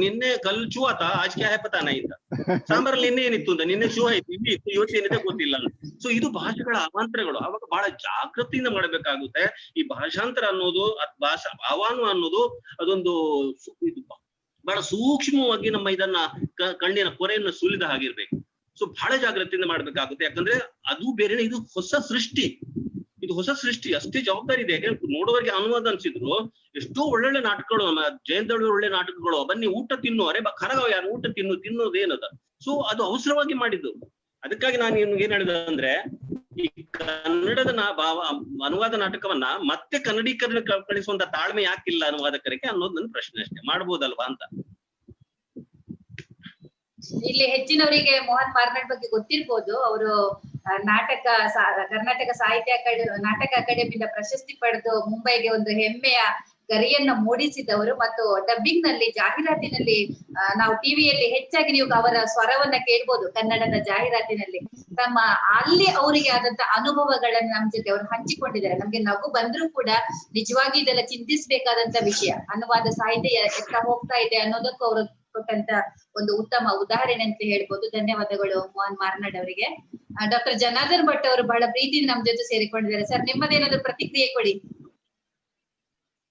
ನಿನ್ನೆ ಕಲ್ ಚೂ ಆತ ಆಜ್ ಕ್ಯಾ ಹೈ ಪತಾ ನೈ ಅಂತ. ಸಾಂಬಾರಲ್ಲಿ ನಿನ್ನೆ ಏನಿತ್ತು ಅಂತ, ನಿನ್ನೆ ಚೂ ಆಯ್ತು, ಇಲ್ಲಿ ಇತ್ತು, ಇವತ್ತೇನಿದೆ ಗೊತ್ತಿಲ್ಲ. ಸೊ ಇದು ಭಾಷೆಗಳ ಅವಾಂತರಗಳು. ಅವಾಗ ಬಹಳ ಜಾಗೃತಿಯಿಂದ ಮಾಡಬೇಕಾಗುತ್ತೆ. ಈ ಭಾಷಾಂತರ ಅನ್ನೋದು, ಭಾಷಾ ಭಾವಾನು ಅನ್ನೋದು ಅದೊಂದು ಬಹಳ ಸೂಕ್ಷ್ಮವಾಗಿ ನಮ್ಮ ಇದನ್ನ ಕಣ್ಣಿನ ಕೊರೆಯನ್ನು ಸುಲಿದ ಹಾಗಿರ್ಬೇಕು. ಸೊ ಬಹಳ ಜಾಗೃತಿಯಿಂದ ಮಾಡ್ಬೇಕಾಗುತ್ತೆ. ಯಾಕಂದ್ರೆ ಅದು ಬೇರೆ, ಇದು ಹೊಸ ಸೃಷ್ಟಿ. ಅಷ್ಟೇ ಜವಾಬ್ದಾರಿ ಇದೆ. ನೋಡುವವರಿಗೆ ಅನುವಾದ ಅನ್ಸಿದ್ರು. ಎಷ್ಟೋ ಒಳ್ಳೊಳ್ಳೆ ನಾಟಕಗಳು, ನಮ್ಮ ಜಯಂತಳಿ ಒಳ್ಳೆ ನಾಟಕಗಳು, ಬನ್ನಿ ಊಟ ತಿನ್ನು, ಅರೆ ಖರಗವ ಯಾರು ಊಟ ತಿನ್ನೋದೇನದ. ಸೊ ಅದು ಅವಸರವಾಗಿ ಮಾಡಿದ್ದು. ಅದಕ್ಕಾಗಿ ನಾನು ಏನ್ ಹೇಳಿದೆ ಅಂದ್ರೆ, ಈ ಕನ್ನಡದ ಅನುವಾದ ನಾಟಕವನ್ನ ಮತ್ತೆ ಕನ್ನಡೀಕರಣ ಕಳಿಸುವಂತ ತಾಳ್ಮೆ ಯಾಕಿಲ್ಲ ಅನುವಾದಕರಿಗೆ ಅನ್ನೋದು ನನ್ನ ಪ್ರಶ್ನೆ ಅಷ್ಟೇ. ಮಾಡ್ಬೋದಲ್ವಾ ಅಂತ. ಇಲ್ಲಿ ಹೆಚ್ಚಿನವರಿಗೆ ಮೋಹನ್ ಮಾರ್ನಾಡ್ ಬಗ್ಗೆ ಗೊತ್ತಿರ್ಬೋದು. ಅವರು ಕರ್ನಾಟಕ ಸಾಹಿತ್ಯ ನಾಟಕ ಅಕಾಡೆಮಿಯಿಂದ ಪ್ರಶಸ್ತಿ ಪಡೆದು ಮುಂಬೈಗೆ ಒಂದು ಹೆಮ್ಮೆಯ ಗರಿಯನ್ನ ಮೂಡಿಸಿದವರು ಮತ್ತು ಡಬ್ಬಿಂಗ್ ನಲ್ಲಿ ಜಾಹೀರಾತಿನಲ್ಲಿ ನಾವು ಟಿವಿಯಲ್ಲಿ ಹೆಚ್ಚಾಗಿ ನೀವು ಅವರ ಸ್ವರವನ್ನ ಕೇಳ್ಬೋದು ಕನ್ನಡದ ಜಾಹೀರಾತಿನಲ್ಲಿ. ತಮ್ಮ ಅಲ್ಲಿ ಅವರಿಗೆ ಆದಂತ ಅನುಭವಗಳನ್ನ ನಮ್ ಜೊತೆ ಅವರು ಹಂಚಿಕೊಂಡಿದ್ದಾರೆ. ನಮ್ಗೆ ನಗು ಬಂದ್ರೂ ಕೂಡ ನಿಜವಾಗಿ ಇದೆಲ್ಲ ಚಿಂತಿಸ್ಬೇಕಾದಂತ ವಿಷಯ. ಅನುವಾದ ಸಾಹಿತ್ಯ ಎತ್ತ ಹೋಗ್ತಾ ಇದೆ ಅನ್ನೋದಕ್ಕೂ ಅವರು ಕೊಟ್ಟಂತ ಒಂದು ಉತ್ತಮ ಉದಾಹರಣೆ ಅಂತ ಹೇಳ್ಬೋದು. ಧನ್ಯವಾದಗಳು ಮೋಹನ್ ಮಾರ್ನಾಡ್ ಅವರಿಗೆ. ಡಾಕ್ಟರ್ ಜನಾರ್ದನ್ ಭಟ್ ಅವರು ಬಹಳ ಪ್ರೀತಿಯಿಂದ ನಮ್ ಜೊತೆ ಸೇರಿಕೊಂಡಿದ್ದಾರೆ. ಸರ್, ನಿಮ್ಮದೇನಾದ್ರು ಪ್ರತಿಕ್ರಿಯೆ ಕೊಡಿ.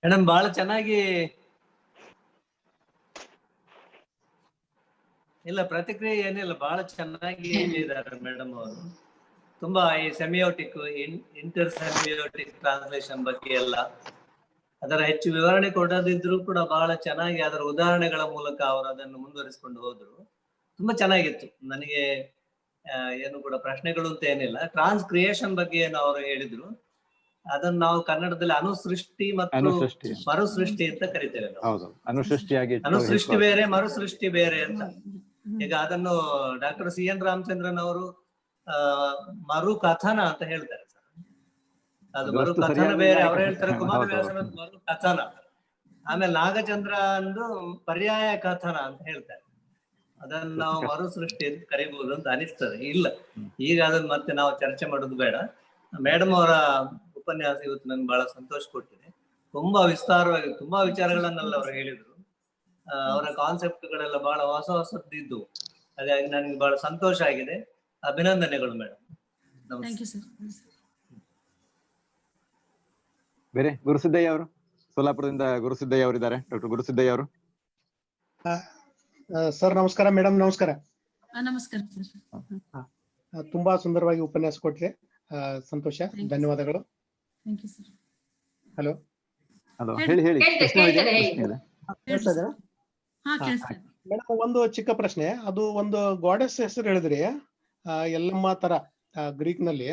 ಮೇಡಮ್ ಬಹಳ ಚೆನ್ನಾಗಿ ಇಲ್ಲ ಪ್ರತಿಕ್ರಿಯೆ ಏನಿಲ್ಲ, ಬಹಳ ಚೆನ್ನಾಗಿ ಹೇಳಿದ್ದಾರೆ ಮೇಡಮ್ ಅವರು. ತುಂಬಾ ಈ ಸೆಮಿಯೋಟಿಕ್ ಇಂಟರ್ ಸೆಮಿಯೋಟಿಕ್ ಟ್ರಾನ್ಸ್ಲೇಷನ್ ಬಗ್ಗೆ ಎಲ್ಲ ಅದರ ಹೆಚ್ಚು ವಿವರಣೆ ಕೊಡದಿದ್ರು ಕೂಡ ಬಹಳ ಚೆನ್ನಾಗಿ ಅದರ ಉದಾಹರಣೆಗಳ ಮೂಲಕ ಅವರು ಅದನ್ನು ಮುಂದುವರಿಸಿಕೊಂಡು ಹೋದ್ರು. ತುಂಬಾ ಚೆನ್ನಾಗಿತ್ತು. ನನಗೆ ಏನು ಕೂಡ ಪ್ರಶ್ನೆಗಳು ಅಂತ ಏನಿಲ್ಲ. ಟ್ರಾನ್ಸ್ಕ್ರಿಯೇಷನ್ ಬಗ್ಗೆ ಏನು ಅವರು ಹೇಳಿದ್ರು ಅದನ್ನ ನಾವು ಕನ್ನಡದಲ್ಲಿ ಅನುಸೃಷ್ಟಿ ಮತ್ತು ಮರುಸೃಷ್ಟಿ ಅಂತ ಕರಿತೇವೆ. ಅನುಸೃಷ್ಟಿ ಬೇರೆ, ಮರುಸೃಷ್ಟಿ ಬೇರೆ ಅಂತ. ಈಗ ಅದನ್ನು ಡಾಕ್ಟರ್ CN ರಾಮಚಂದ್ರನ್ ಅವರು ಮರು ಕಥನ ಅಂತ ಹೇಳ್ತಾರೆ ಸರ್. ಅದು ಮರು ಕಥನ ಬೇರೆ, ಅವ್ರು ಹೇಳ್ತಾರೆ ಕುಮಾರವ್ಯಾಸನ ಮರು ಕಥನ. ಆಮೇಲೆ ನಾಗಚಂದ್ರ ಅಂದು ಪರ್ಯಾಯ ಕಥನ ಅಂತ ಹೇಳ್ತಾರೆ. ಅದನ್ನ ನಾವು ಮರುಸೃಷ್ಟಿ ಅಂತ ಕರಿಬಹುದು ಅಂತ ಅನಿಸ್ತದೆ. ಇಲ್ಲ, ಈಗ ಅದನ್ನ ಮತ್ತೆ ನಾವು ಚರ್ಚೆ ಮಾಡೋದು ಬೇಡ. ಮೇಡಮ್ ಅವರ ಉಪನ್ಯಾಸ ಇವತ್ತು ನನ್ಗೆ ಬಹಳ ಸಂತೋಷ ಕೊಟ್ಟಿದೆ. ತುಂಬಾ ವಿಸ್ತಾರವಾಗಿ ತುಂಬಾ ವಿಚಾರಗಳನ್ನೆಲ್ಲ ಅವರು ಹೇಳಿದ್ರು. ಅವರ ಕಾನ್ಸೆಪ್ಟ್ಗಳೆಲ್ಲ ಬಹಳ ಹೊಸದಿದ್ದು. ಹಾಗಾಗಿ ನನಗೆ ಬಹಳ ಸಂತೋಷ ಆಗಿದೆ. ಅಭಿನಂದನೆಗಳು ಮೇಡಮ್. ಬೇರೆ ಗುರುಸಿದ್ದಯ್ಯ ಅವರು, ಸೋಲಾಪುರದಿಂದ ಗುರುಸಿದ್ದಯ್ಯ ಅವರಿದ್ದಾರೆ. ಡಾಕ್ಟರ್ ಗುರುಸಿದ್ದಯ್ಯ ಅವರು. ಸರ್ ನಮಸ್ಕಾರ. ಮೇಡಮ್ ನಮಸ್ಕಾರ. ನಮಸ್ಕಾರ ಸರ್. ತುಂಬಾ ಸುಂದರವಾಗಿ ಉಪನ್ಯಾಸ ಕೊಟ್ಟಿದೆ. ಸಂತೋಷ, ಧನ್ಯವಾದಗಳು. ಹಲೋ ಹಲೋ, ಹೇಳಿ ಹೇಳಿ. ಮೇಡಮ್ ಒಂದು ಚಿಕ್ಕ ಪ್ರಶ್ನೆ. ಅದು ಒಂದು ಗಾಡೆಸ್ ಹೆಸರು ಹೇಳಿದ್ರಿ, ಎಲ್ಲಮ್ಮ ತರ ಗ್ರೀಕ್ ನಲ್ಲಿ.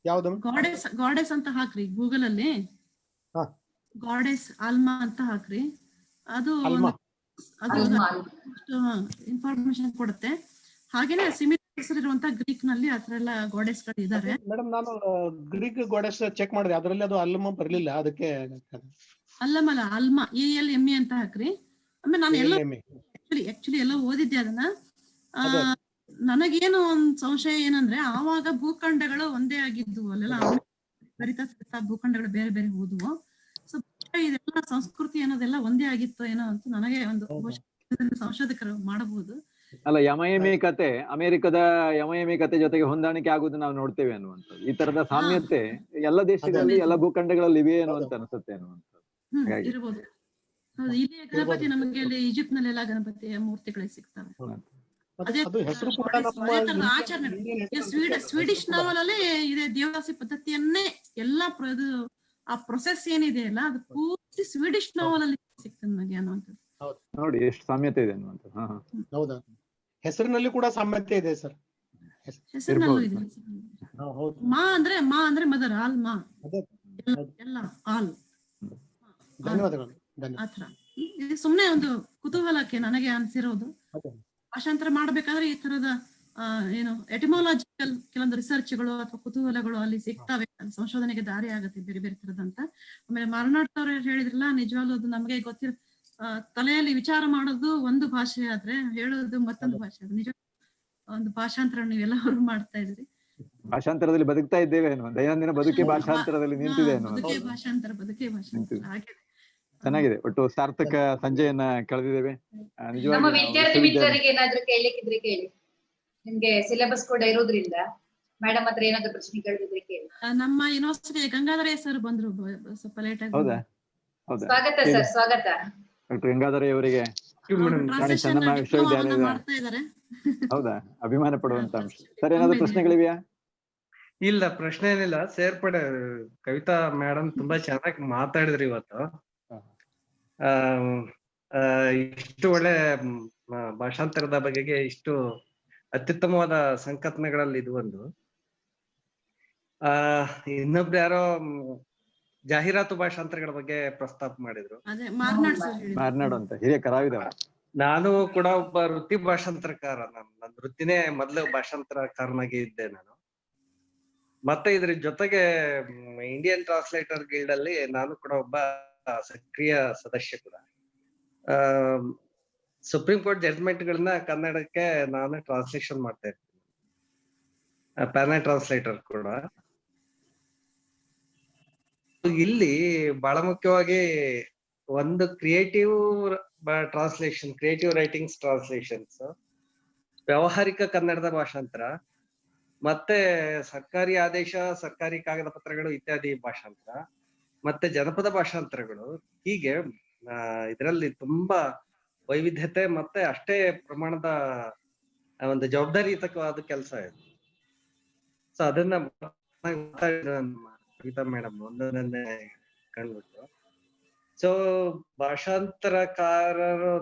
ಯಾವ್ದು? ಗಾಡೆಸ್ ಅಂತ ಹಾಕ್ರಿ ಗೂಗಲ್ ಅಲ್ಲಿ. ಗಾಡೆಸ್ ಆಲ್ಮಾ ಅಂತ ಹಾಕ್ರಿ. ಅದು ಇನ್ಫಾರ್ಮೇಶನ್ ಕೊಡುತ್ತೆ. ಹಾಗೇನೆ ಸಿಮಿಲರ್ ಹೆಸರಿರುವಂತ ಗ್ರೀಕ್ ನಲ್ಲಿ ಆತರ ಎಲ್ಲ ಗಾಡೆಸ್ ಗಳು ಇದಾರೆ. ಮೇಡಮ್ ನಾನು ಗ್ರೀಕ್ ಗಾಡೆಸ್ ಚೆಕ್ ಮಾಡಿದೆ, ಅದರಲ್ಲಿ ಅದು ಅಲ್ಮ ಬರ್ಲಿಲ್ಲ. ಅದಕ್ಕೆ ಅಲ್ಲಮಲ್ಲ, ಅಲ್ಮಾ ALMA ಅಂತ ಹಾಕ್ರಿ. ಆಮೇಲೆ ನಾನು ಎಲ್ಲ ಆಕ್ಚುಲಿ ಎಲ್ಲ ಓದಿದ್ದೆ ಅದನ್ನ. ನನಗೇನು ಒಂದ್ ಸಂಶಯ ಏನಂದ್ರೆ, ಆವಾಗ ಭೂಖಂಡಗಳು ಒಂದೇ ಆಗಿದ್ವು ಅಲ್ಲೆಲ್ಲ. ಸರಿತಾ ಭೂಖಂಡಗಳು ಬೇರೆ ಬೇರೆ ಹೋದ್ವು. ಸೊ ಇದೆಲ್ಲ ಸಂಸ್ಕೃತಿ ಅನ್ನೋದೆಲ್ಲ ಒಂದೇ ಆಗಿತ್ತು ಏನೋ ಅಂತ ನನಗೆ ಒಂದು ಸಂಶೋಧಕರು ಮಾಡಬಹುದು. ಅಲ್ಲ, ಯಮಯಮಿ ಕತೆ ಅಮೆರಿಕದ ಯಮಯಮಿ ಕತೆ ಜೊತೆಗೆ ಹೊಂದಾಣಿಕೆ ಆಗುದು ನಾವು ನೋಡ್ತೇವೆ ಅನ್ನುವಂಥದ್ದು. ಈ ತರದ ಸಾಮ್ಯತೆ ಎಲ್ಲ ದೇಶಗಳಲ್ಲಿ ಎಲ್ಲ ಭೂಖಂಡಗಳಲ್ಲಿ ಇವೆ ಅನ್ನುವಂತ ಅನ್ಸುತ್ತೆ ಅನ್ನುವಂಥದ್ದು. ಇರಬಹುದು. ಹೌದು, ಇಲ್ಲಿ ಗಣಪತಿ ನಮಗೆ ಅಲ್ಲಿ ಈಜಿಪ್ಟ್ ನಲ್ಲೆಲ್ಲ ಗಣಪತಿಯ ಮೂರ್ತಿಗಳೇ ಸಿಗ್ತವೆ. ಸ್ವೀಡಿಶ್ ನಾವಲ್ ಅಲ್ಲಿ ಇದೆ ದೇವದಾಸಿ ಪದ್ಧತಿಯನ್ನೇ ಎಲ್ಲ ಆ ಪ್ರೊಸೆಸ್ ಏನಿದೆ ಅಲ್ಲ, ಅದು ಪೂರ್ತಿ ಸ್ವೀಡಿಶ್ ನಾವಲ್ ಅಲ್ಲಿ ಸಿಗ್ತದೆ ನನಗೆ ಅನ್ನುವಂಥದ್ದು. ನೋಡಿ ಎಷ್ಟು ಸಾಮ್ಯತೆ ಇದೆ ಅನ್ನುವಂಥದ್ದು. ಹೌದಾ? ಹೆಸರಿನಲ್ಲಿ ಕೂಡ ಸಾಮ್ಯತೆ ಇದೆ ಸರ್. ಹೆಸರಿನಲ್ಲೂ ಇದೆ. ಮಾ ಅಂದ್ರೆ ಮದರ್, ಆಲ್ ಮಾ ಎಲ್ಲ ಆಲ್. ಧನ್ಯವಾದಗಳು. ಆತರ ಇದು ಸುಮ್ನೆ ಒಂದು ಕುತೂಹಲಕ್ಕೆ ನನಗೆ ಅನ್ಸಿರೋದು. ಭಾಷಾಂತರ ಮಾಡ್ಬೇಕಾದ್ರೆ ಈ ತರದ ಏನು ಎಟಿಮಾಲಜಿಕಲ್ ಕೆಲವೊಂದು ರಿಸರ್ಚ್ಗಳು ಅಥವಾ ಕುತೂಹಲಗಳು ಅಲ್ಲಿ ಸಿಗ್ತವೆ. ಸಂಶೋಧನೆಗೆ ದಾರಿ ಆಗುತ್ತೆ ಬೇರೆ ಬೇರೆ ತರದಂತ. ಆಮೇಲೆ ಮಾರ್ನಾಡ್ ಅವ್ರು ಹೇಳಿದ್ರಲ್ಲ, ನಿಜವಾಗ್ಲೂ ಅದು ನಮಗೆ ಗೊತ್ತಿರೋ ತಲೆಯಲ್ಲಿ ವಿಚಾರ ಮಾಡೋದು ಒಂದು ಭಾಷೆ ಆದ್ರೆ ಹೇಳೋದು ಮತ್ತೊಂದು ಭಾಷೆ. ಅದು ನಿಜ ಒಂದು ಭಾಷಾಂತರ ನೀವೆಲ್ಲರೂ ಮಾಡ್ತಾ ಇದ್ರಿ. ಭಾಷಾಂತರದಲ್ಲಿ ಬದುಕ್ತಾ ಇದ್ದೇವೆ ಅನ್ನೋ ದೈನಂದಿನ ಬದುಕೆ ಭಾಷಾಂತರದಲ್ಲಿ ನಿಂತಿದೆ ಅನ್ನೋ ಭಾಷಾಂತರ ಬದುಕೆ ಭಾಷಾಂತರ ಆಗಿದೆ. ಚೆನ್ನಾಗಿದೆ. ಒಟ್ಟು ಸಾರ್ಥಕ ಸಂಜೆಯನ್ನ ಕಳೆದಿದ್ದೇವೆ. ನಮ್ಮ ವಿದ್ಯಾರ್ಥಿ ಮಿತ್ರರಿಗೆ ಏನಾದ್ರೂ ಕೇಳಲಿಕ್ಕಿದ್ರೆ ಕೇಳಿ. ನಿಮ್ಗೆ ಸಿಲೆಬಸ್ ಕೂಡ ಇರೋದ್ರಿಂದ ಮೇಡಮ್ ಹತ್ರ ಏನಾದ್ರೂ ಪ್ರಶ್ನೆ ಕೇಳಿದ್ರೆ ಕೇಳಿ. ನಮ್ಮ ಯೂನಿವರ್ಸಿಟಿ ಗಂಗಾಧರ ಸರ್ ಬಂದ್ರು ಸ್ವಲ್ಪ ಲೇಟ್ ಆಗಿ. ಹೌದಾ? ಸ್ವಾಗತ ಸರ್, ಸ್ವಾಗತ. ಡಾಕ್ಟರ್ ಗಂಗಾಧರ ಅವರಿಗೆ ಚೆನ್ನಮ್ಮ ವಿಶ್ವವಿದ್ಯಾಲಯದ ಮಾಡ್ತಾ ಇದ್ದಾರೆ. ಹೌದಾ? ಅಭಿಮಾನ ಪಡುವಂತ ಅಂಶ. ಸರ್, ಏನಾದ್ರು ಪ್ರಶ್ನೆಗಳಿವೆಯಾ? ಇಲ್ಲ, ಪ್ರಶ್ನೆ ಏನಿಲ್ಲ. ಸೇರ್ಪಡೆ ಕವಿತಾ ಮೇಡಮ್ ತುಂಬಾ ಚೆನ್ನಾಗಿ ಮಾತಾಡಿದ್ರಿ ಇವತ್ತು. ಇಷ್ಟು ಒಳ್ಳೆ ಭಾಷಾಂತರದ ಬಗೆಗೆ ಇಷ್ಟು ಅತ್ಯುತ್ತಮವಾದ ಸಂಕಲ್ಪನೆಗಳಲ್ಲಿ ಇದು ಒಂದು. ಇನ್ನೊಬ್ರು ಯಾರೋ ಜಾಹೀರಾತು ಭಾಷಾಂತರಗಳ ಬಗ್ಗೆ ಪ್ರಸ್ತಾಪ ಮಾಡಿದ್ರು. ಮಾರ್ನಾಡ್ ಅಂತ ಹಿರಿಯ ಕಲಾವಿದ. ನಾನು ಕೂಡ ಒಬ್ಬ ವೃತ್ತಿ ಭಾಷಾಂತರಕಾರ. ನನ್ನ ವೃತ್ತಿನೇ ಮೊದಲು ಭಾಷಾಂತರಕಾರನಾಗಿ ಇದ್ದೆ ನಾನು. ಮತ್ತೆ ಇದ್ರ ಜೊತೆಗೆ ಇಂಡಿಯನ್ ಟ್ರಾನ್ಸ್ಲೇಟರ್ ಗಿಲ್ಡ್ ಅಲ್ಲಿ ನಾನು ಕೂಡ ಒಬ್ಬ ಸಕ್ರಿಯ ಸದಸ್ಯ ಕೂಡ. ಸುಪ್ರೀಂ ಕೋರ್ಟ್ ಜಡ್ಜ್ಮೆಂಟ್ ಗಳನ್ನ ಕನ್ನಡಕ್ಕೆ ನಾನು ಟ್ರಾನ್ಸ್ಲೇಷನ್ ಮಾಡ್ತಾ ಇರ್ತೀನಿ, ಪ್ಯಾನಲ್ ಟ್ರಾನ್ಸ್ಲೇಟರ್ ಕೂಡ. ಇಲ್ಲಿ ಬಹಳ ಮುಖ್ಯವಾಗಿ ಒಂದು creative translation, creative writings translations, ವ್ಯಾವಹಾರಿಕ ಕನ್ನಡದ ಭಾಷಾಂತರ, ಮತ್ತೆ ಸರ್ಕಾರಿ ಆದೇಶ, ಸರ್ಕಾರಿ ಕಾಗದ ಪತ್ರಗಳು ಇತ್ಯಾದಿ ಭಾಷಾಂತರ, ಮತ್ತೆ ಜನಪದ ಭಾಷಾಂತರಗಳು. ಹೀಗೆ ಇದರಲ್ಲಿ ತುಂಬಾ ವೈವಿಧ್ಯತೆ ಮತ್ತೆ ಅಷ್ಟೇ ಪ್ರಮಾಣದ ಒಂದು ಜವಾಬ್ದಾರಿಯುತವಾದ ಕೆಲಸ ಇದೆ. ಸೊ ಅದನ್ನ ಕವಿತಾ ಮೇಡಮ್ ಒಂದೊಂದನ್ನೇ ಕಂಡ್ಬಿಟ್ಟು. ಸೊ ಭಾಷಾಂತರಕಾರರು,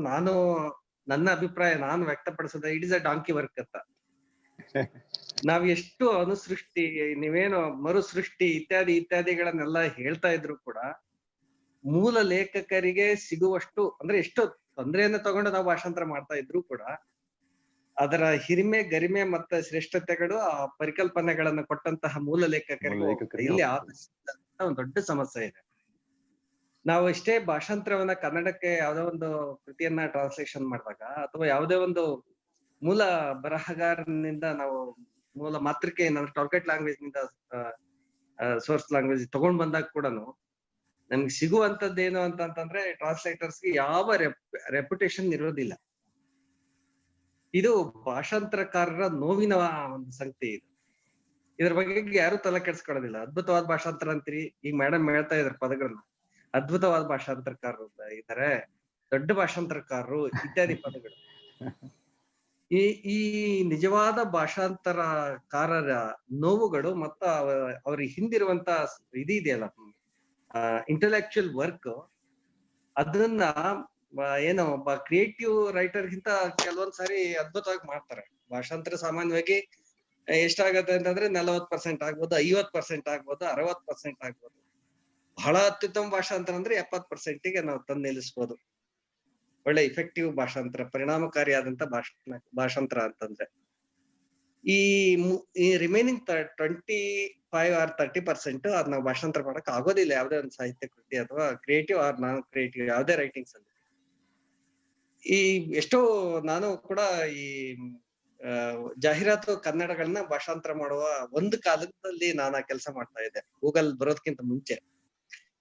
ನನ್ನ ಅಭಿಪ್ರಾಯ ನಾನು ವ್ಯಕ್ತಪಡಿಸೋದು, it is a donkey work ಅಂತ. ನಾವ್ ಎಷ್ಟು ಅನುಸೃಷ್ಟಿ, ನೀವೇನು ಮರು ಸೃಷ್ಟಿ ಇತ್ಯಾದಿಗಳನ್ನೆಲ್ಲ ಹೇಳ್ತಾ ಇದ್ರು ಕೂಡ ಮೂಲ ಲೇಖಕರಿಗೆ ಸಿಗುವಷ್ಟು, ಅಂದ್ರೆ ಎಷ್ಟು ತೊಂದರೆಯನ್ನ ತಗೊಂಡು ನಾವು ಭಾಷಾಂತರ ಮಾಡ್ತಾ ಇದ್ರು ಕೂಡ ಅದರ ಹಿರಿಮೆ, ಗರಿಮೆ ಮತ್ತೆ ಶ್ರೇಷ್ಠತೆಗಳು ಆ ಪರಿಕಲ್ಪನೆಗಳನ್ನ ಕೊಟ್ಟಂತಹ ಮೂಲ ಲೇಖಕರಿಗೆ ಇಲ್ಲಿ ಒಂದು ದೊಡ್ಡ ಸಮಸ್ಯೆ ಇದೆ. ನಾವು ಎಷ್ಟೇ ಭಾಷಾಂತರವನ್ನ ಕನ್ನಡಕ್ಕೆ ಯಾವ್ದೋ ಒಂದು ಕೃತಿಯನ್ನ ಟ್ರಾನ್ಸ್ಲೇಷನ್ ಮಾಡಿದಾಗ, ಅಥವಾ ಯಾವುದೇ ಒಂದು ಮೂಲ ಬರಹಗಾರನಿಂದ ನಾವು ಮೂಲ ಮಾತೃಕೆಯನ್ನು ಟಾರ್ಗೆಟ್ ಲ್ಯಾಂಗ್ವೇಜ್ ನಿಂದ ಸೋರ್ಸ್ ಲ್ಯಾಂಗ್ವೇಜ್ ತಗೊಂಡ್ ಬಂದಾಗ ಕೂಡ ನಮ್ಗೆ ಸಿಗುವಂತದ್ದೇನು ಅಂತಂದ್ರೆ ಟ್ರಾನ್ಸ್ಲೇಟರ್ಸ್ಗೆ ಯಾವ ರೆಪ್ಯುಟೇಷನ್ ಇರೋದಿಲ್ಲ. ಇದು ಭಾಷಾಂತರಕಾರರ ನೋವಿನ ಒಂದು ಸಂಗತಿ. ಇದ್ರ ಬಗ್ಗೆ ಯಾರು ತಲೆ ಕೆಡ್ಸ್ಕೊಳ್ಳೋದಿಲ್ಲ. ಅದ್ಭುತವಾದ ಭಾಷಾಂತರ ಅಂತೀರಿ, ಈಗ ಮೇಡಮ್ ಹೇಳ್ತಾ ಇದಾರೆ ಪದಗಳನ್ನ, ಅದ್ಭುತವಾದ ಭಾಷಾಂತರಕಾರರು ಇದ್ದಾರೆ, ದೊಡ್ಡ ಭಾಷಾಂತರಕಾರರು ಇತ್ಯಾದಿ ಪದಗಳು. ಈ ನಿಜವಾದ ಭಾಷಾಂತರಕಾರರ ನೋವುಗಳು ಮತ್ತ ಅವ್ರಿಗೆ ಹಿಂದಿರುವಂತ ಇದೆಯಲ್ಲ, ಇಂಟೆಲೆಕ್ಚುಯಲ್ ವರ್ಕ್, ಅದನ್ನ ಏನೋ ಒಬ್ಬ ಕ್ರಿಯೇಟಿವ್ ರೈಟರ್ ಗಿಂತ ಕೆಲವೊಂದ್ಸಾರಿ ಅದ್ಭುತವಾಗಿ ಮಾಡ್ತಾರೆ. ಭಾಷಾಂತರ ಸಾಮಾನ್ಯವಾಗಿ ಎಷ್ಟಾಗತ್ತೆ ಅಂತಂದ್ರೆ 40% ಆಗ್ಬೋದು, 50% ಆಗ್ಬೋದು, 60% ಆಗ್ಬೋದು. ಬಹಳ ಅತ್ಯುತ್ತಮ ಭಾಷಾಂತರ ಅಂದ್ರೆ 70%ಗೆ ನಾವು ತಂದು ನಿಲ್ಲಿಸ್ಬೋದು. ಒಳ್ಳೆ ಇಫೆಕ್ಟಿವ್ ಭಾಷಾಂತರ, ಪರಿಣಾಮಕಾರಿಯಾದಂತ ಭಾಷಾಂತರ ಅಂತಂದ್ರೆ. ಈ ರಿಮೈನಿಂಗ್ 25 or 30% ಅದ್ ನಾವು ಭಾಷಾಂತರ ಮಾಡಕ್ ಆಗೋದಿಲ್ಲ ಯಾವ್ದೇ ಒಂದು ಸಾಹಿತ್ಯ ಕೃತಿ ಅಥವಾ ಕ್ರಿಯೇಟಿವ್ ಆರ್ ನಾನ್ ಕ್ರಿಯೇಟಿವ್ ಯಾವ್ದೇ ರೈಟಿಂಗ್ಸ್ ಅಲ್ಲಿ. ಎಷ್ಟೋ ನಾನು ಕೂಡ ಈ ಜಾಹೀರಾತು ಕನ್ನಡಗಳನ್ನ ಭಾಷಾಂತರ ಮಾಡುವ ಒಂದು ಕಾಲದಲ್ಲಿ ನಾನು ಕೆಲಸ ಮಾಡ್ತಾ ಇದ್ದೆ, ಗೂಗಲ್ ಬರೋದಕ್ಕಿಂತ ಮುಂಚೆ.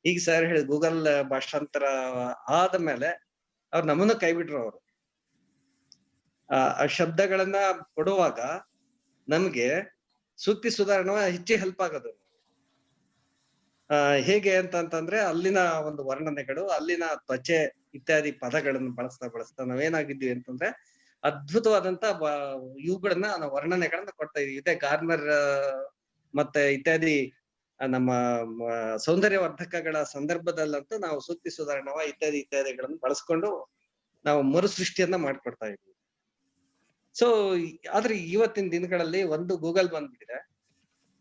ಈಗ ಸರ್ ಹೇಳಿ ಗೂಗಲ್ ಭಾಷಾಂತರ ಆದ ಮೇಲೆ ಅವ್ರು ನಮ್ಮನ್ನ ಕೈ ಬಿಟ್ರು. ಅವರು ಆ ಶಬ್ದಗಳನ್ನ ಕೊಡುವಾಗ ನಮ್ಗೆ ಸೂಕ್ತಿ ಸುಧಾರಣೆ ಹೆಚ್ಚು ಹೆಲ್ಪ್ ಆಗೋದು. ಹೇಗೆ ಅಂತಂದ್ರೆ ಅಲ್ಲಿನ ಒಂದು ವರ್ಣನೆಗಳು, ಅಲ್ಲಿನ ತ್ವಚೆ ಇತ್ಯಾದಿ ಪದಗಳನ್ನು ಬಳಸ್ತಾ ನಾವೇನಾಗಿದ್ವಿ ಅಂತಂದ್ರೆ ಅದ್ಭುತವಾದಂತ ಇವುಗಳನ್ನ ನಾವು ವರ್ಣನೆಗಳನ್ನ ಕೊಡ್ತಾ ಇದೀವಿ. ಇದೇ ಗಾರ್ನರ್ ಮತ್ತೆ ಇತ್ಯಾದಿ ನಮ್ಮ ಸೌಂದರ್ಯವರ್ಧಕಗಳ ಸಂದರ್ಭದಲ್ಲಂತೂ ನಾವು ಸೂಕ್ತಿ ಸುಧಾರಣವ ಇತ್ಯಾದಿಗಳನ್ನು ಬಳಸ್ಕೊಂಡು ನಾವು ಮರುಸೃಷ್ಟಿಯನ್ನ ಮಾಡ್ಕೊಡ್ತಾ ಇದ್ವಿ. ಸೊ ಆದ್ರೆ ಇವತ್ತಿನ ದಿನಗಳಲ್ಲಿ ಒಂದು ಗೂಗಲ್ ಬಂದ್ಬಿಟ್ಟಿದೆ,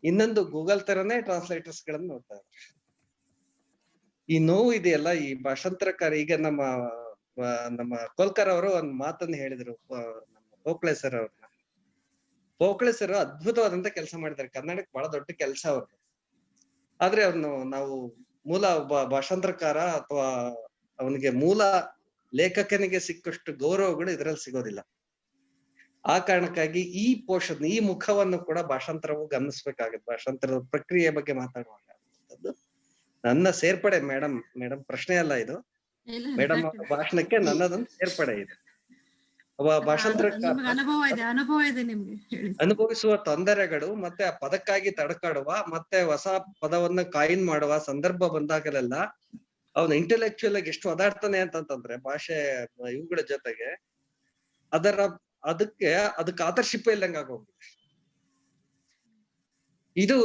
ಇನ್ನೊಂದು ಗೂಗಲ್ ತರನೇ ಟ್ರಾನ್ಸ್ಲೇಟರ್ಸ್ ಗಳನ್ನ ನೋಡ್ತಾ ಇದ್ದಾರೆ. ಈ ನೋವು ಇದೆಯಲ್ಲ, ಈ ಭಾಷಾಂತರಕಾರ. ಈಗ ನಮ್ಮ ಕೋಲ್ಕರ್ ಅವರು ಒಂದು ಮಾತನ್ನ ಹೇಳಿದ್ರು, ನಮ್ಮ ಗೋಖಲೆ ಸರ್ ಅವ್ರನ್ನ. ಗೋಖಲೆ ಸರ್ ಅದ್ಭುತವಾದಂತ ಕೆಲಸ ಮಾಡಿದ್ದಾರೆ, ಕನ್ನಡಕ್ಕೆ ಬಹಳ ದೊಡ್ಡ ಕೆಲಸ ಅವ್ರದ್ದು. ಆದ್ರೆ ಅವ್ರನ್ನು ನಾವು ಮೂಲ ಭಾಷಾಂತರಕಾರ ಅಥವಾ ಅವನಿಗೆ ಮೂಲ ಲೇಖಕನಿಗೆ ಸಿಕ್ಕಷ್ಟು ಗೌರವಗಳು ಇದರಲ್ಲಿ ಸಿಗೋದಿಲ್ಲ. ಆ ಕಾರಣಕ್ಕಾಗಿ ಈ ಪೋಷನ್, ಈ ಮುಖವನ್ನು ಕೂಡ ಭಾಷಾಂತರವು ಗಮನಿಸ್ಬೇಕಾಗುತ್ತೆ. ಭಾಷಾಂತರದ ಪ್ರಕ್ರಿಯೆ ಬಗ್ಗೆ ಮಾತಾಡುವಾಗ ನನ್ನ ಸೇರ್ಪಡೆ ಮೇಡಮ್ ಪ್ರಶ್ನೆ ಅಲ್ಲ ಇದು, ಮೇಡಮ್ ಭಾಷಣಕ್ಕೆ ನನ್ನದೊಂದು ಸೇರ್ಪಡೆ ಇದೆ. ಭಾಷಾಂತರಕಾರ ಅನುಭವಿಸುವ ತೊಂದರೆಗಳು ಮತ್ತೆ ಆ ಪದಕ್ಕಾಗಿ ತಡಕಾಡುವ ಮತ್ತೆ ಹೊಸ ಪದವನ್ನ ಕಾಯಿನ್ ಮಾಡುವ ಸಂದರ್ಭ ಬಂದಾಗಲೆಲ್ಲ ಅವನು ಇಂಟೆಲೆಕ್ಚುಯಲ್ ಆಗಿ ಎಷ್ಟು ಒದಾಡ್ತಾನೆ ಅಂತಂದ್ರೆ ಭಾಷೆ ಇವುಗಳ ಜೊತೆಗೆ ಅದಕ್ಕೆ ಆದರ್ಶಿಪ ಇಲ್ಲಂಗ ಆಗೋಗ್ಬಿಡುತ್ತೆ. ಇದು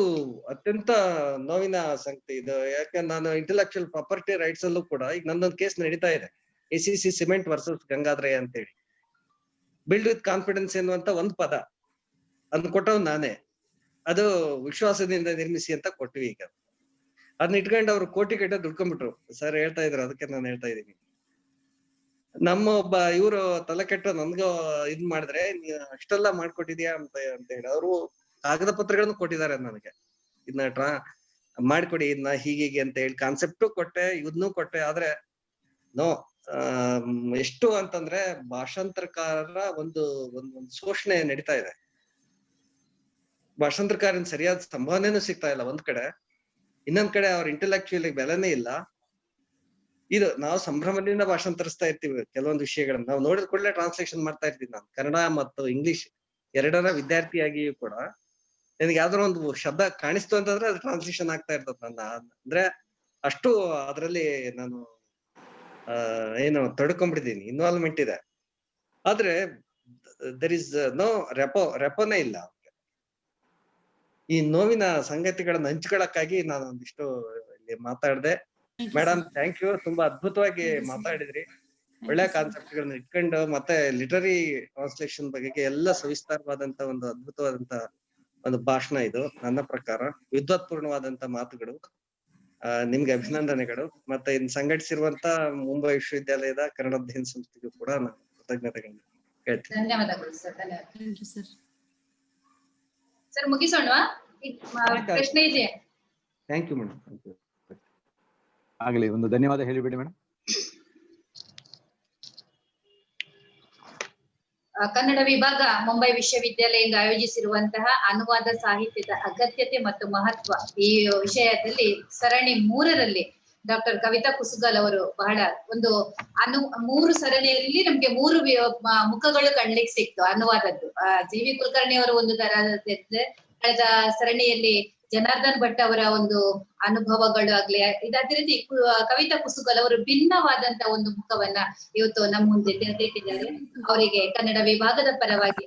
ಅತ್ಯಂತ ನೋವಿನ ಸಂಗತಿ ಇದು. ಯಾಕಂದ್ರೆ ನಾನು ಇಂಟೆಲೆಕ್ಚುಯಲ್ ಪ್ರಾಪರ್ಟಿ ರೈಟ್ಸ್ ಅಲ್ಲೂ ಕೂಡ ಈಗ ನಂದೊಂದು ಕೇಸ್ ನಡೀತಾ ಇದೆ, ACC ಸಿಮೆಂಟ್ ವರ್ಸಸ್ ಗಂಗಾಧರಯ್ಯ ಅಂತೇಳಿ. ಬಿಲ್ಡ್ ವಿತ್ ಕಾನ್ಫಿಡೆನ್ಸ್ ಎನ್ನುವಂತ ಒಂದು ಪದ ಅದನ್ನ ಕೊಟ್ಟವ್ ನಾನೇ, ಅದು ವಿಶ್ವಾಸದಿಂದ ನಿರ್ಮಿಸಿ ಅಂತ ಕೊಟ್ವಿ. ಈಗ ಅದನ್ನ ಇಟ್ಕೊಂಡು ಅವ್ರು ಕೋಟಿ ಗಟ್ಟೆ ದುಡ್ಕೊಂಡ್ಬಿಟ್ರು. ಸರ್ ಹೇಳ್ತಾ ಇದ್ರು, ಅದಕ್ಕೆ ನಾನು ಹೇಳ್ತಾ ಇದ್ದೀನಿ. ನಮ್ಮ ಒಬ್ಬ ಇವರು ತಲೆ ಕೆಟ್ಟ ನನ್ಗ ಇದ್ ಮಾಡಿದ್ರೆ, ನೀ ಅಷ್ಟೆಲ್ಲ ಮಾಡ್ಕೊಟ್ಟಿದ್ಯಾ ಅಂತ ಹೇಳಿ ಅವರು ಕಾಗದ ಪತ್ರಗಳನ್ನು ಕೊಟ್ಟಿದ್ದಾರೆ ನನಗೆ. ಇದನ್ನ ಮಾಡ್ಕೊಡಿ, ಇದನ್ನ ಹೀಗೆ ಅಂತ ಹೇಳಿ ಕಾನ್ಸೆಪ್ಟು ಕೊಟ್ಟೆ, ಇದನ್ನೂ ಕೊಟ್ಟೆ. ಆದ್ರೆ ನೋ, ಎಷ್ಟು ಅಂತಂದ್ರೆ ಭಾಷಾಂತರಕಾರರ ಒಂದು ಶೋಷಣೆ ನಡೀತಾ ಇದೆ. ಭಾಷಾಂತರಕಾರನ್ ಸರಿಯಾದ ಸಂಭಾವನೆನೂ ಸಿಗ್ತಾ ಇಲ್ಲ ಒಂದ್ ಕಡೆ, ಇನ್ನೊಂದ್ ಕಡೆ ಅವ್ರ ಇಂಟೆಲೆಕ್ಚುಯಲ್ ಬೆಲೆನೇ ಇಲ್ಲ. ಇದು ನಾವು ಸಂಭ್ರಮದಿಂದ ಭಾಷಾಂತರಿಸ್ತಾ ಇರ್ತೀವಿ ಕೆಲವೊಂದು ವಿಷಯಗಳನ್ನ. ನಾವು ನೋಡಿದ ಕೂಡಲೇ ಟ್ರಾನ್ಸ್ಲೇಷನ್ ಮಾಡ್ತಾ ಇರ್ತೀವಿ. ನಾನು ಕನ್ನಡ ಮತ್ತು ಇಂಗ್ಲಿಷ್ ಎರಡರ ವಿದ್ಯಾರ್ಥಿಯಾಗಿಯೂ ಕೂಡ ನನಗೆ ಯಾವ್ದಾರ ಒಂದು ಶಬ್ದ ಕಾಣಿಸ್ತು ಅಂತಂದ್ರೆ ಅದು ಟ್ರಾನ್ಸ್ಲೇಷನ್ ಆಗ್ತಾ ಇರ್ತದ ನನ್ನ. ಅಂದ್ರೆ ಅಷ್ಟು ಅದ್ರಲ್ಲಿ ನಾನು ಏನು ತೊಡ್ಕೊಂಡ್ಬಿಟ್ಟಿದ್ದೀನಿ, ಇನ್ವಾಲ್ವ್ಮೆಂಟ್ ಇದೆ. ಆದ್ರೆ ದರ್ ಇಸ್ ನೋ ರೆಪೋನೇ ಇಲ್ಲ. ಈ ನೋವಿನ ಸಂಗತಿಗಳನ್ನ ಹಂಚ್ಕೊಳಕ್ಕಾಗಿ ನಾನು ಒಂದಿಷ್ಟು ಇಲ್ಲಿ ಮಾತಾಡ್ದೆ. ಮೇಡಮ್ ಥ್ಯಾಂಕ್ ಯು, ತುಂಬಾ ಅದ್ಭುತವಾಗಿ ಮಾತಾಡಿದ್ರಿ. ಒಳ್ಳೆ ಕಾನ್ಸೆಪ್ಟ್ ಗಳನ್ನ ಇಟ್ಕೊಂಡು ಮತ್ತೆ ಲಿಟರರಿ ಟ್ರಾನ್ಸ್ಲೇಷನ್ ಬಗ್ಗೆ ಎಲ್ಲ ಸವಿಸ್ತಾರವಾದಂತ ಒಂದು ಅದ್ಭುತವಾದಂತ ಒಂದು ಭಾಷಣ ಇದು. ನನ್ನ ಪ್ರಕಾರ ವಿದ್ವತ್ಪೂರ್ಣವಾದಂತ ಮಾತುಗಳು. ನಿಮ್ಗೆ ಅಭಿನಂದನೆಗಳು. ಮತ್ತೆ ಇನ್ ಸಂಘಟಿಸಿರುವಂತ ಮುಂಬೈ ವಿಶ್ವವಿದ್ಯಾಲಯದ ಕನ್ನಡ ಅಧ್ಯಯನ ಸಂಸ್ಥೆಗೂ ಕೂಡ ನಾನು ಕೃತಜ್ಞತೆಗಳನ್ನ ಹೇಳ್ತೀನಿ. ಧನ್ಯವಾದಗಳು ಸರ್. ಧನ್ಯವಾದ ಸರ್. ಮುಗಿಸೋಣವಾ? ಪ್ರಶ್ನೆ ಇದೆಯಾ? Thank you madam. ಆಗಲಿ, ಒಂದು ಧನ್ಯವಾದ ಹೇಳಿಬಿಡಿ ಮೇಡಮ್. ಕನ್ನಡ ವಿಭಾಗ ಮುಂಬೈ ವಿಶ್ವವಿದ್ಯಾಲಯದಿಂದ ಆಯೋಜಿಸಿರುವಂತಹ ಅನುವಾದ ಸಾಹಿತ್ಯದ ಅಗತ್ಯತೆ ಮತ್ತು ಮಹತ್ವ ಈ ವಿಷಯದಲ್ಲಿ ಸರಣಿ 3ರಲ್ಲಿ ಡಾಕ್ಟರ್ ಕವಿತಾ ಕುಸುಗಲ್ ಅವರು ಬಹಳ ಒಂದು 3 ಸರಣಿಯಲ್ಲಿ ನಮ್ಗೆ 3 ಮುಖಗಳು ಕಾಣ್ಲಿಕ್ಕೆ ಸಿಕ್ತು ಅನುವಾದದ್ದು. ಜಿ.ವಿ. ಕುಲಕರ್ಣಿ ಅವರು ಒಂದು ತರದಿದ್ರೆ, ಕಳೆದ ಸರಣಿಯಲ್ಲಿ ಜನಾರ್ದನ್ ಭಟ್ ಅವರ ಒಂದು ಅನುಭವಗಳು ಆಗ್ಲಿ, ಅದೇ ರೀತಿ ಕವಿತಾ ಕುಸುಗಲ್ ಅವರು ಭಿನ್ನವಾದಂತ ಒಂದು ಮುಖವನ್ನ ಇವತ್ತು ನಮ್ಮ ಮುಂದೆ ತೆರೆದಿಟ್ಟಿದ್ದಾರೆ. ಅವರಿಗೆ ಕನ್ನಡ ವಿಭಾಗದ ಪರವಾಗಿ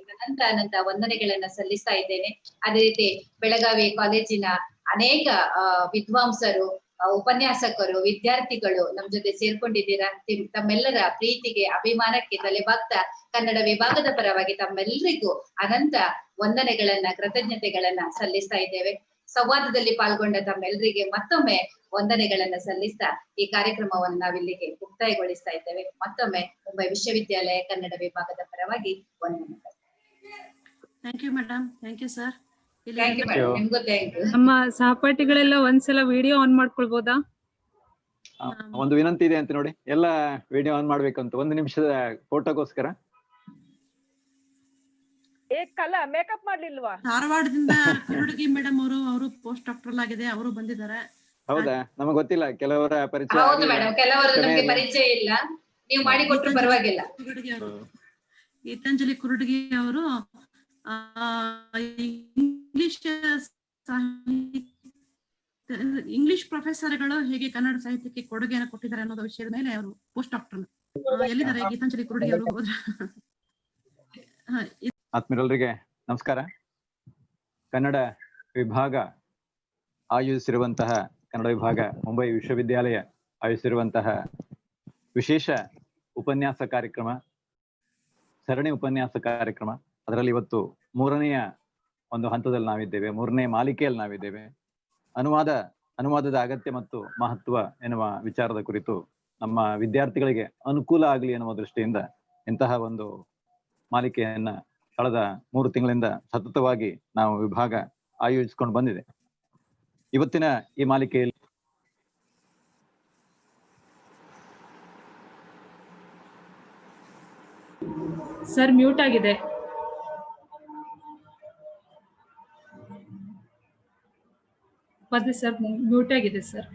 ಅನಂತ ವಂದನೆಗಳನ್ನ ಸಲ್ಲಿಸ್ತಾ ಇದ್ದೇನೆ. ಅದೇ ರೀತಿ ಬೆಳಗಾವಿ ಕಾಲೇಜಿನ ಅನೇಕ ವಿದ್ವಾಂಸರು, ಉಪನ್ಯಾಸಕರು, ವಿದ್ಯಾರ್ಥಿಗಳು ನಮ್ ಜೊತೆ ಸೇರ್ಕೊಂಡಿದ್ದೀರಾ. ತಮ್ಮೆಲ್ಲರ ಪ್ರೀತಿಗೆ, ಅಭಿಮಾನಕ್ಕೆ ತಲೆಬಾಗ್ತಾ ಕನ್ನಡ ವಿಭಾಗದ ಪರವಾಗಿ ತಮ್ಮೆಲ್ಲರಿಗೂ ಅನಂತ ವಂದನೆಗಳನ್ನ, ಕೃತಜ್ಞತೆಗಳನ್ನ ಸಲ್ಲಿಸ್ತಾ ಇದ್ದೇವೆ. ಸಂವಾದದಲ್ಲಿ ಪಾಲ್ಗೊಂಡ ತಮ್ಮೆಲ್ಲರಿಗೆ ಮತ್ತೊಮ್ಮೆ ವಂದನೆಗಳನ್ನ ಸಲ್ಲಿಸ್ತಾ ಈ ಕಾರ್ಯಕ್ರಮವನ್ನು ನಾವಿಲ್ಲಿಗೆ ಮುಕ್ತಾಯಗೊಳಿಸ್ತಾ ಇದ್ದೇವೆ. ಮತ್ತೊಮ್ಮೆ ಮುಂಬೈ ವಿಶ್ವವಿದ್ಯಾಲಯ ಕನ್ನಡ ವಿಭಾಗದ ಪರವಾಗಿ ವಂದನೆಗಳು. Thank you madam. Thank you sir. Thank you madam. ನಿಮ್ಗೂ ಥ್ಯಾಂಕ್ ಯು. ನಮ್ಮ ಸಹಪಾಠಿಗಳೆಲ್ಲ ಒಂದ್ಸಲ ವಿಡಿಯೋ ಆನ್ ಮಾಡ್ಕೊಳ್ಬೋದಾ? ಒಂದು ವಿನಂತಿ ಇದೆ ಅಂತ ನೋಡಿ, ಎಲ್ಲ ವಿಡಿಯೋ ಆನ್ ಮಾಡ್ಬೇಕಂತ 1 ನಿಮಿಷದ ಫೋಟೋಗೋಸ್ಕರ. ಮೇಕಪ್ ಮಾಡ್ಲಿಲ್ವಾ? ಧಾರವಾಡದಿಂದ ಕುರುಡಗಿ ಮೇಡಮ್ ಅವರು ಪೋಸ್ಟ್ ಡಾಕ್ಟರ್ ಆಗಿದೆ, ಅವರು ಬಂದಿದ್ದಾರೆ. ಹೌದಾ? ನಮಗೆ ಗೊತ್ತಿಲ್ಲ, ಕೆಲವರ ಪರಿಚಯ. ಹೌದು ಮೇಡಮ್, ಕೆಲವರು ನಮ್ಗೆ ಪರಿಚಯ ಇಲ್ಲ, ನೀವು ಮಾಡಿಕೊಟ್ರು ಪರವಾಗಿಲ್ಲ. ಗೀತಾಂಜಲಿ ಕುರುಡಗಿ ಅವರು ಇಂಗ್ಲಿಷ್ ಪ್ರೊಫೆಸರ್ಗಳು ಹೇಗೆ ಕನ್ನಡ ಸಾಹಿತ್ಯಕ್ಕೆ ಕೊಡುಗೆಯನ್ನು ಕೊಟ್ಟಿದ್ದಾರೆ ಅನ್ನೋದು ವಿಷಯದ ಮೇಲೆ ಅವರು ಪೋಸ್ಟ್ ಡಾಕ್ಟರ್. ಎಲ್ಲಿದ್ದಾರೆ ಗೀತಾಂಜಲಿ ಕುರುಡಗಿ ಅವರು? ಆತ್ಮೀಯರಿಗೆ ನಮಸ್ಕಾರ. ಕನ್ನಡ ವಿಭಾಗ ಆಯೋಜಿಸಿರುವಂತಹ, ಕನ್ನಡ ವಿಭಾಗ ಮುಂಬೈ ವಿಶ್ವವಿದ್ಯಾಲಯ ಆಯೋಜಿಸಿರುವಂತಹ ವಿಶೇಷ ಉಪನ್ಯಾಸ ಕಾರ್ಯಕ್ರಮ, ಸರಣಿ ಉಪನ್ಯಾಸ ಕಾರ್ಯಕ್ರಮ. ಅದರಲ್ಲಿ ಇವತ್ತು 3ನೆಯ ಒಂದು ಹಂತದಲ್ಲಿ ನಾವಿದ್ದೇವೆ, 3ನೇ ಮಾಲಿಕೆಯಲ್ಲಿ ನಾವಿದ್ದೇವೆ. ಅನುವಾದದ ಅಗತ್ಯ ಮತ್ತು ಮಹತ್ವ ಎನ್ನುವ ವಿಚಾರದ ಕುರಿತು ನಮ್ಮ ವಿದ್ಯಾರ್ಥಿಗಳಿಗೆ ಅನುಕೂಲ ಆಗಲಿ ಎನ್ನುವ ದೃಷ್ಟಿಯಿಂದ ಇಂತಹ ಒಂದು ಮಾಲಿಕೆಯನ್ನ ಕಳೆದ 3 ತಿಂಗಳಿಂದ ಸತತವಾಗಿ ನಾವು ವಿಭಾಗ ಆಯೋಜಿಸಿಕೊಂಡು ಬಂದಿದೆ. ಇವತ್ತಿನ ಈ ಮಾಲಿಕೆಯಲ್ಲಿ ಸರ್ ಮ್ಯೂಟ್ ಆಗಿದೆ. ಸರ್ ಮ್ಯೂಟ್ ಆಗಿದೆ ಸರ್.